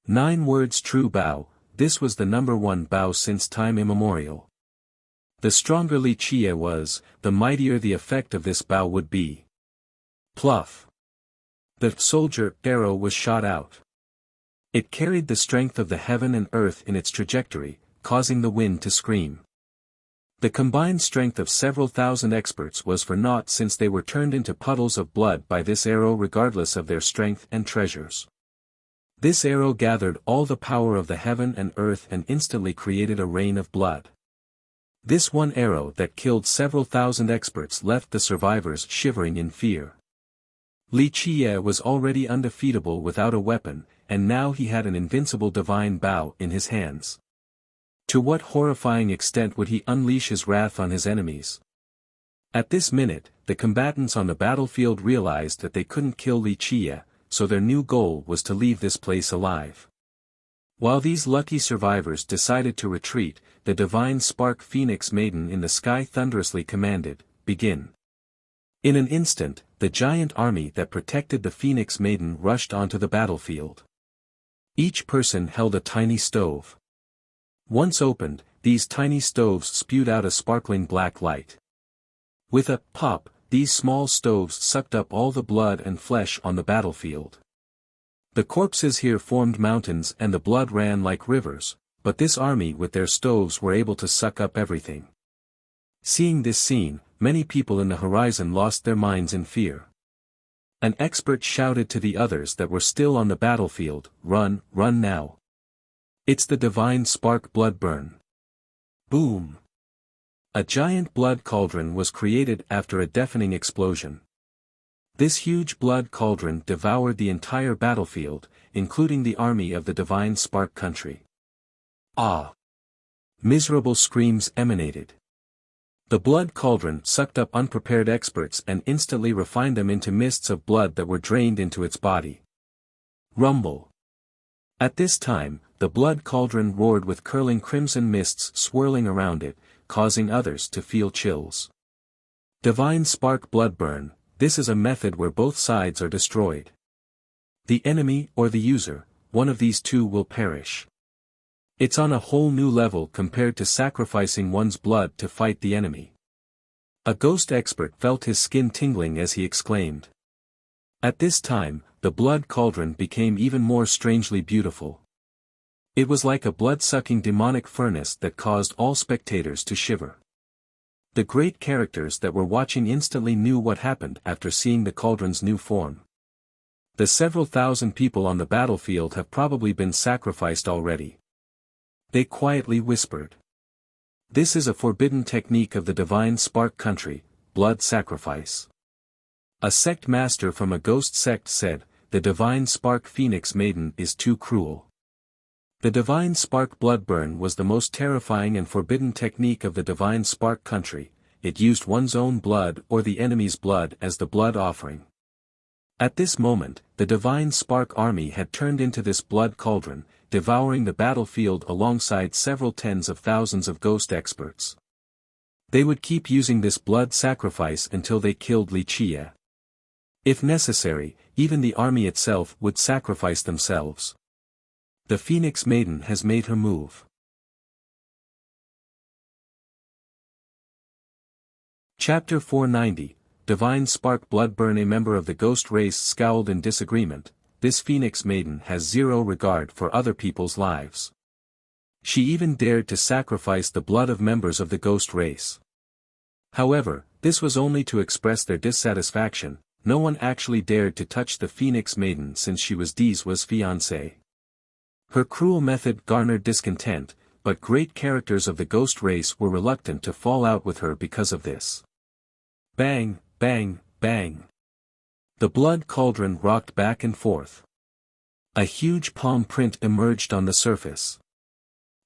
9 words True Bow, this was the number 1 bow since time immemorial. The stronger Li Qie was, the mightier the effect of this bow would be. Pluff! The soldier arrow was shot out. It carried the strength of the heaven and earth in its trajectory, causing the wind to scream. The combined strength of several thousand experts was for naught since they were turned into puddles of blood by this arrow regardless of their strength and treasures. This arrow gathered all the power of the heaven and earth and instantly created a rain of blood. This one arrow that killed several thousand experts left the survivors shivering in fear. Li Qiye was already undefeatable without a weapon, and now he had an invincible divine bow in his hands. To what horrifying extent would he unleash his wrath on his enemies? At this minute, the combatants on the battlefield realized that they couldn't kill Li Qiye, so their new goal was to leave this place alive. While these lucky survivors decided to retreat, the divine spark phoenix maiden in the sky thunderously commanded, "Begin." In an instant, the giant army that protected the phoenix maiden rushed onto the battlefield. Each person held a tiny stove. Once opened, these tiny stoves spewed out a sparkling black light. With a pop, these small stoves sucked up all the blood and flesh on the battlefield. The corpses here formed mountains and the blood ran like rivers, but this army with their stoves were able to suck up everything. Seeing this scene, many people in the horizon lost their minds in fear. An expert shouted to the others that were still on the battlefield, "Run, run now. It's the divine spark blood burn." Boom! A giant blood cauldron was created after a deafening explosion. This huge blood cauldron devoured the entire battlefield, including the army of the divine spark country. Ah! Miserable screams emanated. The blood cauldron sucked up unprepared experts and instantly refined them into mists of blood that were drained into its body. Rumble! At this time, the blood cauldron roared with curling crimson mists swirling around it, causing others to feel chills. Divine spark blood burn, this is a method where both sides are destroyed. The enemy or the user, one of these two will perish. It's on a whole new level compared to sacrificing one's blood to fight the enemy. A ghost expert felt his skin tingling as he exclaimed. At this time, the blood cauldron became even more strangely beautiful. It was like a blood-sucking demonic furnace that caused all spectators to shiver. The great characters that were watching instantly knew what happened after seeing the cauldron's new form. The several thousand people on the battlefield have probably been sacrificed already. They quietly whispered. This is a forbidden technique of the divine spark country, blood sacrifice. A sect master from a ghost sect said, "The divine spark phoenix maiden is too cruel." The divine spark blood burn was the most terrifying and forbidden technique of the divine spark country. It used one's own blood or the enemy's blood as the blood offering. At this moment, the divine spark army had turned into this blood cauldron, devouring the battlefield alongside several tens of thousands of ghost experts. They would keep using this blood sacrifice until they killed Li Qiye. If necessary, even the army itself would sacrifice themselves. The Phoenix Maiden has made her move. Chapter 490, Divine Spark Blood Burn. A member of the ghost race scowled in disagreement. This Phoenix Maiden has zero regard for other people's lives. She even dared to sacrifice the blood of members of the ghost race. However, this was only to express their dissatisfaction. No one actually dared to touch the Phoenix Maiden since she was Dee's fiancée. Her cruel method garnered discontent, but great characters of the ghost race were reluctant to fall out with her because of this. Bang, bang, bang. The blood cauldron rocked back and forth. A huge palm print emerged on the surface.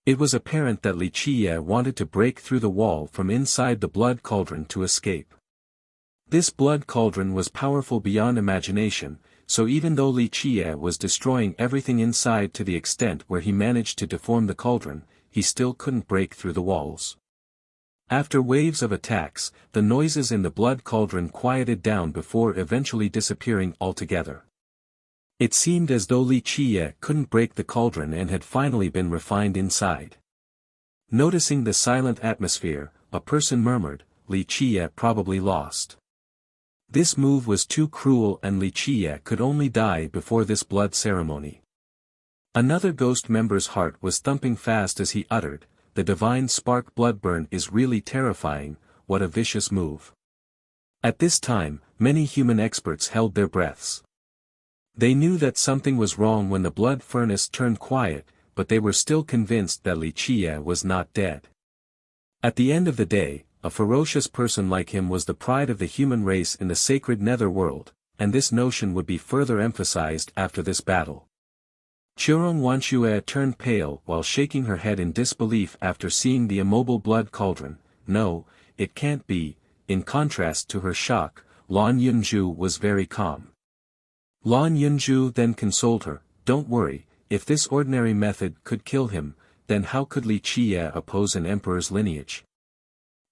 It was apparent that Li Qiye wanted to break through the wall from inside the blood cauldron to escape. This blood cauldron was powerful beyond imagination, so even though Li Qiye was destroying everything inside to the extent where he managed to deform the cauldron, he still couldn't break through the walls. After waves of attacks, the noises in the blood cauldron quieted down before eventually disappearing altogether. It seemed as though Li Qiye couldn't break the cauldron and had finally been refined inside. Noticing the silent atmosphere, a person murmured, "Li Qiye probably lost." This move was too cruel and Li Qiye could only die before this blood ceremony. Another ghost member's heart was thumping fast as he uttered, the divine spark bloodburn is really terrifying, what a vicious move. At this time, many human experts held their breaths. They knew that something was wrong when the blood furnace turned quiet, but they were still convinced that Li Qie was not dead. At the end of the day, a ferocious person like him was the pride of the human race in the sacred netherworld, and this notion would be further emphasized after this battle. Qirong Wanxue turned pale while shaking her head in disbelief after seeing the immobile blood cauldron. No, it can't be. In contrast to her shock, Lan Yunju was very calm. Lan Yunju then consoled her, "Don't worry, if this ordinary method could kill him, then how could Li Qie oppose an emperor's lineage?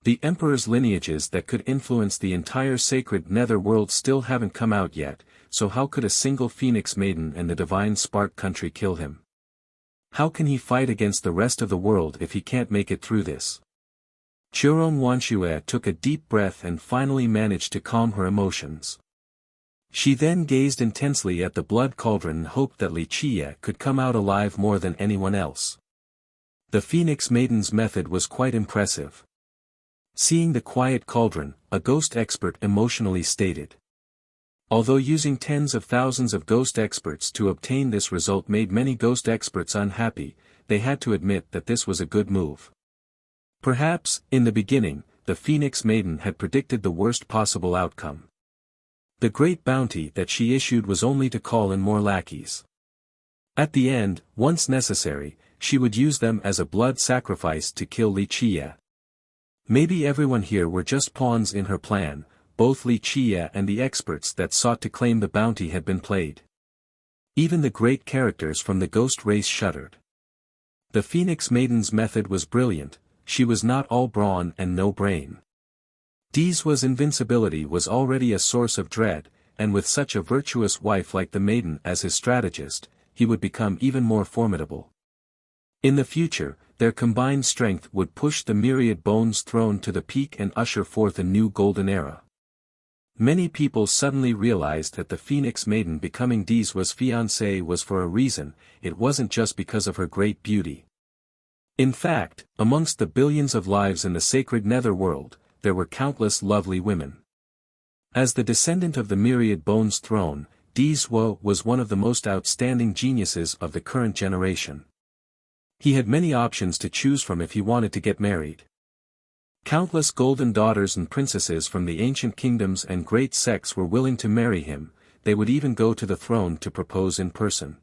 The emperor's lineages that could influence the entire sacred netherworld still haven't come out yet, so how could a single phoenix maiden and the divine spark country kill him? How can he fight against the rest of the world if he can't make it through this?" Qirong Wanxue took a deep breath and finally managed to calm her emotions. She then gazed intensely at the blood cauldron and hoped that Li Qie could come out alive more than anyone else. The Phoenix Maiden's method was quite impressive. Seeing the quiet cauldron, a ghost expert emotionally stated. Although using tens of thousands of ghost experts to obtain this result made many ghost experts unhappy, they had to admit that this was a good move. Perhaps, in the beginning, the Phoenix Maiden had predicted the worst possible outcome. The great bounty that she issued was only to call in more lackeys. At the end, once necessary, she would use them as a blood sacrifice to kill Li Qie. Maybe everyone here were just pawns in her plan. Both Li Qie and the experts that sought to claim the bounty had been played. Even the great characters from the ghost race shuddered. The Phoenix Maiden's method was brilliant. She was not all brawn and no brain. Dizhua's invincibility was already a source of dread, and with such a virtuous wife like the maiden as his strategist, he would become even more formidable. In the future, their combined strength would push the myriad bones throne to the peak and usher forth a new golden era. Many people suddenly realized that the Phoenix Maiden becoming Dizhua's fiancée was for a reason. It wasn't just because of her great beauty. In fact, amongst the billions of lives in the sacred netherworld, there were countless lovely women. As the descendant of the myriad bones throne, Dizhua was one of the most outstanding geniuses of the current generation. He had many options to choose from if he wanted to get married. Countless golden daughters and princesses from the ancient kingdoms and great sects were willing to marry him. They would even go to the throne to propose in person.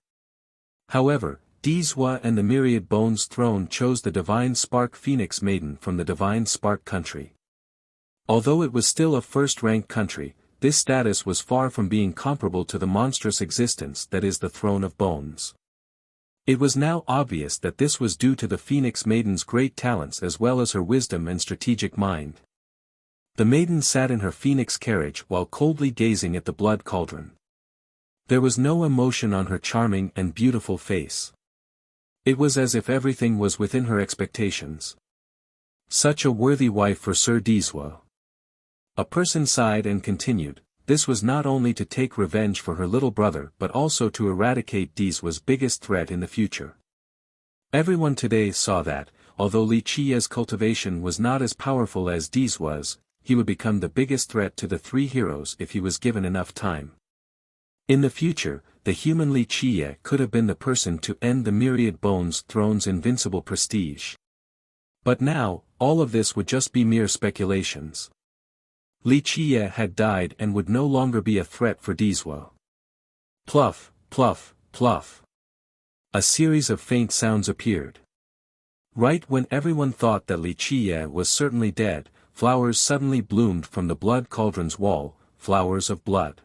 However, Dizhua and the myriad bones throne chose the divine spark Phoenix Maiden from the divine spark country. Although it was still a first-rank country, this status was far from being comparable to the monstrous existence that is the throne of bones. It was now obvious that this was due to the Phoenix Maiden's great talents as well as her wisdom and strategic mind. The maiden sat in her phoenix carriage while coldly gazing at the blood cauldron. There was no emotion on her charming and beautiful face. It was as if everything was within her expectations. Such a worthy wife for Sir Dizhua. A person sighed and continued. This was not only to take revenge for her little brother but also to eradicate Dizhua's biggest threat in the future. Everyone today saw that, although Li Qie's cultivation was not as powerful as Dizhua's, he would become the biggest threat to the three heroes if he was given enough time. In the future, the human Li Qie could have been the person to end the myriad bones throne's invincible prestige. But now, all of this would just be mere speculations. Li Qie had died and would no longer be a threat for Dizhua. Pluff, pluff, pluff. A series of faint sounds appeared. Right when everyone thought that Li Qie was certainly dead, flowers suddenly bloomed from the blood cauldron's wall, flowers of blood.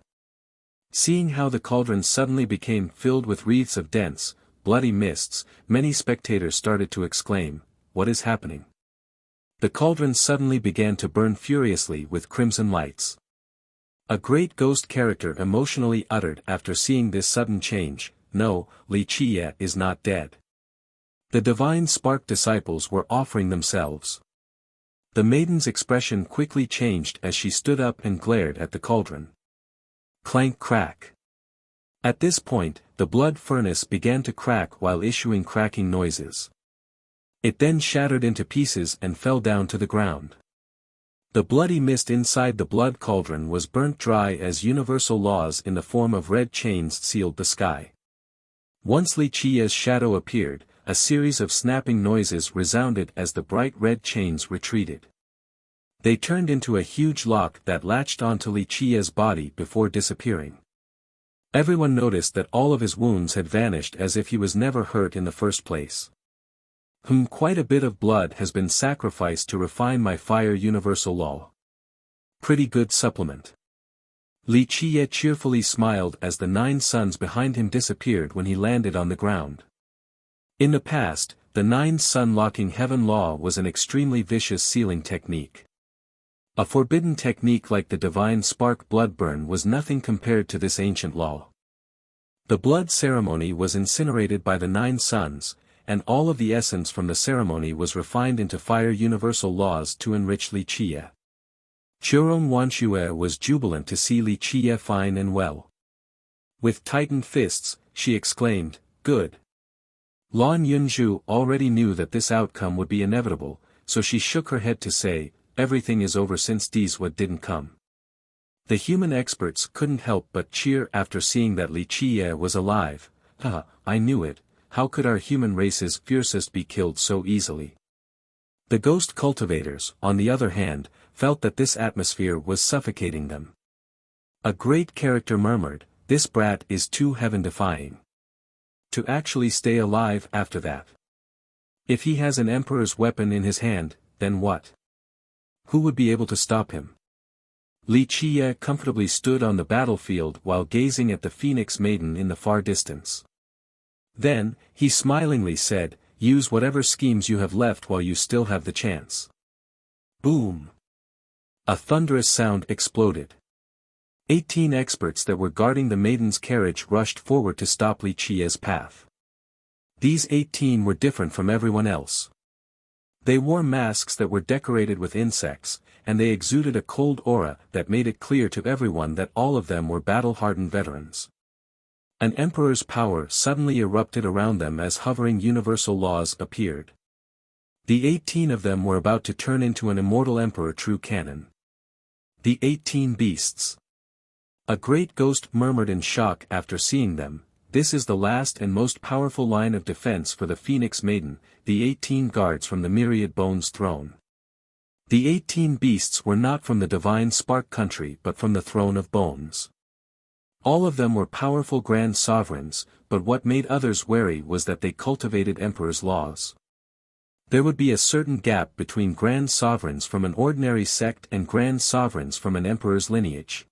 Seeing how the cauldron suddenly became filled with wreaths of dense, bloody mists, many spectators started to exclaim, "What is happening?" The cauldron suddenly began to burn furiously with crimson lights. A great ghost character emotionally uttered after seeing this sudden change, "No, Li Qie is not dead." The divine spark disciples were offering themselves. The maiden's expression quickly changed as she stood up and glared at the cauldron. Clank crack. At this point, the blood furnace began to crack while issuing cracking noises. It then shattered into pieces and fell down to the ground. The bloody mist inside the blood cauldron was burnt dry as universal laws in the form of red chains sealed the sky. Once Li Qia's shadow appeared, a series of snapping noises resounded as the bright red chains retreated. They turned into a huge lock that latched onto Li Qia's body before disappearing. Everyone noticed that all of his wounds had vanished as if he was never hurt in the first place. Quite a bit of blood has been sacrificed to refine my fire universal law. Pretty good supplement. Li Qia cheerfully smiled as the 9 suns behind him disappeared when he landed on the ground. In the past, the 9 sun locking heaven law was an extremely vicious sealing technique. A forbidden technique like the divine spark blood burn was nothing compared to this ancient law. The blood ceremony was incinerated by the 9 suns, and all of the essence from the ceremony was refined into fire universal laws to enrich Li Qia. Zhurong Wanxue was jubilant to see Li Qia fine and well. With tightened fists, she exclaimed, "Good." Lan Yunzhu already knew that this outcome would be inevitable, so she shook her head to say, "Everything is over since Diswa didn't come." The human experts couldn't help but cheer after seeing that Li Qia was alive. "Haha, I knew it. How could our human race's fiercest be killed so easily?" The ghost cultivators, on the other hand, felt that this atmosphere was suffocating them. A great character murmured, "This brat is too heaven-defying. To actually stay alive after that. If he has an emperor's weapon in his hand, then what? Who would be able to stop him?" Li Qia comfortably stood on the battlefield while gazing at the Phoenix Maiden in the far distance. Then, he smilingly said, "Use whatever schemes you have left while you still have the chance." Boom! A thunderous sound exploded. 18 experts that were guarding the maiden's carriage rushed forward to stop Li Qia's path. These 18 were different from everyone else. They wore masks that were decorated with insects, and they exuded a cold aura that made it clear to everyone that all of them were battle-hardened veterans. An emperor's power suddenly erupted around them as hovering universal laws appeared. The 18 of them were about to turn into an immortal emperor true canon. The 18 beasts. A great ghost murmured in shock after seeing them, "This is the last and most powerful line of defense for the Phoenix Maiden, the 18 guards from the Myriad Bones throne." The 18 beasts were not from the divine spark country but from the throne of bones. All of them were powerful grand sovereigns, but what made others wary was that they cultivated emperor's laws. There would be a certain gap between grand sovereigns from an ordinary sect and grand sovereigns from an emperor's lineage.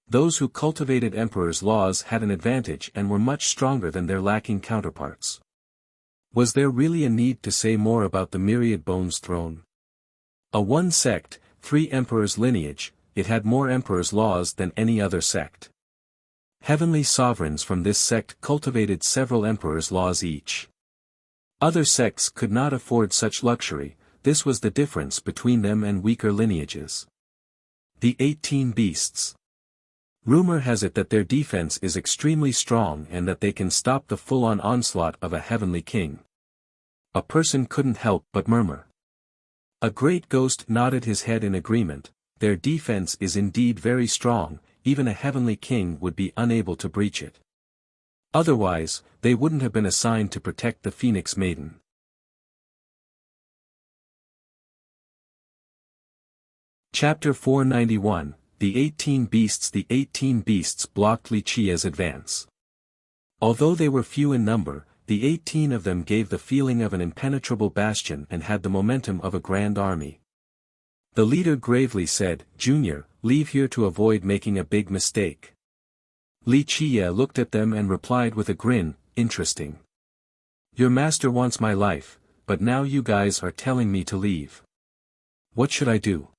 Those who cultivated emperor's laws had an advantage and were much stronger than their lacking counterparts. Was there really a need to say more about the Myriad Bones throne? A one sect, 3 emperors lineage, it had more emperor's laws than any other sect. Heavenly sovereigns from this sect cultivated several emperor's laws each. Other sects could not afford such luxury, this was the difference between them and weaker lineages. The 18 beasts. Rumor has it that their defense is extremely strong and that they can stop the full-on onslaught of a heavenly king. A person couldn't help but murmur. A great ghost nodded his head in agreement, "Their defense is indeed very strong, even a heavenly king would be unable to breach it. Otherwise, they wouldn't have been assigned to protect the Phoenix Maiden." Chapter 491, The 18 Beasts. The 18 beasts blocked Li Qia's advance. Although they were few in number, the 18 of them gave the feeling of an impenetrable bastion and had the momentum of a grand army. The leader gravely said, "Junior, leave here to avoid making a big mistake." Li Qia looked at them and replied with a grin, "Interesting. Your master wants my life, but now you guys are telling me to leave. What should I do?"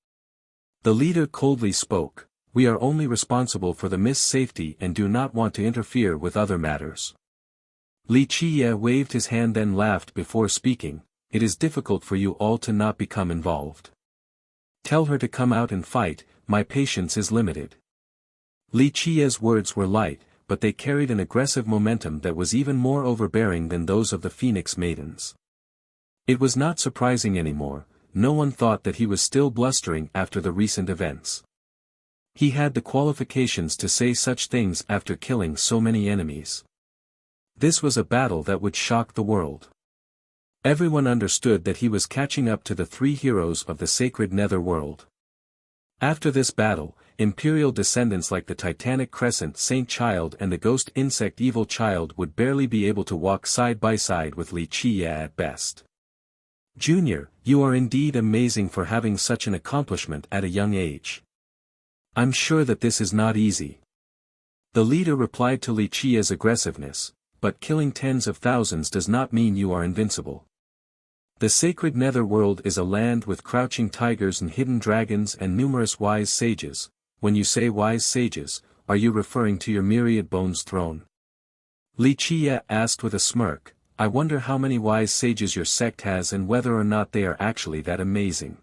The leader coldly spoke, "We are only responsible for the mist's safety and do not want to interfere with other matters." Li Qia waved his hand then laughed before speaking, "It is difficult for you all to not become involved. Tell her to come out and fight, my patience is limited." Li Qia's words were light, but they carried an aggressive momentum that was even more overbearing than those of the Phoenix Maidens. It was not surprising anymore, no one thought that he was still blustering after the recent events. He had the qualifications to say such things after killing so many enemies. This was a battle that would shock the world. Everyone understood that he was catching up to the three heroes of the sacred netherworld. After this battle, imperial descendants like the Titanic Crescent Saint Child and the Ghost Insect Evil Child would barely be able to walk side by side with Li Qie at best. Junior, you are indeed amazing for having such an accomplishment at a young age. I'm sure that this is not easy. The leader replied to Li Qie's aggressiveness, but killing tens of thousands does not mean you are invincible. The sacred netherworld is a land with crouching tigers and hidden dragons and numerous wise sages. When you say wise sages, are you referring to your myriad bones throne? Li Qie asked with a smirk, I wonder how many wise sages your sect has and whether or not they are actually that amazing.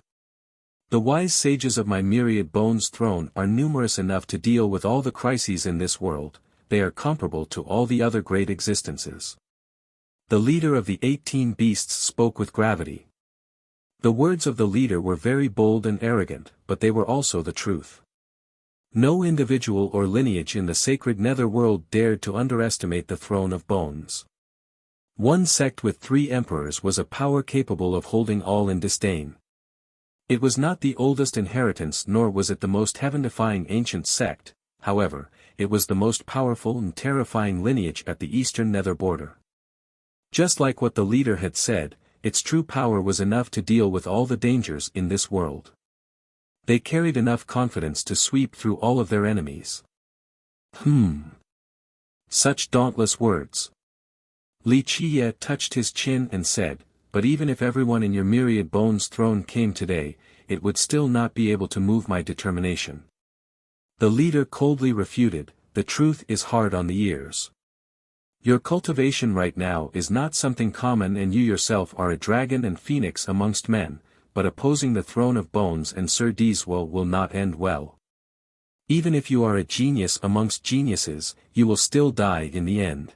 The wise sages of my myriad bones throne are numerous enough to deal with all the crises in this world, they are comparable to all the other great existences. The leader of the 18 beasts spoke with gravity. The words of the leader were very bold and arrogant, but they were also the truth. No individual or lineage in the sacred netherworld dared to underestimate the throne of bones. One sect with 3 emperors was a power capable of holding all in disdain. It was not the oldest inheritance nor was it the most heaven-defying ancient sect, however, it was the most powerful and terrifying lineage at the eastern nether border. Just like what the leader had said, its true power was enough to deal with all the dangers in this world. They carried enough confidence to sweep through all of their enemies. Such dauntless words. Li Qie touched his chin and said, but even if everyone in your myriad bones throne came today, it would still not be able to move my determination. The leader coldly refuted, the truth is hard on the ears. Your cultivation right now is not something common and you yourself are a dragon and phoenix amongst men, but opposing the throne of bones and Sir Deeswo will not end well. Even if you are a genius amongst geniuses, you will still die in the end.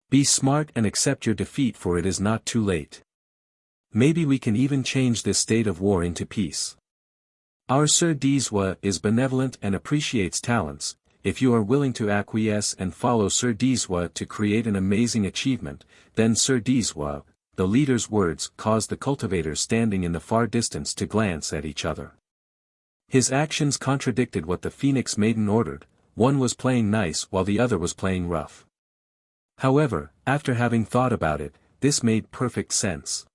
Be smart and accept your defeat for it is not too late. Maybe we can even change this state of war into peace. Our Sir Deeswo is benevolent and appreciates talents. If you are willing to acquiesce and follow Sir Deeswo to create an amazing achievement, then Sir Deeswo, the leader's words caused the cultivators standing in the far distance to glance at each other. His actions contradicted what the Phoenix Maiden ordered, one was playing nice while the other was playing rough. However, after having thought about it, this made perfect sense.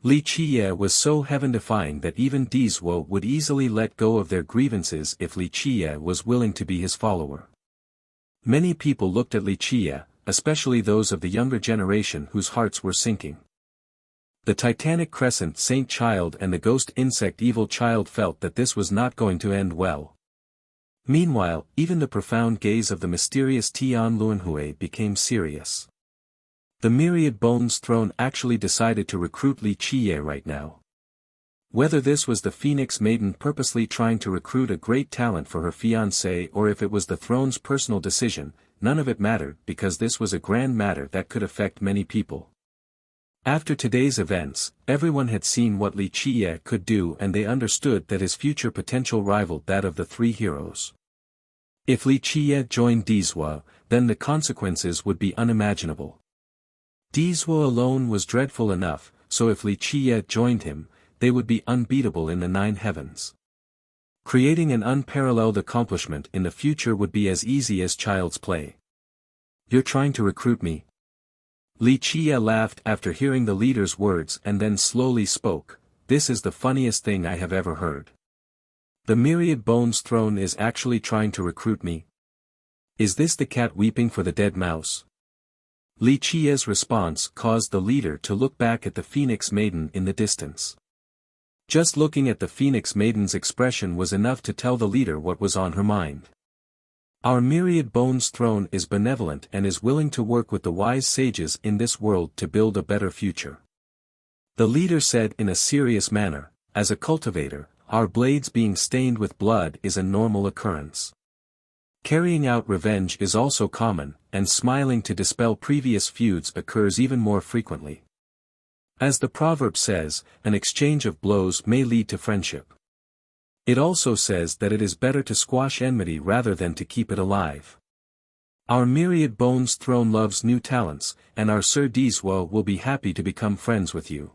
Li Qie was so heaven-defying that even Deeswo would easily let go of their grievances if Li Qie was willing to be his follower. Many people looked at Li Qie, especially those of the younger generation whose hearts were sinking. The Titanic Crescent Saint Child and the Ghost Insect Evil Child felt that this was not going to end well. Meanwhile, even the profound gaze of the mysterious Tian Luanhui became serious. The myriad bones throne actually decided to recruit Li Qie right now. Whether this was the Phoenix Maiden purposely trying to recruit a great talent for her fiancé or if it was the throne's personal decision, none of it mattered because this was a grand matter that could affect many people. After today's events, everyone had seen what Li Qie could do and they understood that his future potential rivaled that of the 3 heroes. If Li Qie joined Deeswo, then the consequences would be unimaginable. Deeswo alone was dreadful enough, so if Li Qie joined him, they would be unbeatable in the 9 heavens. Creating an unparalleled accomplishment in the future would be as easy as child's play. You're trying to recruit me? Li Qie laughed after hearing the leader's words and then slowly spoke, this is the funniest thing I have ever heard. The myriad bones throne is actually trying to recruit me? Is this the cat weeping for the dead mouse? Li Qie's response caused the leader to look back at the Phoenix Maiden in the distance. Just looking at the Phoenix Maiden's expression was enough to tell the leader what was on her mind. Our myriad bones throne is benevolent and is willing to work with the wise sages in this world to build a better future. The leader said in a serious manner, as a cultivator, our blades being stained with blood is a normal occurrence. Carrying out revenge is also common, and smiling to dispel previous feuds occurs even more frequently. As the proverb says, an exchange of blows may lead to friendship. It also says that it is better to squash enmity rather than to keep it alive. Our myriad bones throne loves new talents, and our Sir Diswa will be happy to become friends with you.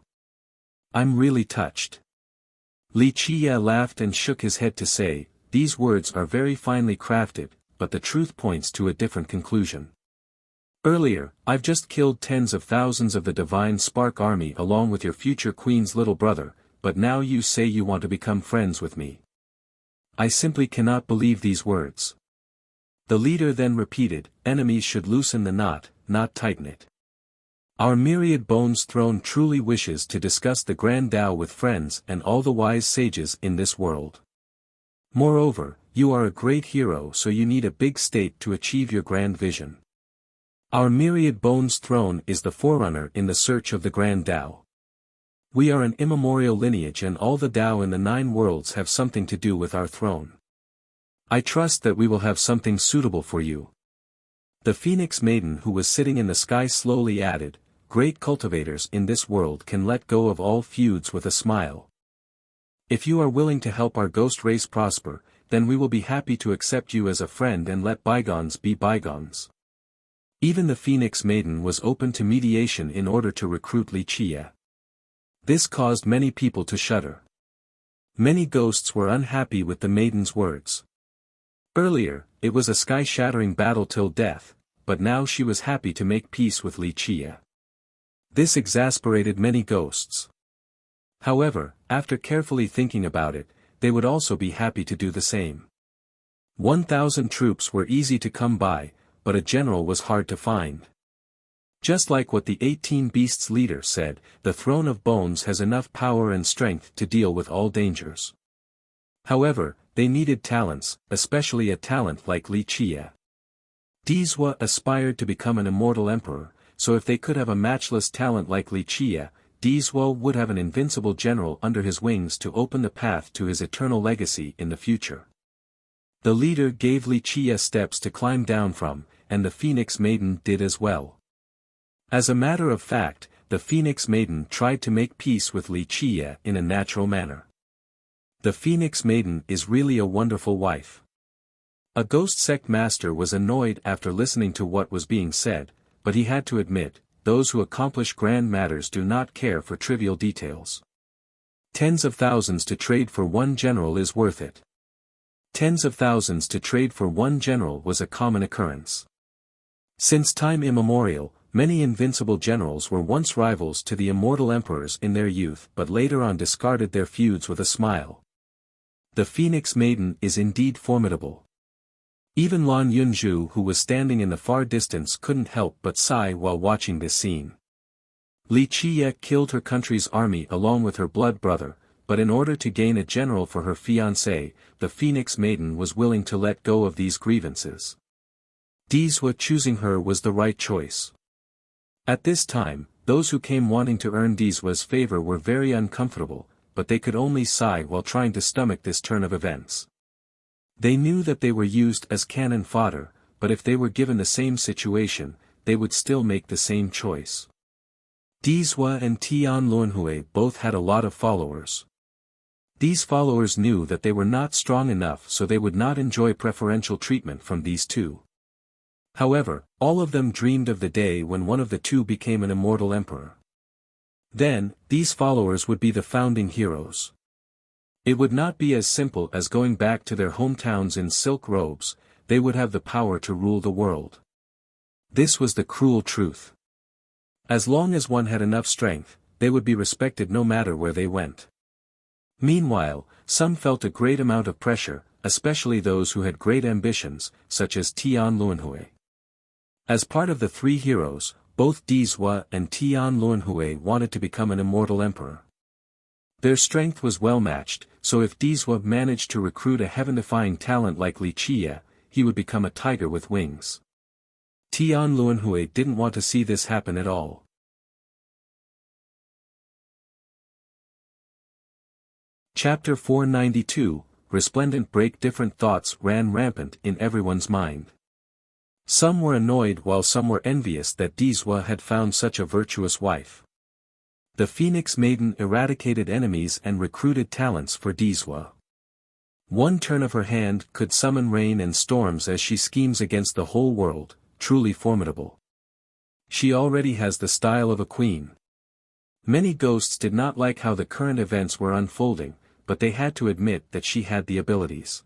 I'm really touched. Li Chia laughed and shook his head to say, these words are very finely crafted, but the truth points to a different conclusion. Earlier, I've just killed tens of thousands of the Divine Spark Army along with your future queen's little brother, but now you say you want to become friends with me. I simply cannot believe these words. The leader then repeated, enemies should loosen the knot, not tighten it. Our myriad bones throne truly wishes to discuss the grand Tao with friends and all the wise sages in this world. Moreover, you are a great hero, so you need a big state to achieve your grand vision. Our myriad bones throne is the forerunner in the search of the grand Tao. We are an immemorial lineage and all the Tao in the 9 worlds have something to do with our throne. I trust that we will have something suitable for you. The Phoenix Maiden who was sitting in the sky slowly added, great cultivators in this world can let go of all feuds with a smile. If you are willing to help our ghost race prosper, then we will be happy to accept you as a friend and let bygones be bygones. Even the Phoenix Maiden was open to mediation in order to recruit Li Chia. This caused many people to shudder. Many ghosts were unhappy with the maiden's words. Earlier, it was a sky-shattering battle till death, but now she was happy to make peace with Li Chia. This exasperated many ghosts. However, after carefully thinking about it, they would also be happy to do the same. 1,000 troops were easy to come by, but a general was hard to find. Just like what the 18 Beasts leader said, the Throne of Bones has enough power and strength to deal with all dangers. However, they needed talents, especially a talent like Li Chia. Diswa aspired to become an immortal emperor, so if they could have a matchless talent like Li Chia, Diswa would have an invincible general under his wings to open the path to his eternal legacy in the future. The leader gave Li Chia steps to climb down from, and the Phoenix Maiden did as well. As a matter of fact, the Phoenix Maiden tried to make peace with Li Chia in a natural manner. The Phoenix Maiden is really a wonderful wife. A ghost sect master was annoyed after listening to what was being said, but he had to admit, those who accomplish grand matters do not care for trivial details. Tens of thousands to trade for one general is worth it. Tens of thousands to trade for one general was a common occurrence. Since time immemorial, many invincible generals were once rivals to the immortal emperors in their youth but later on discarded their feuds with a smile. The Phoenix Maiden is indeed formidable. Even Lan Yunju who was standing in the far distance couldn't help but sigh while watching this scene. Li Chia killed her country's army along with her blood brother, but in order to gain a general for her fiancé, the Phoenix Maiden was willing to let go of these grievances. Diswa choosing her was the right choice. At this time, those who came wanting to earn Diswa's favor were very uncomfortable, but they could only sigh while trying to stomach this turn of events. They knew that they were used as cannon fodder, but if they were given the same situation, they would still make the same choice. Diswa and Tian Luanhui both had a lot of followers. These followers knew that they were not strong enough, so they would not enjoy preferential treatment from these two. However, all of them dreamed of the day when one of the two became an immortal emperor. Then, these followers would be the founding heroes. It would not be as simple as going back to their hometowns in silk robes, they would have the power to rule the world. This was the cruel truth. As long as one had enough strength, they would be respected no matter where they went. Meanwhile, some felt a great amount of pressure, especially those who had great ambitions, such as Tian Luanhui. As part of the 3 heroes, both Diswa and Tian Luanhui wanted to become an immortal emperor. Their strength was well matched, so if Diswa managed to recruit a heaven-defying talent like Li Chia, he would become a tiger with wings. Tian Luanhui didn't want to see this happen at all. Chapter 492, Resplendent Break. Different thoughts ran rampant in everyone's mind. Some were annoyed while some were envious that Diswa had found such a virtuous wife. The Phoenix Maiden eradicated enemies and recruited talents for Dizwa. One turn of her hand could summon rain and storms as she schemes against the whole world, truly formidable. She already has the style of a queen. Many ghosts did not like how the current events were unfolding, but they had to admit that she had the abilities.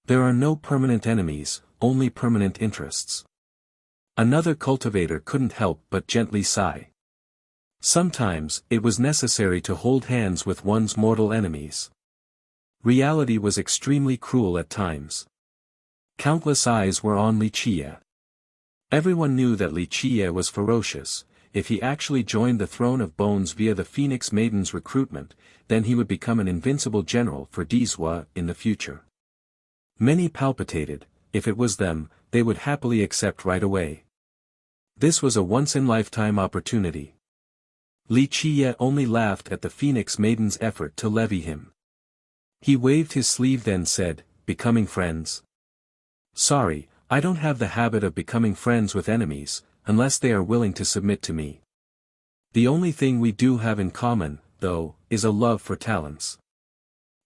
There are no permanent enemies, only permanent interests. Another cultivator couldn't help but gently sigh. Sometimes, it was necessary to hold hands with one's mortal enemies. Reality was extremely cruel at times. Countless eyes were on Wuxia. Everyone knew that Wuxia was ferocious. If he actually joined the Throne of Bones via the Phoenix Maiden's recruitment, then he would become an invincible general for Dizwa in the future. Many palpitated. If it was them, they would happily accept right away. This was a once-in-lifetime opportunity. Wuxia only laughed at the Phoenix Maiden's effort to levy him. He waved his sleeve then said, "Becoming friends? Sorry, I don't have the habit of becoming friends with enemies, unless they are willing to submit to me. The only thing we do have in common, though, is a love for talents.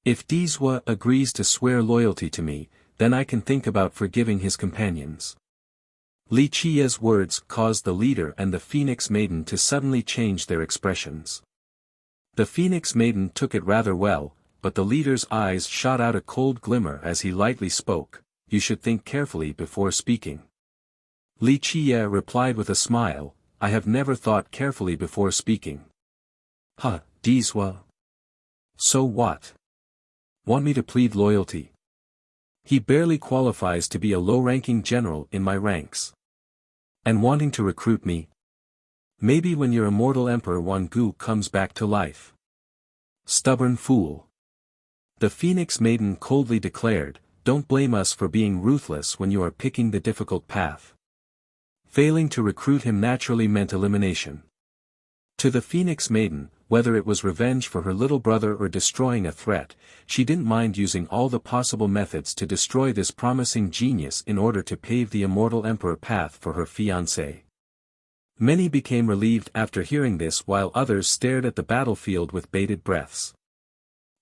If Dizwa agrees to swear loyalty to me, then I can think about forgiving his companions." Wuxia's words caused the leader and the Phoenix Maiden to suddenly change their expressions. The Phoenix Maiden took it rather well, but the leader's eyes shot out a cold glimmer as he lightly spoke, "You should think carefully before speaking." Wuxia replied with a smile, "I have never thought carefully before speaking." "Huh, Dizwa. So what? Want me to plead loyalty? He barely qualifies to be a low-ranking general in my ranks. And wanting to recruit me? Maybe when your immortal Emperor Wangu comes back to life." "Stubborn fool." The Phoenix Maiden coldly declared, "Don't blame us for being ruthless when you are picking the difficult path." Failing to recruit him naturally meant elimination. To the Phoenix Maiden, whether it was revenge for her little brother or destroying a threat, she didn't mind using all the possible methods to destroy this promising genius in order to pave the immortal emperor path for her fiancé. Many became relieved after hearing this while others stared at the battlefield with bated breaths.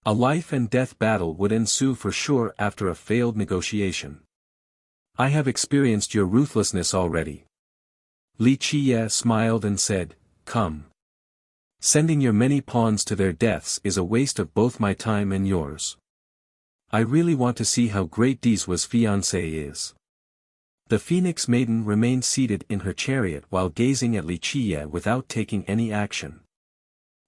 A life-and-death battle would ensue for sure after a failed negotiation. "I have experienced your ruthlessness already." Wuxia smiled and said, "Come. Sending your many pawns to their deaths is a waste of both my time and yours. I really want to see how great Dizwa's fiancé is." The Phoenix Maiden remained seated in her chariot while gazing at Wuxia without taking any action.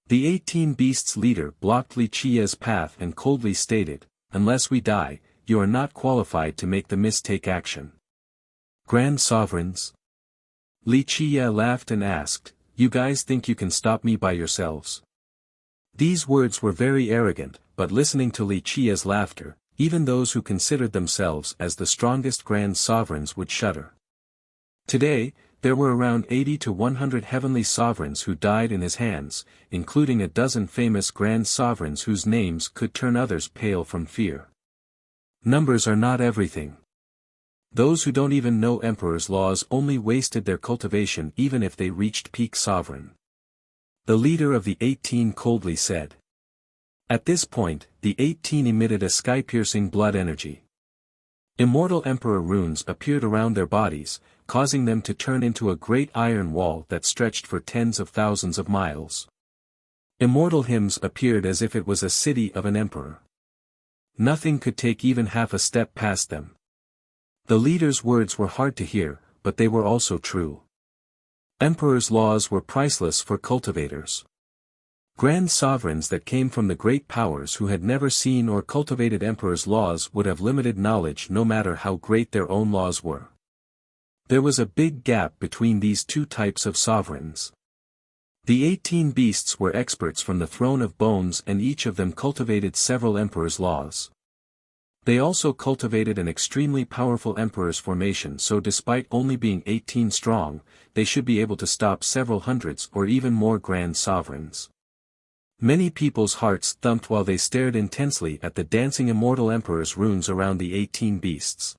The 18 Beasts leader blocked Wuxia's path and coldly stated, "Unless we die, you are not qualified to make the mistake action." "Grand Sovereigns?" Wuxia laughed and asked, "You guys think you can stop me by yourselves?" These words were very arrogant, but listening to Wuxia's laughter, even those who considered themselves as the strongest Grand Sovereigns would shudder. Today, there were around 80 to 100 heavenly sovereigns who died in his hands, including a dozen famous Grand Sovereigns whose names could turn others pale from fear. Numbers are not everything. Those who don't even know Emperor's laws only wasted their cultivation even if they reached peak sovereign. The leader of the 18 coldly said. At this point, the 18 emitted a sky-piercing blood energy. Immortal Emperor runes appeared around their bodies, causing them to turn into a great iron wall that stretched for tens of thousands of miles. Immortal hymns appeared as if it was a city of an emperor. Nothing could take even half a step past them. The leader's words were hard to hear, but they were also true. Emperor's laws were priceless for cultivators. Grand sovereigns that came from the great powers who had never seen or cultivated Emperor's laws would have limited knowledge no matter how great their own laws were. There was a big gap between these two types of sovereigns. The 18 beasts were experts from the Throne of Bones and each of them cultivated several Emperor's laws. They also cultivated an extremely powerful Emperor's formation, so despite only being 18 strong, they should be able to stop several hundreds or even more Grand Sovereigns. Many people's hearts thumped while they stared intensely at the dancing immortal Emperor's runes around the 18 beasts.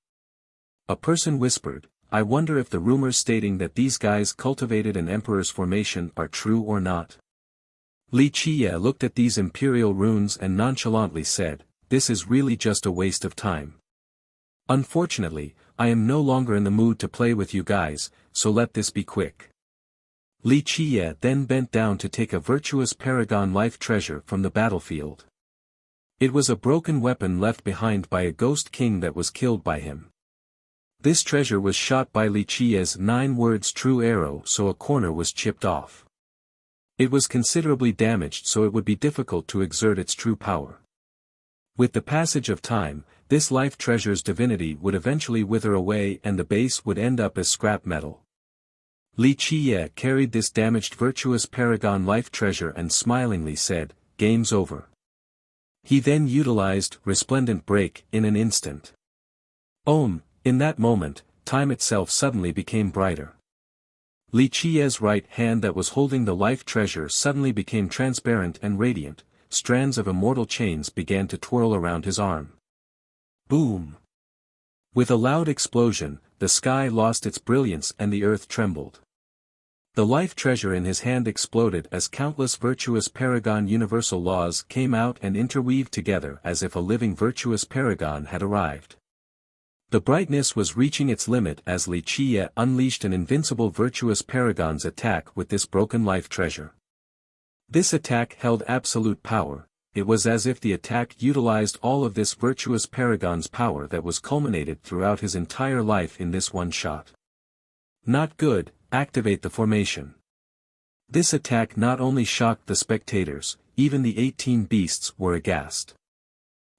A person whispered, "I wonder if the rumors stating that these guys cultivated an Emperor's formation are true or not." Li Qiye looked at these imperial runes and nonchalantly said, "This is really just a waste of time. Unfortunately, I am no longer in the mood to play with you guys, so let this be quick." Li Qiye then bent down to take a virtuous paragon life treasure from the battlefield. It was a broken weapon left behind by a ghost king that was killed by him. This treasure was shot by Li Qiye's 9 words true arrow, so a corner was chipped off. It was considerably damaged, so it would be difficult to exert its true power. With the passage of time, this life treasure's divinity would eventually wither away and the base would end up as scrap metal. Li Qiye carried this damaged virtuous paragon life treasure and smilingly said, "Game's over." He then utilized Resplendent Break in an instant. In that moment, time itself suddenly became brighter. Li Qiye's right hand that was holding the life treasure suddenly became transparent and radiant, strands of immortal chains began to twirl around his arm. Boom! With a loud explosion, the sky lost its brilliance and the earth trembled. The life treasure in his hand exploded as countless virtuous paragon universal laws came out and interweaved together as if a living virtuous paragon had arrived. The brightness was reaching its limit as Li Qiye unleashed an invincible virtuous paragon's attack with this broken life treasure. This attack held absolute power. It was as if the attack utilized all of this virtuous paragon's power that was culminated throughout his entire life in this one shot. Not good, activate the formation. This attack not only shocked the spectators, even the 18 beasts were aghast.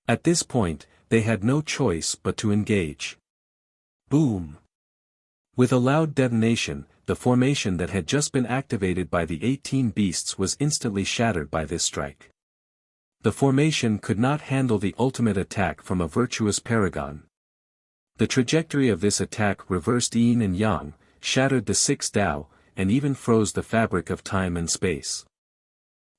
At this point, they had no choice but to engage. Boom! With a loud detonation, the formation that had just been activated by the 18 beasts was instantly shattered by this strike. The formation could not handle the ultimate attack from a virtuous paragon. The trajectory of this attack reversed yin and yang, shattered the 6 Tao, and even froze the fabric of time and space.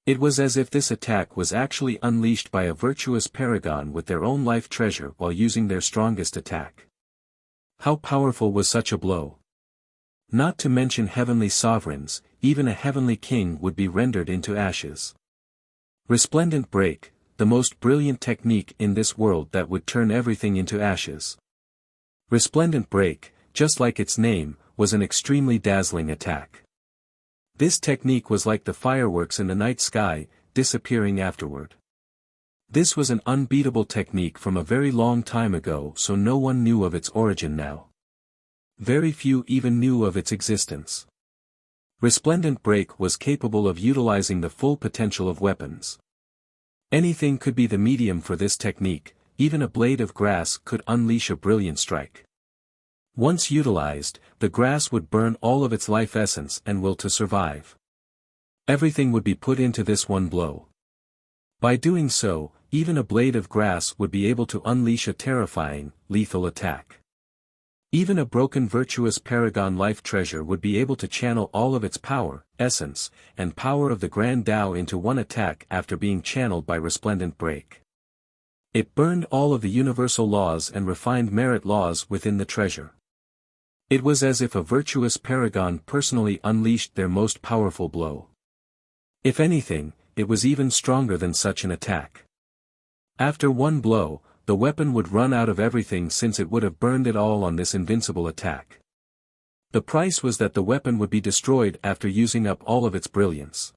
It was as if this attack was actually unleashed by a virtuous paragon with their own life treasure while using their strongest attack. How powerful was such a blow? Not to mention heavenly sovereigns, even a heavenly king would be rendered into ashes. Resplendent Break, the most brilliant technique in this world that would turn everything into ashes. Resplendent Break, just like its name, was an extremely dazzling attack. This technique was like the fireworks in the night sky, disappearing afterward. This was an unbeatable technique from a very long time ago, so no one knew of its origin now. Very few even knew of its existence. Resplendent Break was capable of utilizing the full potential of weapons. Anything could be the medium for this technique, even a blade of grass could unleash a brilliant strike. Once utilized, the grass would burn all of its life essence and will to survive. Everything would be put into this one blow. By doing so, even a blade of grass would be able to unleash a terrifying, lethal attack. Even a broken virtuous paragon life treasure would be able to channel all of its power, essence, and power of the Grand Tao into one attack after being channeled by Resplendent Break. It burned all of the universal laws and refined merit laws within the treasure. It was as if a virtuous paragon personally unleashed their most powerful blow. If anything, it was even stronger than such an attack. After one blow, the weapon would run out of everything since it would have burned it all on this invincible attack. The price was that the weapon would be destroyed after using up all of its brilliance.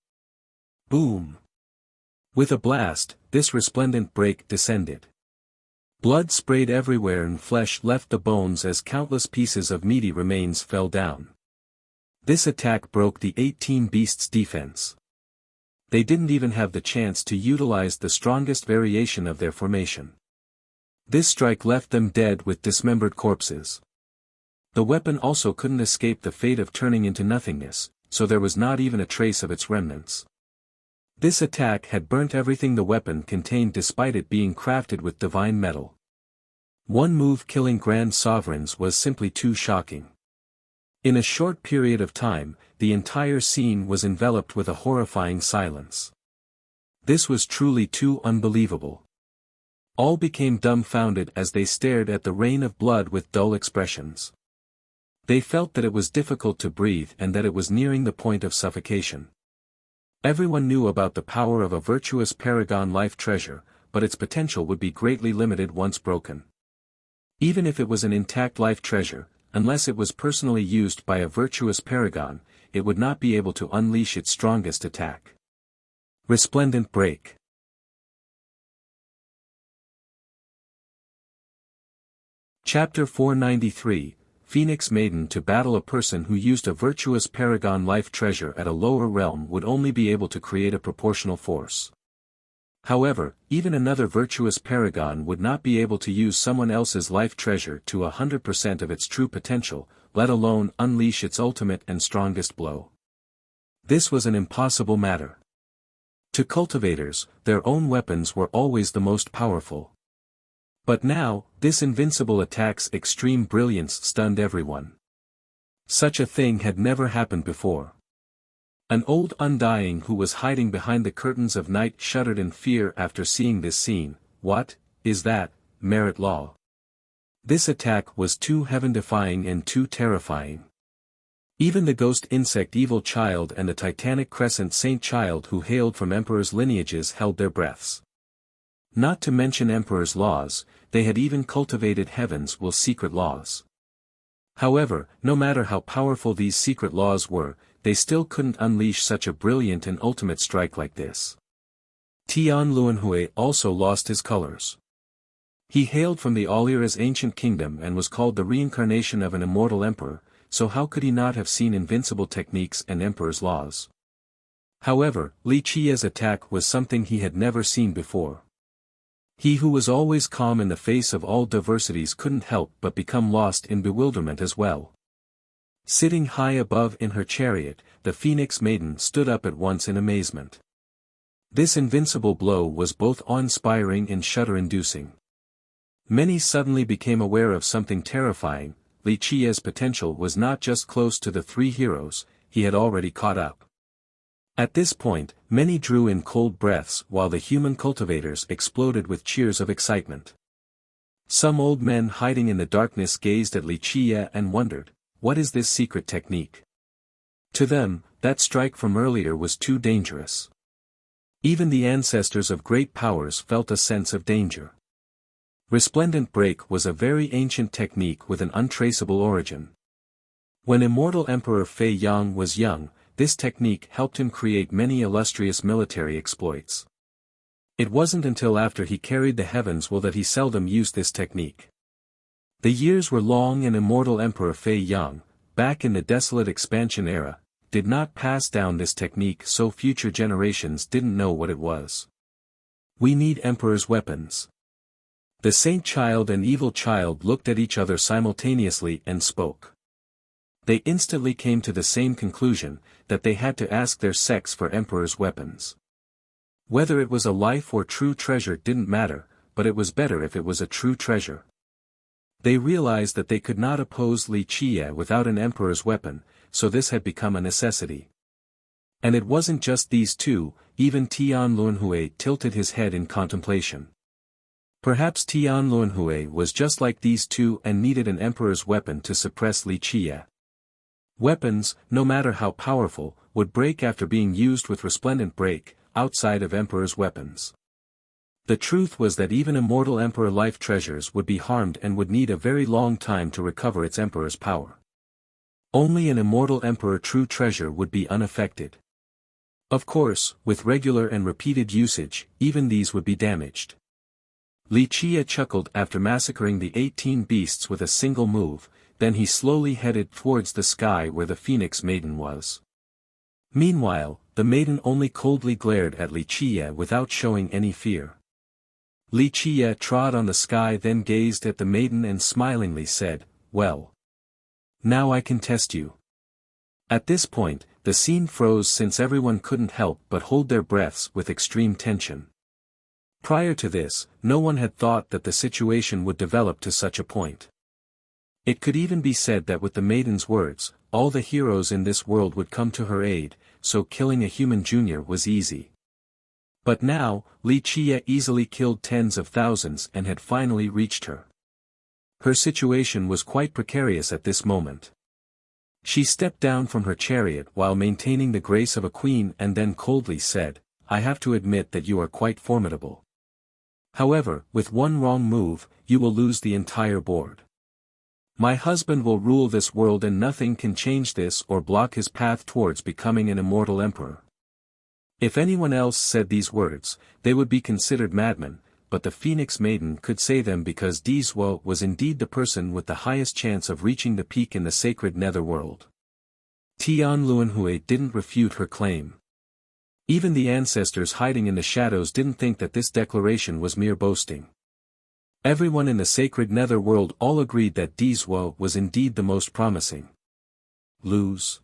Boom! With a blast, this Resplendent Break descended. Blood sprayed everywhere and flesh left the bones as countless pieces of meaty remains fell down. This attack broke the 18 beasts' defense. They didn't even have the chance to utilize the strongest variation of their formation. This strike left them dead with dismembered corpses. The weapon also couldn't escape the fate of turning into nothingness, so there was not even a trace of its remnants. This attack had burnt everything the weapon contained despite it being crafted with divine metal. One move killing Grand Sovereigns was simply too shocking. In a short period of time, the entire scene was enveloped with a horrifying silence. This was truly too unbelievable. All became dumbfounded as they stared at the rain of blood with dull expressions. They felt that it was difficult to breathe and that it was nearing the point of suffocation. Everyone knew about the power of a virtuous paragon life treasure, but its potential would be greatly limited once broken. Even if it was an intact life treasure, unless it was personally used by a virtuous paragon, it would not be able to unleash its strongest attack. Resplendent Break. Chapter 493, Phoenix Maiden. To battle a person who used a virtuous paragon life treasure at a lower realm would only be able to create a proportional force. However, even another virtuous paragon would not be able to use someone else's life treasure to 100% of its true potential, let alone unleash its ultimate and strongest blow. This was an impossible matter. To cultivators, their own weapons were always the most powerful. But now, this invincible attack's extreme brilliance stunned everyone. Such a thing had never happened before. An old undying who was hiding behind the curtains of night shuddered in fear after seeing this scene. What is that, Merit Law? This attack was too heaven-defying and too terrifying. Even the ghost insect Evil Child and the titanic crescent Saint Child who hailed from Emperor's lineages held their breaths. Not to mention Emperor's laws, they had even cultivated Heaven's will secret laws. However, no matter how powerful these secret laws were, they still couldn't unleash such a brilliant and ultimate strike like this. Tian Luanhui also lost his colors. He hailed from the Alira's ancient kingdom and was called the reincarnation of an immortal emperor, so how could he not have seen invincible techniques and Emperor's laws? However, Li Qia's attack was something he had never seen before. He who was always calm in the face of all diversities couldn't help but become lost in bewilderment as well. Sitting high above in her chariot, the Phoenix Maiden stood up at once in amazement. This invincible blow was both awe-inspiring and shudder-inducing. Many suddenly became aware of something terrifying. Li Qia's potential was not just close to the three heroes, he had already caught up. At this point, many drew in cold breaths while the human cultivators exploded with cheers of excitement. Some old men hiding in the darkness gazed at Li Qia and wondered, what is this secret technique? To them, that strike from earlier was too dangerous. Even the ancestors of great powers felt a sense of danger. Resplendent Break was a very ancient technique with an untraceable origin. When immortal Emperor Fei Yang was young, this technique helped him create many illustrious military exploits. It wasn't until after he carried the Heaven's will that he seldom used this technique. The years were long and immortal Emperor Fei Yang, back in the desolate expansion era, did not pass down this technique, so future generations didn't know what it was. We need Emperor's weapons. The Saint Child and Evil Child looked at each other simultaneously and spoke. They instantly came to the same conclusion, that they had to ask their sex for Emperor's weapons. Whether it was a life or true treasure didn't matter, but it was better if it was a true treasure. They realized that they could not oppose Li Qia without an Emperor's weapon, so this had become a necessity. And it wasn't just these two, even Tian Luanhui tilted his head in contemplation. Perhaps Tian Luanhui was just like these two and needed an Emperor's weapon to suppress Li Qia. Weapons, no matter how powerful, would break after being used with Resplendent Break, outside of Emperor's weapons. The truth was that even immortal Emperor life treasures would be harmed and would need a very long time to recover its Emperor's power. Only an immortal Emperor true treasure would be unaffected. Of course, with regular and repeated usage, even these would be damaged. Li Qia chuckled after massacring the 18 beasts with a single move, then he slowly headed towards the sky where the Phoenix Maiden was. Meanwhile, the maiden only coldly glared at Li Qia without showing any fear. Li Qia trod on the sky, then gazed at the maiden and smilingly said, "Well. Now I can test you." At this point, the scene froze since everyone couldn't help but hold their breaths with extreme tension. Prior to this, no one had thought that the situation would develop to such a point. It could even be said that with the maiden's words, all the heroes in this world would come to her aid, so killing a human junior was easy. But now, Li Qia easily killed tens of thousands and had finally reached her. Her situation was quite precarious at this moment. She stepped down from her chariot while maintaining the grace of a queen and then coldly said, "I have to admit that you are quite formidable. However, with one wrong move, you will lose the entire board. My husband will rule this world and nothing can change this or block his path towards becoming an immortal emperor." If anyone else said these words, they would be considered madmen, but the Phoenix Maiden could say them because Dizwa was indeed the person with the highest chance of reaching the peak in the sacred netherworld. Tian Luanhui didn't refute her claim. Even the ancestors hiding in the shadows didn't think that this declaration was mere boasting. Everyone in the sacred netherworld all agreed that Dizwa was indeed the most promising. Lose?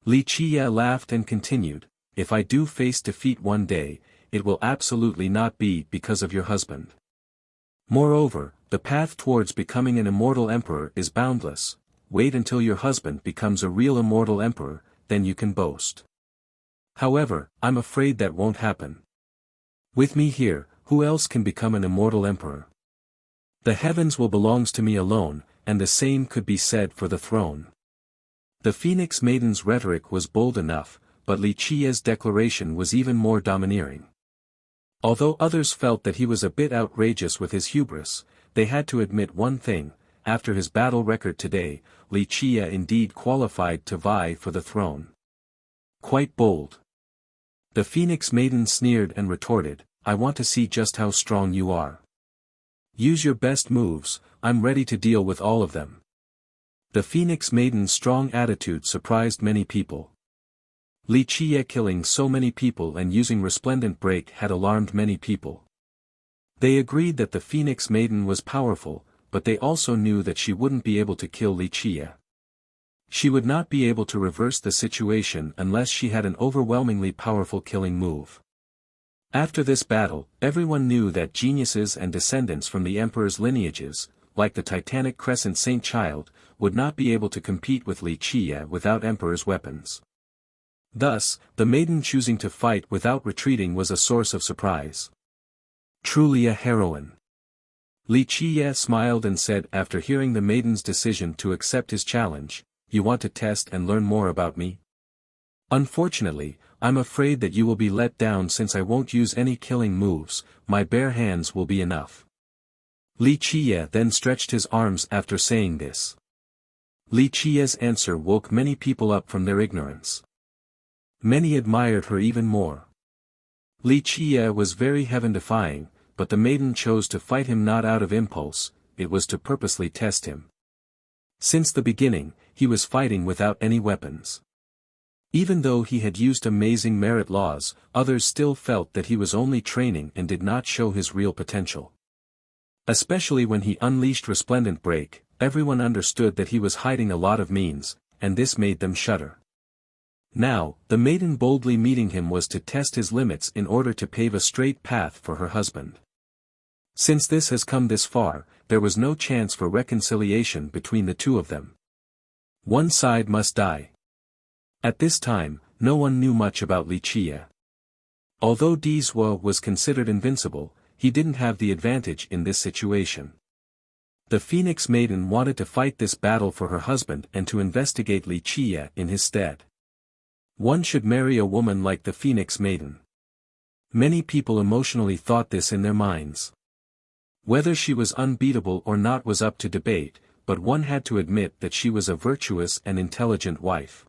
Li Qia laughed and continued, "If I do face defeat one day, it will absolutely not be because of your husband. Moreover, the path towards becoming an immortal emperor is boundless. Wait until your husband becomes a real immortal emperor, then you can boast. However, I'm afraid that won't happen. With me here, who else can become an immortal emperor? The heavens will belong to me alone, and the same could be said for the throne." The Phoenix Maiden's rhetoric was bold enough, but Li Qia's declaration was even more domineering. Although others felt that he was a bit outrageous with his hubris, they had to admit one thing: after his battle record today, Li Qia indeed qualified to vie for the throne. Quite bold. The Phoenix Maiden sneered and retorted, "I want to see just how strong you are. Use your best moves, I'm ready to deal with all of them." The Phoenix Maiden's strong attitude surprised many people. Li Qia killing so many people and using resplendent break had alarmed many people. They agreed that the Phoenix Maiden was powerful, but they also knew that she wouldn't be able to kill Li Qia. She would not be able to reverse the situation unless she had an overwhelmingly powerful killing move. After this battle, everyone knew that geniuses and descendants from the Emperor's lineages, like the Titanic Crescent Saint Child, would not be able to compete with Li Qia without Emperor's weapons. Thus, the maiden choosing to fight without retreating was a source of surprise. Truly a heroine. Li Qia smiled and said after hearing the maiden's decision to accept his challenge, "You want to test and learn more about me? Unfortunately, I'm afraid that you will be let down since I won't use any killing moves, my bare hands will be enough." Li Qia then stretched his arms after saying this. Li Qia's answer woke many people up from their ignorance. Many admired her even more. Li Qia was very heaven-defying, but the maiden chose to fight him not out of impulse, it was to purposely test him. Since the beginning, he was fighting without any weapons. Even though he had used amazing merit laws, others still felt that he was only training and did not show his real potential. Especially when he unleashed Resplendent Break, everyone understood that he was hiding a lot of means, and this made them shudder. Now, the maiden boldly meeting him was to test his limits in order to pave a straight path for her husband. Since this has come this far, there was no chance for reconciliation between the two of them. One side must die. At this time, no one knew much about Li Qia. Although Dizwa was considered invincible, he didn't have the advantage in this situation. The Phoenix Maiden wanted to fight this battle for her husband and to investigate Li Qia in his stead. One should marry a woman like the Phoenix Maiden. Many people emotionally thought this in their minds. Whether she was unbeatable or not was up to debate, but one had to admit that she was a virtuous and intelligent wife.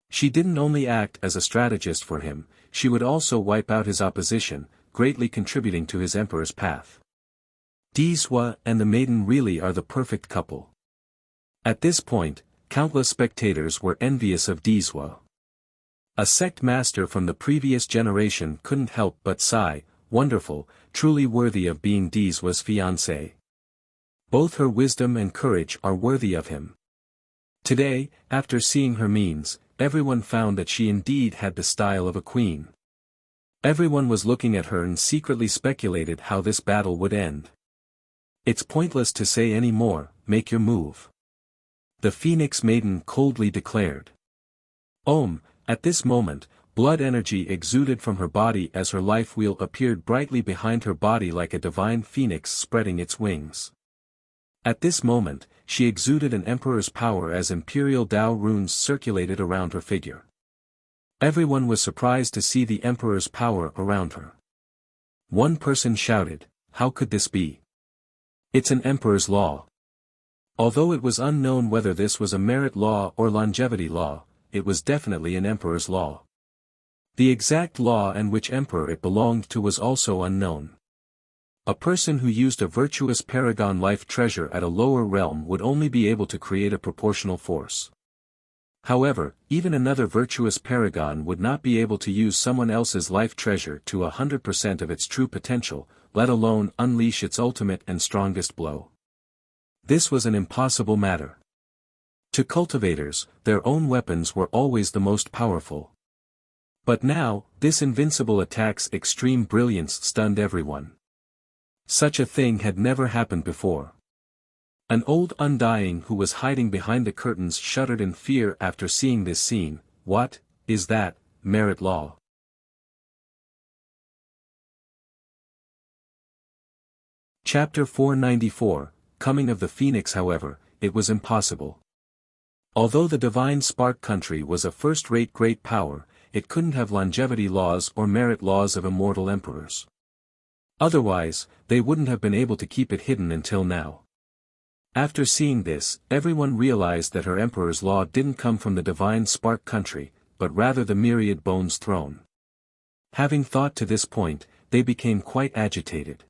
She didn't only act as a strategist for him, she would also wipe out his opposition, greatly contributing to his emperor's path. Dizwa and the maiden really are the perfect couple. At this point, countless spectators were envious of Dizwa. A sect master from the previous generation couldn't help but sigh, "Wonderful, truly worthy of being Dizwa's fiancé. Both her wisdom and courage are worthy of him." Today, after seeing her means, everyone found that she indeed had the style of a queen. Everyone was looking at her and secretly speculated how this battle would end. "It's pointless to say any more, make your move," the Phoenix Maiden coldly declared. At this moment, blood energy exuded from her body as her life wheel appeared brightly behind her body like a divine phoenix spreading its wings. At this moment, she exuded an emperor's power as imperial Tao runes circulated around her figure. Everyone was surprised to see the emperor's power around her. One person shouted, "How could this be? It's an emperor's law." Although it was unknown whether this was a merit law or longevity law, it was definitely an emperor's law. The exact law and which emperor it belonged to was also unknown. A person who used a virtuous paragon life treasure at a lower realm would only be able to create a proportional force. However, even another virtuous paragon would not be able to use someone else's life treasure to 100% of its true potential, let alone unleash its ultimate and strongest blow. This was an impossible matter. To cultivators, their own weapons were always the most powerful. But now, this invincible attack's extreme brilliance stunned everyone. Such a thing had never happened before. An old undying who was hiding behind the curtains shuddered in fear after seeing this scene. What is that, merit law? Chapter 494, Coming of the Phoenix. However, it was impossible. Although the divine spark country was a first-rate great power, it couldn't have longevity laws or merit laws of immortal emperors. Otherwise, they wouldn't have been able to keep it hidden until now. After seeing this, everyone realized that her emperor's law didn't come from the divine spark country, but rather the myriad bones throne. Having thought to this point, they became quite agitated.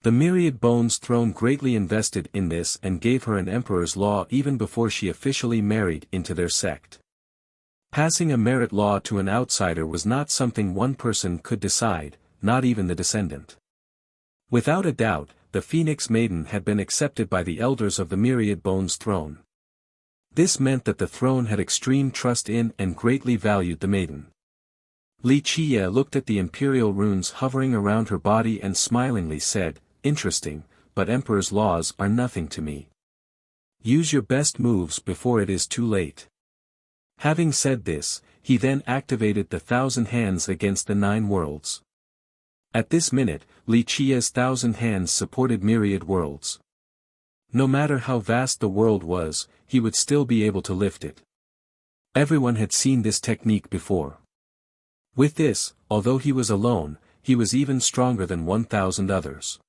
The myriad bones throne greatly invested in this and gave her an emperor's law even before she officially married into their sect. Passing a merit law to an outsider was not something one person could decide, not even the descendant. Without a doubt, the Phoenix Maiden had been accepted by the elders of the Myriad Bones throne. This meant that the throne had extreme trust in and greatly valued the maiden. Li Qie looked at the imperial runes hovering around her body and smilingly said, "Interesting, but emperor's laws are nothing to me. Use your best moves before it is too late." Having said this, he then activated the 1,000 hands against the 9 worlds. At this minute, Li Qie's 1,000 hands supported myriad worlds. No matter how vast the world was, he would still be able to lift it. Everyone had seen this technique before. With this, although he was alone, he was even stronger than 1,000 others.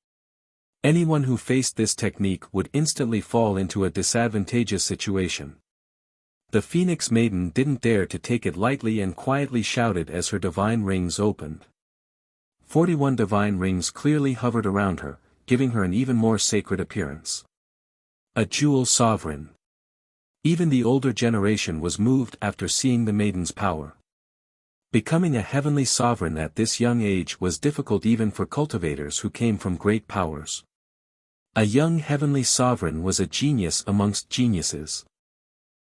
Anyone who faced this technique would instantly fall into a disadvantageous situation. The Phoenix Maiden didn't dare to take it lightly and quietly shouted as her divine rings opened. 41 divine rings clearly hovered around her, giving her an even more sacred appearance. A jewel sovereign. Even the older generation was moved after seeing the maiden's power. Becoming a heavenly sovereign at this young age was difficult even for cultivators who came from great powers. A young heavenly sovereign was a genius amongst geniuses.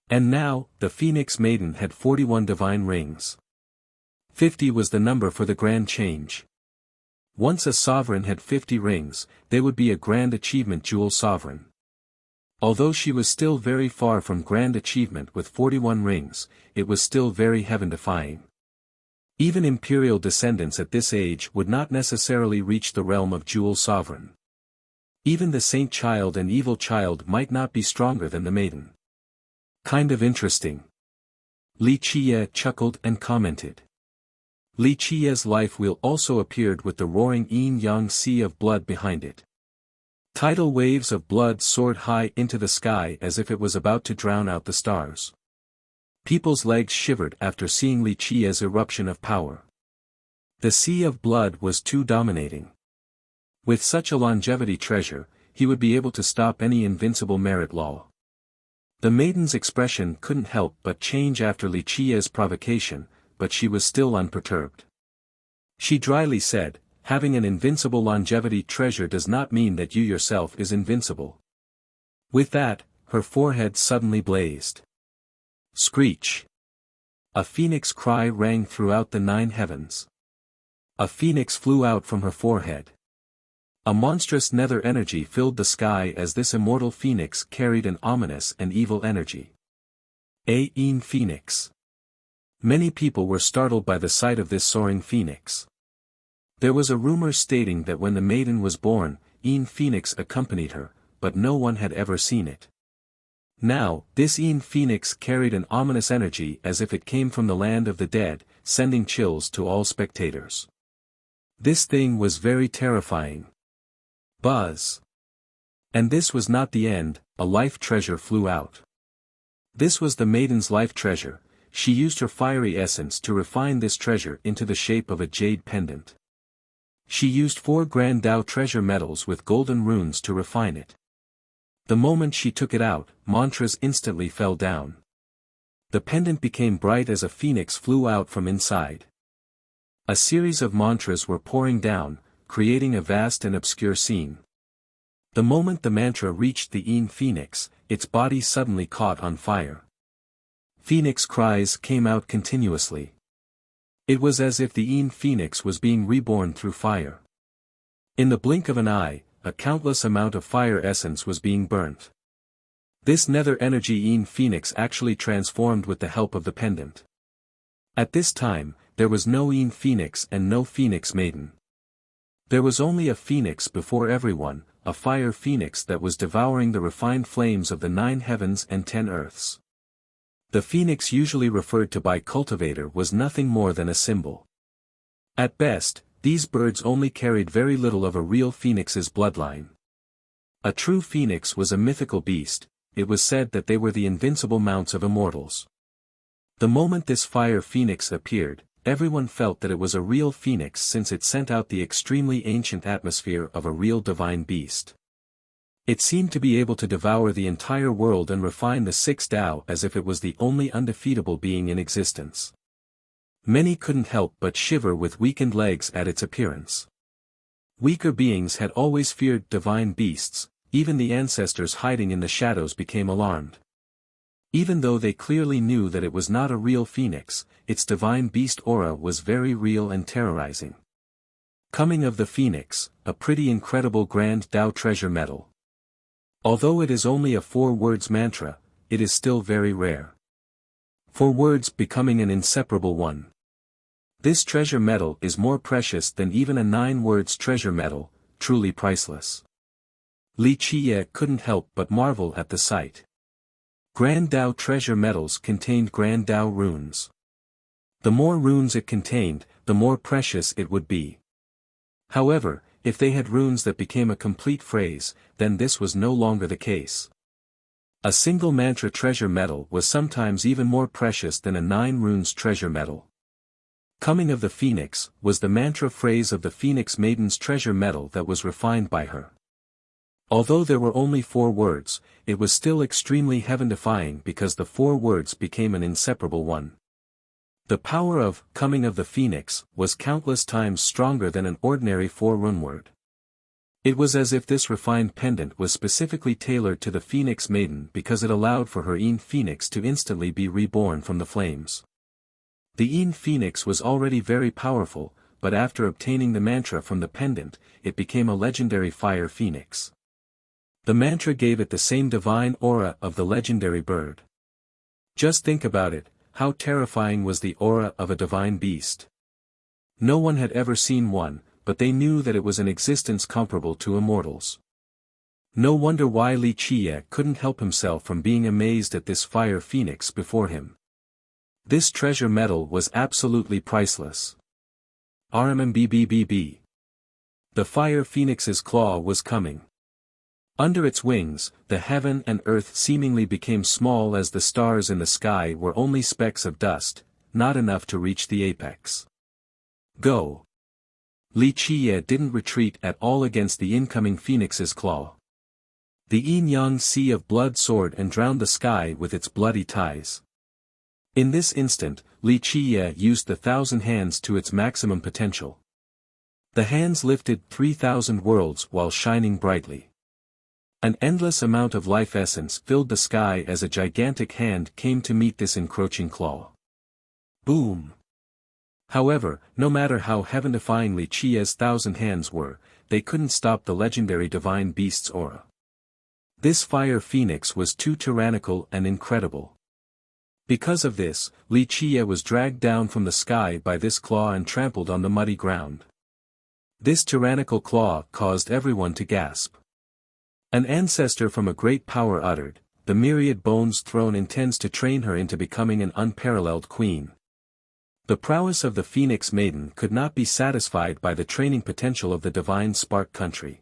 And now, the Phoenix Maiden had 41 divine rings. 50 was the number for the grand change. Once a sovereign had 50 rings, they would be a grand achievement jewel sovereign. Although she was still very far from grand achievement with 41 rings, it was still very heaven-defying. Even imperial descendants at this age would not necessarily reach the realm of jewel sovereign. Even the saint child and evil child might not be stronger than the maiden. Kind of interesting. Li Qie chuckled and commented. Li Qie's life wheel also appeared with the roaring yin-yang sea of blood behind it. Tidal waves of blood soared high into the sky as if it was about to drown out the stars. People's legs shivered after seeing Li Qie's eruption of power. The sea of blood was too dominating. With such a longevity treasure, he would be able to stop any invincible merit law. The maiden's expression couldn't help but change after Li Qie's provocation, but she was still unperturbed. She dryly said, "Having an invincible longevity treasure does not mean that you yourself is invincible." With that, her forehead suddenly blazed. Screech! A phoenix cry rang throughout the 9 heavens. A phoenix flew out from her forehead. A monstrous nether energy filled the sky as this immortal phoenix carried an ominous and evil energy. Een Phoenix. Many people were startled by the sight of this soaring phoenix. There was a rumor stating that when the maiden was born, Een Phoenix accompanied her, but no one had ever seen it. Now, this Een Phoenix carried an ominous energy as if it came from the land of the dead, sending chills to all spectators. This thing was very terrifying. Buzz. And this was not the end, a life treasure flew out. This was the maiden's life treasure. She used her fiery essence to refine this treasure into the shape of a jade pendant. She used 4 grand Tao treasure metals with golden runes to refine it. The moment she took it out, mantras instantly fell down. The pendant became bright as a phoenix flew out from inside. A series of mantras were pouring down, creating a vast and obscure scene. The moment the mantra reached the Een Phoenix, its body suddenly caught on fire. Phoenix cries came out continuously. It was as if the Een Phoenix was being reborn through fire. In the blink of an eye, a countless amount of fire essence was being burnt. This nether energy Een Phoenix actually transformed with the help of the pendant. At this time, there was no Een Phoenix and no Phoenix Maiden. There was only a phoenix before everyone, a fire phoenix that was devouring the refined flames of the 9 heavens and 10 earths. The phoenix usually referred to by cultivator was nothing more than a symbol. At best, these birds only carried very little of a real phoenix's bloodline. A true phoenix was a mythical beast. It was said that they were the invincible mounts of immortals. The moment this fire phoenix appeared, everyone felt that it was a real phoenix since it sent out the extremely ancient atmosphere of a real divine beast. It seemed to be able to devour the entire world and refine the 6 Tao as if it was the only undefeatable being in existence. Many couldn't help but shiver with weakened legs at its appearance. Weaker beings had always feared divine beasts, even the ancestors hiding in the shadows became alarmed. Even though they clearly knew that it was not a real phoenix, its divine beast aura was very real and terrorizing. Coming of the Phoenix, a pretty incredible grand Tao treasure metal. Although it is only a 4 words mantra, it is still very rare. 4 words becoming an inseparable one. This treasure metal is more precious than even a 9 words treasure metal, truly priceless. Li Qiye couldn't help but marvel at the sight. Grand Tao treasure metals contained Grand Tao runes. The more runes it contained, the more precious it would be. However, if they had runes that became a complete phrase, then this was no longer the case. A single mantra treasure metal was sometimes even more precious than a 9 runes treasure metal. Coming of the Phoenix was the mantra phrase of the Phoenix Maiden's treasure metal that was refined by her. Although there were only 4 words, it was still extremely heaven-defying because the 4 words became an inseparable one. The power of coming of the Phoenix was countless times stronger than an ordinary 4-rune word. It was as if this refined pendant was specifically tailored to the Phoenix Maiden because it allowed for her Een Phoenix to instantly be reborn from the flames. The Een Phoenix was already very powerful, but after obtaining the mantra from the pendant, it became a legendary fire phoenix. The mantra gave it the same divine aura of the legendary bird. Just think about it, how terrifying was the aura of a divine beast. No one had ever seen one, but they knew that it was an existence comparable to immortals. No wonder why Li Qiye couldn't help himself from being amazed at this fire phoenix before him. This treasure metal was absolutely priceless. RMMBBBB. The fire phoenix's claw was coming. Under its wings, the heaven and earth seemingly became small as the stars in the sky were only specks of dust, not enough to reach the apex. Go! Li Qiye didn't retreat at all against the incoming phoenix's claw. The yin-yang sea of blood soared and drowned the sky with its bloody ties. In this instant, Li Qiye used the 1,000 hands to its maximum potential. The hands lifted 3,000 worlds while shining brightly. An endless amount of life essence filled the sky as a gigantic hand came to meet this encroaching claw. Boom! However, no matter how heaven-defying Li Qiye's 1,000 hands were, they couldn't stop the legendary divine beast's aura. This fire phoenix was too tyrannical and incredible. Because of this, Li Qiye was dragged down from the sky by this claw and trampled on the muddy ground. This tyrannical claw caused everyone to gasp. An ancestor from a great power uttered, the myriad bones throne intends to train her into becoming an unparalleled queen. The prowess of the Phoenix Maiden could not be satisfied by the training potential of the divine spark country.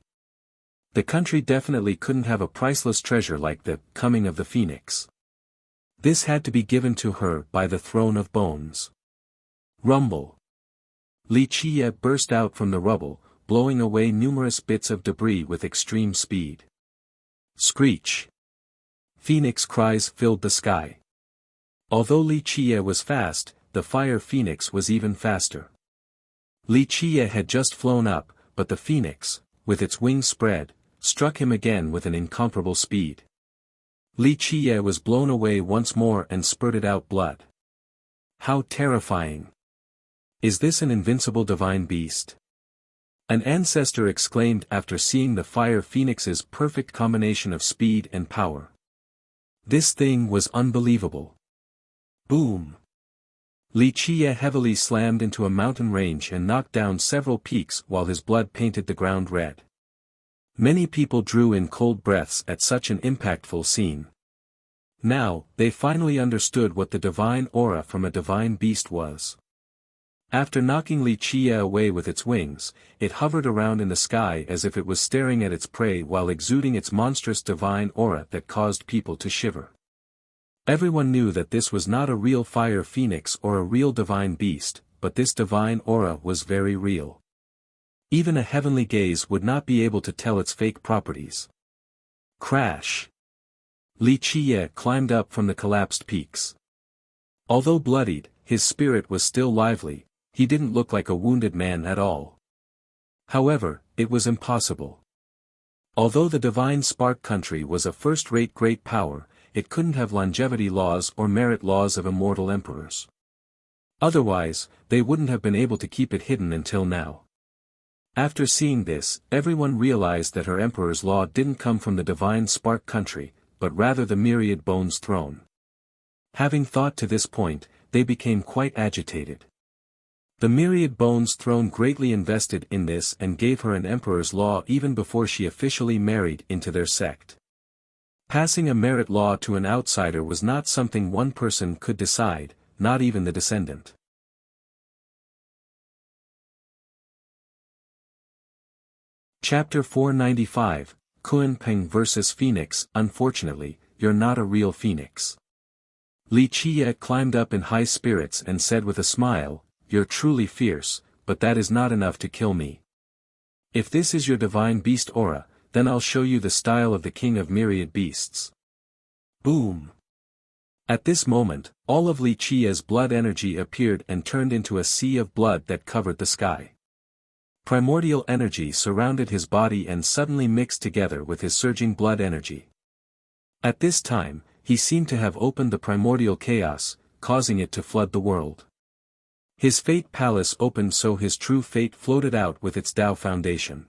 The country definitely couldn't have a priceless treasure like the coming of the Phoenix. This had to be given to her by the throne of bones. Rumble. Li Qie burst out from the rubble, blowing away numerous bits of debris with extreme speed. Screech. Phoenix cries filled the sky. Although Li Qie was fast, the fire phoenix was even faster. Li Qie had just flown up, but the phoenix, with its wings spread, struck him again with an incomparable speed. Li Qie was blown away once more and spurted out blood. How terrifying! Is this an invincible divine beast? An ancestor exclaimed after seeing the fire phoenix's perfect combination of speed and power. This thing was unbelievable. Boom! Li Qie heavily slammed into a mountain range and knocked down several peaks while his blood painted the ground red. Many people drew in cold breaths at such an impactful scene. Now, they finally understood what the divine aura from a divine beast was. After knocking Li Qie away with its wings, it hovered around in the sky as if it was staring at its prey while exuding its monstrous divine aura that caused people to shiver. Everyone knew that this was not a real fire phoenix or a real divine beast, but this divine aura was very real. Even a heavenly gaze would not be able to tell its fake properties. Crash! Li Qie climbed up from the collapsed peaks. Although bloodied, his spirit was still lively. He didn't look like a wounded man at all. However, it was impossible. Although the divine spark country was a first-rate great power, it couldn't have longevity laws or merit laws of immortal emperors. Otherwise, they wouldn't have been able to keep it hidden until now. After seeing this, everyone realized that her emperor's law didn't come from the divine spark country, but rather the myriad bones throne. Having thought to this point, they became quite agitated. The myriad bones throne greatly invested in this and gave her an emperor's law even before she officially married into their sect. Passing a merit law to an outsider was not something one person could decide, not even the descendant. Chapter 495, Kunpeng vs. Phoenix. Unfortunately, you're not a real phoenix. Li Qie climbed up in high spirits and said with a smile, "You're truly fierce, but that is not enough to kill me. If this is your divine beast aura, then I'll show you the style of the king of myriad beasts." Boom! At this moment, all of Li Qie's blood energy appeared and turned into a sea of blood that covered the sky. Primordial energy surrounded his body and suddenly mixed together with his surging blood energy. At this time, he seemed to have opened the primordial chaos, causing it to flood the world. His fate palace opened so his true fate floated out with its Tao foundation.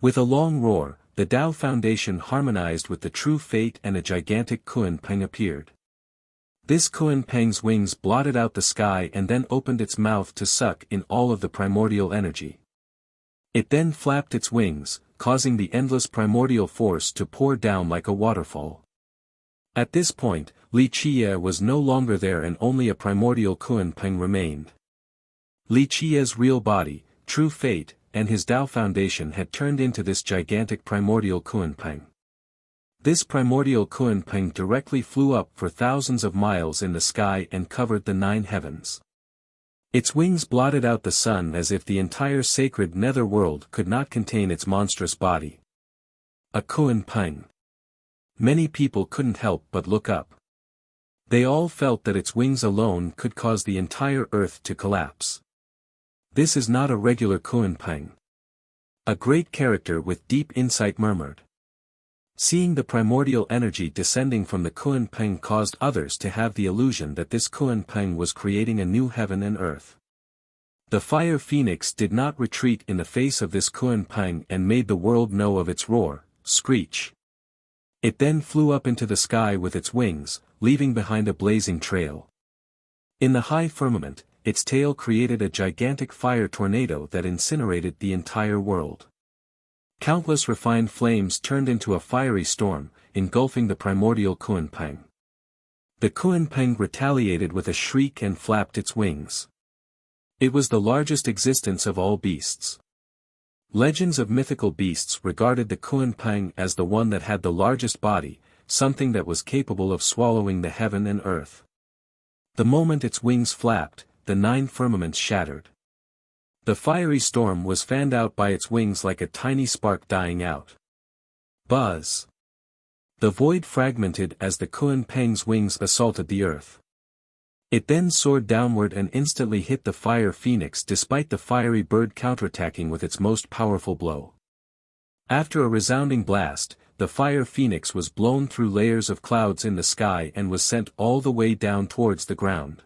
With a long roar, the Tao foundation harmonized with the true fate and a gigantic Kunpeng appeared. This Kunpeng's wings blotted out the sky and then opened its mouth to suck in all of the primordial energy. It then flapped its wings, causing the endless primordial force to pour down like a waterfall. At this point, Li Qie was no longer there and only a primordial Kunpeng remained. Li Qie's real body, true fate, and his Tao foundation had turned into this gigantic primordial Kunpeng. This primordial Kunpeng directly flew up for thousands of miles in the sky and covered the 9 heavens. Its wings blotted out the sun as if the entire sacred nether world could not contain its monstrous body. A Kunpeng. Many people couldn't help but look up. They all felt that its wings alone could cause the entire earth to collapse. This is not a regular Kunpeng. A great character with deep insight murmured. Seeing the primordial energy descending from the Kunpeng caused others to have the illusion that this Kunpeng was creating a new heaven and earth. The fire phoenix did not retreat in the face of this Kunpeng and made the world know of its roar, screech. It then flew up into the sky with its wings, leaving behind a blazing trail. In the high firmament, its tail created a gigantic fire tornado that incinerated the entire world. Countless refined flames turned into a fiery storm, engulfing the primordial Kunpeng. The Kunpeng retaliated with a shriek and flapped its wings. It was the largest existence of all beasts. Legends of mythical beasts regarded the Kunpeng as the one that had the largest body, something that was capable of swallowing the heaven and earth. The moment its wings flapped, the 9 firmaments shattered. The fiery storm was fanned out by its wings like a tiny spark dying out. Buzz! The void fragmented as the Kunpeng's wings assaulted the earth. It then soared downward and instantly hit the fire phoenix despite the fiery bird counterattacking with its most powerful blow. After a resounding blast, the fire phoenix was blown through layers of clouds in the sky and was sent all the way down towards the ground.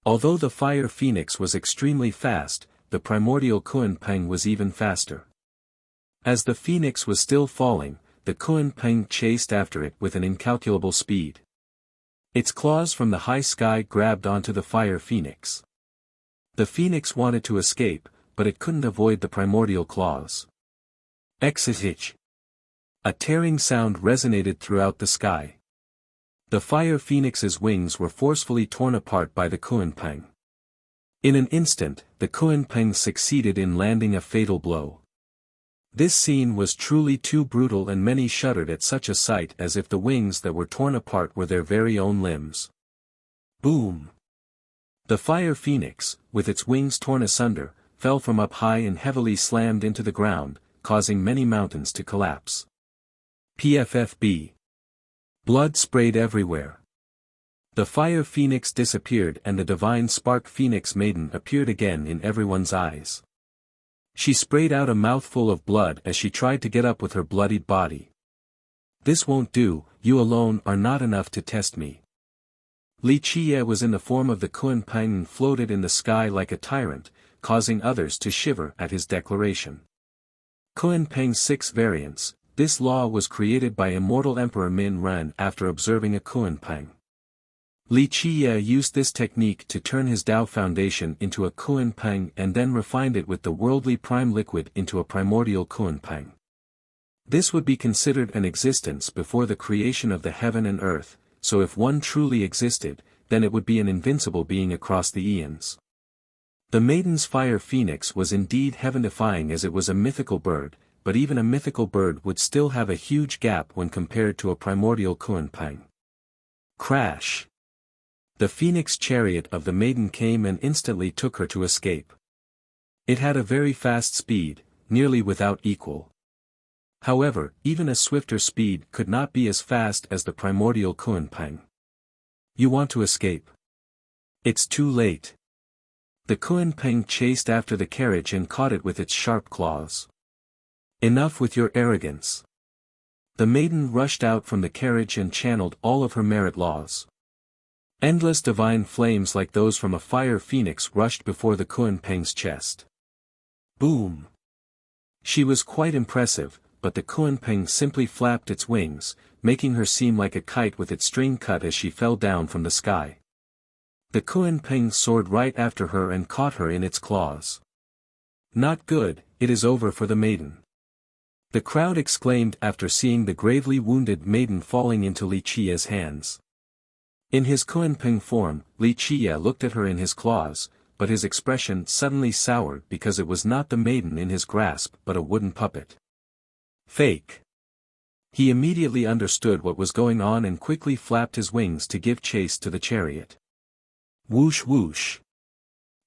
Although the fire phoenix was extremely fast, the primordial Kunpeng was even faster. As the phoenix was still falling, the Kunpeng chased after it with an incalculable speed. Its claws from the high sky grabbed onto the fire phoenix. The phoenix wanted to escape, but it couldn't avoid the primordial claws. Exit. A tearing sound resonated throughout the sky. The fire phoenix's wings were forcefully torn apart by the Kunpeng. In an instant, the Kunpeng succeeded in landing a fatal blow. This scene was truly too brutal and many shuddered at such a sight as if the wings that were torn apart were their very own limbs. Boom! The fire phoenix, with its wings torn asunder, fell from up high and heavily slammed into the ground, causing many mountains to collapse. PFFB. Blood sprayed everywhere. The fire phoenix disappeared and the divine spark phoenix maiden appeared again in everyone's eyes. She sprayed out a mouthful of blood as she tried to get up with her bloodied body. This won't do, you alone are not enough to test me. Li Qie was in the form of the Kunpeng and floated in the sky like a tyrant, causing others to shiver at his declaration. Kunpeng's 6 variants. This law was created by immortal Emperor Min Ren after observing a Kunpeng. Li Qie used this technique to turn his Tao foundation into a Kunpeng and then refined it with the worldly prime liquid into a primordial Kunpeng. This would be considered an existence before the creation of the heaven and earth, so if one truly existed, then it would be an invincible being across the eons. The maiden's fire phoenix was indeed heaven-defying as it was a mythical bird, but even a mythical bird would still have a huge gap when compared to a primordial Kunpeng. Crash! The phoenix chariot of the maiden came and instantly took her to escape. It had a very fast speed, nearly without equal. However, even a swifter speed could not be as fast as the primordial Kunpeng. You want to escape? It's too late. The Kunpeng chased after the carriage and caught it with its sharp claws. Enough with your arrogance. The maiden rushed out from the carriage and channeled all of her merit laws. Endless divine flames like those from a fire phoenix rushed before the Kunpeng's chest. Boom! She was quite impressive, but the Kunpeng simply flapped its wings, making her seem like a kite with its string cut as she fell down from the sky. The Kunpeng soared right after her and caught her in its claws. Not good, it is over for the maiden. The crowd exclaimed after seeing the gravely wounded maiden falling into Li Qie's hands. In his Kunpeng form, Li Qie looked at her in his claws, but his expression suddenly soured because it was not the maiden in his grasp but a wooden puppet. Fake. He immediately understood what was going on and quickly flapped his wings to give chase to the chariot. Whoosh whoosh.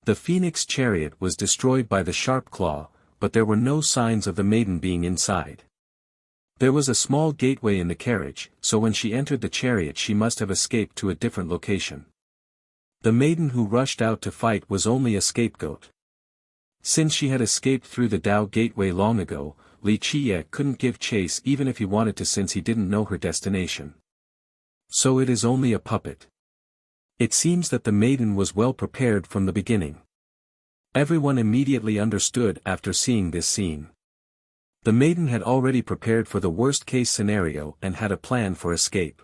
The phoenix chariot was destroyed by the sharp claw, but there were no signs of the maiden being inside. There was a small gateway in the carriage, so when she entered the chariot she must have escaped to a different location. The maiden who rushed out to fight was only a scapegoat. Since she had escaped through the Tao gateway long ago, Li Qie couldn't give chase even if he wanted to since he didn't know her destination. So it is only a puppet. It seems that the maiden was well prepared from the beginning. Everyone immediately understood after seeing this scene. The maiden had already prepared for the worst-case scenario and had a plan for escape.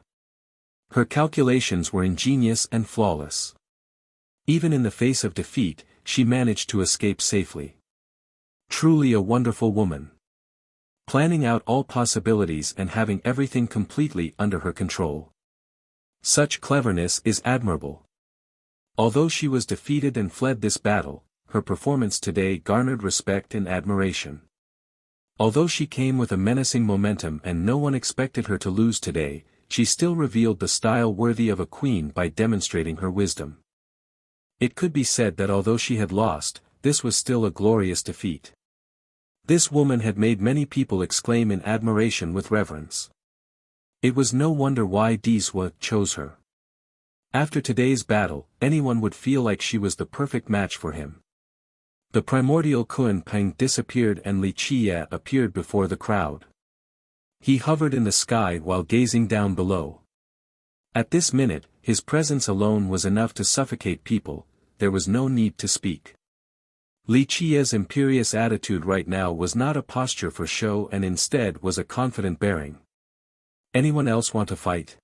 Her calculations were ingenious and flawless. Even in the face of defeat, she managed to escape safely. Truly a wonderful woman. planning out all possibilities and having everything completely under her control. Such cleverness is admirable. Although she was defeated and fled this battle, her performance today garnered respect and admiration. Although she came with a menacing momentum and no one expected her to lose today, she still revealed the style worthy of a queen by demonstrating her wisdom. It could be said that although she had lost, this was still a glorious defeat. This woman had made many people exclaim in admiration with reverence. It was no wonder why Diswa chose her. After today's battle, anyone would feel like she was the perfect match for him. The primordial Kun Peng disappeared and Li Qie appeared before the crowd. He hovered in the sky while gazing down below. At this minute, his presence alone was enough to suffocate people. There was no need to speak. Li Qie's imperious attitude right now was not a posture for show and instead was a confident bearing. Anyone else want to fight?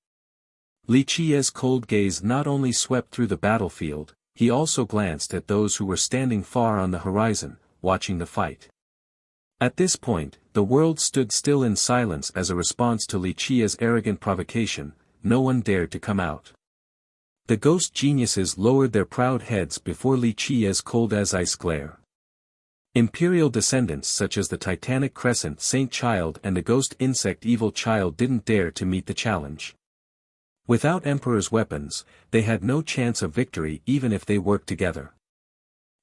Li Qie's cold gaze not only swept through the battlefield, he also glanced at those who were standing far on the horizon, watching the fight. At this point, the world stood still in silence as a response to Li Qie's arrogant provocation. No one dared to come out. The ghost geniuses lowered their proud heads before Li Qie's cold as ice glare. Imperial descendants such as the Titanic Crescent Saint Child and the Ghost Insect Evil Child didn't dare to meet the challenge. Without Emperor's weapons, they had no chance of victory even if they worked together.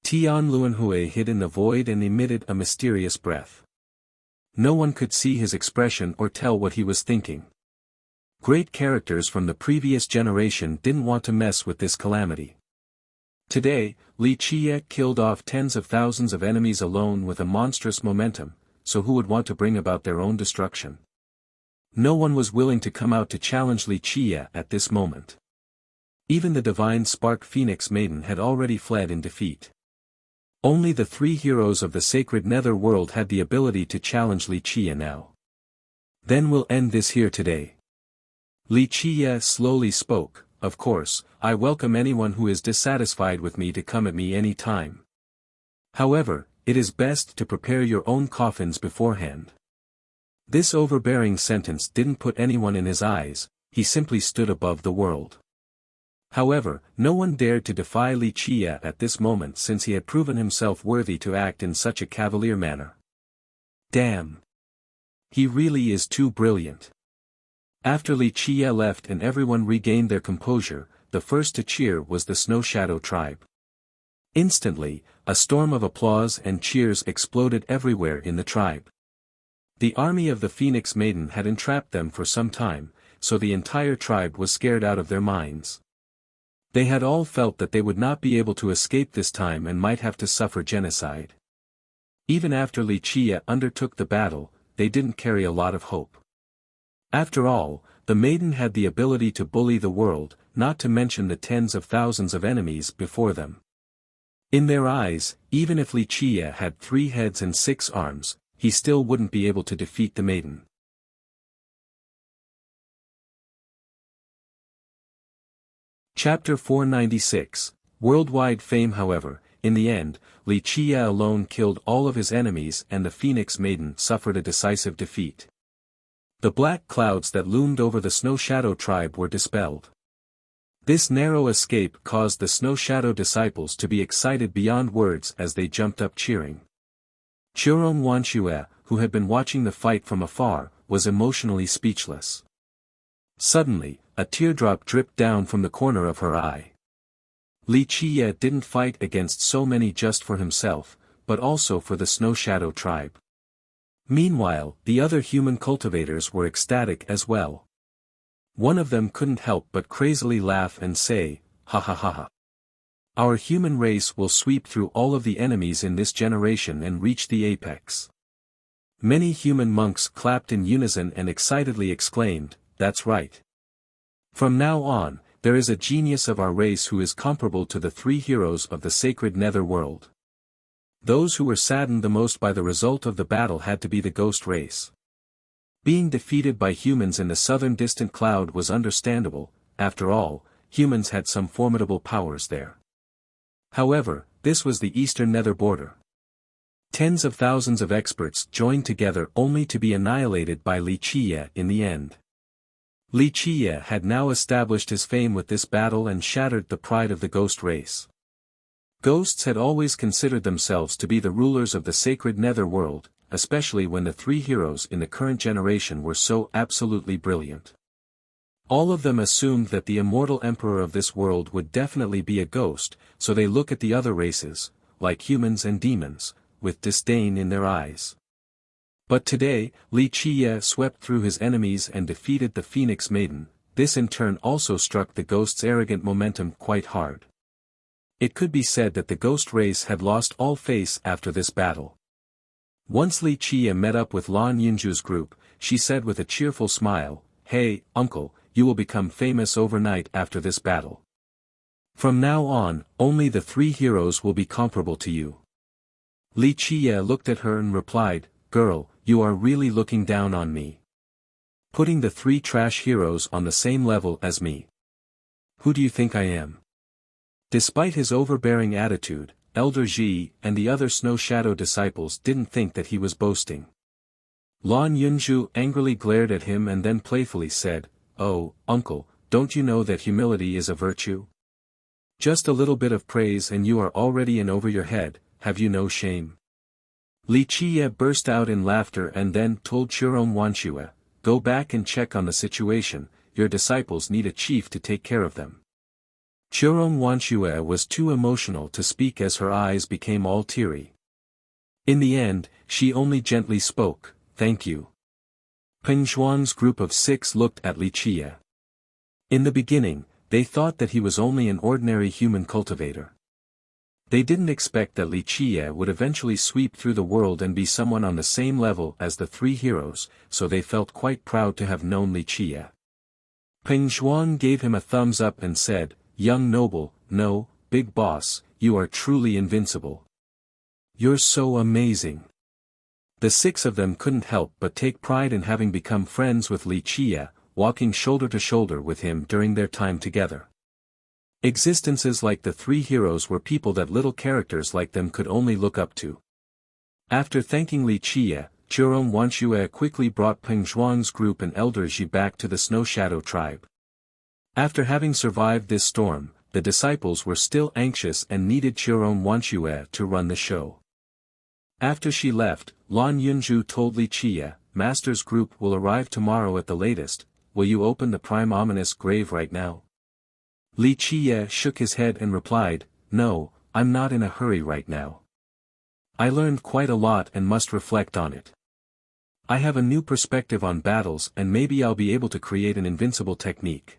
Tian Luanhui hid in the void and emitted a mysterious breath. No one could see his expression or tell what he was thinking. Great characters from the previous generation didn't want to mess with this calamity. Today, Li Qie killed off tens of thousands of enemies alone with a monstrous momentum, so who would want to bring about their own destruction? No one was willing to come out to challenge Li Qie at this moment. Even the divine Spark Phoenix Maiden had already fled in defeat. Only the three heroes of the sacred nether world had the ability to challenge Li Qie now. Then we'll end this here today. Li Qie slowly spoke, of course, I welcome anyone who is dissatisfied with me to come at me any time. However, it is best to prepare your own coffins beforehand. This overbearing sentence didn't put anyone in his eyes, he simply stood above the world. However, no one dared to defy Li Qie at this moment since he had proven himself worthy to act in such a cavalier manner. Damn! He really is too brilliant. After Li Qie left and everyone regained their composure, the first to cheer was the Snow Shadow tribe. Instantly, a storm of applause and cheers exploded everywhere in the tribe. The army of the Phoenix Maiden had entrapped them for some time, so the entire tribe was scared out of their minds. They had all felt that they would not be able to escape this time and might have to suffer genocide. Even after Li Qie undertook the battle, they didn't carry a lot of hope. After all, the maiden had the ability to bully the world, not to mention the tens of thousands of enemies before them. In their eyes, even if Li Qie had 3 heads and 6 arms, he still wouldn't be able to defeat the maiden. Chapter 496, Worldwide Fame. However, in the end, Li Qie alone killed all of his enemies and the Phoenix Maiden suffered a decisive defeat. The black clouds that loomed over the Snow Shadow tribe were dispelled. This narrow escape caused the Snow Shadow disciples to be excited beyond words as they jumped up cheering. Churong Wanxue, who had been watching the fight from afar, was emotionally speechless. Suddenly, a teardrop dripped down from the corner of her eye. Li Qie didn't fight against so many just for himself, but also for the Snow Shadow tribe. Meanwhile, the other human cultivators were ecstatic as well. One of them couldn't help but crazily laugh and say, "Ha ha ha ha. Our human race will sweep through all of the enemies in this generation and reach the apex." Many human monks clapped in unison and excitedly exclaimed, "That's right. From now on, there is a genius of our race who is comparable to the 3 heroes of the sacred nether world." Those who were saddened the most by the result of the battle had to be the ghost race. Being defeated by humans in the southern distant cloud was understandable, after all, humans had some formidable powers there. However, this was the eastern nether border. Tens of thousands of experts joined together only to be annihilated by Li Qiye in the end. Li Qiye had now established his fame with this battle and shattered the pride of the ghost race. Ghosts had always considered themselves to be the rulers of the sacred nether world, especially when the three heroes in the current generation were so absolutely brilliant. All of them assumed that the immortal emperor of this world would definitely be a ghost, so they look at the other races, like humans and demons, with disdain in their eyes. But today, Li Qiye swept through his enemies and defeated the Phoenix Maiden. This in turn also struck the ghost's arrogant momentum quite hard. It could be said that the ghost race had lost all face after this battle. Once Li Qiye met up with Lan Yunju's group, she said with a cheerful smile, "Hey, uncle, you will become famous overnight after this battle. From now on, only the three heroes will be comparable to you." Li Qiye looked at her and replied, "Girl, you are really looking down on me. Putting the three trash heroes on the same level as me. Who do you think I am?" Despite his overbearing attitude, Elder Ji and the other Snow Shadow disciples didn't think that he was boasting. Lan Yunju angrily glared at him and then playfully said, "Oh, uncle, don't you know that humility is a virtue? Just a little bit of praise and you are already in over your head, have you no shame?" Li Qiye burst out in laughter and then told Chiron Wanshue, "Go back and check on the situation, your disciples need a chief to take care of them." Chiron Wanshue was too emotional to speak as her eyes became all teary. In the end, she only gently spoke, "Thank you." Peng Zhuang's group of 6 looked at Li Qiye. In the beginning, they thought that he was only an ordinary human cultivator. They didn't expect that Li Qiye would eventually sweep through the world and be someone on the same level as the three heroes, so they felt quite proud to have known Li Qiye. Peng Zhuang gave him a thumbs up and said, "Young noble, no, big boss, you are truly invincible. You're so amazing." The 6 of them couldn't help but take pride in having become friends with Li Qiye, walking shoulder to shoulder with him during their time together. Existences like the three heroes were people that little characters like them could only look up to. After thanking Li Qiye, Chiron Wanshue quickly brought Peng Zhuang's group and Elder Ji back to the Snow Shadow tribe. After having survived this storm, the disciples were still anxious and needed Chiron Wanshue to run the show. After she left, Lan Yunju told Li Qiye, "Master's group will arrive tomorrow at the latest, will you open the prime ominous grave right now?" Li Qiye shook his head and replied, "No, I'm not in a hurry right now. I learned quite a lot and must reflect on it. I have a new perspective on battles and maybe I'll be able to create an invincible technique."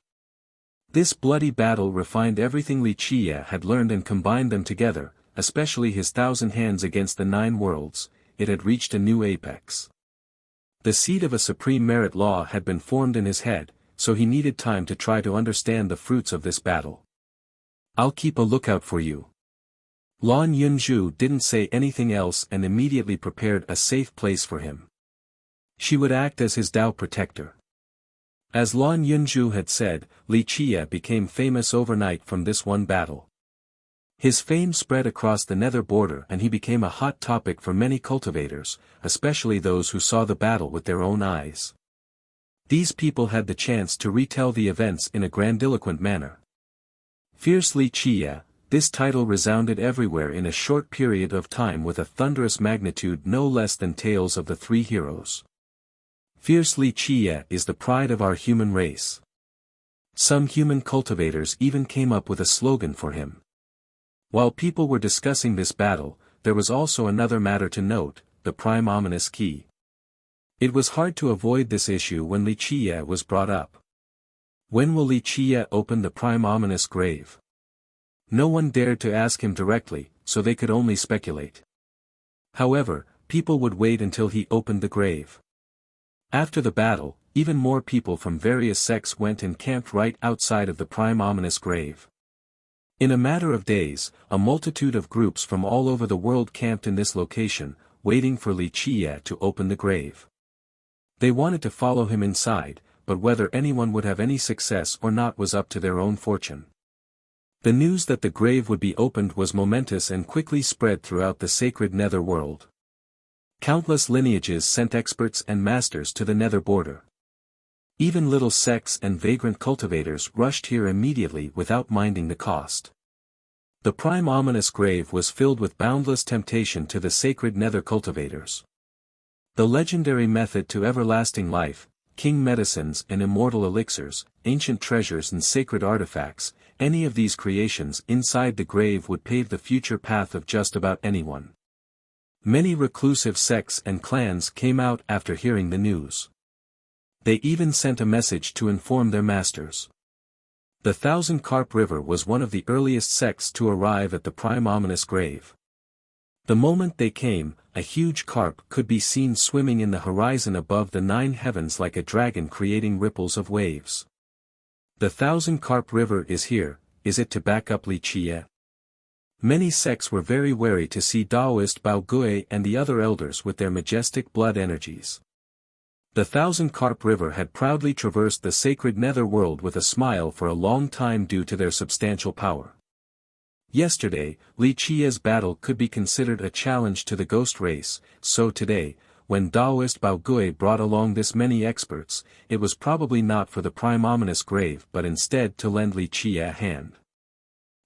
This bloody battle refined everything Li Qiye had learned and combined them together, especially his 1,000 hands against the 9 worlds. It had reached a new apex. The seed of a supreme merit law had been formed in his head, so he needed time to try to understand the fruits of this battle. "I'll keep a lookout for you." Lan Yunju didn't say anything else and immediately prepared a safe place for him. She would act as his Tao protector. As Lan Yunju had said, Li Qiye became famous overnight from this one battle. His fame spread across the nether border and he became a hot topic for many cultivators, especially those who saw the battle with their own eyes. These people had the chance to retell the events in a grandiloquent manner. Fierce Li Qiye, this title resounded everywhere in a short period of time with a thunderous magnitude no less than Tales of the Three Heroes. Fierce Li Qiye is the pride of our human race. Some human cultivators even came up with a slogan for him. While people were discussing this battle, there was also another matter to note, the prime ominous key. It was hard to avoid this issue when Li Qiye was brought up. When will Li Qiye open the prime ominous grave? No one dared to ask him directly, so they could only speculate. However, people would wait until he opened the grave. After the battle, even more people from various sects went and camped right outside of the prime ominous grave. In a matter of days, a multitude of groups from all over the world camped in this location, waiting for Li Qiye to open the grave. They wanted to follow him inside, but whether anyone would have any success or not was up to their own fortune. The news that the grave would be opened was momentous and quickly spread throughout the sacred nether world. Countless lineages sent experts and masters to the nether border. Even little sects and vagrant cultivators rushed here immediately without minding the cost. The prime ominous grave was filled with boundless temptation to the sacred nether cultivators. The legendary method to everlasting life, king medicines and immortal elixirs, ancient treasures and sacred artifacts, any of these creations inside the grave would pave the future path of just about anyone. Many reclusive sects and clans came out after hearing the news. They even sent a message to inform their masters. The Thousand Carp River was one of the earliest sects to arrive at the prime ominous grave. The moment they came, a huge carp could be seen swimming in the horizon above the 9 heavens like a dragon creating ripples of waves. The Thousand Carp River is here, is it to back up Li Qie? Many sects were very wary to see Taoist Bao Gui and the other elders with their majestic blood energies. The Thousand Carp River had proudly traversed the sacred nether world with a smile for a long time due to their substantial power. Yesterday, Li Qie's battle could be considered a challenge to the ghost race, so today, when Taoist Bao Gui brought along this many experts, it was probably not for the prime ominous grave but instead to lend Li Qie a hand.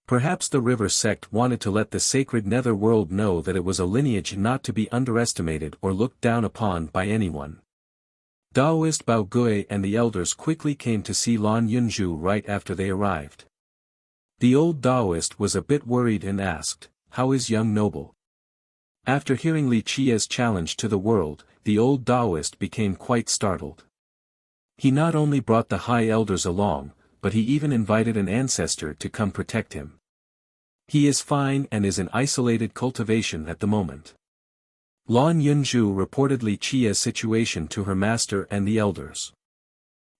Perhaps the river sect wanted to let the sacred nether world know that it was a lineage not to be underestimated or looked down upon by anyone. Taoist Bao Gui and the elders quickly came to see Lan Yunzhu right after they arrived. The old Taoist was a bit worried and asked, "How is young noble?" After hearing Li Qie's challenge to the world, the old Taoist became quite startled. He not only brought the high elders along, but he even invited an ancestor to come protect him. He is fine and is in isolated cultivation at the moment. Lan Yunzhu reported Li Qie's situation to her master and the elders.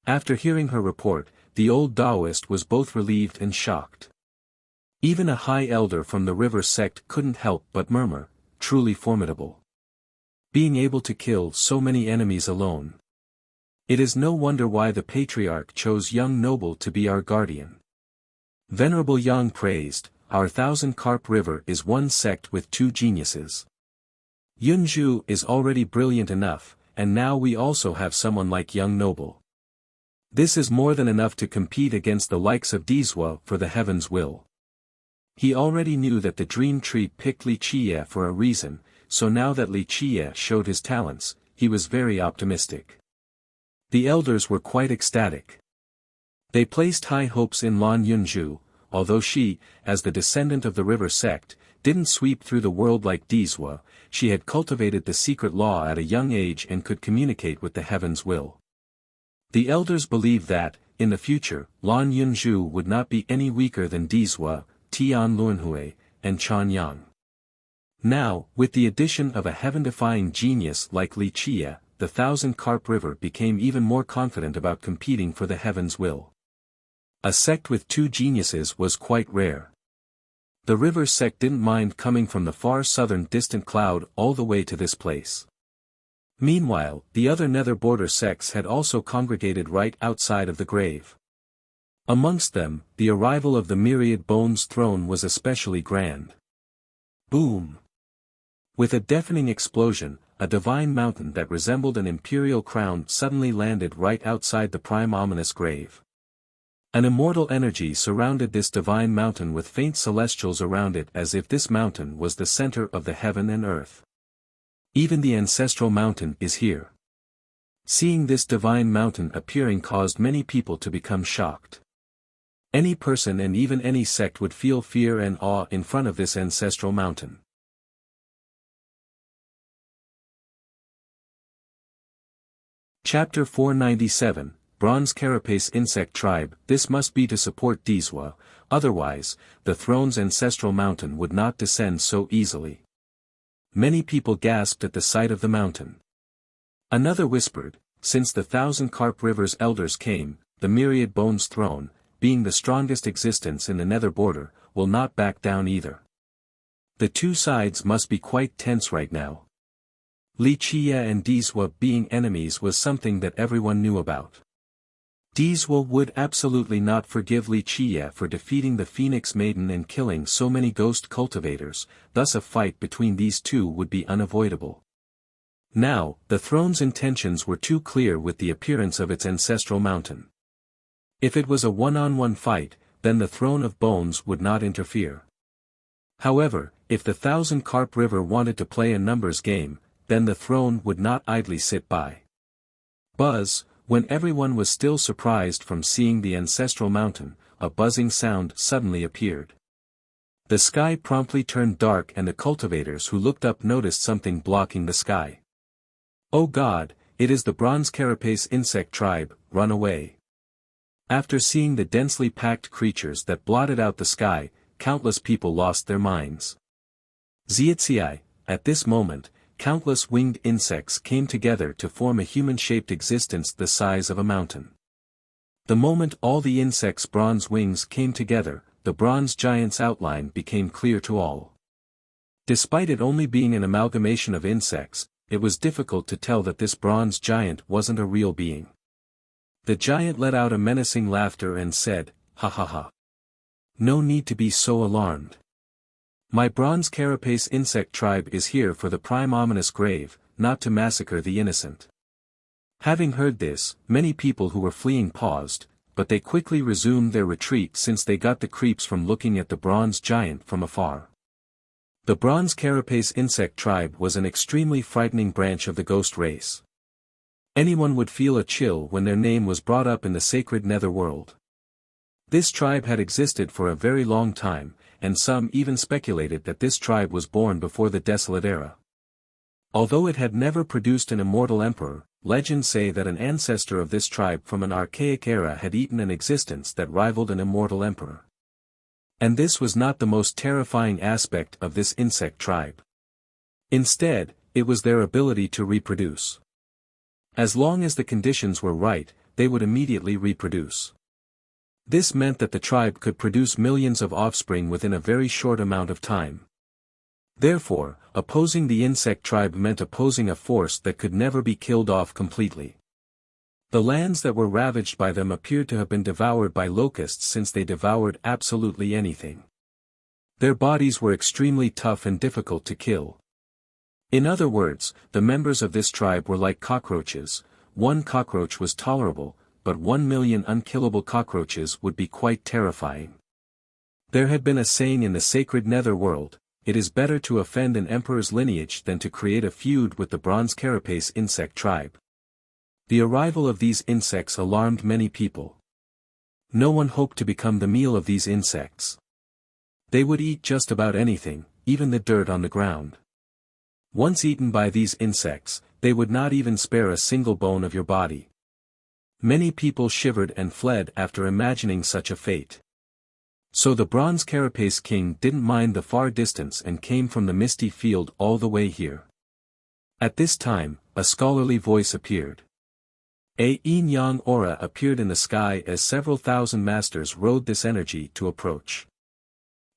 After hearing her report, the old Taoist was both relieved and shocked. Even a high elder from the river sect couldn't help but murmur, "Truly formidable. Being able to kill so many enemies alone. It is no wonder why the patriarch chose young noble to be our guardian." Venerable Yang praised, "Our Thousand Carp River is one sect with 2 geniuses. Yunzhu is already brilliant enough, and now we also have someone like young noble. This is more than enough to compete against the likes of Dizhua for the heaven's will." He already knew that the dream tree picked Li Qie for a reason, so now that Li Qie showed his talents, he was very optimistic. The elders were quite ecstatic. They placed high hopes in Lan Yunzhu, although she, as the descendant of the river sect, didn't sweep through the world like Dizhua. She had cultivated the secret law at a young age and could communicate with the heaven's will. The elders believed that, in the future, Lan Yunzhu would not be any weaker than Dizhua, Tian Luanhui, and Chan Yang. Now, with the addition of a heaven-defying genius like Li Qie, the Thousand Carp River became even more confident about competing for the heaven's will. A sect with 2 geniuses was quite rare. The river sect didn't mind coming from the far southern distant cloud all the way to this place. Meanwhile, the other nether border sects had also congregated right outside of the grave. Amongst them, the arrival of the myriad bones throne was especially grand. Boom! With a deafening explosion, a divine mountain that resembled an imperial crown suddenly landed right outside the prime ominous grave. An immortal energy surrounded this divine mountain with faint celestials around it as if this mountain was the center of the heaven and earth. Even the ancestral mountain is here. Seeing this divine mountain appearing caused many people to become shocked. Any person and even any sect would feel fear and awe in front of this ancestral mountain. Chapter 497, Bronze Carapace Insect Tribe. This must be to support Dizhua, otherwise, the throne's ancestral mountain would not descend so easily. Many people gasped at the sight of the mountain. Another whispered, "Since the Thousand Carp River's elders came, the myriad bones throne, being the strongest existence in the nether border, will not back down either." The 2 sides must be quite tense right now. Li Qie and Dizhua being enemies was something that everyone knew about. Dizhua would absolutely not forgive Li Qie for defeating the Phoenix Maiden and killing so many ghost cultivators, thus a fight between these 2 would be unavoidable. Now, the throne's intentions were too clear with the appearance of its ancestral mountain. If it was a one-on-one fight, then the throne of bones would not interfere. However, if the Thousand Carp River wanted to play a numbers game, then the throne would not idly sit by. Buzz, when everyone was still surprised from seeing the ancestral mountain, a buzzing sound suddenly appeared. The sky promptly turned dark and the cultivators who looked up noticed something blocking the sky. "Oh God, it is the bronze carapace insect tribe, run away." After seeing the densely packed creatures that blotted out the sky, countless people lost their minds. Zietzi, at this moment, countless winged insects came together to form a human-shaped existence the size of a mountain. The moment all the insects' bronze wings came together, the bronze giant's outline became clear to all. Despite it only being an amalgamation of insects, it was difficult to tell that this bronze giant wasn't a real being. The giant let out a menacing laughter and said, "Ha ha ha. No need to be so alarmed. My bronze carapace insect tribe is here for the prime ominous grave, not to massacre the innocent." Having heard this, many people who were fleeing paused, but they quickly resumed their retreat since they got the creeps from looking at the bronze giant from afar. The bronze carapace insect tribe was an extremely frightening branch of the ghost race. Anyone would feel a chill when their name was brought up in the sacred netherworld. This tribe had existed for a very long time, and some even speculated that this tribe was born before the Desolate Era. Although it had never produced an immortal emperor, legends say that an ancestor of this tribe from an archaic era had eaten an existence that rivaled an immortal emperor. And this was not the most terrifying aspect of this insect tribe. Instead, it was their ability to reproduce. As long as the conditions were right, they would immediately reproduce. This meant that the tribe could produce millions of offspring within a very short amount of time. Therefore, opposing the insect tribe meant opposing a force that could never be killed off completely. The lands that were ravaged by them appeared to have been devoured by locusts since they devoured absolutely anything. Their bodies were extremely tough and difficult to kill. In other words, the members of this tribe were like cockroaches. One cockroach was tolerable, but 1,000,000 unkillable cockroaches would be quite terrifying. There had been a saying in the sacred netherworld, "It is better to offend an emperor's lineage than to create a feud with the bronze carapace insect tribe." The arrival of these insects alarmed many people. No one hoped to become the meal of these insects. They would eat just about anything, even the dirt on the ground. Once eaten by these insects, they would not even spare a single bone of your body. Many people shivered and fled after imagining such a fate. So the bronze carapace king didn't mind the far distance and came from the misty field all the way here. At this time, a scholarly voice appeared. A yin-yang aura appeared in the sky as several thousand masters rode this energy to approach.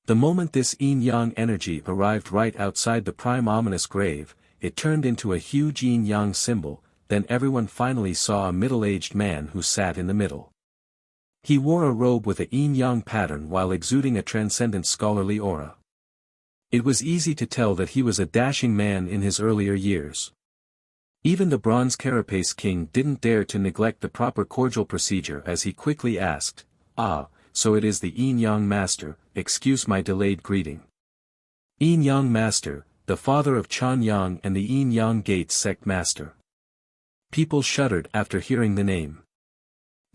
The moment this yin-yang energy arrived right outside the prime ominous grave, it turned into a huge yin-yang symbol. Then everyone finally saw a middle-aged man who sat in the middle. He wore a robe with a yin-yang pattern while exuding a transcendent scholarly aura. It was easy to tell that he was a dashing man in his earlier years. Even the bronze carapace king didn't dare to neglect the proper cordial procedure as he quickly asked, "Ah, so it is the yin-yang master, excuse my delayed greeting." Yin-yang master, the father of Chan Yang and the yin-yang gate sect master. People shuddered after hearing the name.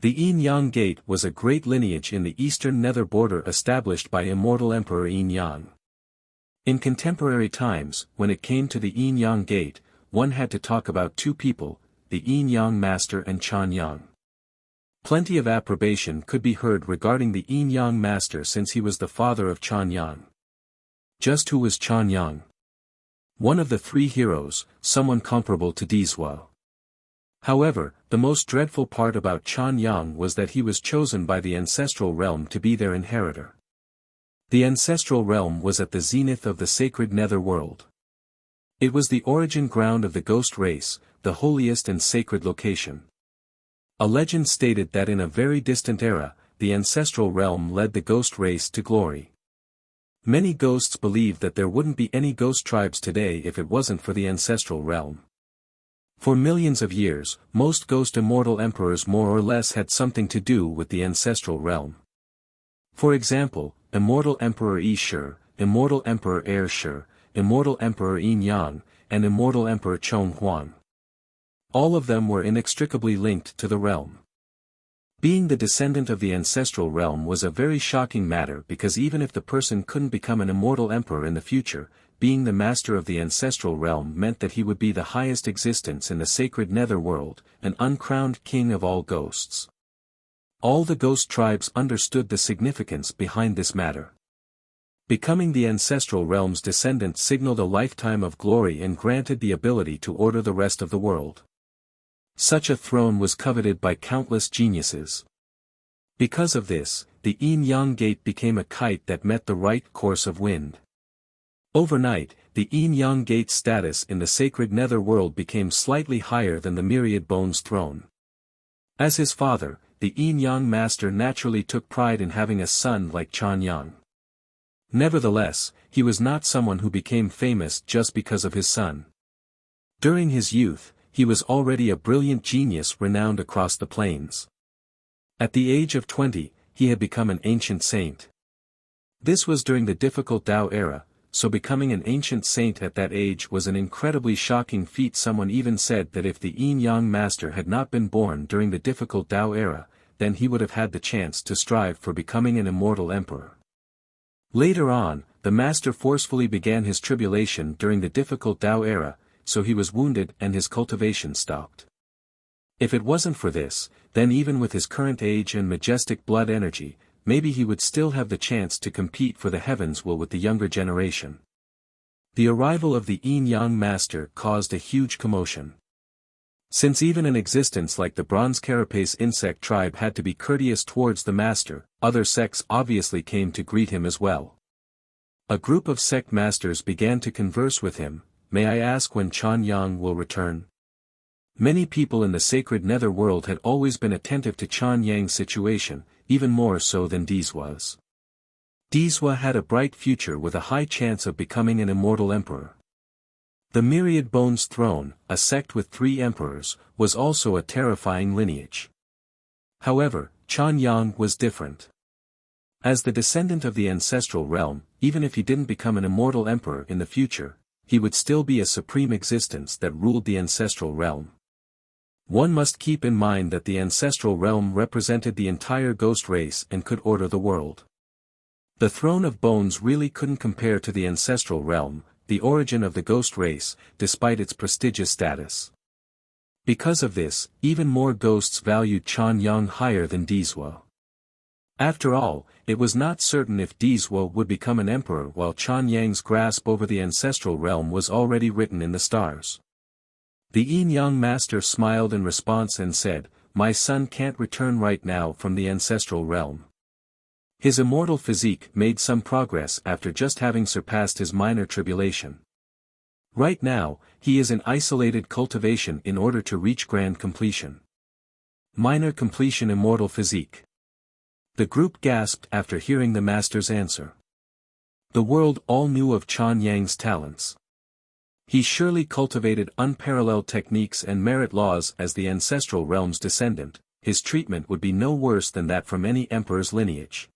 The Yin-Yang Gate was a great lineage in the eastern nether border established by immortal Emperor Yin-Yang. In contemporary times, when it came to the Yin-Yang Gate, one had to talk about two people, the Yin-Yang Master and Chan Yang. Plenty of approbation could be heard regarding the Yin-Yang Master since he was the father of Chan Yang. Just who was Chan Yang? One of the three heroes, someone comparable to Dizwa. However, the most dreadful part about Chan Yang was that he was chosen by the ancestral realm to be their inheritor. The ancestral realm was at the zenith of the sacred nether world. It was the origin ground of the ghost race, the holiest and sacred location. A legend stated that in a very distant era, the ancestral realm led the ghost race to glory. Many ghosts believed that there wouldn't be any ghost tribes today if it wasn't for the ancestral realm. For millions of years, most ghost immortal emperors more or less had something to do with the ancestral realm. For example, Immortal Emperor Yi Shi, Immortal Emperor Er Shi, Immortal Emperor Yin Yang, and Immortal Emperor Chong Huan. All of them were inextricably linked to the realm. Being the descendant of the ancestral realm was a very shocking matter because even if the person couldn't become an immortal emperor in the future, being the master of the ancestral realm meant that he would be the highest existence in the sacred netherworld, an uncrowned king of all ghosts. All the ghost tribes understood the significance behind this matter. Becoming the ancestral realm's descendant signaled a lifetime of glory and granted the ability to order the rest of the world. Such a throne was coveted by countless geniuses. Because of this, the Yin-Yang Gate became a kite that met the right course of wind. Overnight, the Yin-Yang Gate's status in the sacred netherworld became slightly higher than the Myriad Bones throne. As his father, the Yin-Yang master naturally took pride in having a son like Chan Yang. Nevertheless, he was not someone who became famous just because of his son. During his youth, he was already a brilliant genius renowned across the plains. At the age of 20, he had become an ancient saint. This was during the difficult Tao era, so becoming an ancient saint at that age was an incredibly shocking feat. Someone even said that if the Yin-Yang master had not been born during the difficult Tao era, then he would have had the chance to strive for becoming an immortal emperor. Later on, the master forcefully began his tribulation during the difficult Tao era, so he was wounded and his cultivation stopped. If it wasn't for this, then even with his current age and majestic blood energy, maybe he would still have the chance to compete for the heavens will with the younger generation. The arrival of the Yin-Yang master caused a huge commotion. Since even an existence like the bronze carapace insect tribe had to be courteous towards the master, other sects obviously came to greet him as well. A group of sect masters began to converse with him. May I ask when Chan Yang will return? Many people in the sacred netherworld had always been attentive to Chan Yang's situation, even more so than Di's was. Di's had a bright future with a high chance of becoming an immortal emperor. The Myriad Bones throne, a sect with 3 emperors, was also a terrifying lineage. However, Chan Yang was different. As the descendant of the ancestral realm, even if he didn't become an immortal emperor in the future, he would still be a supreme existence that ruled the ancestral realm. One must keep in mind that the ancestral realm represented the entire ghost race and could order the world. The throne of bones really couldn't compare to the ancestral realm, the origin of the ghost race, despite its prestigious status. Because of this, even more ghosts valued Chan Yang higher than Di's. After all, it was not certain if Di's would become an emperor while Chan Yang's grasp over the ancestral realm was already written in the stars. The Yin-Yang master smiled in response and said, "My son can't return right now from the ancestral realm." His immortal physique made some progress after just having surpassed his minor tribulation. Right now, he is in isolated cultivation in order to reach grand completion. Minor completion immortal physique. The group gasped after hearing the master's answer. The world all knew of Chan Yang's talents. He surely cultivated unparalleled techniques and merit laws as the ancestral realm's descendant. His treatment would be no worse than that from any emperor's lineage.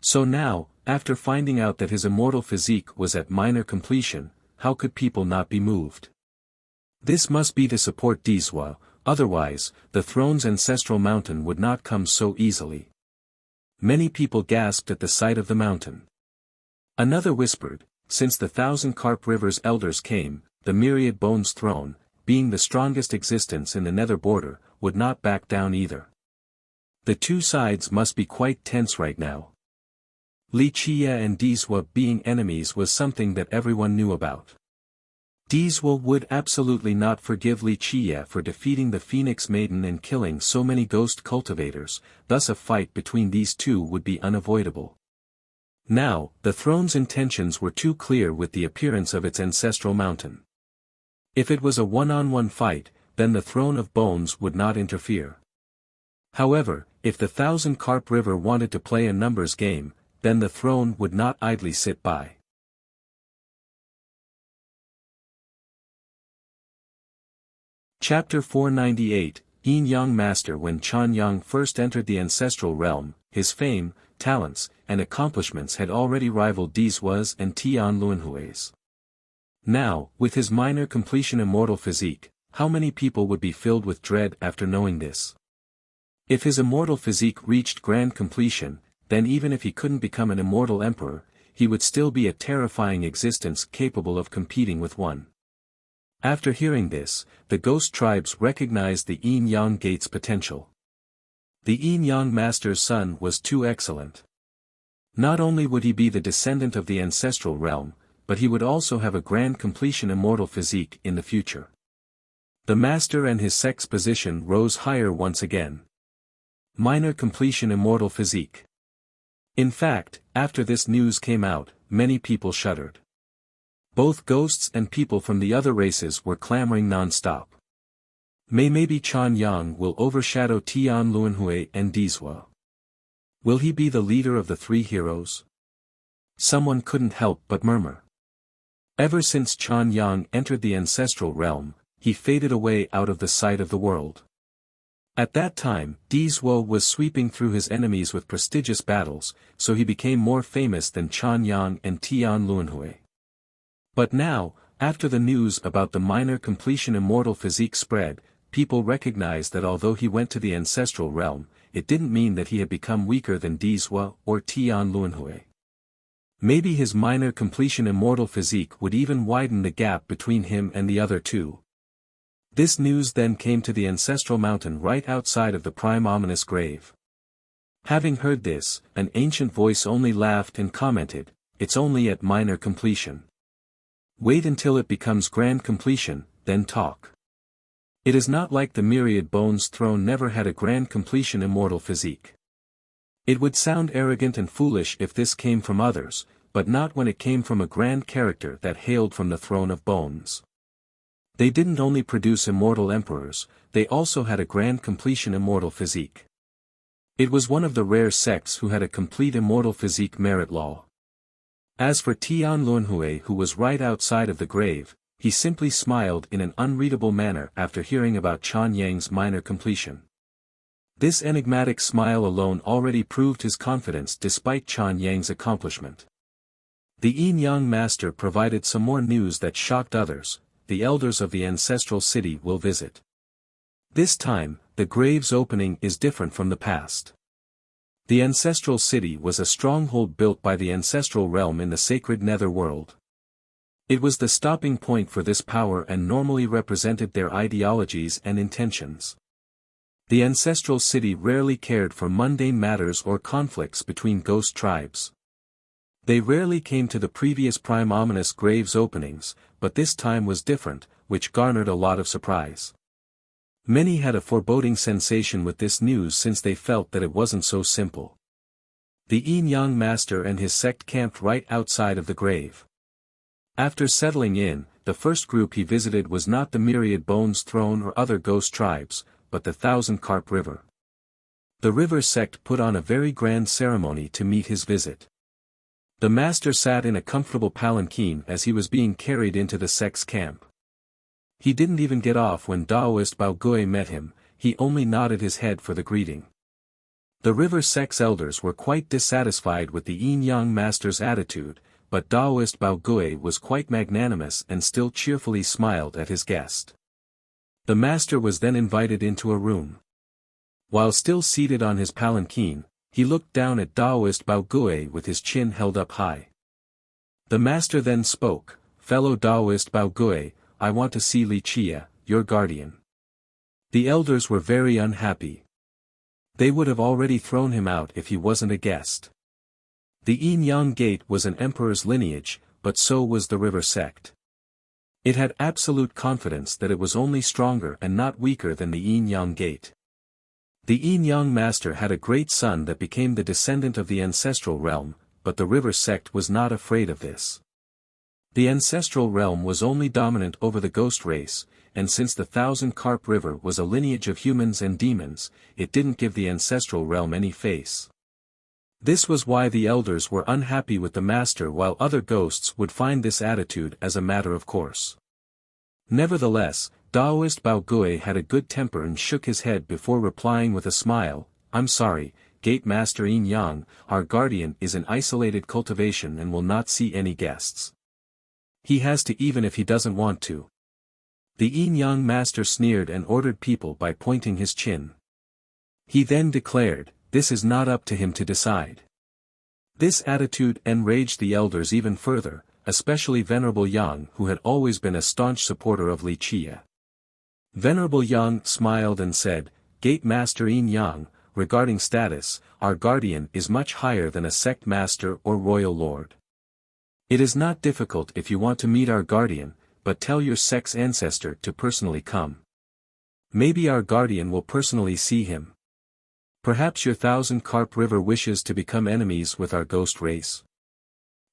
So now, after finding out that his immortal physique was at minor completion, how could people not be moved? This must be to support Di's, otherwise, the throne's ancestral mountain would not come so easily. Many people gasped at the sight of the mountain. Another whispered, "Since the 1,000 Rivers elders came, the Myriad Bones throne, being the strongest existence in the nether border, would not back down either. The two sides must be quite tense right now." Li Qie and Di's being enemies was something that everyone knew about. Di's would absolutely not forgive Li Qie for defeating the Phoenix Maiden and killing so many ghost cultivators, thus a fight between these two would be unavoidable. Now, the throne's intentions were too clear with the appearance of its ancestral mountain. If it was a one-on-one fight, then the throne of bones would not interfere. However, if the 1,000 River wanted to play a numbers game, then the throne would not idly sit by. Chapter 498, Yin Yang Master. When Chan Yang first entered the ancestral realm, his fame, talents, and accomplishments had already rivaled Dizua's and Tian Luanhui's. Now, with his minor completion immortal physique, how many people would be filled with dread after knowing this? If his immortal physique reached grand completion, then even if he couldn't become an immortal emperor, he would still be a terrifying existence capable of competing with one. After hearing this, the ghost tribes recognized the Yin Yang Gate's potential. The Yin Yang Master's son was too excellent. Not only would he be the descendant of the ancestral realm, but he would also have a grand completion immortal physique in the future. The master and his sect's position rose higher once again. Minor completion immortal physique. In fact, after this news came out, many people shuddered. Both ghosts and people from the other races were clamoring non-stop. Maybe Chan Yang will overshadow Tian Luanhui and Dizua. Will he be the leader of the three heroes? Someone couldn't help but murmur. Ever since Chan Yang entered the ancestral realm, he faded away out of the sight of the world. At that time, Dizua was sweeping through his enemies with prestigious battles, so he became more famous than Chan Yang and Tian Luanhui. But now, after the news about the minor completion immortal physique spread, people recognized that although he went to the ancestral realm, it didn't mean that he had become weaker than Dizua or Tian Luanhui. Maybe his minor completion immortal physique would even widen the gap between him and the other two. This news then came to the ancestral mountain right outside of the prime ominous grave. Having heard this, an ancient voice only laughed and commented, "It's only at minor completion. Wait until it becomes grand completion, then talk." It is not like the myriad bones throne never had a grand completion immortal physique. It would sound arrogant and foolish if this came from others, but not when it came from a grand character that hailed from the throne of bones. They didn't only produce immortal emperors, they also had a grand completion immortal physique. It was one of the rare sects who had a complete immortal physique merit law. As for Tian Luanhui, who was right outside of the grave, he simply smiled in an unreadable manner after hearing about Chan Yang's minor completion. This enigmatic smile alone already proved his confidence despite Chan Yang's accomplishment. The Yin Yang Master provided some more news that shocked others. The elders of the ancestral city will visit. This time, the grave's opening is different from the past. The ancestral city was a stronghold built by the ancestral realm in the sacred nether world. It was the stopping point for this power and normally represented their ideologies and intentions. The ancestral city rarely cared for mundane matters or conflicts between ghost tribes. They rarely came to the previous prime ominous grave's openings, but this time was different, which garnered a lot of surprise. Many had a foreboding sensation with this news since they felt that it wasn't so simple. The Yin Yang Master and his sect camped right outside of the grave. After settling in, the first group he visited was not the Myriad Bones Throne or other ghost tribes, but the Thousand Carp River. The river sect put on a very grand ceremony to meet his visit. The master sat in a comfortable palanquin as he was being carried into the sect's camp. He didn't even get off when Daoist Bao Gui met him, he only nodded his head for the greeting. The river sect's elders were quite dissatisfied with the Yin Yang Master's attitude, but Daoist Bao Gui was quite magnanimous and still cheerfully smiled at his guest. The master was then invited into a room. While still seated on his palanquin, he looked down at Daoist Bao Gui with his chin held up high. The master then spoke, "Fellow Daoist Bao Gui, I want to see Li Chia, your guardian." The elders were very unhappy. They would have already thrown him out if he wasn't a guest. The Yin Yang Gate was an emperor's lineage, but so was the river sect. It had absolute confidence that it was only stronger and not weaker than the Yin Yang Gate. The Yin Yang Master had a great son that became the descendant of the ancestral realm, but the river sect was not afraid of this. The ancestral realm was only dominant over the ghost race, and since the Thousand Carp River was a lineage of humans and demons, it didn't give the ancestral realm any face. This was why the elders were unhappy with the master while other ghosts would find this attitude as a matter of course. Nevertheless, Daoist Bao Gui had a good temper and shook his head before replying with a smile, "I'm sorry, Gate Master Yin Yang, our guardian is in isolated cultivation and will not see any guests. He has to even if he doesn't want to." The Yin Yang Master sneered and ordered people by pointing his chin. He then declared, "This is not up to him to decide." This attitude enraged the elders even further, especially Venerable Yang, who had always been a staunch supporter of Li Qie. Venerable Yang smiled and said, "Gate Master Yin Yang, regarding status, our guardian is much higher than a sect master or royal lord. It is not difficult if you want to meet our guardian, but tell your sect's ancestor to personally come. Maybe our guardian will personally see him. Perhaps your Thousand Carp River wishes to become enemies with our ghost race."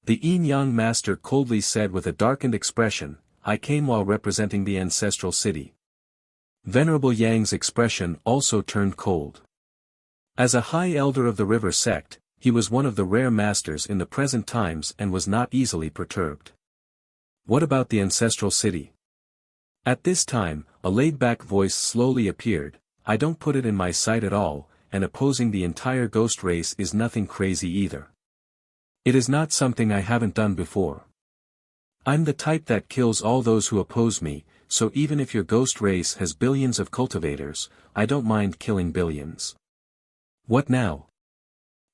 The Yin Yang Master coldly said with a darkened expression, "I came while representing the ancestral city." Venerable Yang's expression also turned cold. As a high elder of the river sect, he was one of the rare masters in the present times and was not easily perturbed. "What about the ancestral city?" At this time, a laid-back voice slowly appeared, "I don't put it in my sight at all, and opposing the entire ghost race is nothing crazy either. It is not something I haven't done before. I'm the type that kills all those who oppose me, so even if your ghost race has billions of cultivators, I don't mind killing billions." "What now?"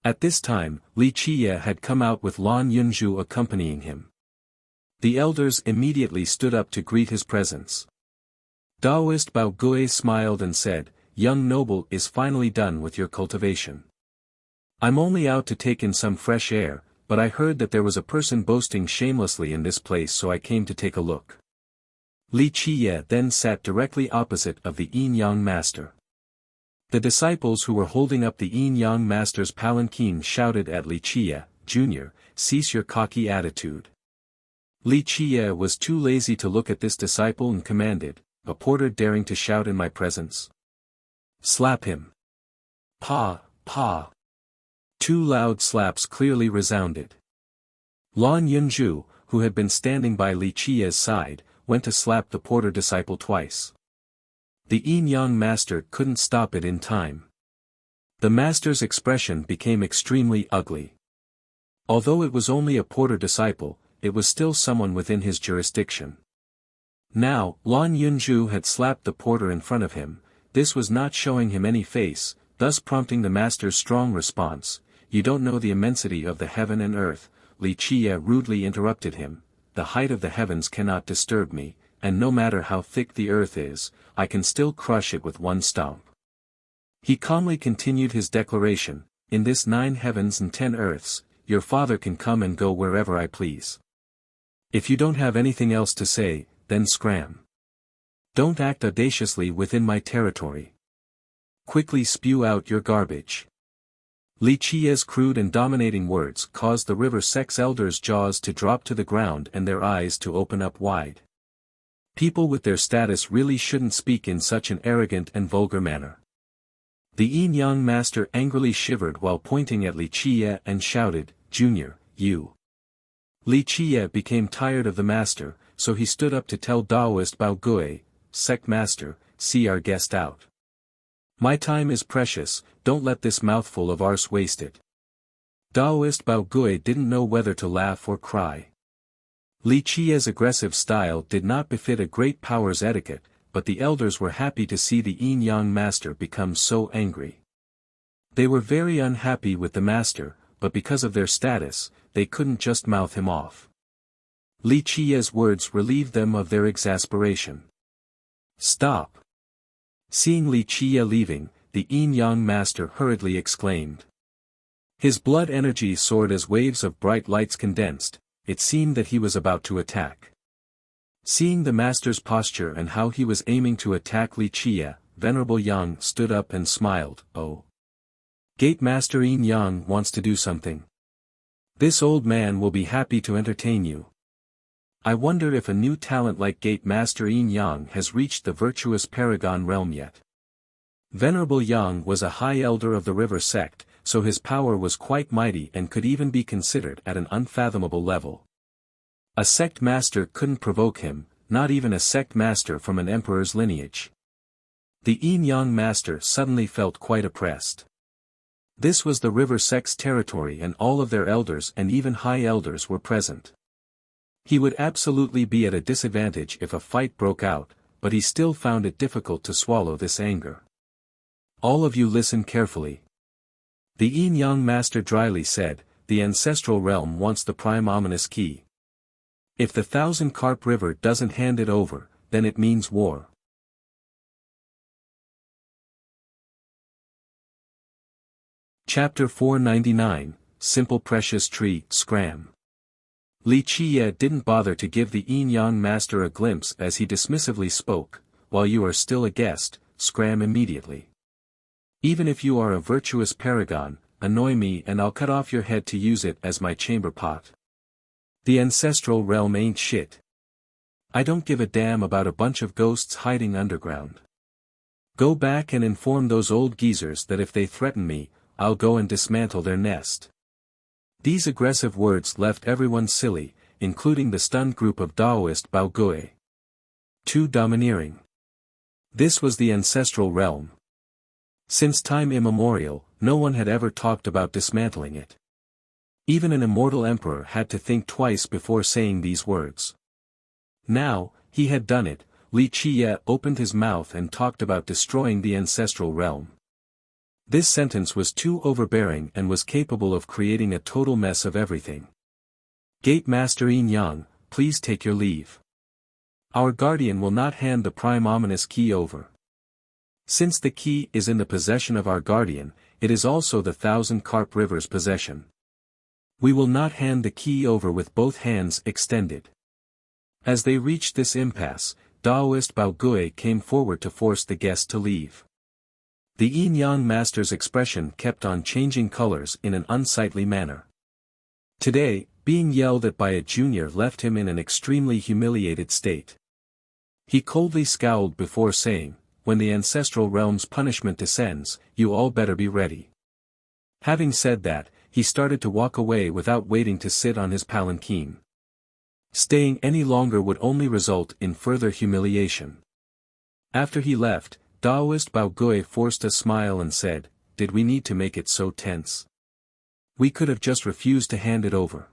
At this time, Li Qie had come out with Lan Yunzhu accompanying him. The elders immediately stood up to greet his presence. Daoist Bao Gui smiled and said, "Young noble is finally done with your cultivation. I'm only out to take in some fresh air, but I heard that there was a person boasting shamelessly in this place, so I came to take a look." Li Qie then sat directly opposite of the Yin Yang Master. The disciples who were holding up the Yin Yang Master's palanquin shouted at Li Qie, "Junior, cease your cocky attitude." Li Qie was too lazy to look at this disciple and commanded, "A porter daring to shout in my presence? Slap him." "Pa, pa." Two loud slaps clearly resounded. Lan Yunzhu, who had been standing by Li Qie's side, went to slap the porter disciple twice. The Yin Yang Master couldn't stop it in time. The master's expression became extremely ugly. Although it was only a porter disciple, it was still someone within his jurisdiction. Now, Lan Yunzhu had slapped the porter in front of him. This was not showing him any face, thus prompting the master's strong response, "You don't know the immensity of the heaven and earth." Li Qie rudely interrupted him, "The height of the heavens cannot disturb me, and no matter how thick the earth is, I can still crush it with one stomp." He calmly continued his declaration, "In this 9 heavens and 10 earths, your father can come and go wherever I please. If you don't have anything else to say, then scram. Don't act audaciously within my territory. Quickly spew out your garbage." Li Qie's crude and dominating words caused the river sect's elders' jaws to drop to the ground and their eyes to open up wide. People with their status really shouldn't speak in such an arrogant and vulgar manner. The Yin Yang Master angrily shivered while pointing at Li Qie and shouted, "Junior, you." Li Qie became tired of the master, so he stood up to tell Daoist Bao Gui, "Sect Master, see our guest out. My time is precious, don't let this mouthful of ours waste it." Daoist Bao Gui didn't know whether to laugh or cry. Li Qie's aggressive style did not befit a great power's etiquette, but the elders were happy to see the Yin Yang Master become so angry. They were very unhappy with the master, but because of their status, they couldn't just mouth him off. Li Qie's words relieved them of their exasperation. "Stop." Seeing Li Qie leaving, the Yin Yang Master hurriedly exclaimed. His blood energy soared as waves of bright lights condensed. It seemed that he was about to attack. Seeing the master's posture and how he was aiming to attack Li Qie, Venerable Yang stood up and smiled, "Oh. Gate Master Yin Yang wants to do something. This old man will be happy to entertain you. I wonder if a new talent like Gate Master Yin Yang has reached the virtuous Paragon realm yet." Venerable Yang was a high elder of the river sect, so his power was quite mighty and could even be considered at an unfathomable level. A sect master couldn't provoke him, not even a sect master from an emperor's lineage. The Yin-Yang master suddenly felt quite oppressed. This was the river sect's territory and all of their elders and even high elders were present. He would absolutely be at a disadvantage if a fight broke out, but he still found it difficult to swallow this anger. All of you listen carefully. The Yin-Yang master dryly said, the ancestral realm wants the prime ominous key. If the Thousand Carp River doesn't hand it over, then it means war. Chapter 499, Simple Precious Tree, Scram. Li Qiye didn't bother to give the Yin-Yang master a glimpse as he dismissively spoke, while you are still a guest, scram immediately. Even if you are a virtuous paragon, annoy me and I'll cut off your head to use it as my chamber pot. The ancestral realm ain't shit. I don't give a damn about a bunch of ghosts hiding underground. Go back and inform those old geezers that if they threaten me, I'll go and dismantle their nest. These aggressive words left everyone silly, including the stunned group of Daoist Baogui. Too domineering. This was the ancestral realm. Since time immemorial, no one had ever talked about dismantling it. Even an immortal emperor had to think twice before saying these words. Now, he had done it. Li Qiye opened his mouth and talked about destroying the ancestral realm. This sentence was too overbearing and was capable of creating a total mess of everything. Gate Master Yin-Yang, please take your leave. Our guardian will not hand the prime ominous key over. Since the key is in the possession of our guardian, it is also the Thousand Carp River's possession. We will not hand the key over with both hands extended. As they reached this impasse, Daoist Baogui came forward to force the guest to leave. The Yin-Yang master's expression kept on changing colors in an unsightly manner. Today, being yelled at by a junior left him in an extremely humiliated state. He coldly scowled before saying, when the ancestral realm's punishment descends, you all better be ready. Having said that, he started to walk away without waiting to sit on his palanquin. Staying any longer would only result in further humiliation. After he left, Daoist Baogui forced a smile and said, did we need to make it so tense? We could have just refused to hand it over.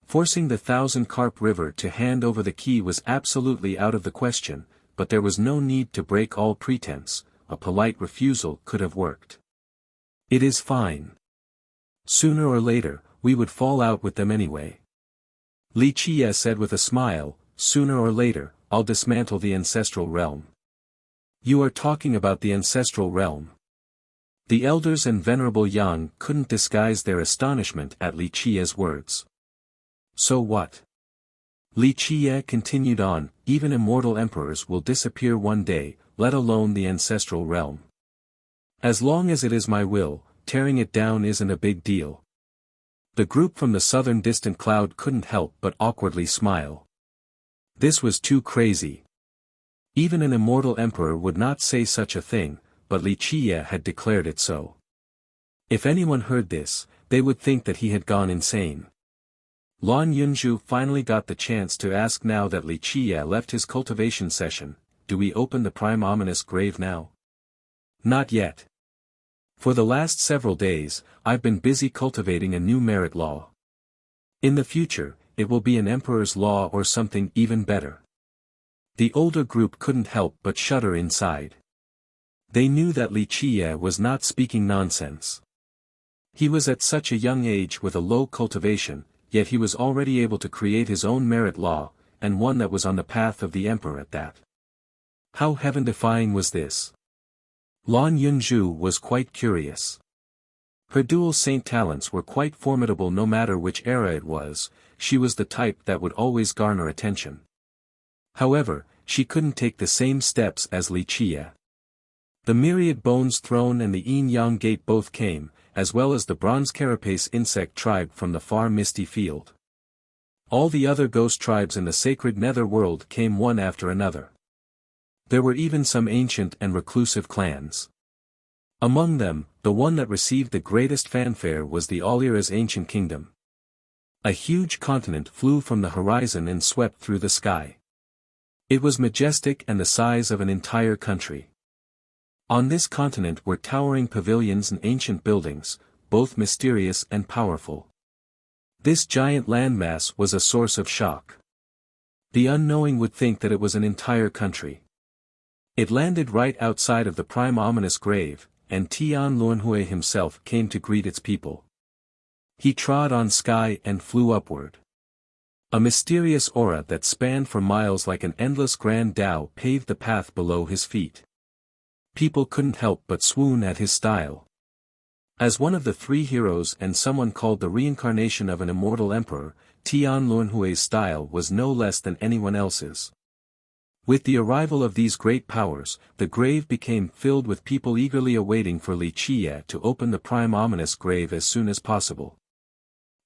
Forcing the Thousand Carp River to hand over the key was absolutely out of the question, but there was no need to break all pretense, a polite refusal could have worked. It is fine. Sooner or later, we would fall out with them anyway. Li Qiye said with a smile, sooner or later, I'll dismantle the ancestral realm. You are talking about the ancestral realm. The elders and Venerable Yang couldn't disguise their astonishment at Li Qiye's words. So what? Li Qiye continued on, even immortal emperors will disappear one day, let alone the ancestral realm. As long as it is my will, tearing it down isn't a big deal. The group from the southern distant cloud couldn't help but awkwardly smile. This was too crazy. Even an immortal emperor would not say such a thing, but Li Qiye had declared it so. If anyone heard this, they would think that he had gone insane. Lan Yunzhu finally got the chance to ask now that Li Qiye left his cultivation session, do we open the prime ominous grave now? Not yet. For the last several days, I've been busy cultivating a new merit law. In the future, it will be an emperor's law or something even better. The older group couldn't help but shudder inside. They knew that Li Qiye was not speaking nonsense. He was at such a young age with a low cultivation, yet he was already able to create his own merit law, and one that was on the path of the emperor at that. How heaven-defying was this? Lan Yunzhu was quite curious. Her dual saint talents were quite formidable no matter which era it was, she was the type that would always garner attention. However, she couldn't take the same steps as Li Qiye. The myriad bones throne and the Yin-Yang gate both came, as well as the bronze carapace insect tribe from the far misty field. All the other ghost tribes in the sacred nether world came one after another. There were even some ancient and reclusive clans. Among them, the one that received the greatest fanfare was the Alira's ancient kingdom. A huge continent flew from the horizon and swept through the sky. It was majestic and the size of an entire country. On this continent were towering pavilions and ancient buildings, both mysterious and powerful. This giant landmass was a source of shock. The unknowing would think that it was an entire country. It landed right outside of the prime ominous grave, and Tian Luanhui himself came to greet its people. He trod on sky and flew upward. A mysterious aura that spanned for miles like an endless grand Tao paved the path below his feet. People couldn't help but swoon at his style. As one of the three heroes and someone called the reincarnation of an immortal emperor, Tian Luanhui's style was no less than anyone else's. With the arrival of these great powers, the grave became filled with people eagerly awaiting for Li Qiye to open the prime ominous grave as soon as possible.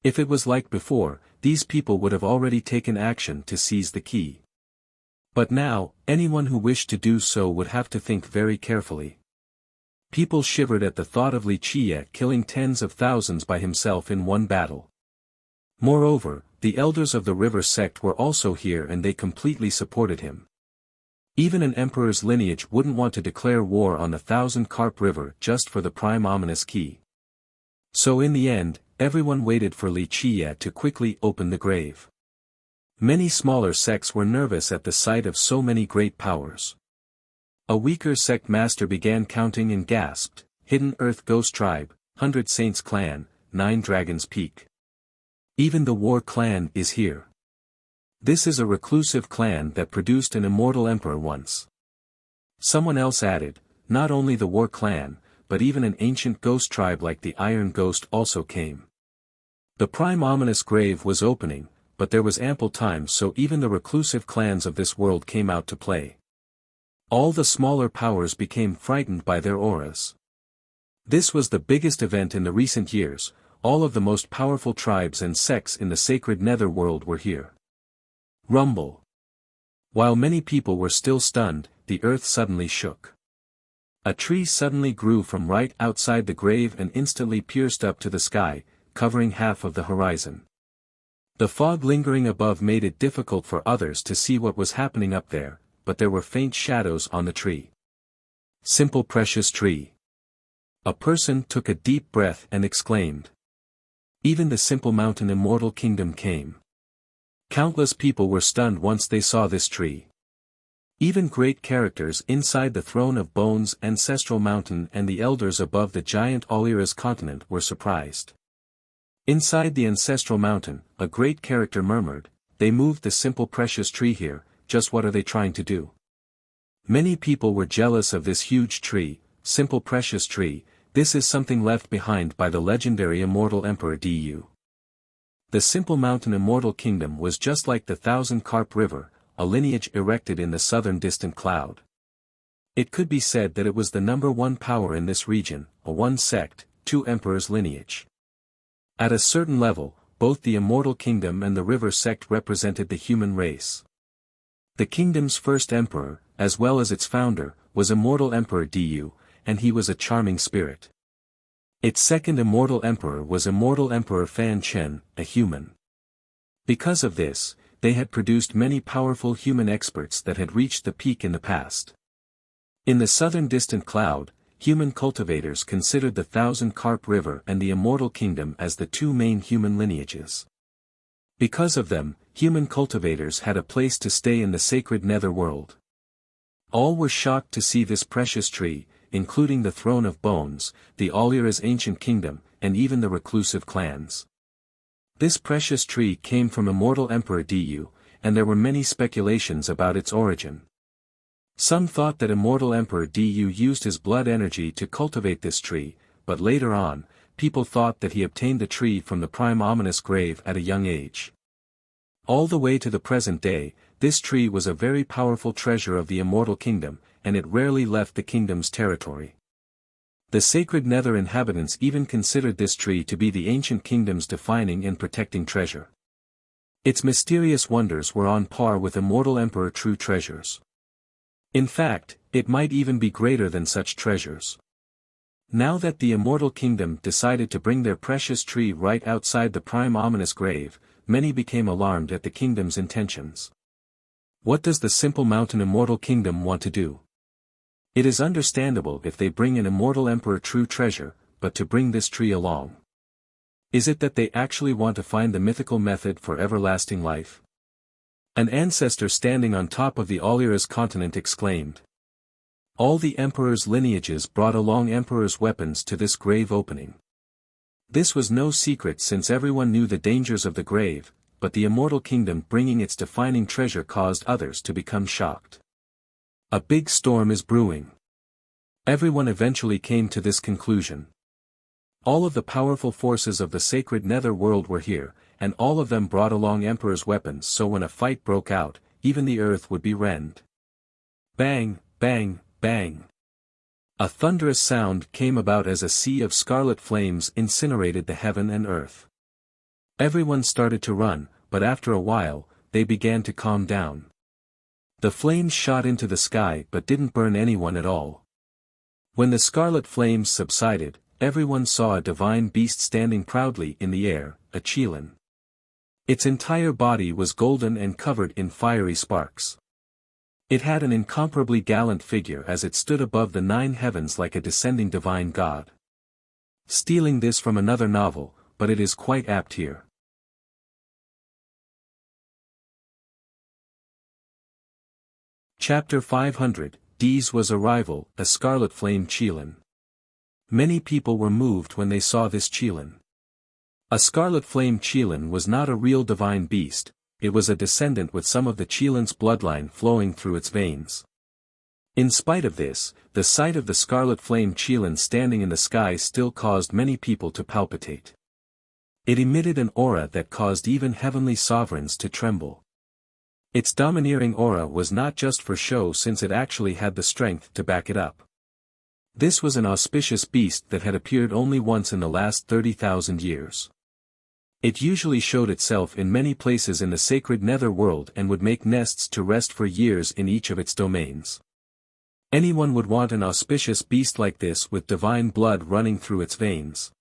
If it was like before, these people would have already taken action to seize the key. But now, anyone who wished to do so would have to think very carefully. People shivered at the thought of Li Qiye killing tens of thousands by himself in one battle. Moreover, the elders of the river sect were also here and they completely supported him. Even an emperor's lineage wouldn't want to declare war on the Thousand Carp River just for the prime ominous key. So in the end, everyone waited for Li Qiye to quickly open the grave. Many smaller sects were nervous at the sight of so many great powers. A weaker sect master began counting and gasped, Hidden Earth Ghost Tribe, 100 Saints Clan, 9 Dragons Peak. Even the War Clan is here. This is a reclusive clan that produced an immortal emperor once. Someone else added, not only the War Clan, but even an ancient ghost tribe like the Iron Ghost also came. The prime ominous grave was opening, but there was ample time so even the reclusive clans of this world came out to play. All the smaller powers became frightened by their auras. This was the biggest event in the recent years, all of the most powerful tribes and sects in the sacred netherworld were here. Rumble. While many people were still stunned, the earth suddenly shook. A tree suddenly grew from right outside the grave and instantly pierced up to the sky, covering half of the horizon. The fog lingering above made it difficult for others to see what was happening up there, but there were faint shadows on the tree. Simple precious tree. A person took a deep breath and exclaimed. Even the simple mountain immortal kingdom came. Countless people were stunned once they saw this tree. Even great characters inside the throne of bones ancestral mountain and the elders above the giant Alira's continent were surprised. Inside the ancestral mountain, a great character murmured, they moved the simple precious tree here, just what are they trying to do? Many people were jealous of this huge tree, simple precious tree, this is something left behind by the legendary immortal emperor Du. The simple mountain immortal kingdom was just like the Thousand Carp River, a lineage erected in the southern distant cloud. It could be said that it was the number one power in this region, a one sect, two emperors lineage. At a certain level, both the immortal kingdom and the river sect represented the human race. The kingdom's first emperor, as well as its founder, was immortal emperor Du, and he was a charming spirit. Its second immortal emperor was immortal emperor Fan Chen, a human. Because of this, they had produced many powerful human experts that had reached the peak in the past. In the southern distant cloud, human cultivators considered the Thousand Carp River and the immortal kingdom as the two main human lineages. Because of them, human cultivators had a place to stay in the sacred netherworld. All were shocked to see this precious tree, including the throne of bones, the Alira's ancient kingdom, and even the reclusive clans. This precious tree came from immortal Emperor Du, and there were many speculations about its origin. Some thought that immortal Emperor Du used his blood energy to cultivate this tree, but later on, people thought that he obtained the tree from the prime ominous grave at a young age. All the way to the present day, this tree was a very powerful treasure of the immortal kingdom, and it rarely left the kingdom's territory. The sacred nether inhabitants even considered this tree to be the ancient kingdom's defining and protecting treasure. Its mysterious wonders were on par with immortal emperor true treasures. In fact, it might even be greater than such treasures. Now that the immortal kingdom decided to bring their precious tree right outside the prime ominous grave, many became alarmed at the kingdom's intentions. What does the simple mountain immortal kingdom want to do? It is understandable if they bring an immortal emperor true treasure, but to bring this tree along. Is it that they actually want to find the mythical method for everlasting life? An ancestor standing on top of the Alira's continent exclaimed. All the emperor's lineages brought along emperor's weapons to this grave opening. This was no secret since everyone knew the dangers of the grave, but the immortal kingdom bringing its defining treasure caused others to become shocked. A big storm is brewing. Everyone eventually came to this conclusion. All of the powerful forces of the sacred nether world were here, and all of them brought along Emperor's weapons, so when a fight broke out, even the earth would be rent. Bang, bang, bang. A thunderous sound came about as a sea of scarlet flames incinerated the heaven and earth. Everyone started to run, but after a while, they began to calm down. The flames shot into the sky but didn't burn anyone at all. When the scarlet flames subsided, everyone saw a divine beast standing proudly in the air, a Qilin. Its entire body was golden and covered in fiery sparks. It had an incomparably gallant figure as it stood above the 9 heavens like a descending divine god. Stealing this from another novel, but it is quite apt here. Chapter 500, Dee's was arrival, a scarlet flame Qilin. Many people were moved when they saw this Qilin. A scarlet flame Qilin was not a real divine beast, it was a descendant with some of the Qilin's bloodline flowing through its veins. In spite of this, the sight of the scarlet flame Qilin standing in the sky still caused many people to palpitate. It emitted an aura that caused even heavenly sovereigns to tremble. Its domineering aura was not just for show since it actually had the strength to back it up. This was an auspicious beast that had appeared only once in the last 30,000 years. It usually showed itself in many places in the sacred nether world and would make nests to rest for years in each of its domains. Anyone would want an auspicious beast like this with divine blood running through its veins.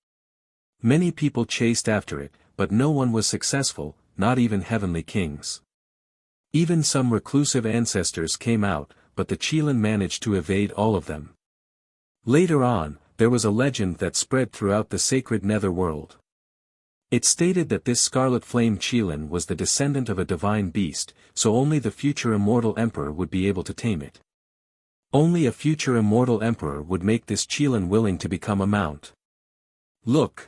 Many people chased after it, but no one was successful, not even heavenly kings. Even some reclusive ancestors came out, but the Qilin managed to evade all of them. Later on, there was a legend that spread throughout the sacred nether world. It stated that this scarlet flame Qilin was the descendant of a divine beast, so only the future immortal emperor would be able to tame it. Only a future immortal emperor would make this Qilin willing to become a mount. Look!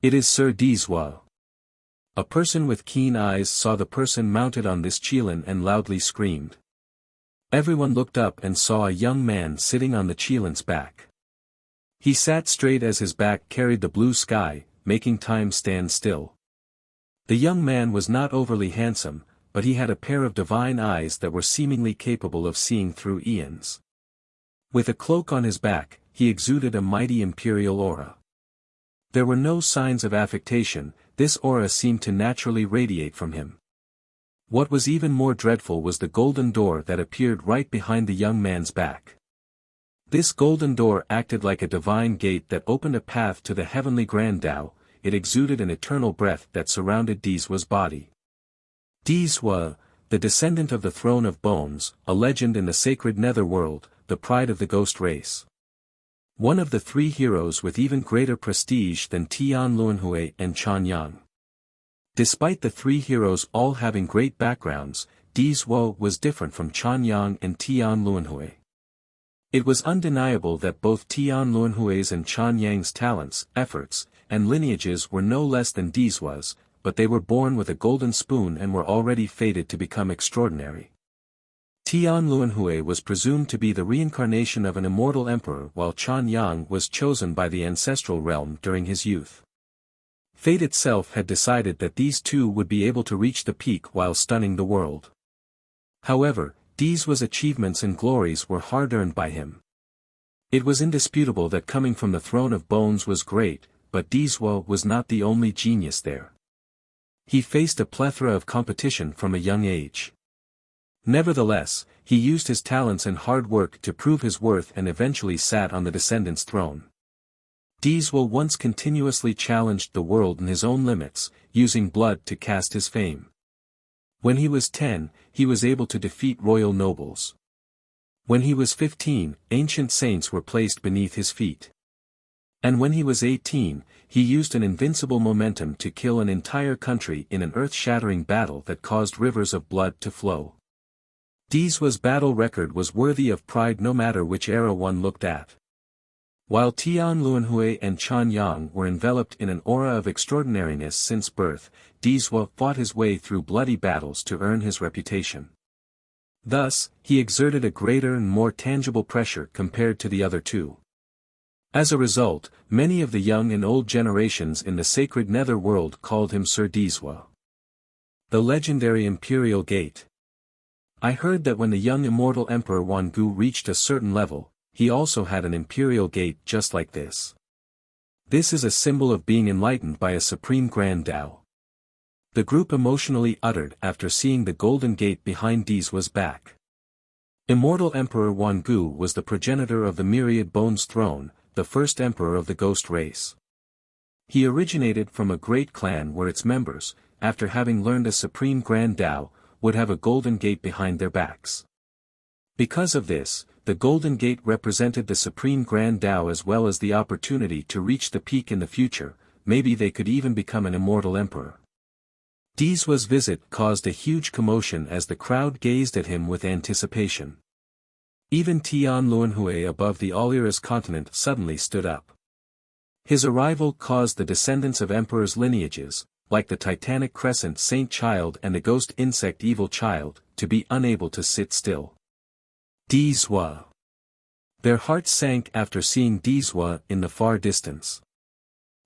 It is Sir Deezwa. A person with keen eyes saw the person mounted on this Qilin and loudly screamed. Everyone looked up and saw a young man sitting on the Qilin's back. He sat straight as his back carried the blue sky, making time stand still. The young man was not overly handsome, but he had a pair of divine eyes that were seemingly capable of seeing through eons. With a cloak on his back, he exuded a mighty imperial aura. There were no signs of affectation, this aura seemed to naturally radiate from him. What was even more dreadful was the golden door that appeared right behind the young man's back. This golden door acted like a divine gate that opened a path to the heavenly Grand Tao. It exuded an eternal breath that surrounded Deezwa's body. Deezwa, the descendant of the throne of bones, a legend in the sacred nether world, the pride of the ghost race. One of the 3 heroes with even greater prestige than Tian Luanhui and Chan Yang. Despite the 3 heroes all having great backgrounds, Deezwa was different from Chan Yang and Tian Luanhui. It was undeniable that both Tian Luanhui's and Chan Yang's talents, efforts, and lineages were no less than Deezwa's, but they were born with a golden spoon and were already fated to become extraordinary. Tian Luanhui was presumed to be the reincarnation of an immortal emperor while Chan Yang was chosen by the ancestral realm during his youth. Fate itself had decided that these two would be able to reach the peak while stunning the world. However, Deezwa's achievements and glories were hard-earned by him. It was indisputable that coming from the throne of bones was great, but Deezwa was not the only genius there. He faced a plethora of competition from a young age. Nevertheless, he used his talents and hard work to prove his worth and eventually sat on the descendant's throne. Deezwa once continuously challenged the world in his own limits, using blood to cast his fame. When he was 10, he was able to defeat royal nobles. When he was 15, ancient saints were placed beneath his feet. And when he was 18, he used an invincible momentum to kill an entire country in an earth-shattering battle that caused rivers of blood to flow. Dizhua's battle record was worthy of pride no matter which era one looked at. While Tian Luanhui and Chen Yang were enveloped in an aura of extraordinariness since birth, Dizhua fought his way through bloody battles to earn his reputation. Thus, he exerted a greater and more tangible pressure compared to the other two. As a result, many of the young and old generations in the sacred nether world called him Sir Dizhua. The legendary Imperial Gate. I heard that when the young immortal Emperor Wangu reached a certain level, he also had an imperial gate just like this. This is a symbol of being enlightened by a supreme grand Tao. The group emotionally uttered after seeing the golden gate behind Dizhua's back. Immortal Emperor Wangu was the progenitor of the Myriad Bones throne, the first emperor of the ghost race. He originated from a great clan where its members, after having learned a supreme grand Tao, would have a golden gate behind their backs. Because of this, the Golden Gate represented the supreme grand Tao as well as the opportunity to reach the peak in the future. Maybe they could even become an immortal emperor. Dizhua's visit caused a huge commotion as the crowd gazed at him with anticipation. Even Tian Luanhui above the Oliris continent suddenly stood up. His arrival caused the descendants of emperors' lineages, like the Titanic Crescent Saint Child and the Ghost Insect Evil Child, to be unable to sit still. Dizhua. Their hearts sank after seeing Dizhua in the far distance.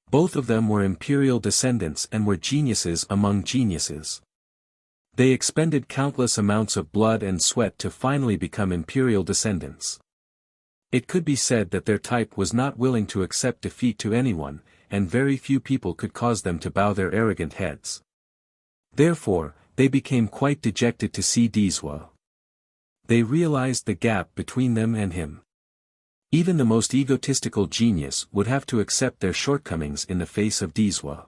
Both of them were imperial descendants and were geniuses among geniuses. They expended countless amounts of blood and sweat to finally become imperial descendants. It could be said that their type was not willing to accept defeat to anyone, and very few people could cause them to bow their arrogant heads. Therefore, they became quite dejected to see Dizhua. They realized the gap between them and him. Even the most egotistical genius would have to accept their shortcomings in the face of Dizhua.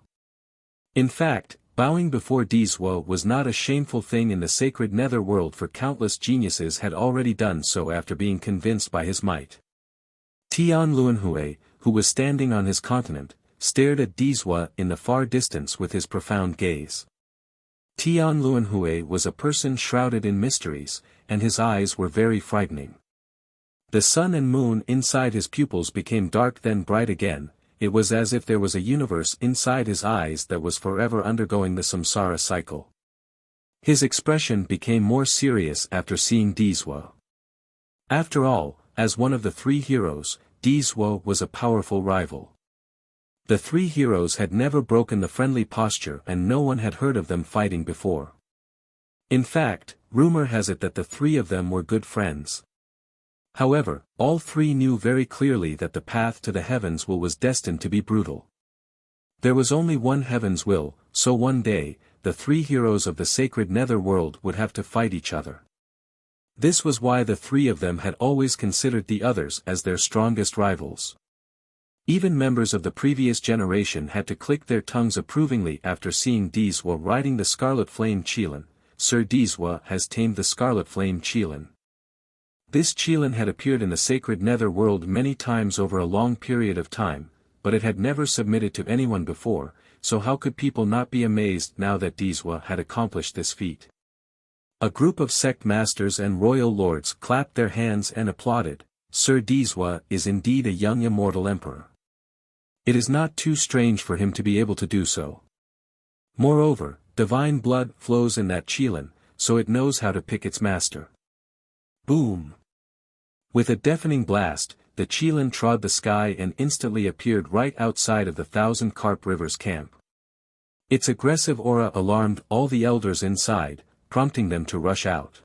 In fact, bowing before Dizhua was not a shameful thing in the sacred nether world, for countless geniuses had already done so after being convinced by his might. Tian Luanhui, who was standing on his continent, stared at Dizhua in the far distance with his profound gaze. Tian Luanhui was a person shrouded in mysteries, and his eyes were very frightening. The sun and moon inside his pupils became dark then bright again. It was as if there was a universe inside his eyes that was forever undergoing the samsara cycle. His expression became more serious after seeing Dizhua. After all, as one of the three heroes, Dizhua was a powerful rival. The three heroes had never broken the friendly posture and no one had heard of them fighting before. In fact, rumor has it that the three of them were good friends. However, all three knew very clearly that the path to the heavens was destined to be brutal. There was only one heaven's will, so one day, the three heroes of the sacred nether world would have to fight each other. This was why the three of them had always considered the others as their strongest rivals. Even members of the previous generation had to click their tongues approvingly after seeing Dizhua riding the Scarlet Flame Qilin. Sir Dizhua has tamed the Scarlet Flame Qilin. This Qilin had appeared in the sacred nether world many times over a long period of time, but it had never submitted to anyone before, so how could people not be amazed now that Dizhua had accomplished this feat? A group of sect masters and royal lords clapped their hands and applauded. Sir Dizhua is indeed a young immortal emperor. It is not too strange for him to be able to do so. Moreover, divine blood flows in that Qilin, so it knows how to pick its master. Boom! With a deafening blast, the Qilin trod the sky and instantly appeared right outside of the Thousand Carp River's camp. Its aggressive aura alarmed all the elders inside, prompting them to rush out.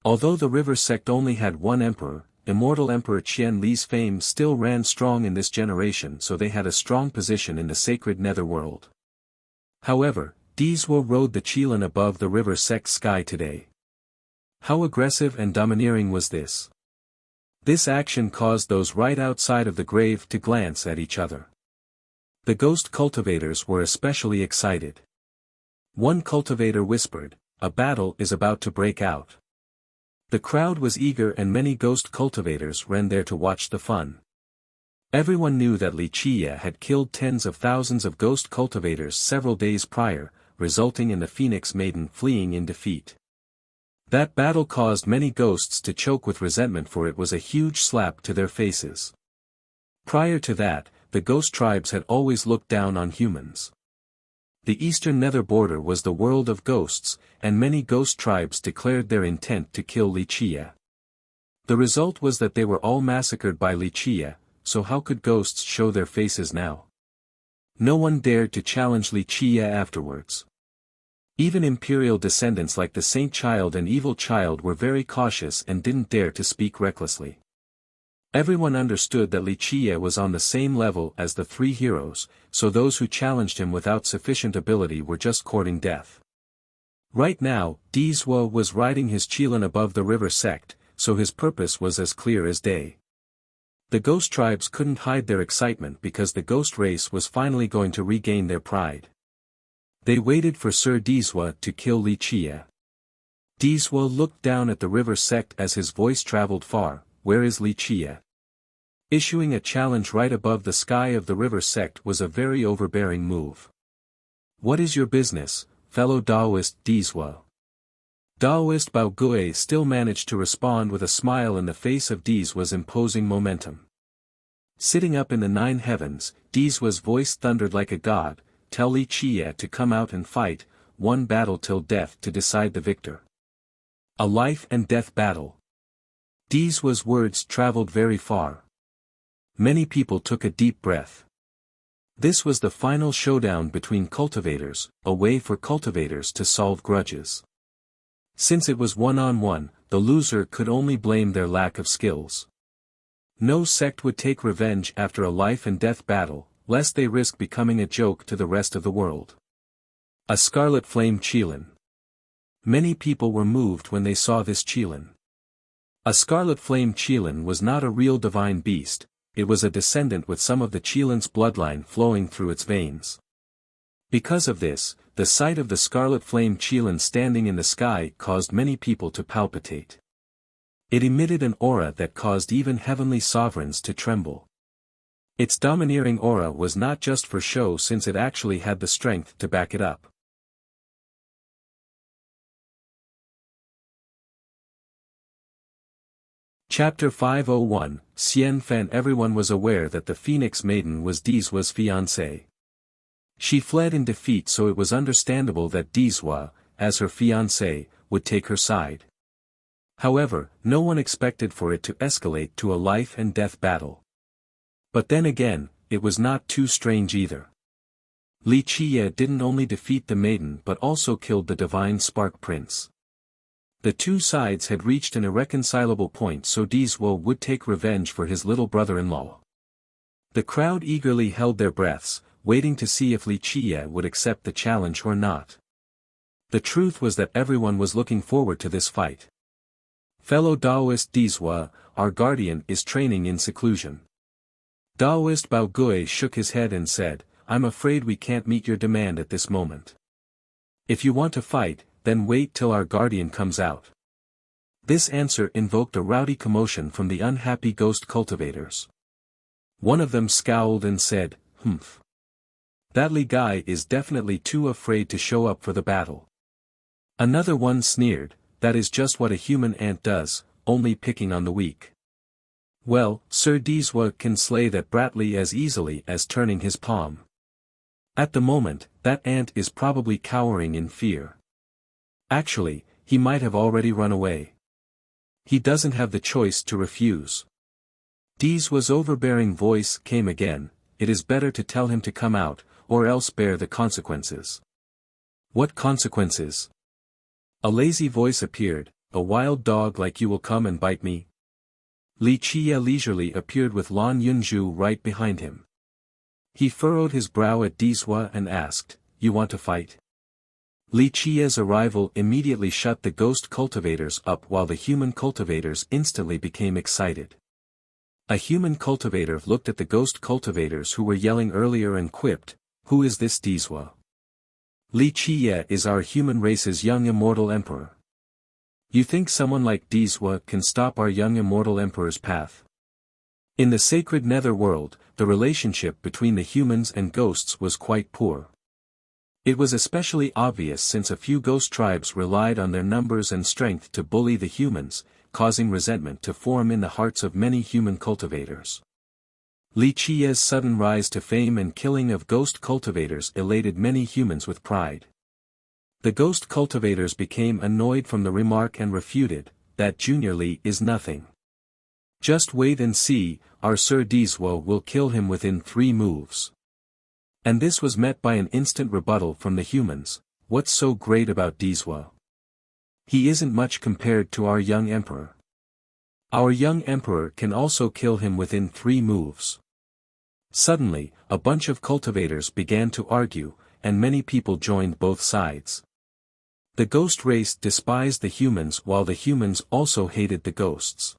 Although the river sect only had one emperor, Immortal Emperor Qian Li's fame still ran strong in this generation, so they had a strong position in the sacred netherworld. However, Dizhua rode the Qilin above the river sect sky today. How aggressive and domineering was this? This action caused those right outside of the grave to glance at each other. The ghost cultivators were especially excited. One cultivator whispered, a battle is about to break out. The crowd was eager and many ghost cultivators ran there to watch the fun. Everyone knew that Wuxia had killed tens of thousands of ghost cultivators several days prior, resulting in the Phoenix Maiden fleeing in defeat. That battle caused many ghosts to choke with resentment, for it was a huge slap to their faces. Prior to that, the ghost tribes had always looked down on humans. The eastern nether border was the world of ghosts, and many ghost tribes declared their intent to kill Wuxia. The result was that they were all massacred by Wuxia, so how could ghosts show their faces now? No one dared to challenge Wuxia afterwards. Even imperial descendants like the Saint Child and Evil Child were very cautious and didn't dare to speak recklessly. Everyone understood that Wuxia was on the same level as the three heroes, so those who challenged him without sufficient ability were just courting death. Right now, Dizwa was riding his Qilin above the river sect, so his purpose was as clear as day. The ghost tribes couldn't hide their excitement because the ghost race was finally going to regain their pride. They waited for Sir Dizwa to kill Wuxia. Dizwa looked down at the river sect as his voice traveled far. Where is Wuxia? Issuing a challenge right above the sky of the river sect was a very overbearing move. What is your business, fellow Taoist Dizwa? Taoist Bao Gui still managed to respond with a smile in the face of Dizwa's imposing momentum. Sitting up in the 9 heavens, Dizwa's voice thundered like a god, tell Wuxia to come out and fight, one battle till death to decide the victor. A life and death battle. Dizwa's words traveled very far. Many people took a deep breath. This was the final showdown between cultivators, a way for cultivators to solve grudges. Since it was one-on-one, the loser could only blame their lack of skills. No sect would take revenge after a life and death battle, lest they risk becoming a joke to the rest of the world. A scarlet flame Qilin. Many people were moved when they saw this Qilin. A scarlet flame Qilin was not a real divine beast, it was a descendant with some of the Qilin's bloodline flowing through its veins. Because of this, the sight of the scarlet flame Qilin standing in the sky caused many people to palpitate. It emitted an aura that caused even heavenly sovereigns to tremble. Its domineering aura was not just for show, since it actually had the strength to back it up. Chapter 501, Xian Fan. Everyone was aware that the Phoenix Maiden was Dizwa's fiancée. She fled in defeat, so it was understandable that Dizwa, as her fiancé, would take her side. However, no one expected for it to escalate to a life and death battle. But then again, it was not too strange either. Wuxia didn't only defeat the maiden but also killed the divine Spark Prince. The two sides had reached an irreconcilable point, so Dizwa would take revenge for his little brother-in-law. The crowd eagerly held their breaths, waiting to see if Wuxia would accept the challenge or not. The truth was that everyone was looking forward to this fight. Fellow Taoist Dizwa, our guardian is training in seclusion. Taoist Bao Gui shook his head and said, I'm afraid we can't meet your demand at this moment. If you want to fight, then wait till our guardian comes out. This answer invoked a rowdy commotion from the unhappy ghost cultivators. One of them scowled and said, Humph. That Li guy is definitely too afraid to show up for the battle. Another one sneered, that is just what a human ant does, only picking on the weak. Well, Sir Dizwa can slay that Bratly as easily as turning his palm. At the moment, that ant is probably cowering in fear. Actually, he might have already run away. He doesn't have the choice to refuse. Dizwa's overbearing voice came again, it is better to tell him to come out, or else bear the consequences. What consequences? A lazy voice appeared, a wild dog like you will come and bite me? Wuxia leisurely appeared with Lan Yunju right behind him. He furrowed his brow at Dizwa and asked, you want to fight? Wuxia's arrival immediately shut the ghost cultivators up, while the human cultivators instantly became excited. A human cultivator looked at the ghost cultivators who were yelling earlier and quipped, who is this Dizwa? Li Qiye is our human race's young immortal emperor. You think someone like Dizwa can stop our young immortal emperor's path? In the sacred nether world, the relationship between the humans and ghosts was quite poor. It was especially obvious since a few ghost tribes relied on their numbers and strength to bully the humans, causing resentment to form in the hearts of many human cultivators. Li Qiye's sudden rise to fame and killing of ghost cultivators elated many humans with pride. The ghost cultivators became annoyed from the remark and refuted, that Junior Li is nothing. Just wait and see, our Sir Dizwa will kill him within 3 moves. And this was met by an instant rebuttal from the humans. What's so great about Dizwa? He isn't much compared to our young emperor. Our young emperor can also kill him within 3 moves. Suddenly, a bunch of cultivators began to argue, and many people joined both sides. The ghost race despised the humans while the humans also hated the ghosts.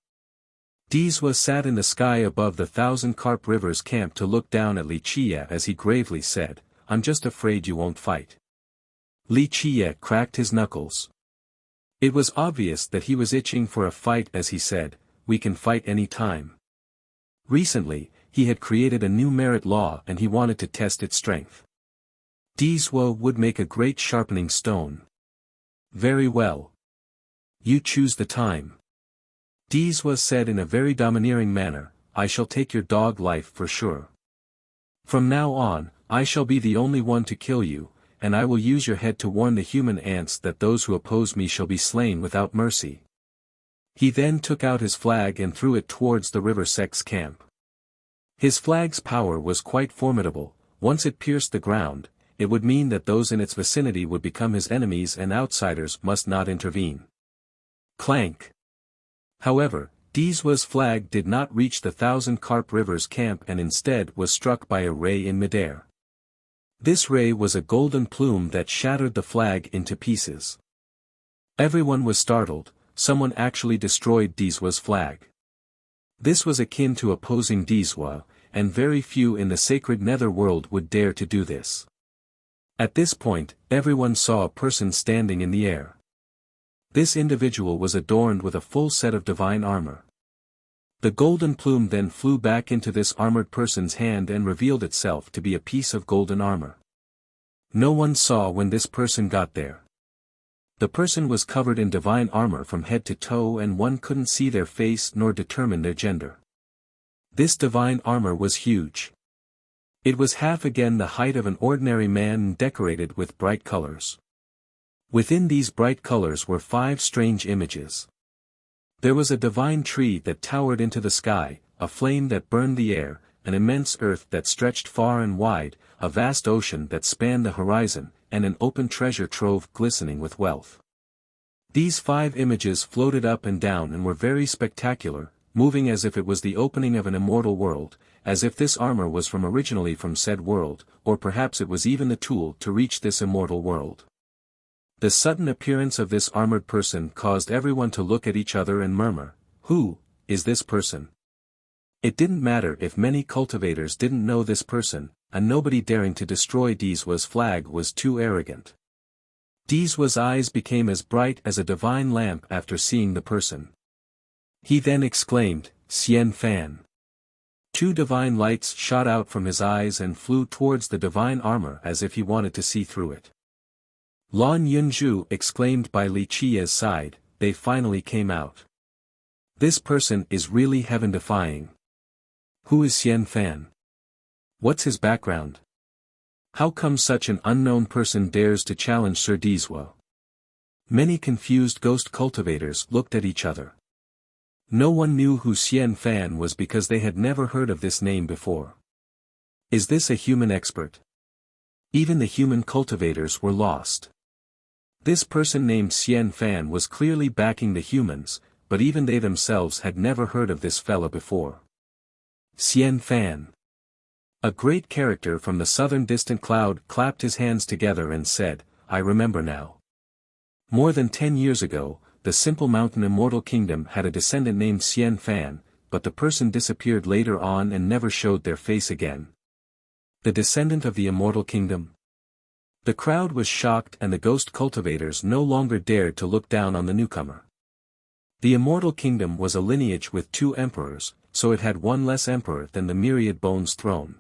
Dizwa sat in the sky above the 1,000 Carp River's camp to look down at Li Qiye as he gravely said, "I'm just afraid you won't fight." Li Qiye cracked his knuckles. It was obvious that he was itching for a fight as he said, "We can fight any time." Recently, he had created a new merit law and he wanted to test its strength. Dizwa would make a great sharpening stone. Very well. You choose the time. Dizwa said in a very domineering manner, "I shall take your dog life for sure. From now on, I shall be the only one to kill you, and I will use your head to warn the human ants that those who oppose me shall be slain without mercy." He then took out his flag and threw it towards the river sect's camp. His flag's power was quite formidable. Once it pierced the ground, it would mean that those in its vicinity would become his enemies and outsiders must not intervene. Clank! However, Dizwa's flag did not reach the 1,000 Carp River's camp and instead was struck by a ray in midair. This ray was a golden plume that shattered the flag into pieces. Everyone was startled. Someone actually destroyed Dizwa's flag. This was akin to opposing Dizwa, and very few in the sacred nether world would dare to do this. At this point, everyone saw a person standing in the air. This individual was adorned with a full set of divine armor. The golden plume then flew back into this armored person's hand and revealed itself to be a piece of golden armor. No one saw when this person got there. The person was covered in divine armor from head to toe and one couldn't see their face nor determine their gender. This divine armor was huge. It was half again the height of an ordinary man and decorated with bright colors. Within these bright colors were 5 strange images. There was a divine tree that towered into the sky, a flame that burned the air, an immense earth that stretched far and wide, a vast ocean that spanned the horizon, and an open treasure trove glistening with wealth. These 5 images floated up and down and were very spectacular, moving as if it was the opening of an immortal world, as if this armor was originally from said world, or perhaps it was even the tool to reach this immortal world. The sudden appearance of this armored person caused everyone to look at each other and murmur, "Who is this person?" It didn't matter if many cultivators didn't know this person, and nobody daring to destroy Dizwa's flag was too arrogant. Dizwa's eyes became as bright as a divine lamp after seeing the person. He then exclaimed, "Xian Fan." 2 divine lights shot out from his eyes and flew towards the divine armor as if he wanted to see through it. Lan Yunzhu exclaimed by Li Qiye's side, "They finally came out. This person is really heaven-defying. Who is Xian Fan? What's his background? How come such an unknown person dares to challenge Sir Dizwa?" Many confused ghost cultivators looked at each other. No one knew who Xian Fan was because they had never heard of this name before. Is this a human expert? Even the human cultivators were lost. This person named Xian Fan was clearly backing the humans, but even they themselves had never heard of this fella before. Xian Fan. A great character from the southern distant cloud clapped his hands together and said, "I remember now. More than 10 years ago, the simple mountain immortal kingdom had a descendant named Xian Fan, but the person disappeared later on and never showed their face again." The descendant of the immortal kingdom? The crowd was shocked and the ghost cultivators no longer dared to look down on the newcomer. The immortal kingdom was a lineage with 2 emperors, so it had one less emperor than the myriad bones throne.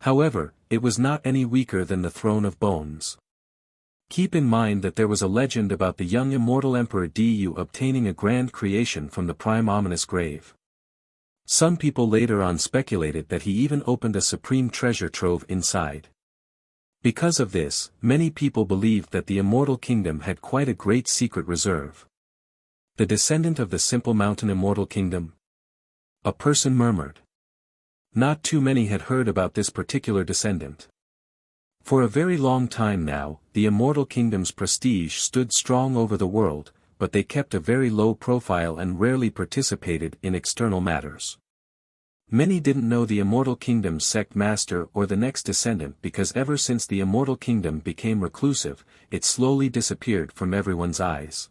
However, it was not any weaker than the throne of bones. Keep in mind that there was a legend about the young immortal Emperor Du obtaining a grand creation from the prime ominous grave. Some people later on speculated that he even opened a supreme treasure trove inside. Because of this, many people believed that the immortal kingdom had quite a great secret reserve. The descendant of the simple mountain immortal kingdom? A person murmured. Not too many had heard about this particular descendant. For a very long time now, the immortal kingdom's prestige stood strong over the world, but they kept a very low profile and rarely participated in external matters. Many didn't know the immortal kingdom's sect master or the next descendant because ever since the immortal kingdom became reclusive, it slowly disappeared from everyone's eyes.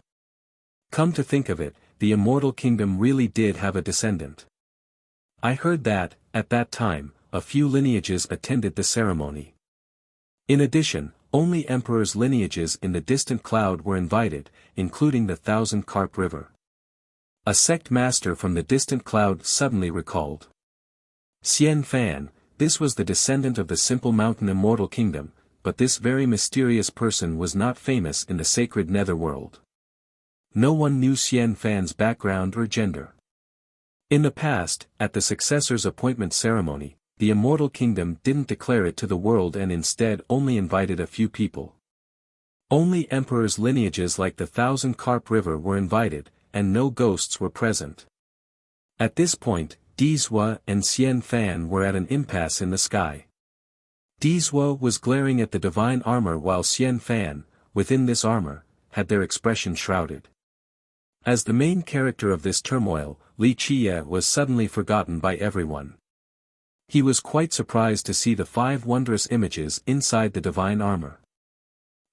Come to think of it, the immortal kingdom really did have a descendant. I heard that, at that time, a few lineages attended the ceremony. In addition, only emperors' lineages in the distant cloud were invited, including the 1,000-carp river. A sect master from the distant cloud suddenly recalled. Xian Fan, this was the descendant of the simple mountain immortal kingdom, but this very mysterious person was not famous in the sacred netherworld. No one knew Xian Fan's background or gender. In the past, at the successor's appointment ceremony, the immortal kingdom didn't declare it to the world and instead only invited a few people. Only emperors' lineages like the 1,000-carp river were invited, and no ghosts were present. At this point, Dizhua and Xian Fan were at an impasse in the sky. Dizhua was glaring at the divine armor while Xian Fan, within this armor, had their expression shrouded. As the main character of this turmoil, Li Qie was suddenly forgotten by everyone. He was quite surprised to see the 5 wondrous images inside the divine armor.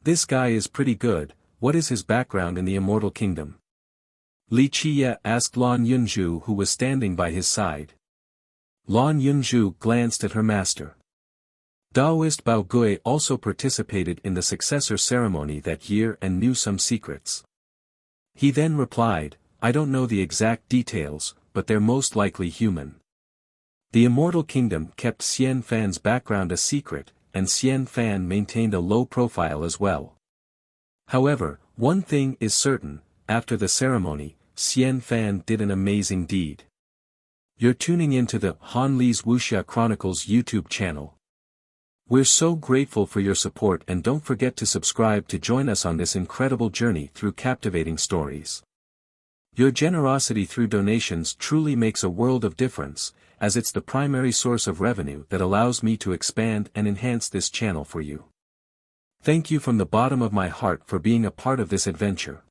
This guy is pretty good, what is his background in the immortal kingdom? Li Qie asked Lan Yunzhu who was standing by his side. Lan Yunzhu glanced at her master. Daoist Bao Gui also participated in the successor ceremony that year and knew some secrets. He then replied, I don't know the exact details, but they're most likely human. The immortal kingdom kept Xian Fan's background a secret, and Xian Fan maintained a low profile as well. However, one thing is certain, after the ceremony, Xian Fan did an amazing deed. You're tuning into the Han Li's Wuxia Chronicles YouTube channel. We're so grateful for your support and don't forget to subscribe to join us on this incredible journey through captivating stories. Your generosity through donations truly makes a world of difference, as it's the primary source of revenue that allows me to expand and enhance this channel for you. Thank you from the bottom of my heart for being a part of this adventure.